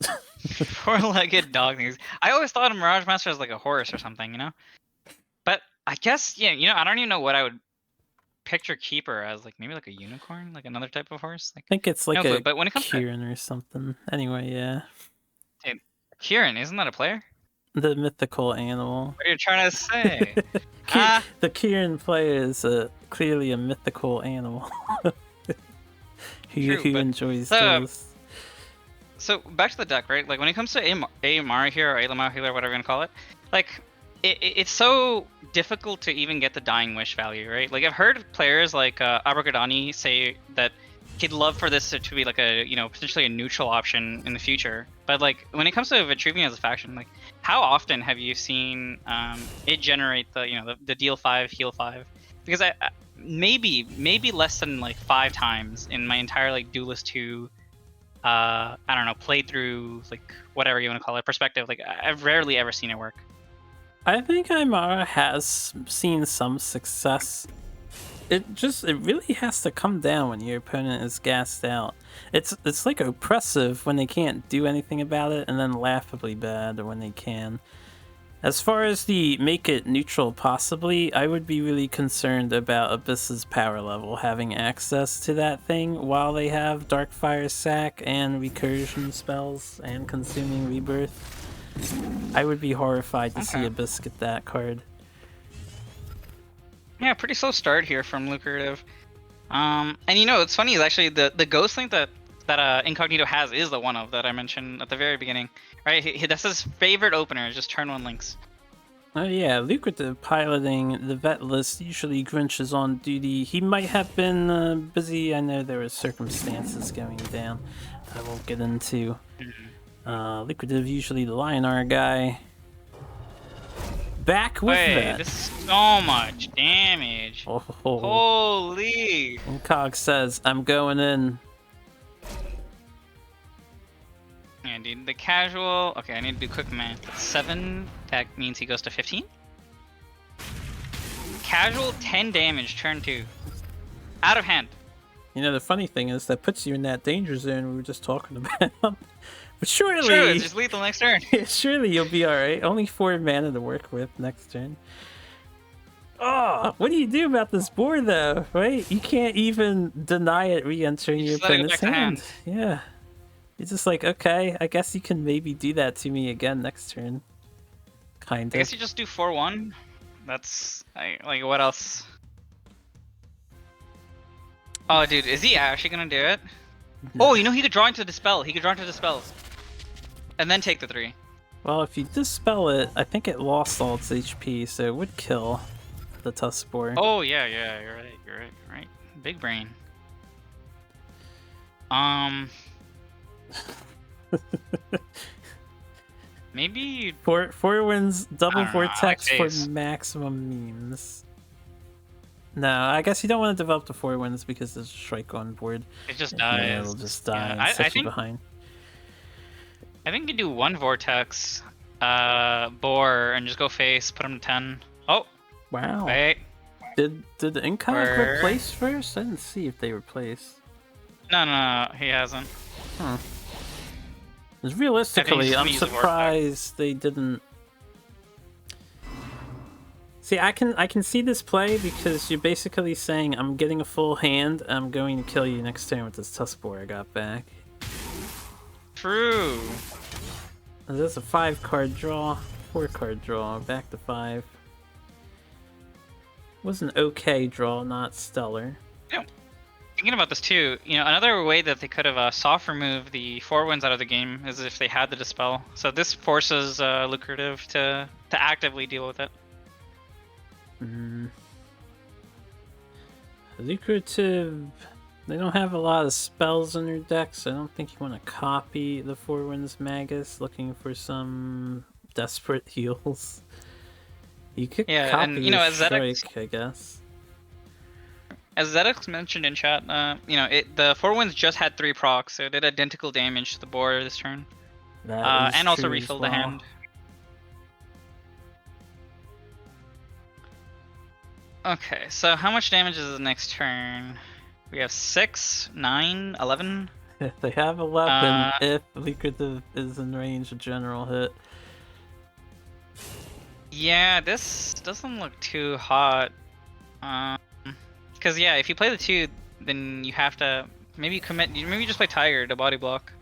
4-legged dog things. I always thought a Mirage Master was like a horse or something, you know? But I guess, yeah, you know, I don't even know what I would picture Keeper as, like maybe like a unicorn, like another type of horse. Like, I think it's like but when it comes Kieran or something. Anyway, yeah. Dude, Kieran, isn't that a player? The mythical animal. What are you trying to say? The Kieran player is clearly a mythical animal. who enjoys those. So back to the deck, right? Like when it comes to Aymara here, or Alamau healer, whatever you're gonna call it, like it's so difficult to even get the Dying Wish value, right? Like I've heard players like Abragadani say that he'd love for this to be like a, you know, potentially a neutral option in the future. But like when it comes to Vitruvian as a faction, like how often have you seen it generate the, you know, the deal 5, heal 5? Because I maybe less than like 5 times in my entire like Duelyst 2 I don't know, playthrough, like whatever you want to call it, perspective. Like I've rarely ever seen it work. I think Aymara has seen some success. It really has to come down when your opponent is gassed out. It's like oppressive when they can't do anything about it, and then laughably bad when they can. As far as the make it neutral possibly, I would be really concerned about Abyss's power level having access to that thing while they have Darkfire Sack and recursion spells and consuming rebirth. I would be horrified to see Abyss get that card. Yeah, pretty slow start here from Lucrative. And you know, it's funny is actually the ghost link that Incognito has is the one of that I mentioned at the very beginning. Right, that's his favorite opener, is just turn 1 links. Oh yeah, Lucrative piloting the vet list. Usually Grinch is on duty. He might have been busy. I know there were circumstances going down I won't get into. Lucrative usually the Lionar guy. Back with that. This is so much damage. Oh. Holy. Incog says, I'm going in. Yeah, dude, the casual... Okay, I need to do quick math. 7, that means he goes to 15. Casual, 10 damage, turn 2. Out of hand. You know, the funny thing is that puts you in that danger zone we were just talking about. But surely... True, it's just lethal next turn. Surely you'll be alright. Only 4 mana to work with next turn. Oh, what do you do about this board though, right? You can't even deny it re-entering your opponent's hand. Yeah. You're just like, okay, I guess you can maybe do that to me again next turn. Kind of. I guess you just do 4-1. That's... like, what else? Oh, dude, is he actually gonna do it? No. Oh, you know, he could draw into Dispel. He could draw into Dispel. And then take the 3. Well, if you Dispel it, I think it lost all its HP, so it would kill the Tuskspore. Oh, yeah, you're right. Big brain. Maybe... 4 wins, double Vortex for maximum memes. No, I guess you don't want to develop the 4 wins because there's a Shrike on board. It just dies. Yeah, it'll just die and I set you think, behind. I think you do 1 Vortex, Boar, and just go face, put him to 10. Oh! Wow. Wait. Did the Incog replace first? I didn't see if they replaced. No, he hasn't. Because realistically, I'm surprised they didn't. See, I can see this play because you're basically saying I'm getting a full hand. I'm going to kill you next turn with this Tuskspore I got back. True. That's a 5-card draw, 4-card draw, back to 5. Was an okay draw, not stellar. Yeah. Thinking about this too, you know, another way that they could have soft removed the 4 wins out of the game is if they had the Dispel. So this forces Lucrative to actively deal with it. Lucrative. They don't have a lot of spells in their deck, so I don't think you want to copy the 4 wins Magus looking for some desperate heals. You could copy and you know, as Strike, I guess. As Zedix mentioned in chat, you know, the 4 wins just had 3 procs, so it did identical damage to the board this turn. And also refilled the hand. Okay, so how much damage is the next turn? We have 6, 9, 11. They have 11 if Lucrative is in range of general hit. Yeah, this doesn't look too hot. Because yeah, if you play the 2, then you have to maybe commit. Maybe just play Tiger to body block.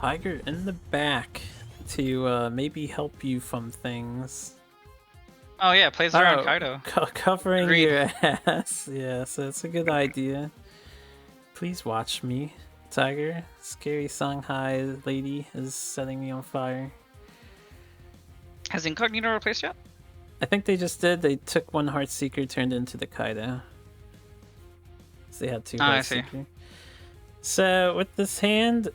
Tiger in the back to maybe help you from things. Oh yeah, plays around Kaido. Covering your ass. Yeah, so it's a good idea. Please watch me, Tiger. Scary Songhai lady is setting me on fire. Has Incognito replaced yet? I think they just did. They took 1 Heartseeker, turned into the Kaido. So they had 2 Heartseeker. So with this hand,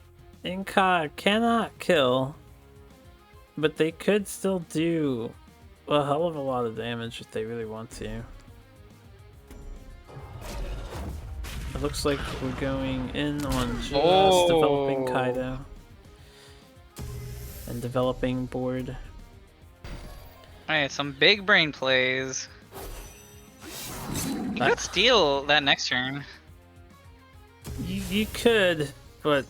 Incog cannot kill, but they could still do a hell of a lot of damage if they really want to. It looks like we're going in on Duelyst, developing Oh. Kaido. And developing board. Alright, some big brain plays. You could steal that next turn. You could, but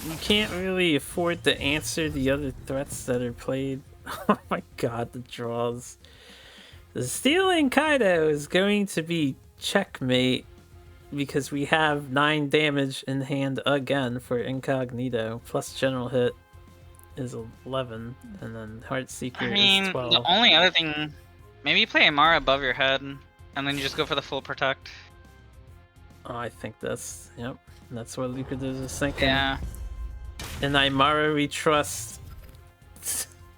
you can't really afford to answer the other threats that are played. Oh my god, the draws. The stealing Kaido is going to be checkmate because we have 9 damage in hand again for Incognito, plus general hit is 11, and then Heartseeker I mean, is the 12. only other thing, maybe you play Amara above your head, and then you just go for the full protect. Oh, I think yep, that's what Lucas is thinking. Yeah, In Aymara we trust.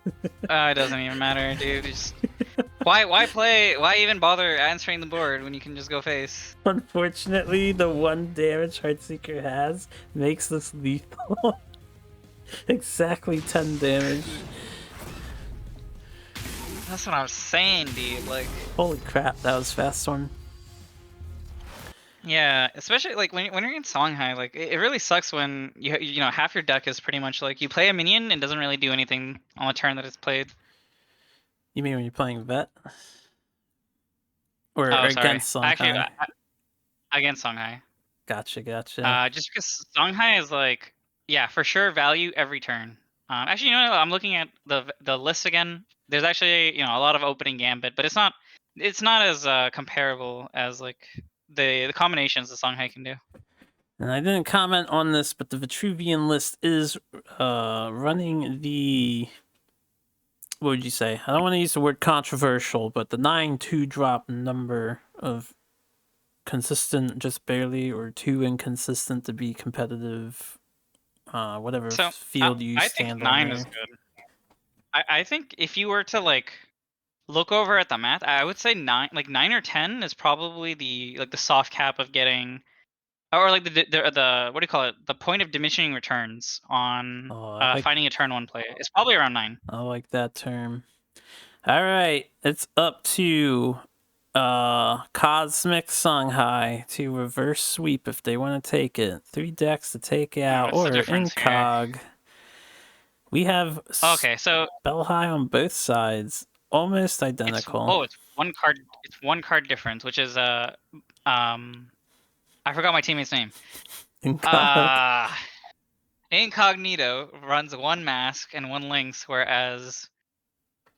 it doesn't even matter, dude. Just why play? Why even bother answering the board when you can just go face? Unfortunately, the 1 damage Heartseeker has makes this lethal. Exactly 10 damage. That's what I'm saying, dude. Like, Holy crap, that was fast one. yeah, especially like when you're in Songhai, like it really sucks when you know half your deck is pretty much like you play a minion and doesn't really do anything on the turn that it's played. You mean when you're playing vet? Or Oh, sorry. against Actually, Songhai? against Songhai. Gotcha. Just because Songhai is like, yeah, for sure value every turn. Actually, you know what? I'm looking at the list again. There's actually a lot of opening gambit, but it's not as comparable as like the combinations that Songhai can do. And I didn't comment on this, but the Vitruvian list is running the... What would you say? I don't want to use the word controversial, but the 9 2-drop number of consistent just barely or too inconsistent to be competitive. Whatever So field you I think stand 9 on is there. good. I think if you were to like look over at the math, I would say 9 or 10 is probably the soft cap of getting, or like the what do you call it? The point of diminishing returns on finding a turn 1 play. It's probably around 9. I like that term. All right, it's up to Cosmic Songhai to reverse sweep if they want to take it. 3 decks to take out, What's the or difference here? Incog. We have Okay, so Spell High on both sides, almost identical. it's one card. It's one card difference, which is I forgot my teammate's name. Incog. Incognito runs 1 mask and 1 lynx, whereas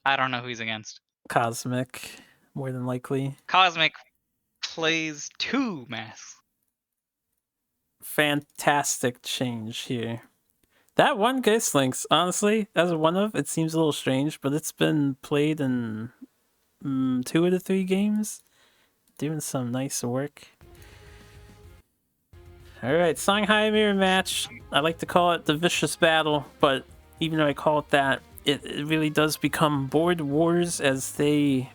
I don't know who he's against. Cosmic, more than likely. Cosmic plays 2 masks. Fantastic change here. That one Ghost Lynx, honestly, as a one-of, it seems a little strange, but it's been played in 2 of the 3 games. Doing some nice work. Alright, Songhai Mirror Match. I like to call it the Vicious Battle, but even though I call it that, it really does become board wars as they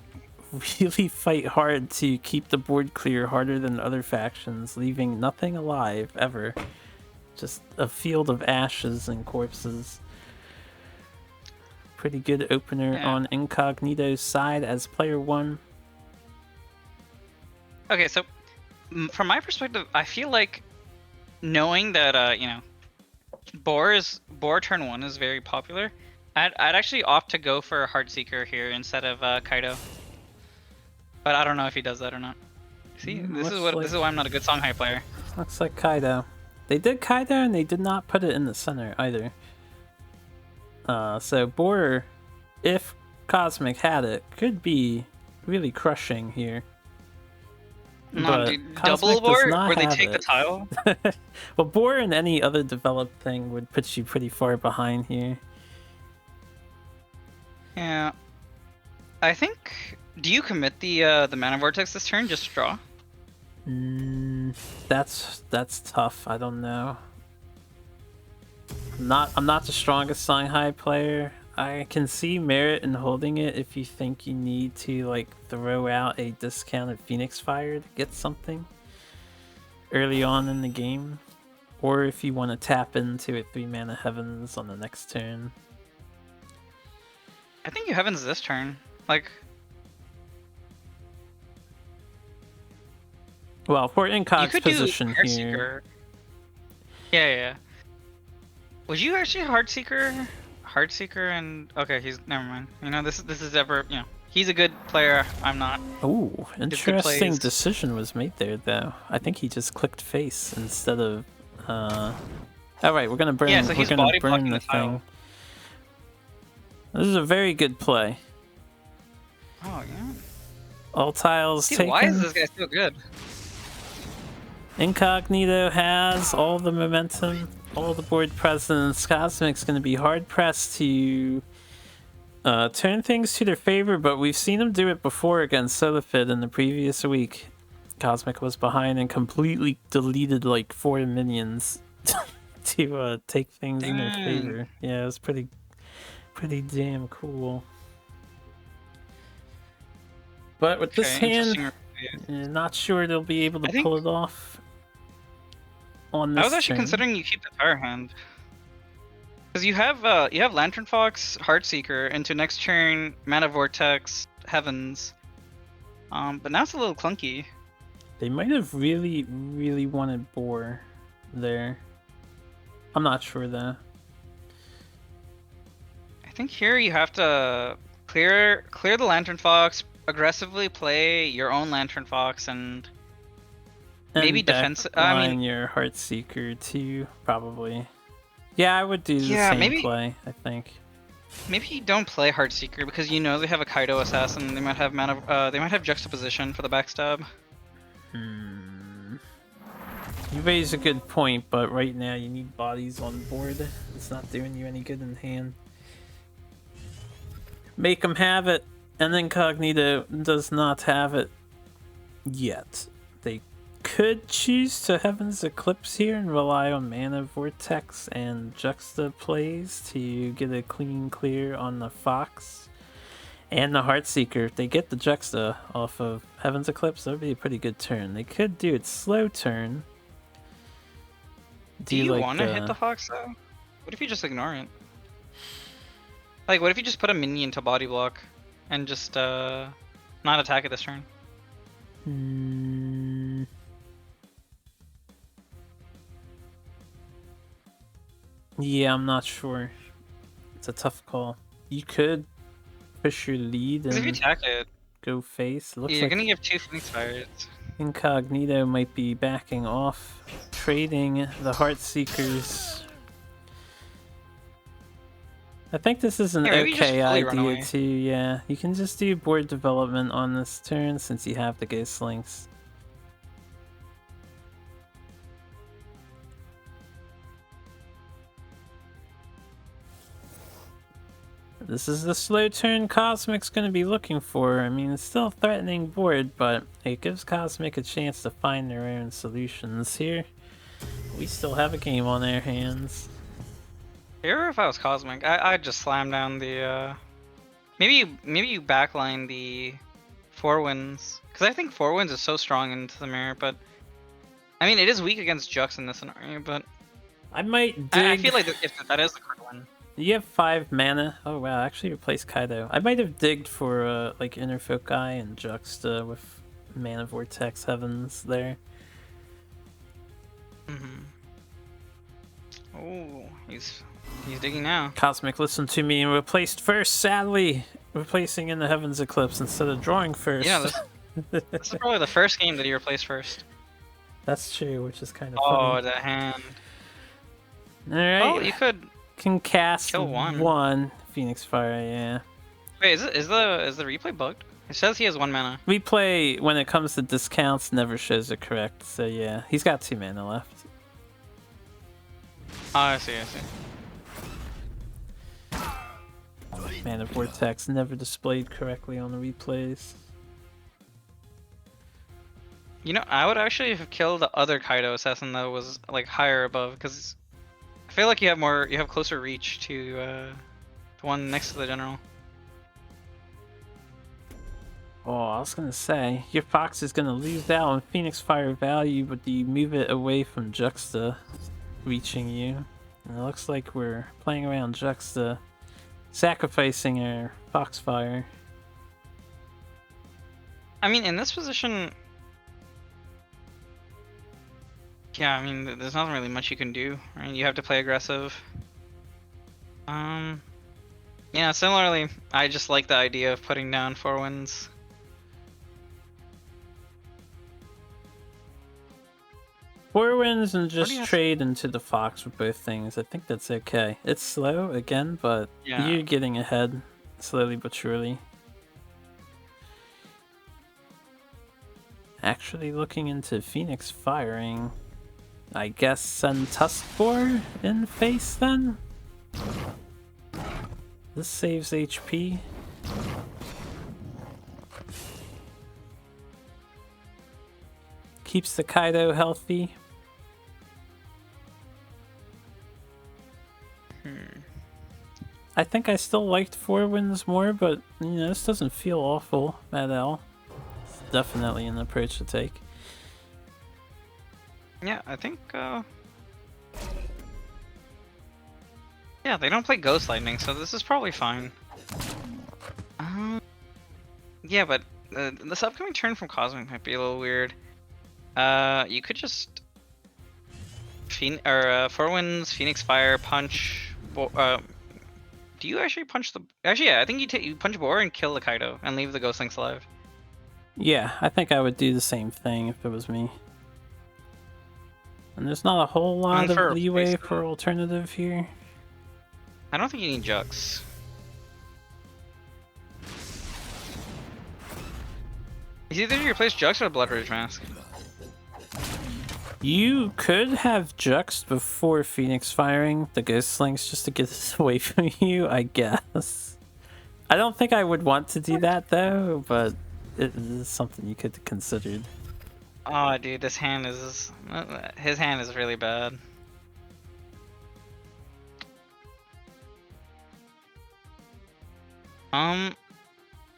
really fight hard to keep the board clear, harder than other factions, leaving nothing alive, ever. Just a field of ashes and corpses. Pretty good opener on Incognito's side as player 1. Okay, so from my perspective, I feel like knowing that Boar turn 1 is very popular, I'd actually opt to go for a Heartseeker here instead of Kaido. But I don't know if he does that or not. See, this is why I'm not a good Songhai player. Looks like Kaido. They did Kaido and they did not put it in the center either. So Boar, if Cosmic had it, could be really crushing here. No, but dude, Cosmic double Boar does not where they have take the it. tile. Well, Boar and any other developed thing would put you pretty far behind here. Yeah, I think. Do you commit the Mana Vortex this turn just to draw? That's tough. I don't know. I'm not the strongest Songhai player. I can see merit in holding it if you think you need to like throw out a discounted Phoenix Fire to get something early on in the game, or if you want to tap into a 3-mana Heavens on the next turn. I think you Heavens this turn. Like, Well, for You Incog's could do position here, Heartseeker. Yeah. Would you actually Heartseeker and okay, he's never mind. You know, this is ever, you know, he's a good player. I'm not. ooh, His good interesting plays. decision was made there, though. I think he just clicked face instead of. All right, we're gonna burn. Yeah, so we're he's gonna body burn blocking the the tile. thing. This is a very good play. Oh yeah. All tiles Dude, taken. why is this guy so good? Incognito has all the momentum, all the board presence. Cosmic's going to be hard pressed to turn things to their favor, but we've seen him do it before against Solifid in the previous week. Cosmic was behind and completely deleted like 4 minions to take things in their Dang. favor. Yeah, it was pretty damn cool. But with this Okay, hand, interesting. not sure they'll be able to I think- pull it off on this I was actually turn. considering you keep the Fire Hand. Because you have Lantern Fox, Heartseeker, into next turn, Mana Vortex, Heavens. But now it's a little clunky. They might have really wanted Boar there. I'm not sure though. I think here you have to clear the Lantern Fox, aggressively play your own Lantern Fox, and maybe defense. I mean, your Heartseeker too, probably. Yeah, I would do the Yeah, same maybe- play. I think. maybe you don't play Heartseeker because you know they have a Kaido Assassin. They might have they might have Juxtaposition for the backstab. You raise a good point, but right now you need bodies on board. It's not doing you any good in hand. Make them have it, and Incognito does not have it yet. They could choose to Heaven's Eclipse here and rely on Mana Vortex and Juxta plays to get a clean clear on the Fox and the Heartseeker. If they get the Juxta off of Heaven's Eclipse, that would be a pretty good turn. They could do it slow turn. Do you want to hit the Fox though? What if you just ignore it? Like, what if you just put a minion to body block and just not attack it this turn? Yeah, I'm not sure. It's a tough call. You could push your lead Because if you and attack it, go face. It looks you're like gonna give 2 Phoenix Fires. Incognito might be backing off, trading the Heartseekers. I think this is an Yeah, maybe just okay fully run away. idea too, yeah. You can just do board development on this turn since you have the Ghost Links. This is the slow turn Cosmic's going to be looking for. I mean, it's still a threatening board, but it gives Cosmic a chance to find their own solutions here. We still have a game on their hands. Here, if I was Cosmic, I'd just slam down the. Maybe you backline the 4 Winds, because I think 4 Winds is so strong into the mirror. But I mean, it is weak against Jux in this scenario. But I might dig. I feel like if that is the correct one. You have 5 mana. Oh wow, actually replace Kaido. I might have digged for like Inner Foci and Juxta with Mana Vortex Heavens there. Oh, he's digging now. Cosmic, listen to me, and replaced first, sadly. Replacing in the Heavens Eclipse instead of drawing first. Yeah, this is probably the first game that he replaced first. That's true, which is kind of Oh, funny. the hand. Alright. Oh, you could. Can cast Kill one. one Phoenix Fire, yeah. Wait, is the replay bugged? It says he has 1 mana. Replay, when it comes to discounts, never shows it correct, so yeah. He's got 2 mana left. Oh, I see. Mana Vortex never displayed correctly on the replays. You know, I would actually have killed the other Kaido assassin that was like higher above, because I feel like you have closer reach to the one next to the general. Oh, I was gonna say, your Fox is gonna lose out on Phoenix Fire value, but do you move it away from Juxta reaching you? And it looks like we're playing around Juxta, sacrificing our Foxfire. I mean, in this position, Yeah, I mean, there's not really much you can do, right? You have to play aggressive. Yeah, similarly, I just like the idea of putting down 4 wins. Four wins and What do you just have- trade into the Fox with both things. I think that's okay. It's slow again, but Yeah. you're getting ahead slowly but surely. Actually looking into Phoenix firing. I guess send Tuskboar in face then? This saves HP. Keeps the Kaido healthy. I think I still liked 4 wins more, but you know, this doesn't feel awful at all. It's definitely an approach to take. Yeah, I think, yeah, they don't play Ghost Lightning, so this is probably fine. Yeah, but this upcoming turn from Cosmic might be a little weird. You could just... 4 wins, Phoenix Fire, punch... do you actually punch the... Actually, yeah, I think you punch Boar and kill the Kaido, and leave the Ghost Links alive. Yeah, I think I would do the same thing if it was me. And there's not a whole lot for of leeway replacement. for alternative here. I don't think you need Jux. It's either you replace Jux or the Blood Rage Mask. You could have Juxed before Phoenix firing the Ghost Slings just to get this away from you, I guess. I don't think I would want to do that though, but it is something you could have considered. Oh, dude, this hand is... His hand is really bad.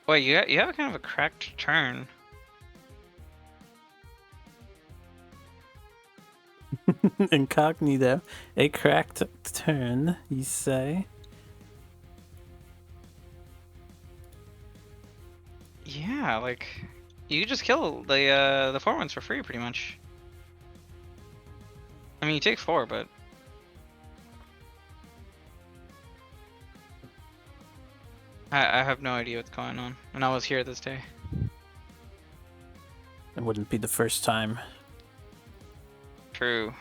Wait, you have kind of a cracked turn. Incognito. A cracked turn, you say? Yeah, like... You could just kill the 4 ones for free, pretty much. I mean, you take 4, but... I have no idea what's going on, and I was here this day. It wouldn't be the first time. True.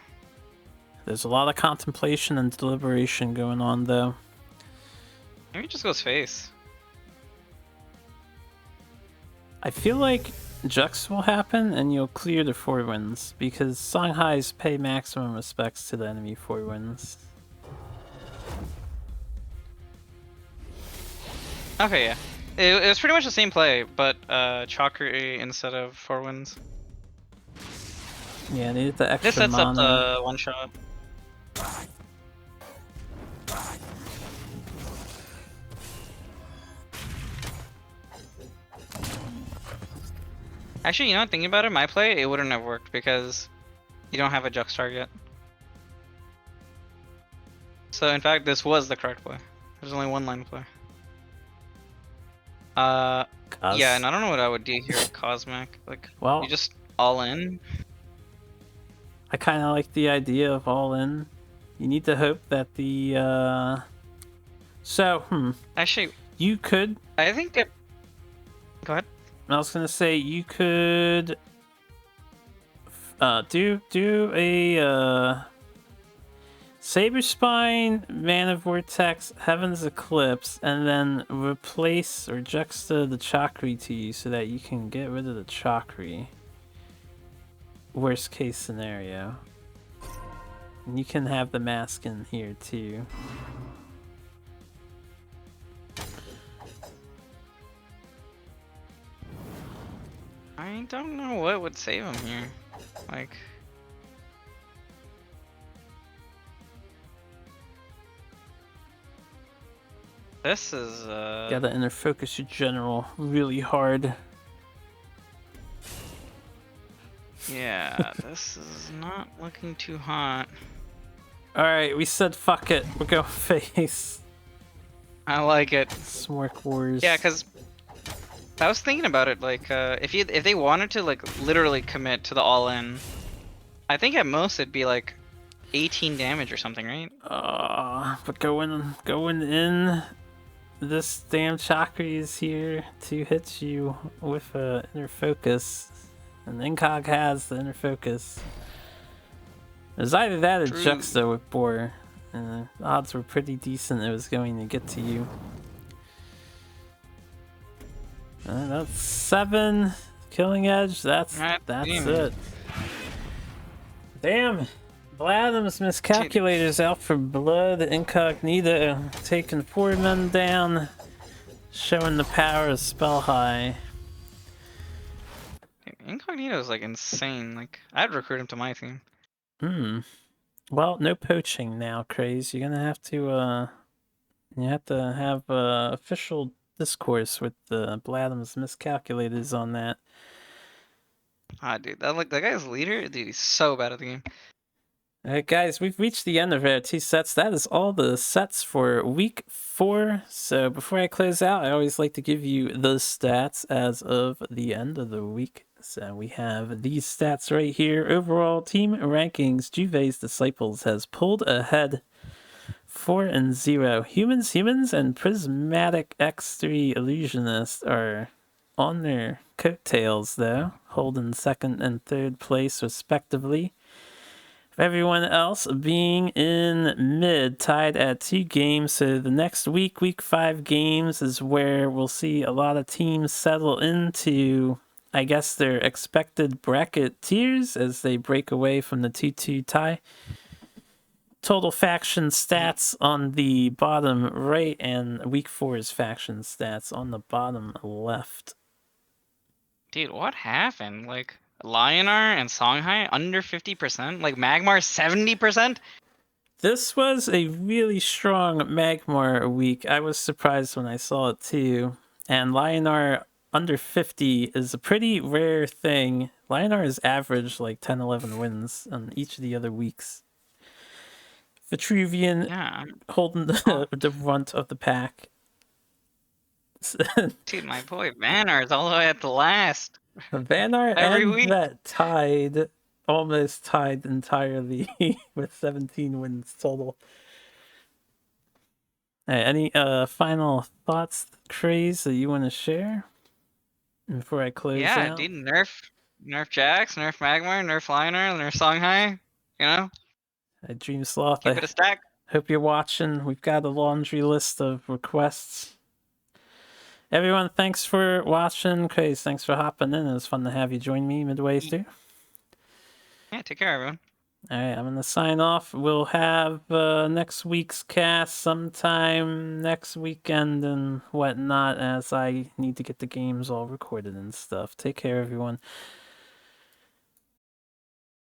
There's a lot of contemplation and deliberation going on though. Maybe it just goes face. I feel like Jux will happen and you'll clear the 4 wins because Songhai's pay maximum respects to the enemy 4 wins. Okay, yeah. It was pretty much the same play, but Chakra instead of 4 wins. Yeah, needed the extra This sets mana. up the one shot. Actually, you know, thinking about it, my play, it wouldn't have worked because you don't have a Jux target. So in fact, this was the correct play. There's only one line of play. Yeah, and I don't know what I would do here with Cosmic. Like, Well, you just all in. I kind of like the idea of all in. You need to hope that the Actually, you could. I think it. Go ahead. I was gonna say you could do a Saber Spine, Mana Vortex, Heaven's Eclipse, and then replace or juxta the Chakri to you so that you can get rid of the Chakri. Worst case scenario. And you can have the mask in here too. I don't know what would save him here. Like. This is Gotta inner focus your general really hard. Yeah, this is not looking too hot. Alright, we said fuck it. We're going face. I like it. Smork Wars. Yeah, because I was thinking about it. Like, if they wanted to like literally commit to the all-in, I think at most it'd be like 18 damage or something, right? But going in, this damn Chakri is here to hit you with inner focus, and Incog has the inner focus. It was either that or True. Juxta with Boar, and the odds were pretty decent it was going to get to you. That's 7 killing edge. That's damn. it. Damn. Vladim's miscalculators out for blood. Incognito taking 4 men down, showing the power of Spell High. Incognito is like insane. Like I'd recruit him to my team. Well, no poaching now, Craze. You're gonna have to have official discourse with the Vladim's miscalculators on that. Ah, dude, that guy's leader. Dude, he's so bad at the game. Alright guys, we've reached the end of our 2 sets. That is all the sets for week 4. So before I close out, I always like to give you the stats as of the end of the week. So we have these stats right here. Overall team rankings, Juve's Disciples has pulled ahead 4-0. Humans, and Prismatic X3 Illusionist are on their coattails though, holding 2nd and 3rd place respectively. Everyone else being in mid, tied at 2 games. So the next week, week 5 games, is where we'll see a lot of teams settle into, I guess, their expected bracket tiers as they break away from the 2-2 tie. Total faction stats on the bottom right, and week 4's faction stats on the bottom left. Dude, what happened? Like Lionar and Songhai under 50%. Like Magmar 70%. This was a really strong Magmar week. I was surprised when I saw it too. And Lionar under 50 is a pretty rare thing. Lionar has averaged like 10-11 wins on each of the other weeks. Vitruvian holding the runt of the pack. Dude, my boy Vanar is all the way at the last. Vanar Every and week. Vet almost tied entirely with 17 wins total. Any final thoughts, Craze, that you want to share before I close out? Yeah, dude, nerf Jax, nerf Magmar, nerf Lionar, nerf Songhai. You know, Dream Sloth, keep it a stack. Hope you're watching. We've got a laundry list of requests. Everyone, thanks for watching. Craze, thanks for hopping in. It was fun to have you join me midway through. Yeah, take care, everyone. Alright, I'm gonna sign off. We'll have next week's cast sometime next weekend and whatnot, as I need to get the games all recorded and stuff. Take care, everyone.